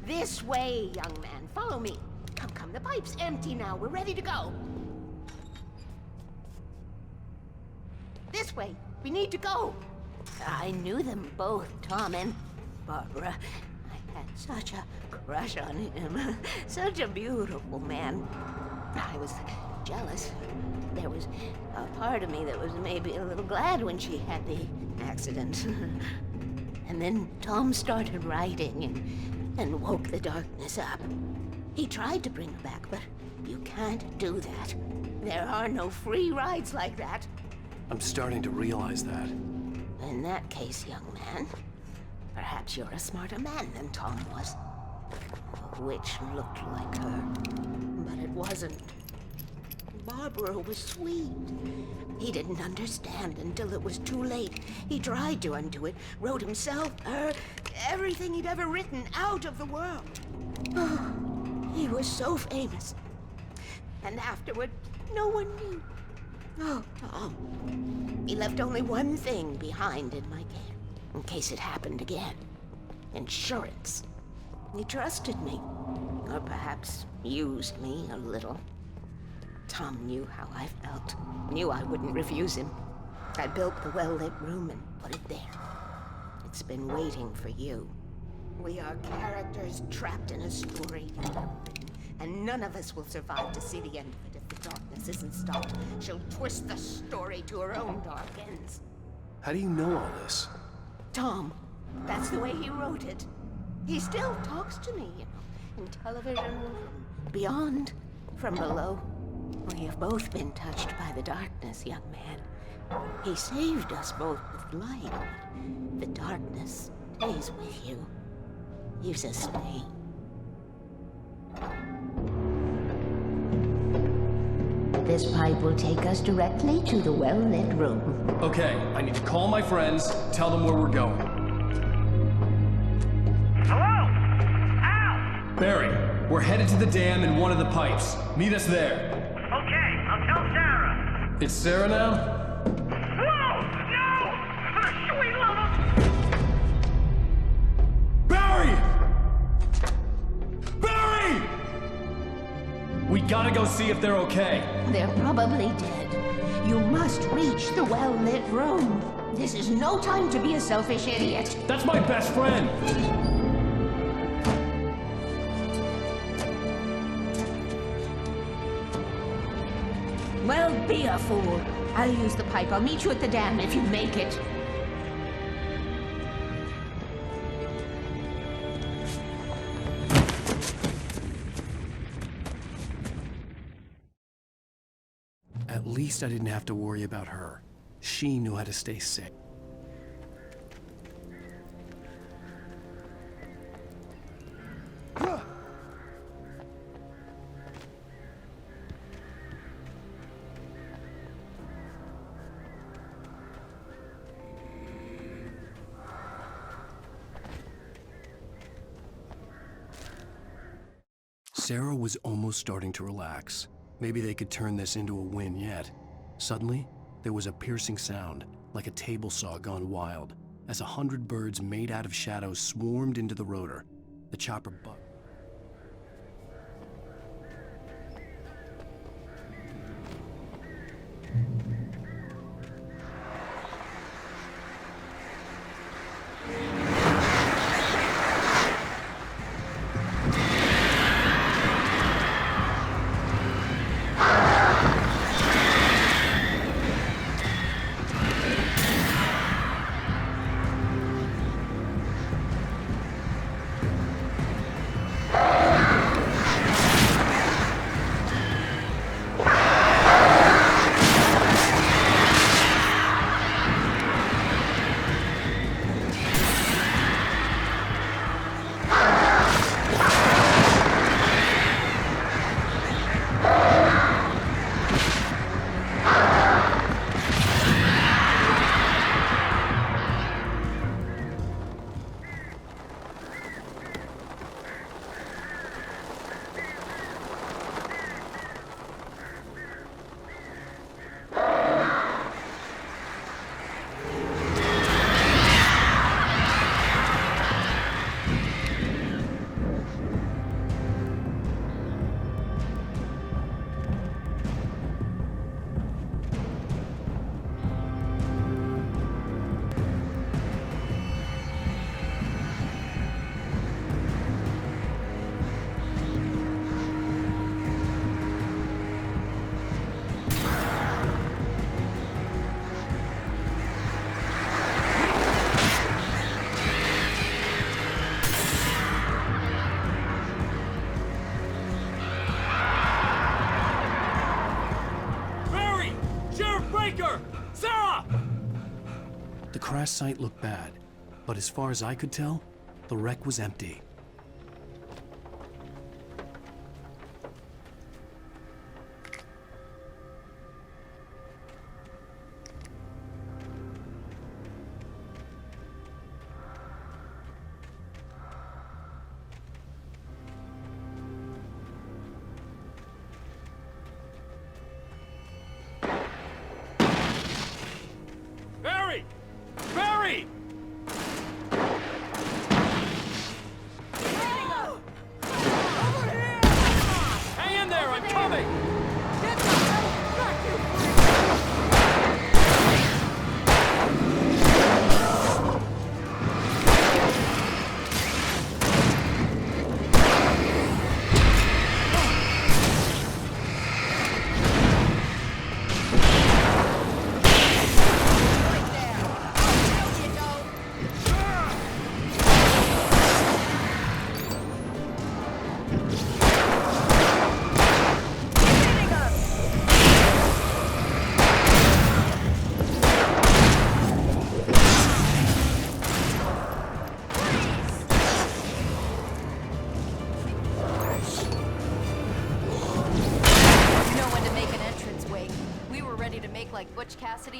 I: This way, young man. Follow me. Come, come. The pipe's empty now. We're ready to go. This way. We need to go. I knew them both, Tom and Barbara. I had such a crush on him. Such a beautiful man. I was jealous. There was a part of me that was maybe a little glad when she had the accident. And then Tom started writing and woke the darkness up. He tried to bring her back, but you can't do that. There are no free rides like that.
N: I'm starting to realize that.
I: In that case, young man, perhaps you're a smarter man than Tom was. Which looked like her, but it wasn't. Barbara was sweet. He didn't understand until it was too late. He tried to undo it, wrote himself, her, everything he'd ever written out of the world. Oh, he was so famous. And afterward, no one knew. Oh, Tom. He left only one thing behind in my care, in case it happened again. Insurance. He trusted me, or perhaps used me a little. Tom knew how I felt, knew I wouldn't refuse him. I built the well-lit room and put it there. It's been waiting for you. We are characters trapped in a story, and none of us will survive to see the end of it if the darkness isn't stopped. She'll twist the story to her own dark ends.
N: How do you know all this?
I: Tom, that's the way he wrote it. He still talks to me, you know, in television, from beyond, from below. We have both been touched by the darkness, young man. He saved us both with light. The darkness stays with you. You sustain. This pipe will take us directly to the well-lit room.
R: Okay, I need to call my friends, tell them where we're going.
O: Hello? Al!
R: Barry, we're headed to the dam in one of the pipes. Meet us there.
O: Okay, I'll tell Sarah.
R: It's Sarah now?
O: Whoa! No! For the sweet love of...
R: Barry! Barry! We gotta go see if they're okay.
I: They're probably dead. You must reach the well-lit room. This is no time to be a selfish idiot.
R: That's my best friend!
I: Well, be a fool. I'll use the pipe. I'll meet you at the dam if you make it.
N: At least I didn't have to worry about her. She knew how to stay safe. Sarah was almost starting to relax. Maybe they could turn this into a win yet. Suddenly, there was a piercing sound, like a table saw gone wild, as 100 birds made out of shadows swarmed into the rotor. The chopper bucked. The crash site looked bad, but as far as I could tell, the wreck was empty.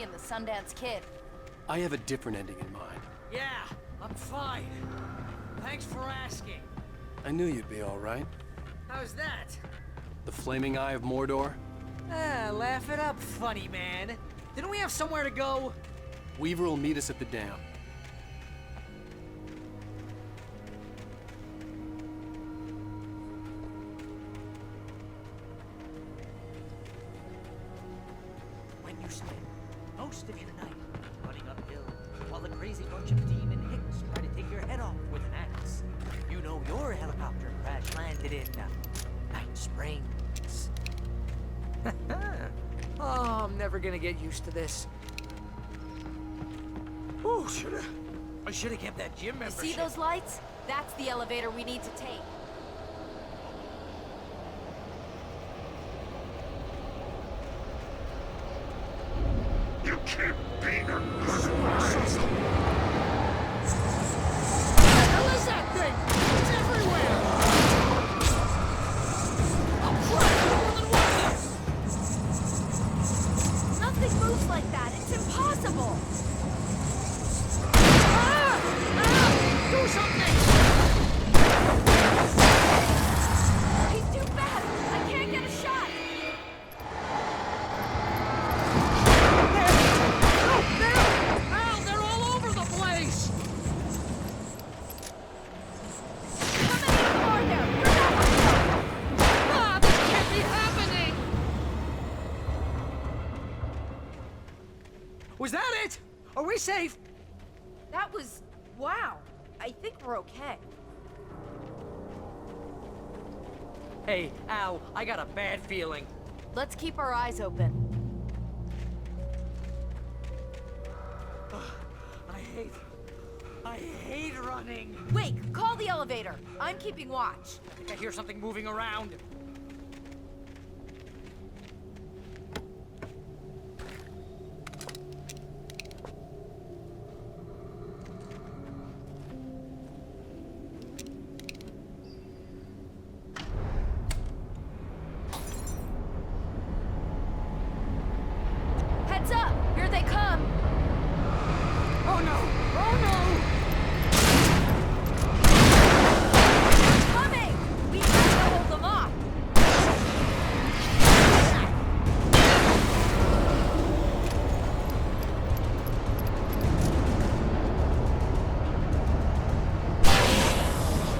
W: And the Sundance Kid.
N: I have a different ending in mind.
B: Yeah, I'm fine. Thanks for asking.
N: I knew you'd be all right.
B: How's that?
N: The flaming eye of Mordor?
B: Laugh it up, funny man. Didn't we have somewhere to go?
N: Weaver will meet us at the dam.
B: When you spend most of your night running uphill while the crazy bunch of demon hicks try to take your head off with an axe, you know your helicopter crash landed in Night Springs. Oh, I'm never gonna get used to this. Oh, I should have kept that gym membership.
W: See those lights? That's the elevator we need to take.
L: You keep being a good
H: hell is that thing? It's everywhere!
W: Nothing moves like that. It's impossible.
H: Do something!
B: Are we safe?
W: That was... wow. I think we're okay.
B: Hey, Al, I got a bad feeling.
W: Let's keep our eyes open.
B: I hate running.
W: Wake, call the elevator. I'm keeping watch.
B: I think I hear something moving around.
W: Heads up! Here they come!
B: Oh no! Oh no!
W: Coming! We have to hold them off!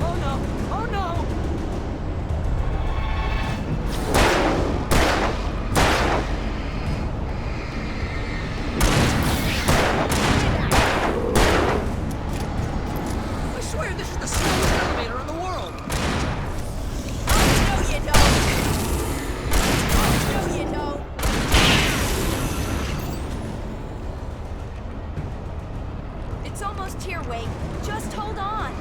B: Oh no! Oh no! I swear this is the slowest elevator in the world!
W: No, you don't! No, you don't! It's almost here, Wake. Just hold on.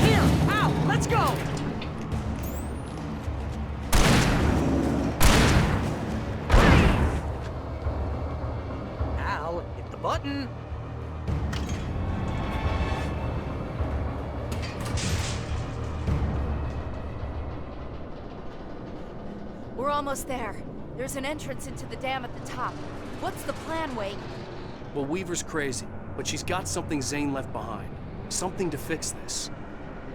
B: Here! Al, let's go! Al, hit the button.
W: We're almost there. There's an entrance into the dam at the top. What's the plan, Wake?
F: Well, Weaver's crazy, but she's got something Zane left behind. Something to fix this.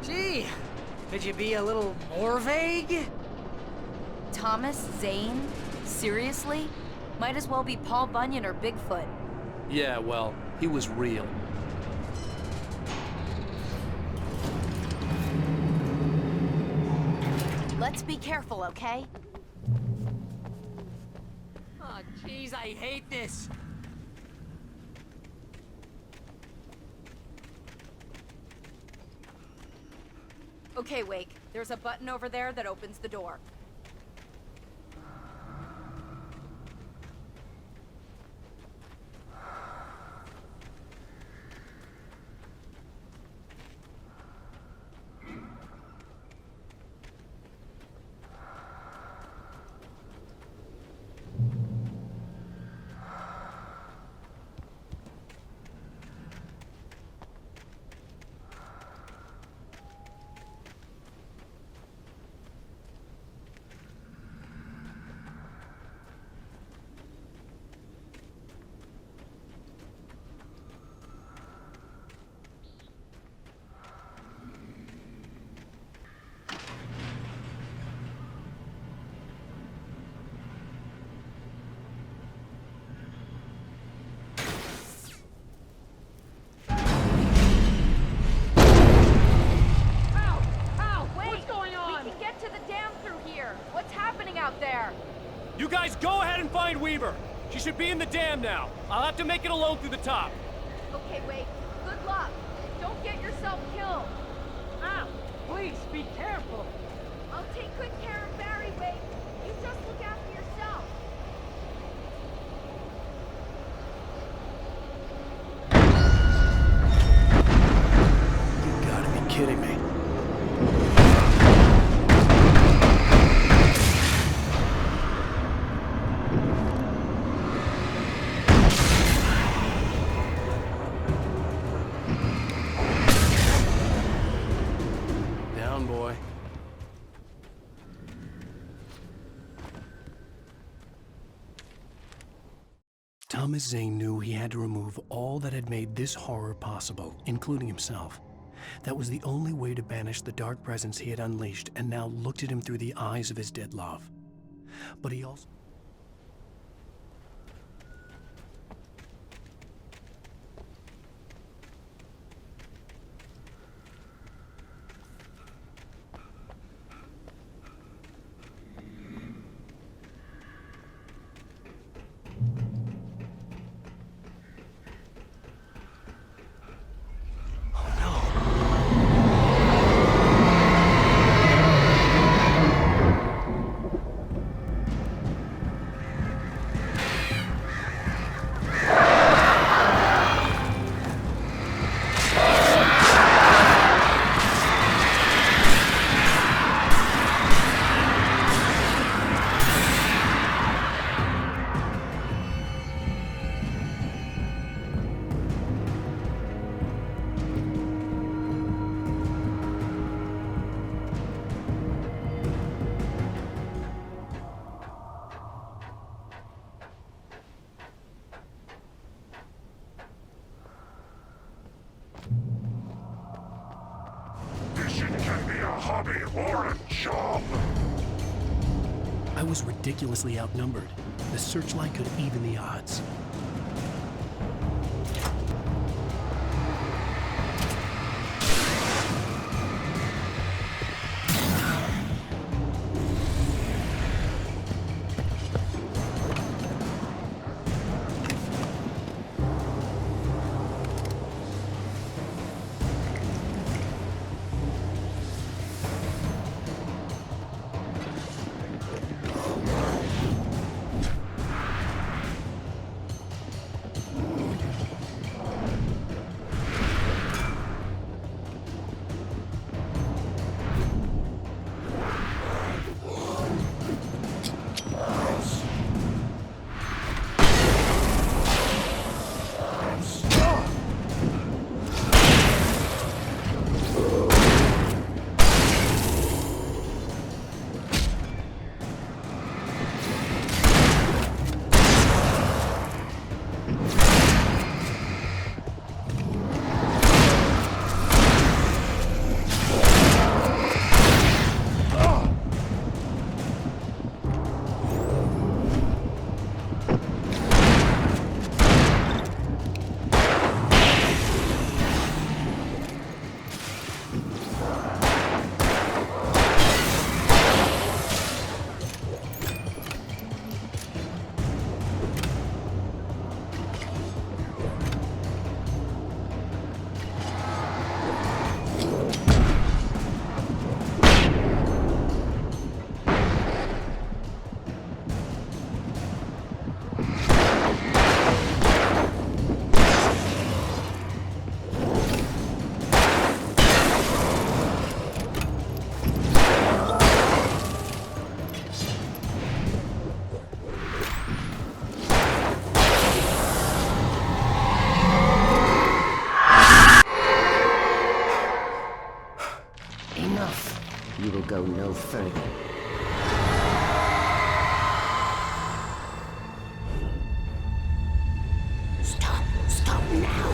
B: Gee, could you be a little more vague?
W: Thomas Zane? Seriously? Might as well be Paul Bunyan or Bigfoot.
F: Yeah, well, he was real.
W: Let's be careful, okay?
B: Oh, jeez, I hate this.
W: Okay, Wake. There's a button over there that opens the door.
R: You guys go ahead and find Weaver. She should be in the dam now. I'll have to make it alone through the top.
W: Okay, Wake. Good luck. Don't get yourself killed.
B: Ow! Please, be careful.
W: I'll take good care of Barry, Wake. You just look after yourself.
F: You gotta be kidding me. Down, boy. Thomas Zane knew he had to remove all that had made this horror possible, including himself. That was the only way to banish the dark presence he had unleashed and now looked at him through the eyes of his dead love. But he also...
L: It can be a hobby or a job.
N: I was ridiculously outnumbered. The searchlight could even the odds.
Q: You will go no further. Stop now.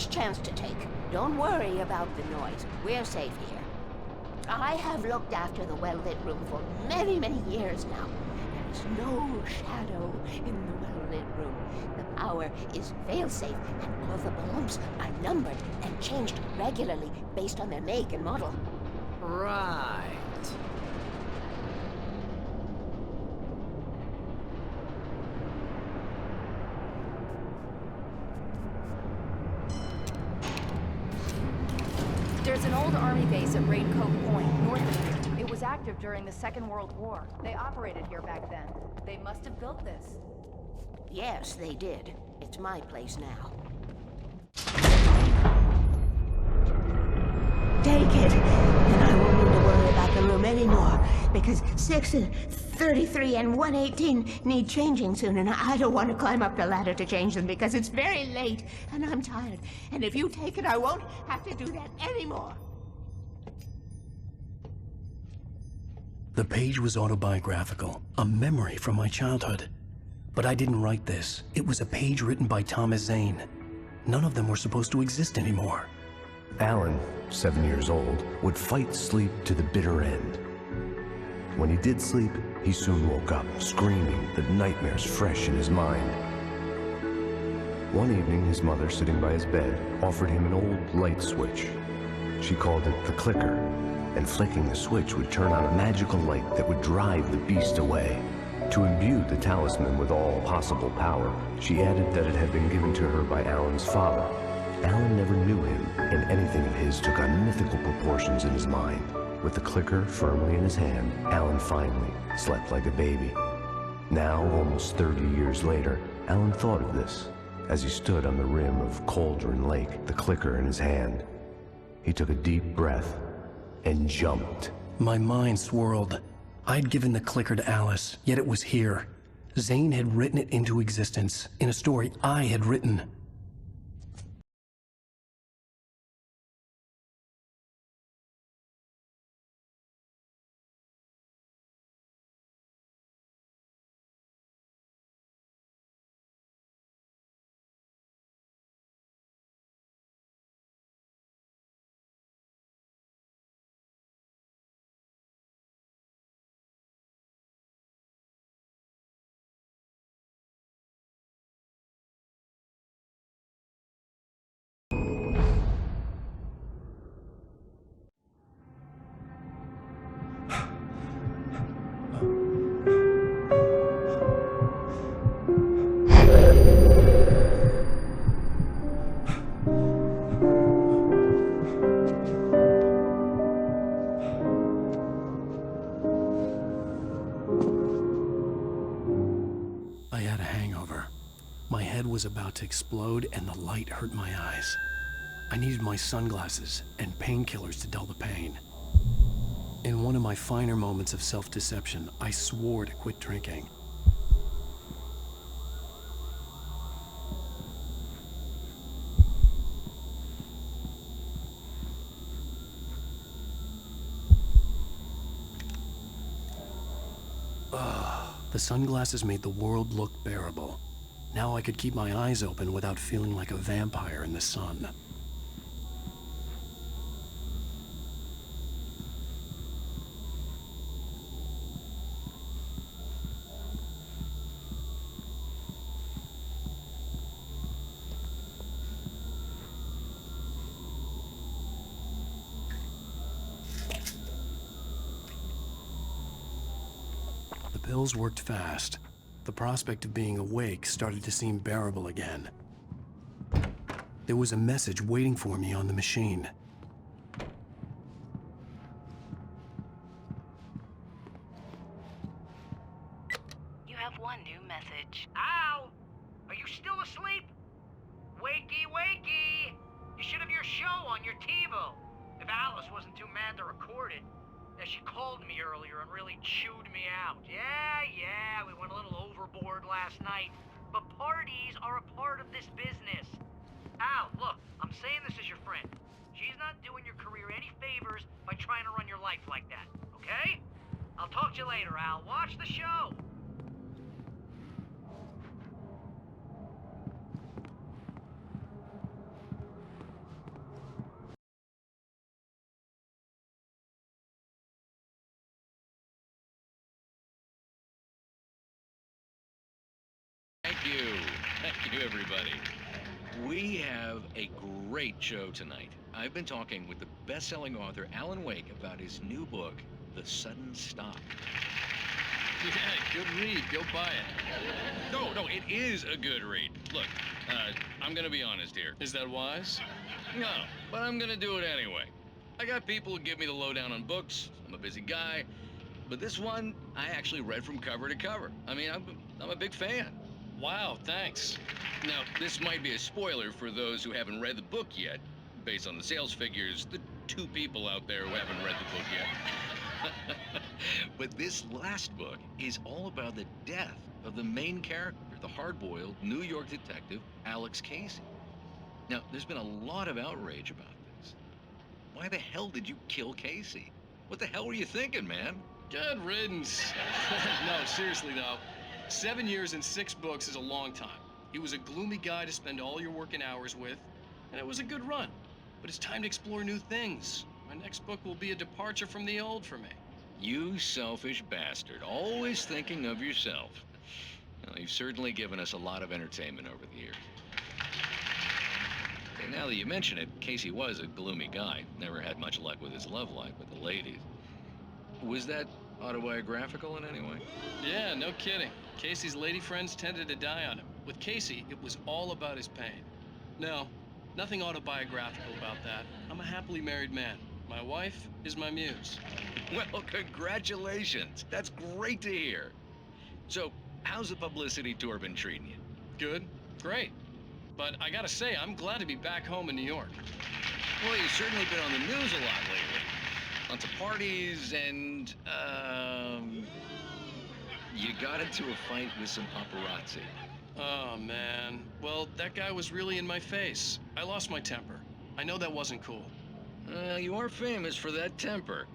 I: Chance to take. Don't worry about the noise. We're safe here. I have looked after the well-lit room for many, many years now. There is no shadow in the well-lit room. The power is fail-safe, and all the bulbs are numbered and changed regularly based on their make and model.
B: Right.
M: There's an old army base at Raincoat Point, north of here. It was active during the Second World War. They operated here back then. They must have built this.
I: Yes, they did. It's my place now. Take it, and I won't need to worry about the room room anymore, because 6 and 33 and 118 need changing soon, and I don't want to climb up the ladder to change them because it's very late, and I'm tired. And if you take it, I won't have to do that anymore.
N: The page was autobiographical, a memory from my childhood. But I didn't write this. It was a page written by Thomas Zane. None of them were supposed to exist anymore.
S: Alan, 7 years old, would fight sleep to the bitter end. When he did sleep, he soon woke up, screaming, the nightmares fresh in his mind. One evening, his mother, sitting by his bed, offered him an old light switch. She called it the clicker, and flicking the switch would turn on a magical light that would drive the beast away. To imbue the talisman with all possible power, she added that it had been given to her by Alan's father. Alan never knew him, and anything of his took on mythical proportions in his mind. With the clicker firmly in his hand, Alan finally slept like a baby. Now, almost 30 years later, Alan thought of this as he stood on the rim of Cauldron Lake, the clicker in his hand. He took a deep breath and jumped.
N: My mind swirled. I'd given the clicker to Alice, yet it was here. Zane had written it into existence, in a story I had written. Was about to explode and the light hurt my eyes. I needed my sunglasses and painkillers to dull the pain. In one of my finer moments of self-deception, I swore to quit drinking. The sunglasses made the world look bearable. Now I could keep my eyes open without feeling like a vampire in the sun. The pills worked fast. The prospect of being awake started to seem bearable again. There was a message waiting for me on the machine.
U: You have one new message.
B: Al! Are you still asleep? Wakey, wakey! You should have your show on your TiVo. If Alice wasn't too mad to record it. She called me earlier and really chewed me out. Yeah, we went a little overboard last night. But parties are a part of this business. Al, look, I'm saying this as your friend. She's not doing your career any favors by trying to run your life like that, okay? I'll talk to you later, Al. Watch the show.
V: Thank you, everybody. We have a great show tonight. I've been talking with the best-selling author Alan Wake about his new book, The Sudden Stop.
X: Yeah, good read. Go buy it.
V: No, it is a good read. Look, I'm gonna be honest here.
X: Is that wise?
V: No, but I'm gonna do it anyway. I got people who give me the lowdown on books. I'm a busy guy. But this one, I actually read from cover to cover. I mean, I'm a big fan.
X: Wow, thanks.
V: Now, this might be a spoiler for those who haven't read the book yet. Based on the sales figures, the 2 people out there who haven't read the book yet. But this last book is all about the death of the main character, the hard-boiled New York detective, Alex Casey. Now, there's been a lot of outrage about this. Why the hell did you kill Casey? What the hell were you thinking, man?
R: Good riddance. No, seriously though, 7 years and 6 books is a long time. He was a gloomy guy to spend all your working hours with, and it was a good run. But it's time to explore new things. My next book will be a departure from the old for me.
V: You selfish bastard, always thinking of yourself. Well, you've certainly given us a lot of entertainment over the years. And now that you mention it, Casey was a gloomy guy. Never had much luck with his love life with the ladies. Was that autobiographical in any way?
R: Yeah, no kidding. Casey's lady friends tended to die on him. With Casey, it was all about his pain. No, nothing autobiographical about that. I'm a happily married man. My wife is my muse.
V: Well, congratulations. That's great to hear. So, how's the publicity tour been treating you?
R: Good, great. But I gotta say, I'm glad to be back home in New York.
V: Well, you've certainly been on the news a lot lately. Lots of parties and, you got into a fight with some paparazzi.
R: Oh, man. Well, that guy was really in my face. I lost my temper. I know that wasn't cool.
V: You are famous for that temper.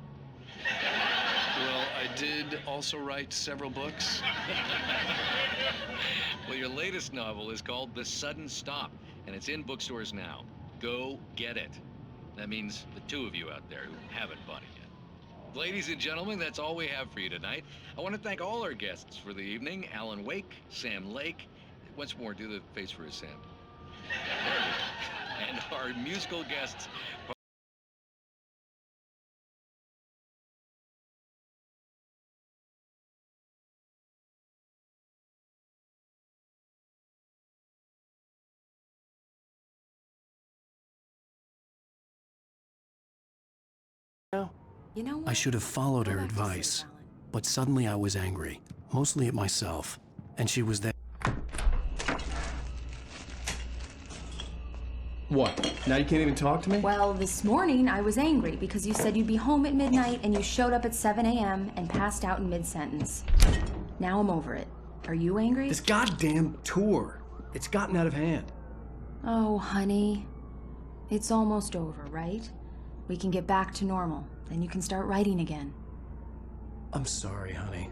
R: Well, I did also write several books.
V: Well, your latest novel is called The Sudden Stop, and it's in bookstores now. Go get it. That means the two of you out there who haven't bought it yet. Ladies and gentlemen, that's all we have for you tonight. I want to thank all our guests for the evening. Alan Wake, Sam Lake. Once more, do the face for a Sam. And our musical guests.
M: You know what?
N: I should have followed her advice, but suddenly I was angry, mostly at myself, and she was there.
R: What? Now you can't even talk to me?
M: Well, this morning I was angry because you said you'd be home at midnight and you showed up at 7 a.m. and passed out in mid-sentence. Now I'm over it. Are you angry?
R: This goddamn tour. It's gotten out of hand.
M: Oh, honey. It's almost over, right? We can get back to normal. Then you can start writing again.
N: I'm sorry, honey.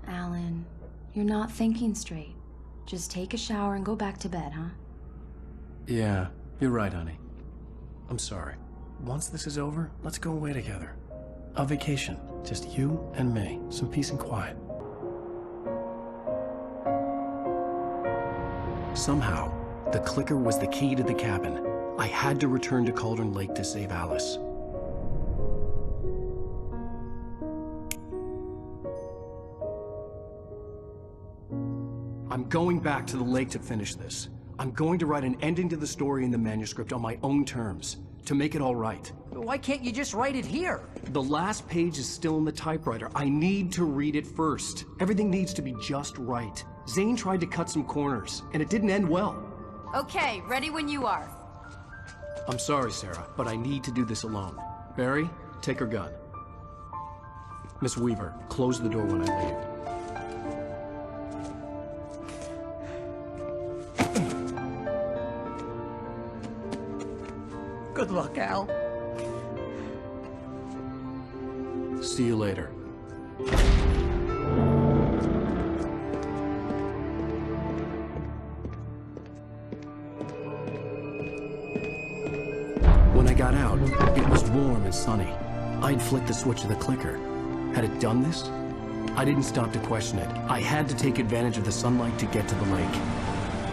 M: Alan, you're not thinking straight. Just take a shower and go back to bed, huh?
N: Yeah, you're right, honey. I'm sorry. Once this is over, let's go away together. A vacation. Just you and me. Some peace and quiet. Somehow, the clicker was the key to the cabin. I had to return to Cauldron Lake to save Alice. I'm going back to the lake to finish this. I'm going to write an ending to the story in the manuscript on my own terms, to make it all right.
B: Why can't you just write it here?
N: The last page is still in the typewriter. I need to read it first. Everything needs to be just right. Zane tried to cut some corners, and it didn't end well.
M: Okay, ready when you are.
N: I'm sorry, Sarah, but I need to do this alone. Barry, take her gun. Miss Weaver, close the door when I leave.
B: Good luck, Al.
N: See you later. When I got out, it was warm and sunny. I'd flicked the switch of the clicker. Had it done this? I didn't stop to question it. I had to take advantage of the sunlight to get to the lake.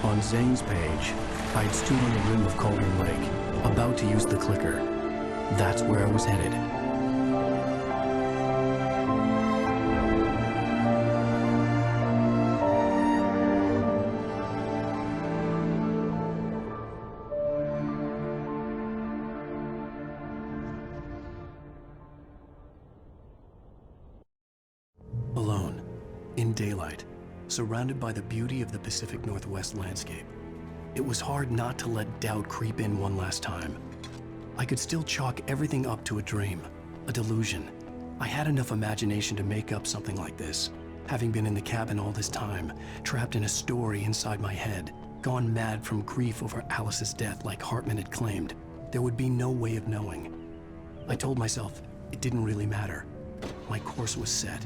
N: On Zane's page, I'd stood on the rim of Cauldron Lake, about to use the clicker. That's where I was headed. Alone, in daylight, surrounded by the beauty of the Pacific Northwest landscape. It was hard not to let doubt creep in one last time. I could still chalk everything up to a dream, a delusion.
F: I had enough imagination to make up something like this. Having been in the cabin all this time, trapped in a story inside my head, gone mad from grief over Alice's death like Hartman had claimed, there would be no way of knowing. I told myself it didn't really matter. My course was set.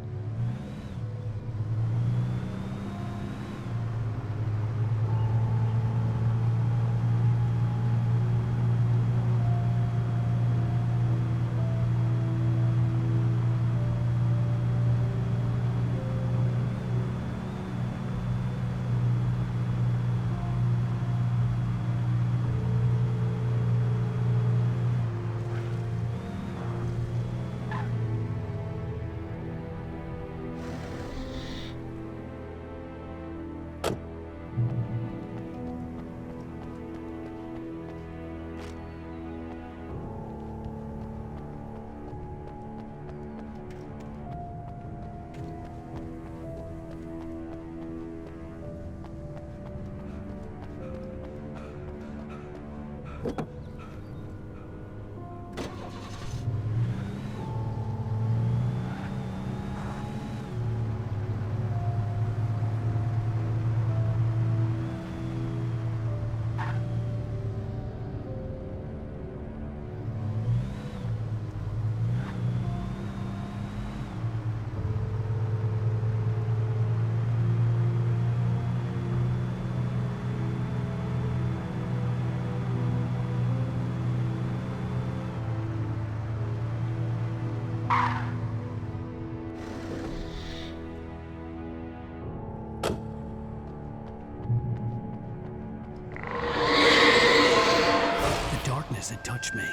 F: Had touched me.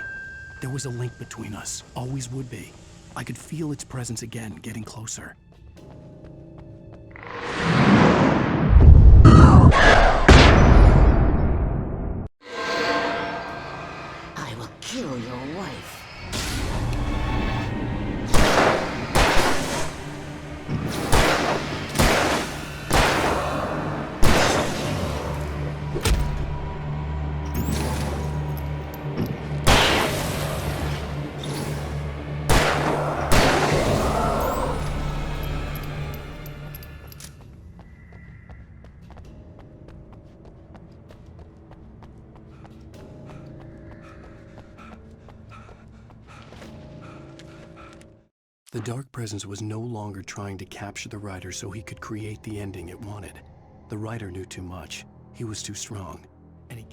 F: There was a link between us, always would be. I could feel its presence again, getting closer.
Q: I will kill your wife.
F: The Dark Presence was no longer trying to capture the writer so he could create the ending it wanted. The writer knew too much. He was too strong. And he...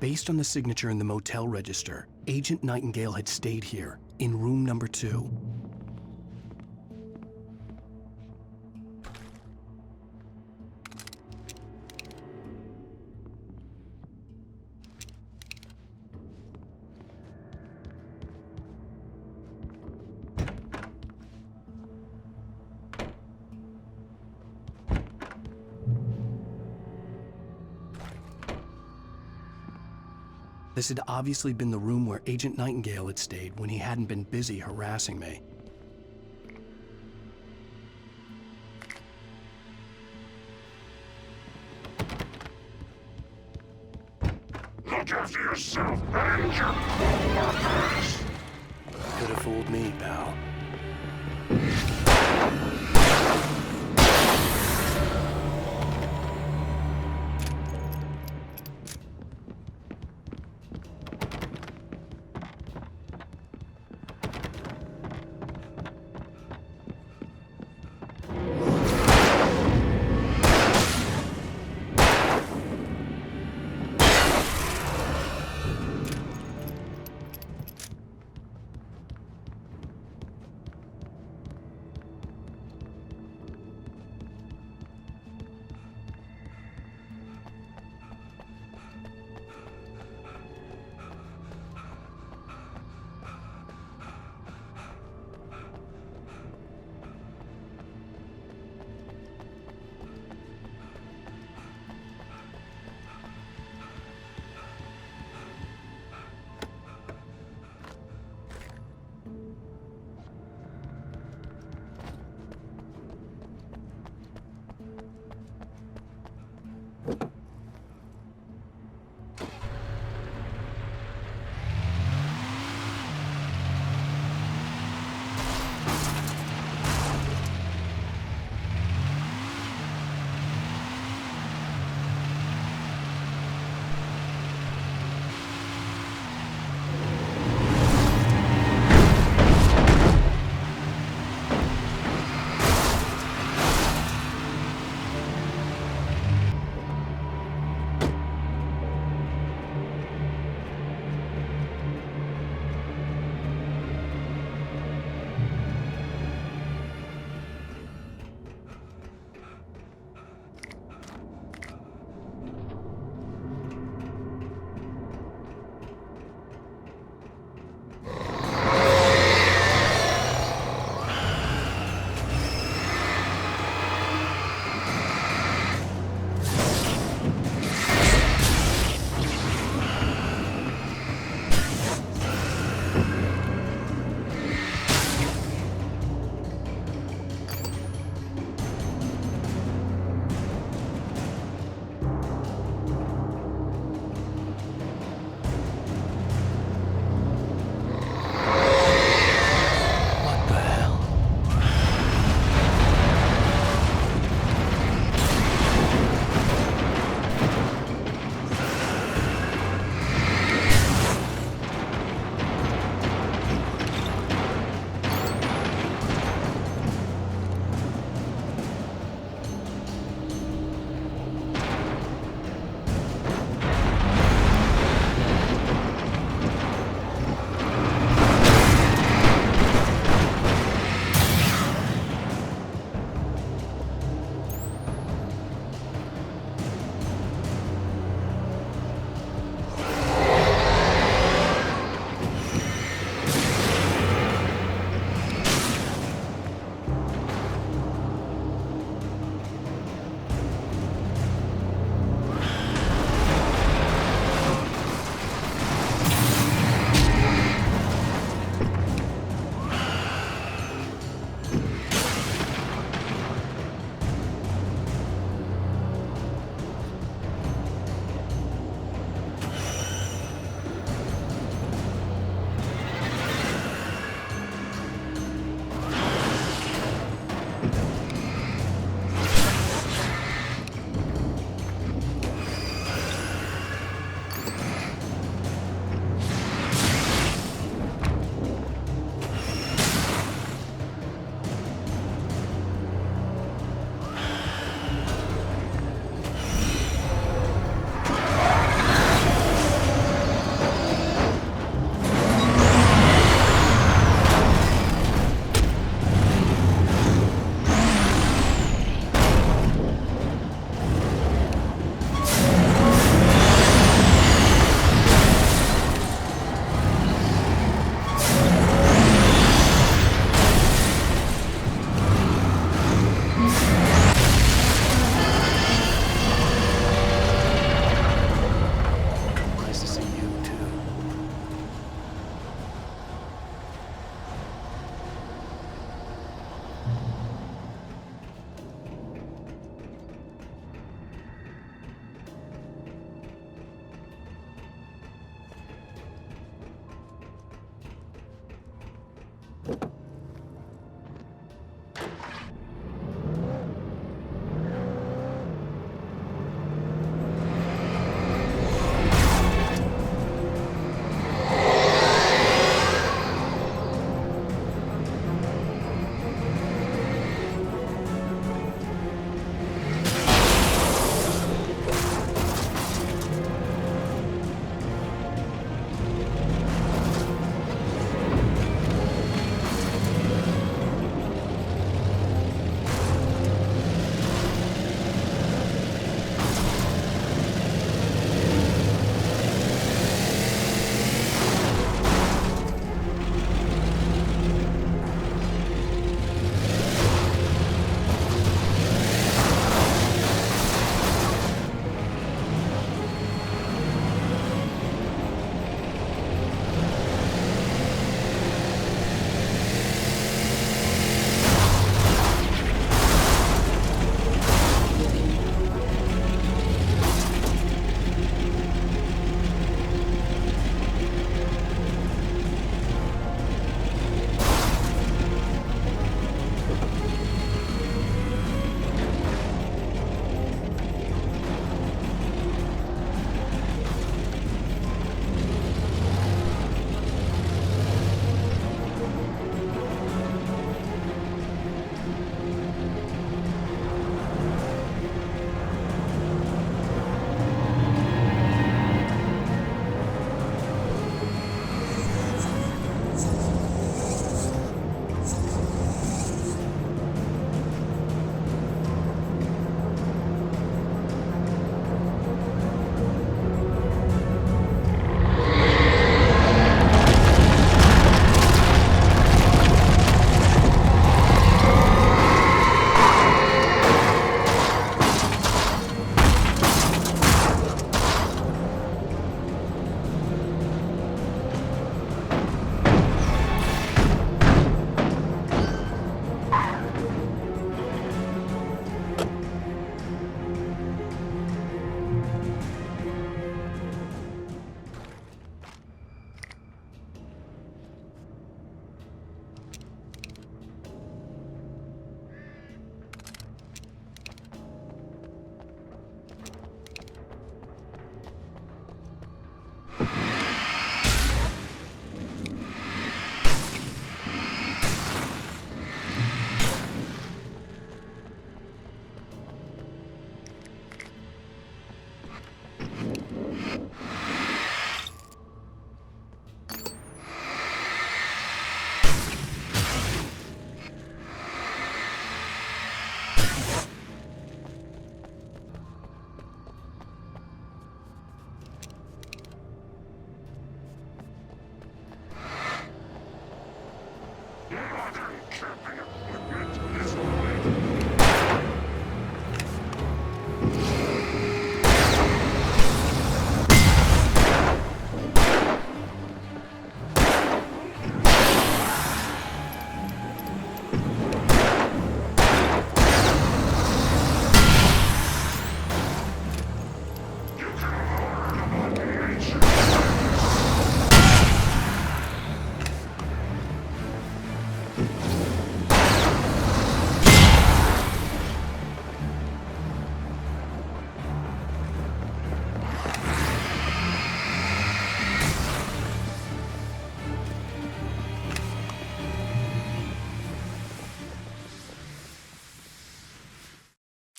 F: Based on the signature in the motel register, Agent Nightingale had stayed here, in room number 2. This had obviously been the room where Agent Nightingale had stayed when he hadn't been busy harassing me.
L: Look after yourself and your co-workers!
F: Could have fooled me, pal.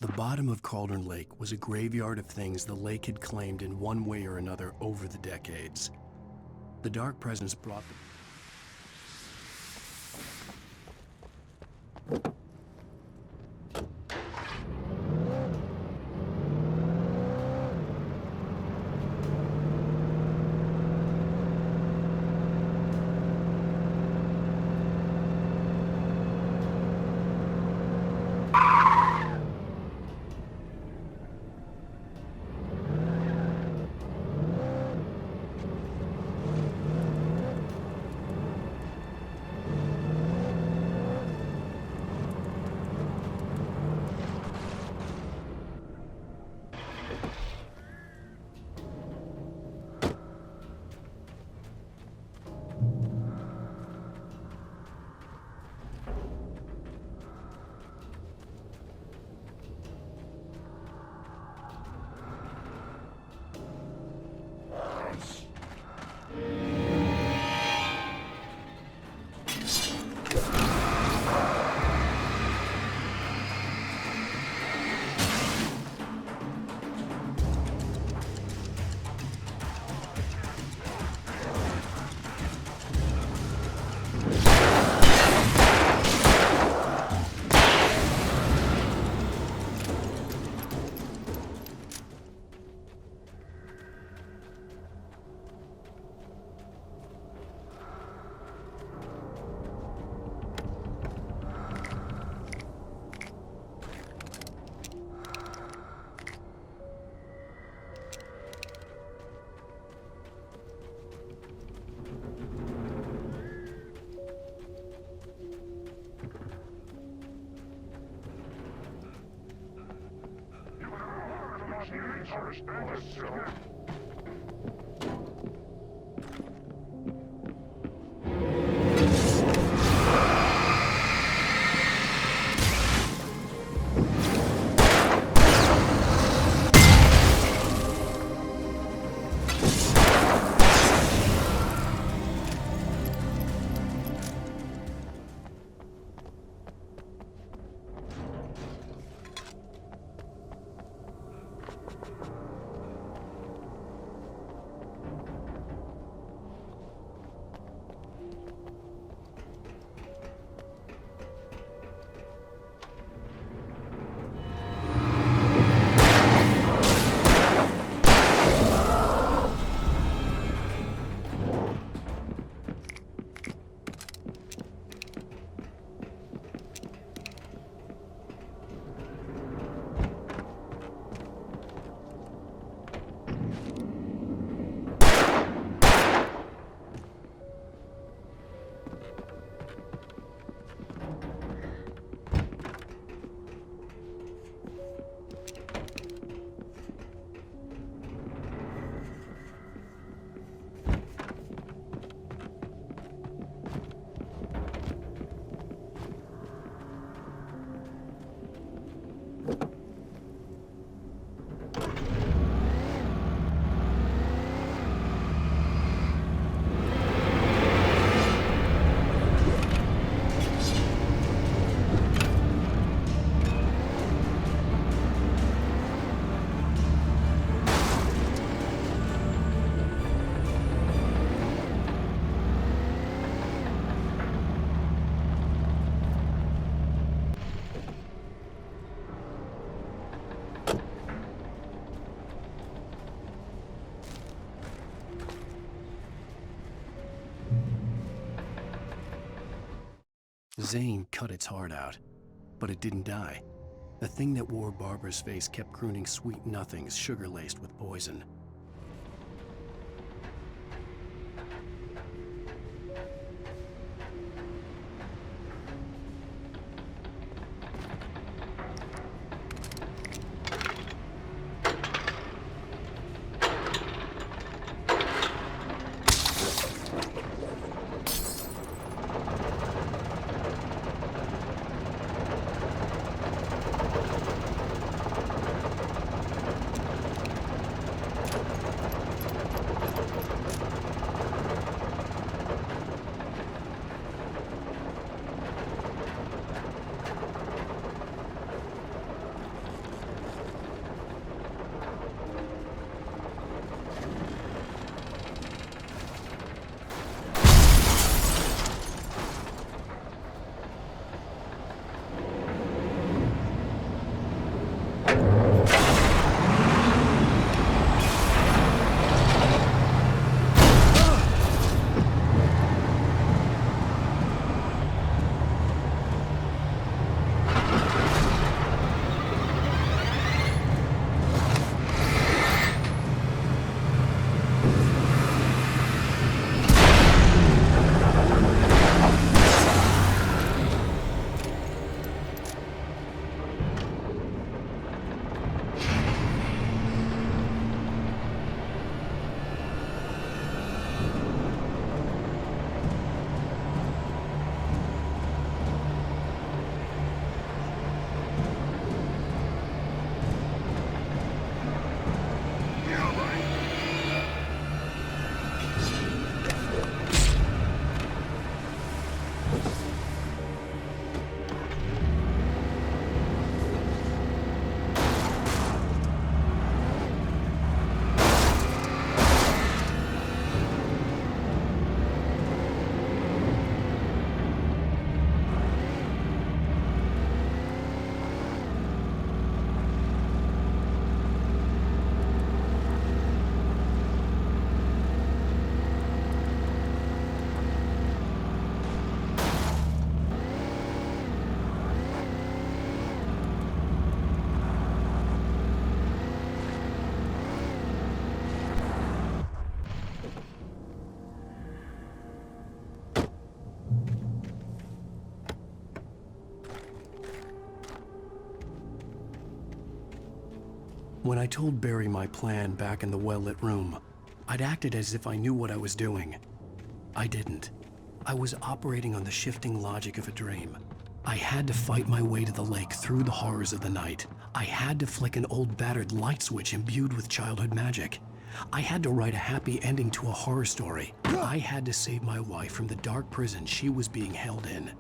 F: The bottom of Cauldron Lake was a graveyard of things the lake had claimed in one way or another over the decades. The dark presence brought the Zane cut its heart out, but it didn't die. The thing that wore Barbara's face kept crooning sweet nothings sugar-laced with poison. When I told Barry my plan back in the well-lit room, I'd acted as if I knew what I was doing. I didn't. I was operating on the shifting logic of a dream. I had to fight my way to the lake through the horrors of the night. I had to flick an old battered light switch imbued with childhood magic. I had to write a happy ending to a horror story. I had to save my wife from the dark prison she was being held in.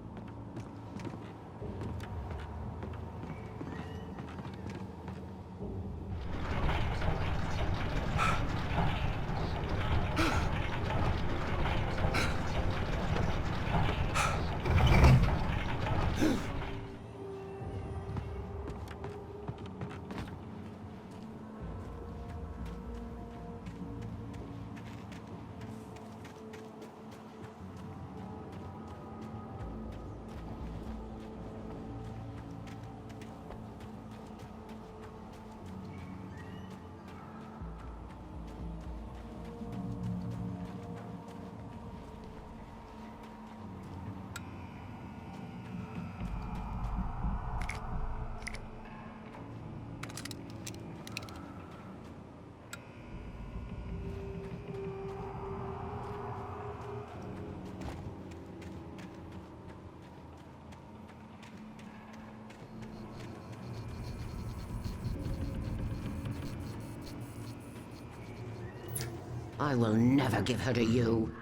Q: I will never give her to you.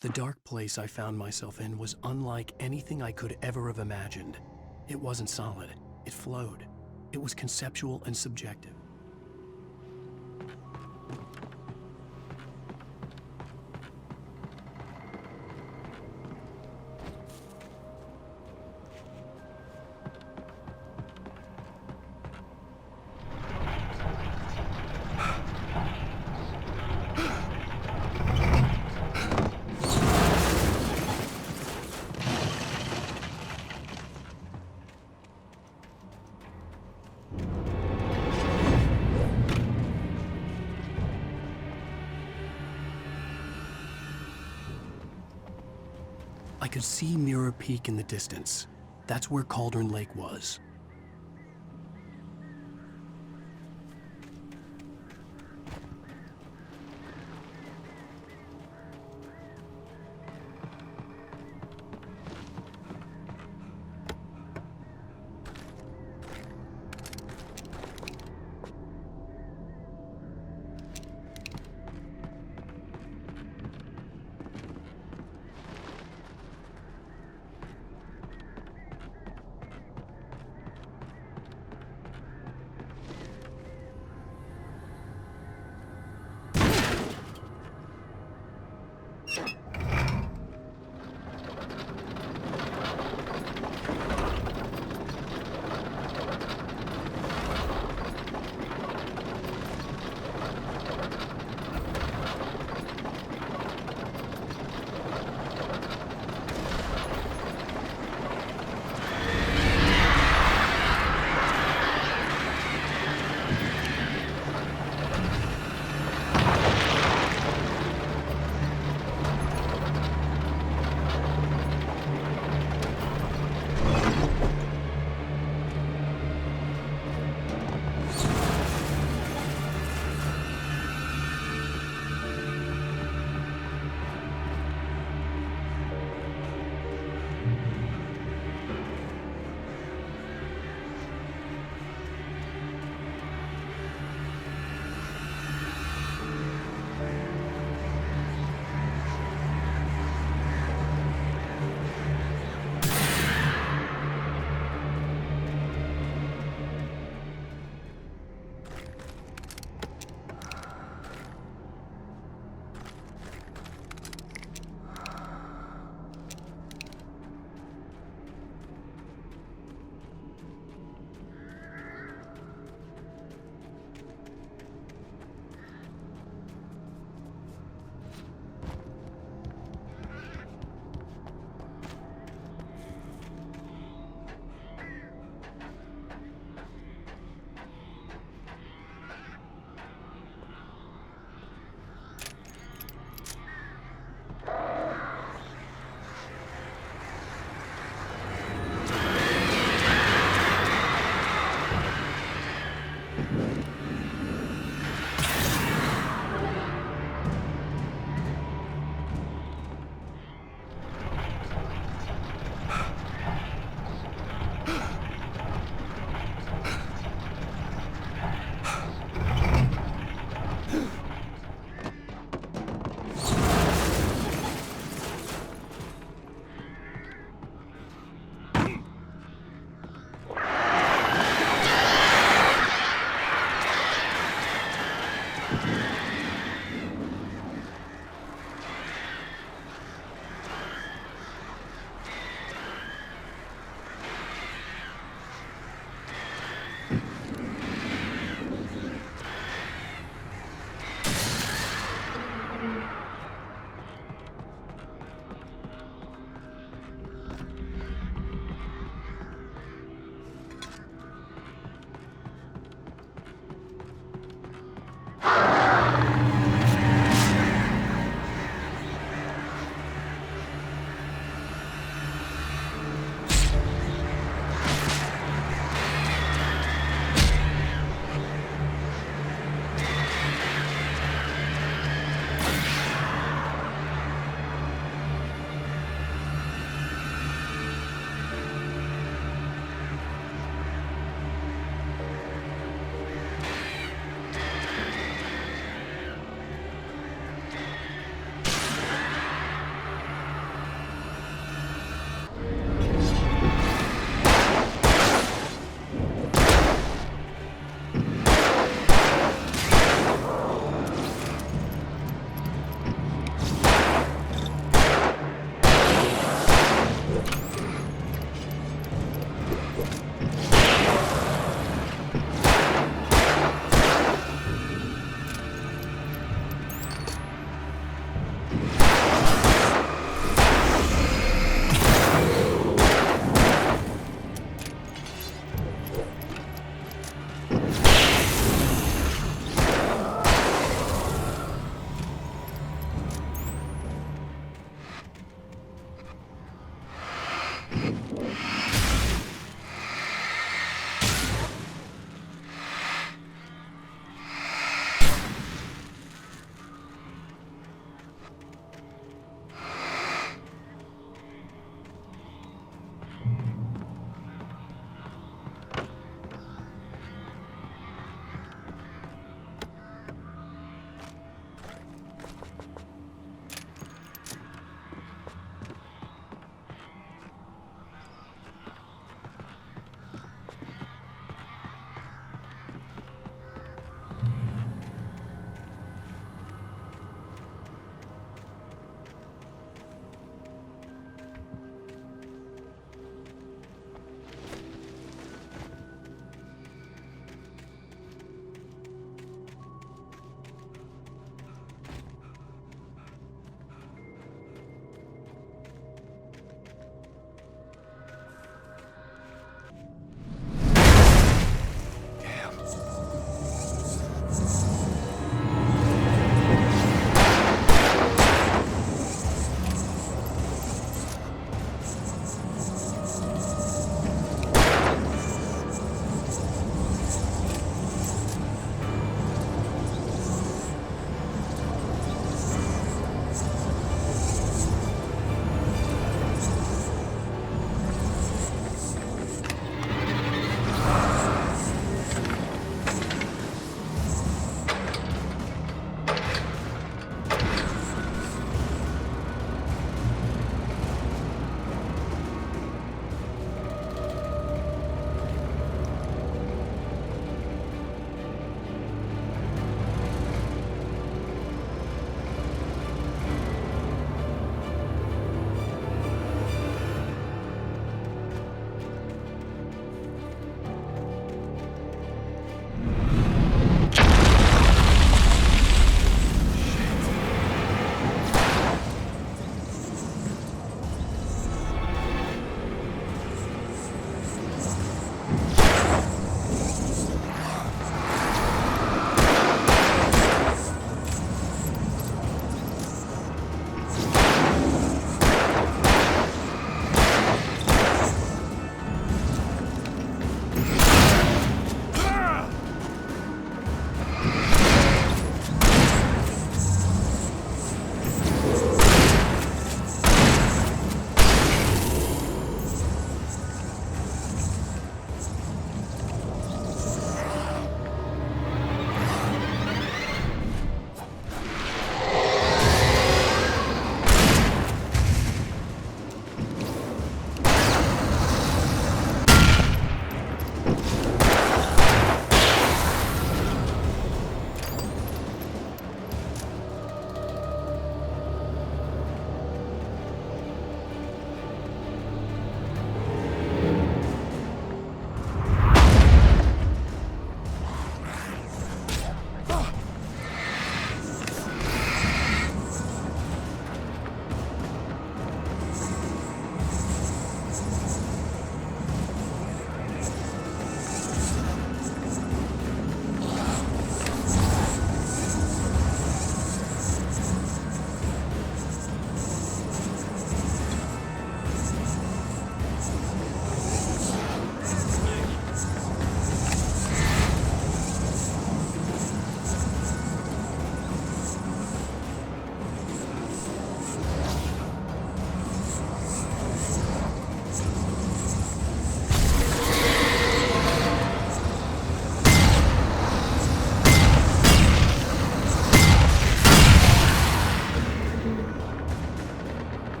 F: The dark place I found myself in was unlike anything I could ever have imagined. It wasn't solid. It flowed. It was conceptual and subjective. I could see Mirror Peak in the distance. That's where Cauldron Lake was.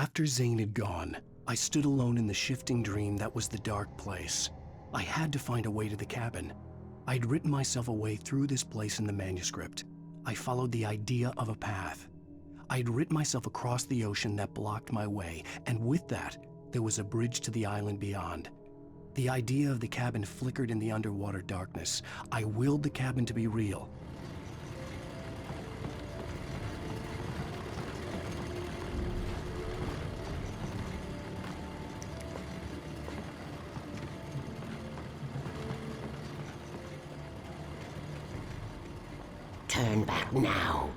F: After Zane had gone, I stood alone in the shifting dream that was the dark place. I had to find a way to the cabin. I'd written myself a way through this place in the manuscript. I followed the idea of a path. I'd written myself across the ocean that blocked my way, and with that, there was a bridge to the island beyond. The idea of the cabin flickered in the underwater darkness. I willed the cabin to be real.
Q: Turn back now.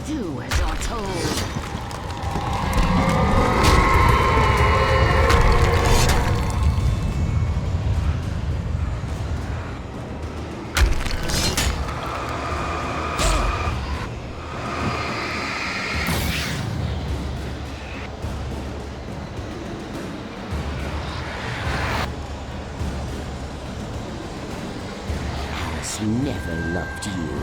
Q: Do as you're told. Alice never loved you.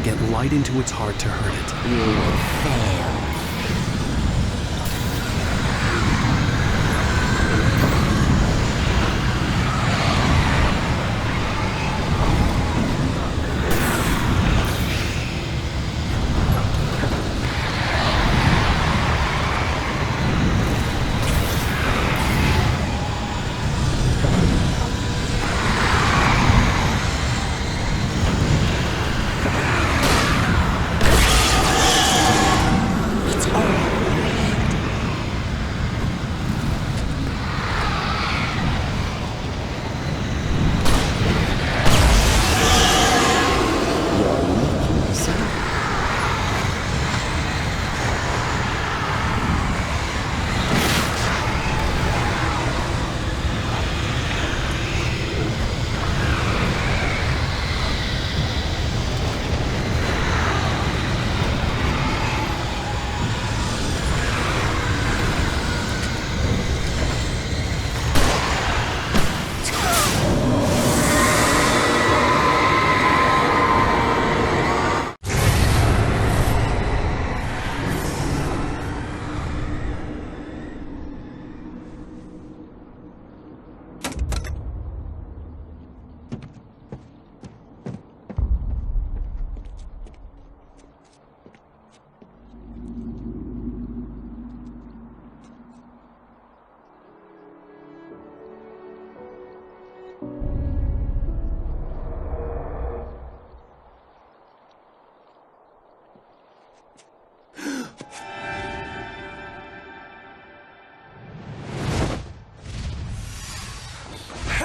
F: Get light into its heart to hurt it.
Q: You will fail.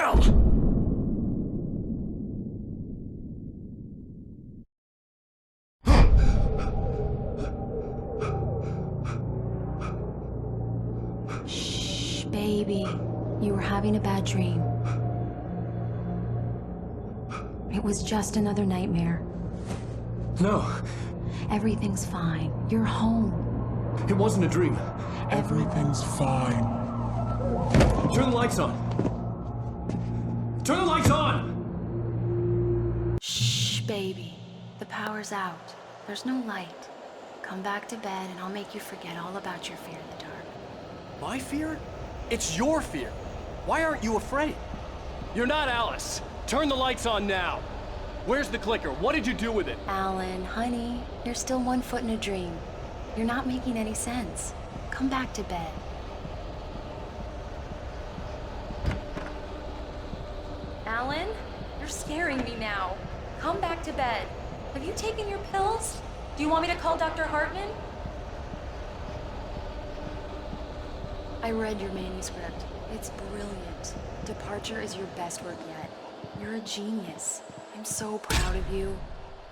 C: hell!
M: Shh, baby. You were having a bad dream. It was just another nightmare.
C: No.
M: Everything's fine. You're home.
C: It wasn't a dream.
L: Everything's fine.
C: Turn the lights on. Turn the lights on!
M: Shh, baby. The power's out. There's no light. Come back to bed and I'll make you forget all about your fear in the dark.
F: My fear? It's your fear. Why aren't you afraid?
C: You're not Alice. Turn the lights on now. Where's the clicker? What did you do with it?
M: Alan, honey, you're still 1 foot in a dream. You're not making any sense. Come back to bed. Alan, you're scaring me now. Come back to bed. Have you taken your pills? Do you want me to call Dr. Hartman? I read your manuscript. It's brilliant. Departure is your best work yet. You're a genius. I'm so proud of you.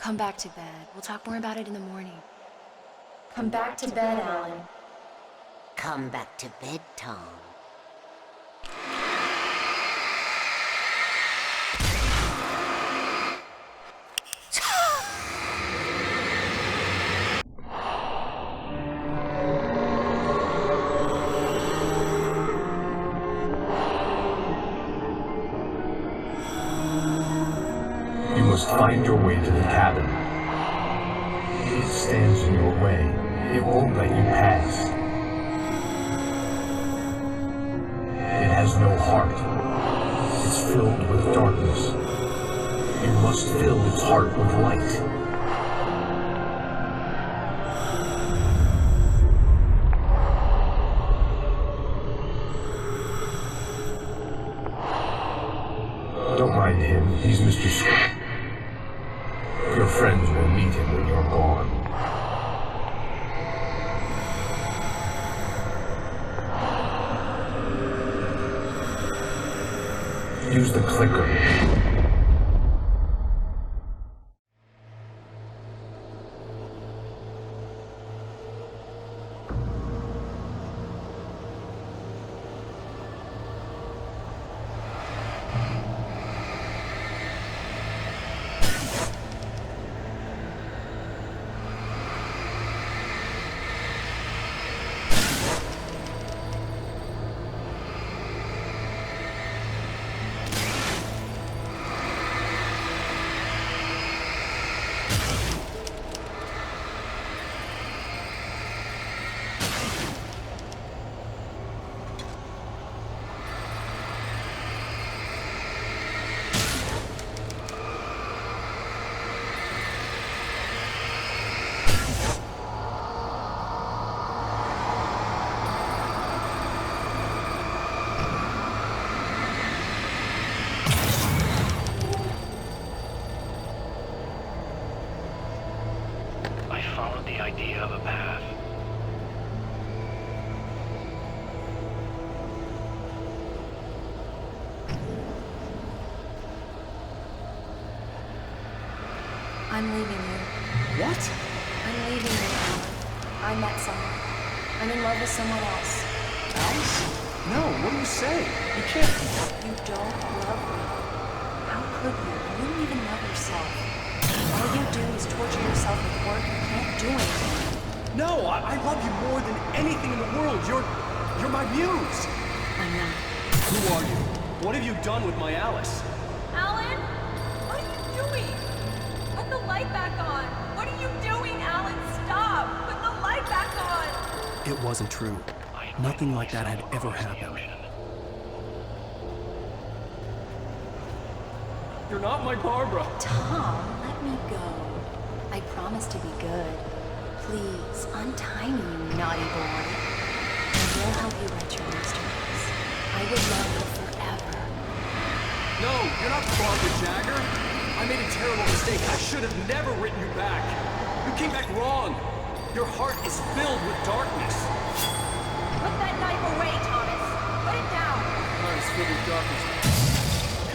M: Come back to bed. We'll talk more about it in the morning. Come back to bed, Alan.
Q: Come back to bed, Tom.
S: You must find your way to the cabin. If it stands in your way, it won't let you pass. It has no heart. It's filled with darkness. You must fill its heart with light. Don't mind him, he's Mr. Swift. Your friends will meet him when you're gone. Use the clicker.
F: The idea of a path.
M: I'm leaving you.
F: What?
M: I'm leaving you, Alan. I met someone. I'm in love with someone else.
F: Alice? No, what do you say? You can't.
M: You don't love me. How could you? You don't even love yourself. All you do is torture yourself with work and can't do anything.
F: No, I love you more than anything in the world. You're my muse.
M: I'm not.
F: Who are you? What have you done with my Alice?
M: Alan? What are you doing? Put the light back on. What are you doing, Alan? Stop! Put the light back on!
N: It wasn't true. Nothing like that had ever happened.
C: You're not my Barbara.
M: Tom, let me go. I promise to be good. Please, untie me, you naughty boy. I will help you write your masterpiece. I would love you forever.
F: No, you're not Barbara Jagger. I made a terrible mistake. I should have never written you back. You came back wrong. Your heart is filled with darkness.
M: Put that knife away, Thomas. Put it down.
C: Heart is filled with darkness.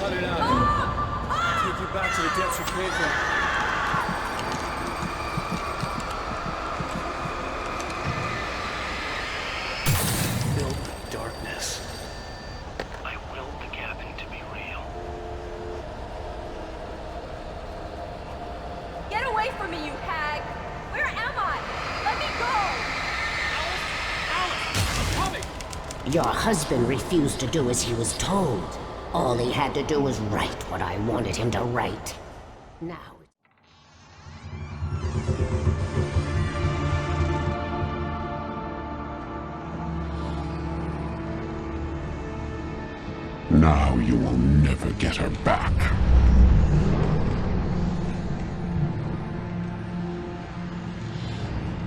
C: Cut it out. Take you back to the depths you came from.
F: Filled with darkness.
A: I willed the cabin to be real.
X: Get away from me, you hag! Where am I? Let me go!
A: Alice! I'm coming!
Q: Your husband refused to do as he was told. All he had to do was write what I wanted him to write. Now...
L: Now you will never get her back.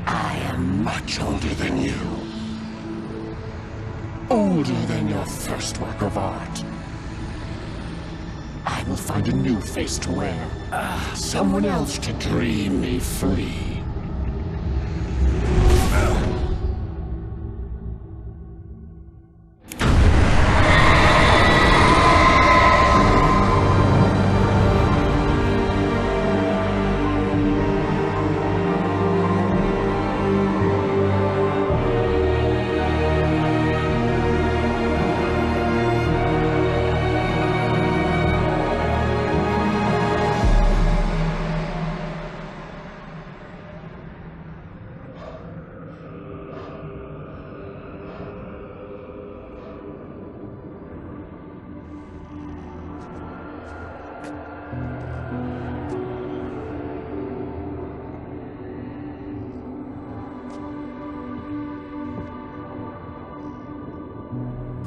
L: I am much older than you. Older than your first work of art. I will find a new face to wear. Someone else to dream me free.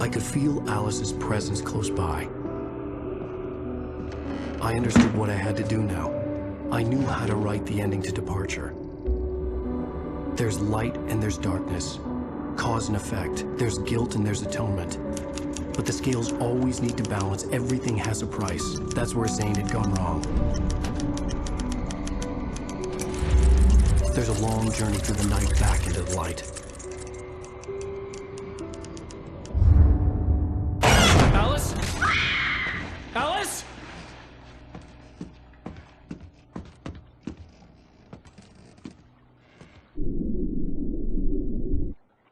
F: I could feel Alice's presence close by. I understood what I had to do now. I knew how to write the ending to Departure. There's light and there's darkness. Cause and effect. There's guilt and there's atonement. But the scales always need to balance. Everything has a price. That's where Zane had gone wrong. There's a long journey through the night back into the light.
C: Alice? Alice?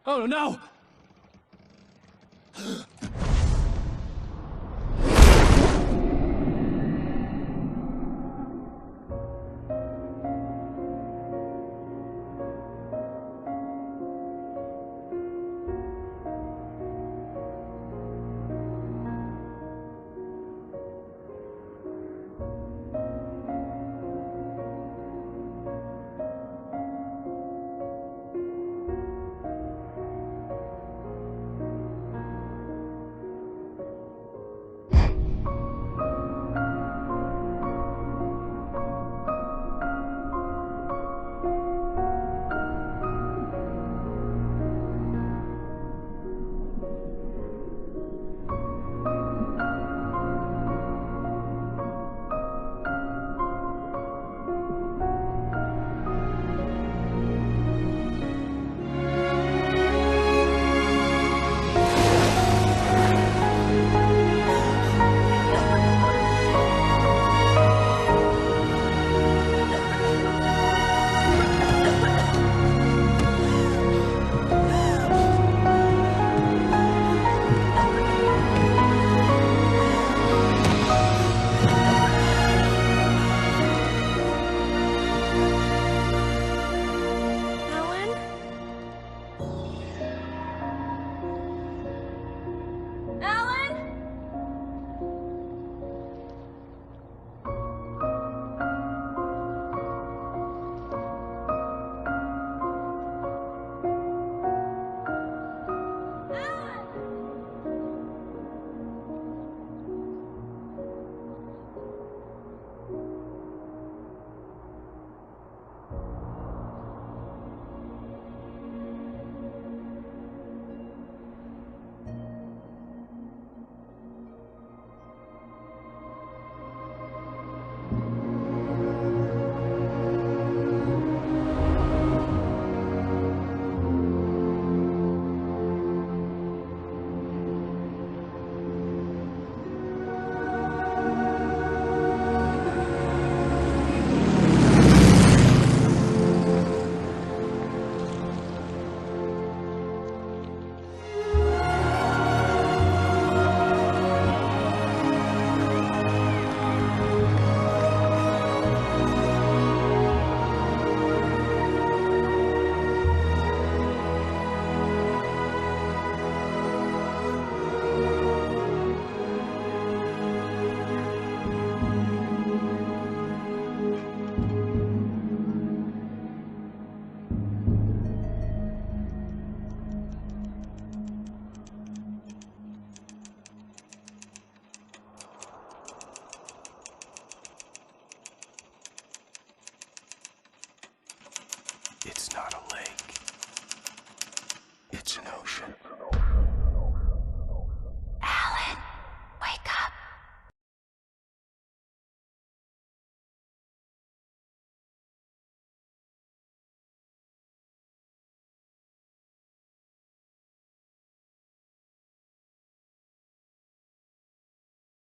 C: Oh no!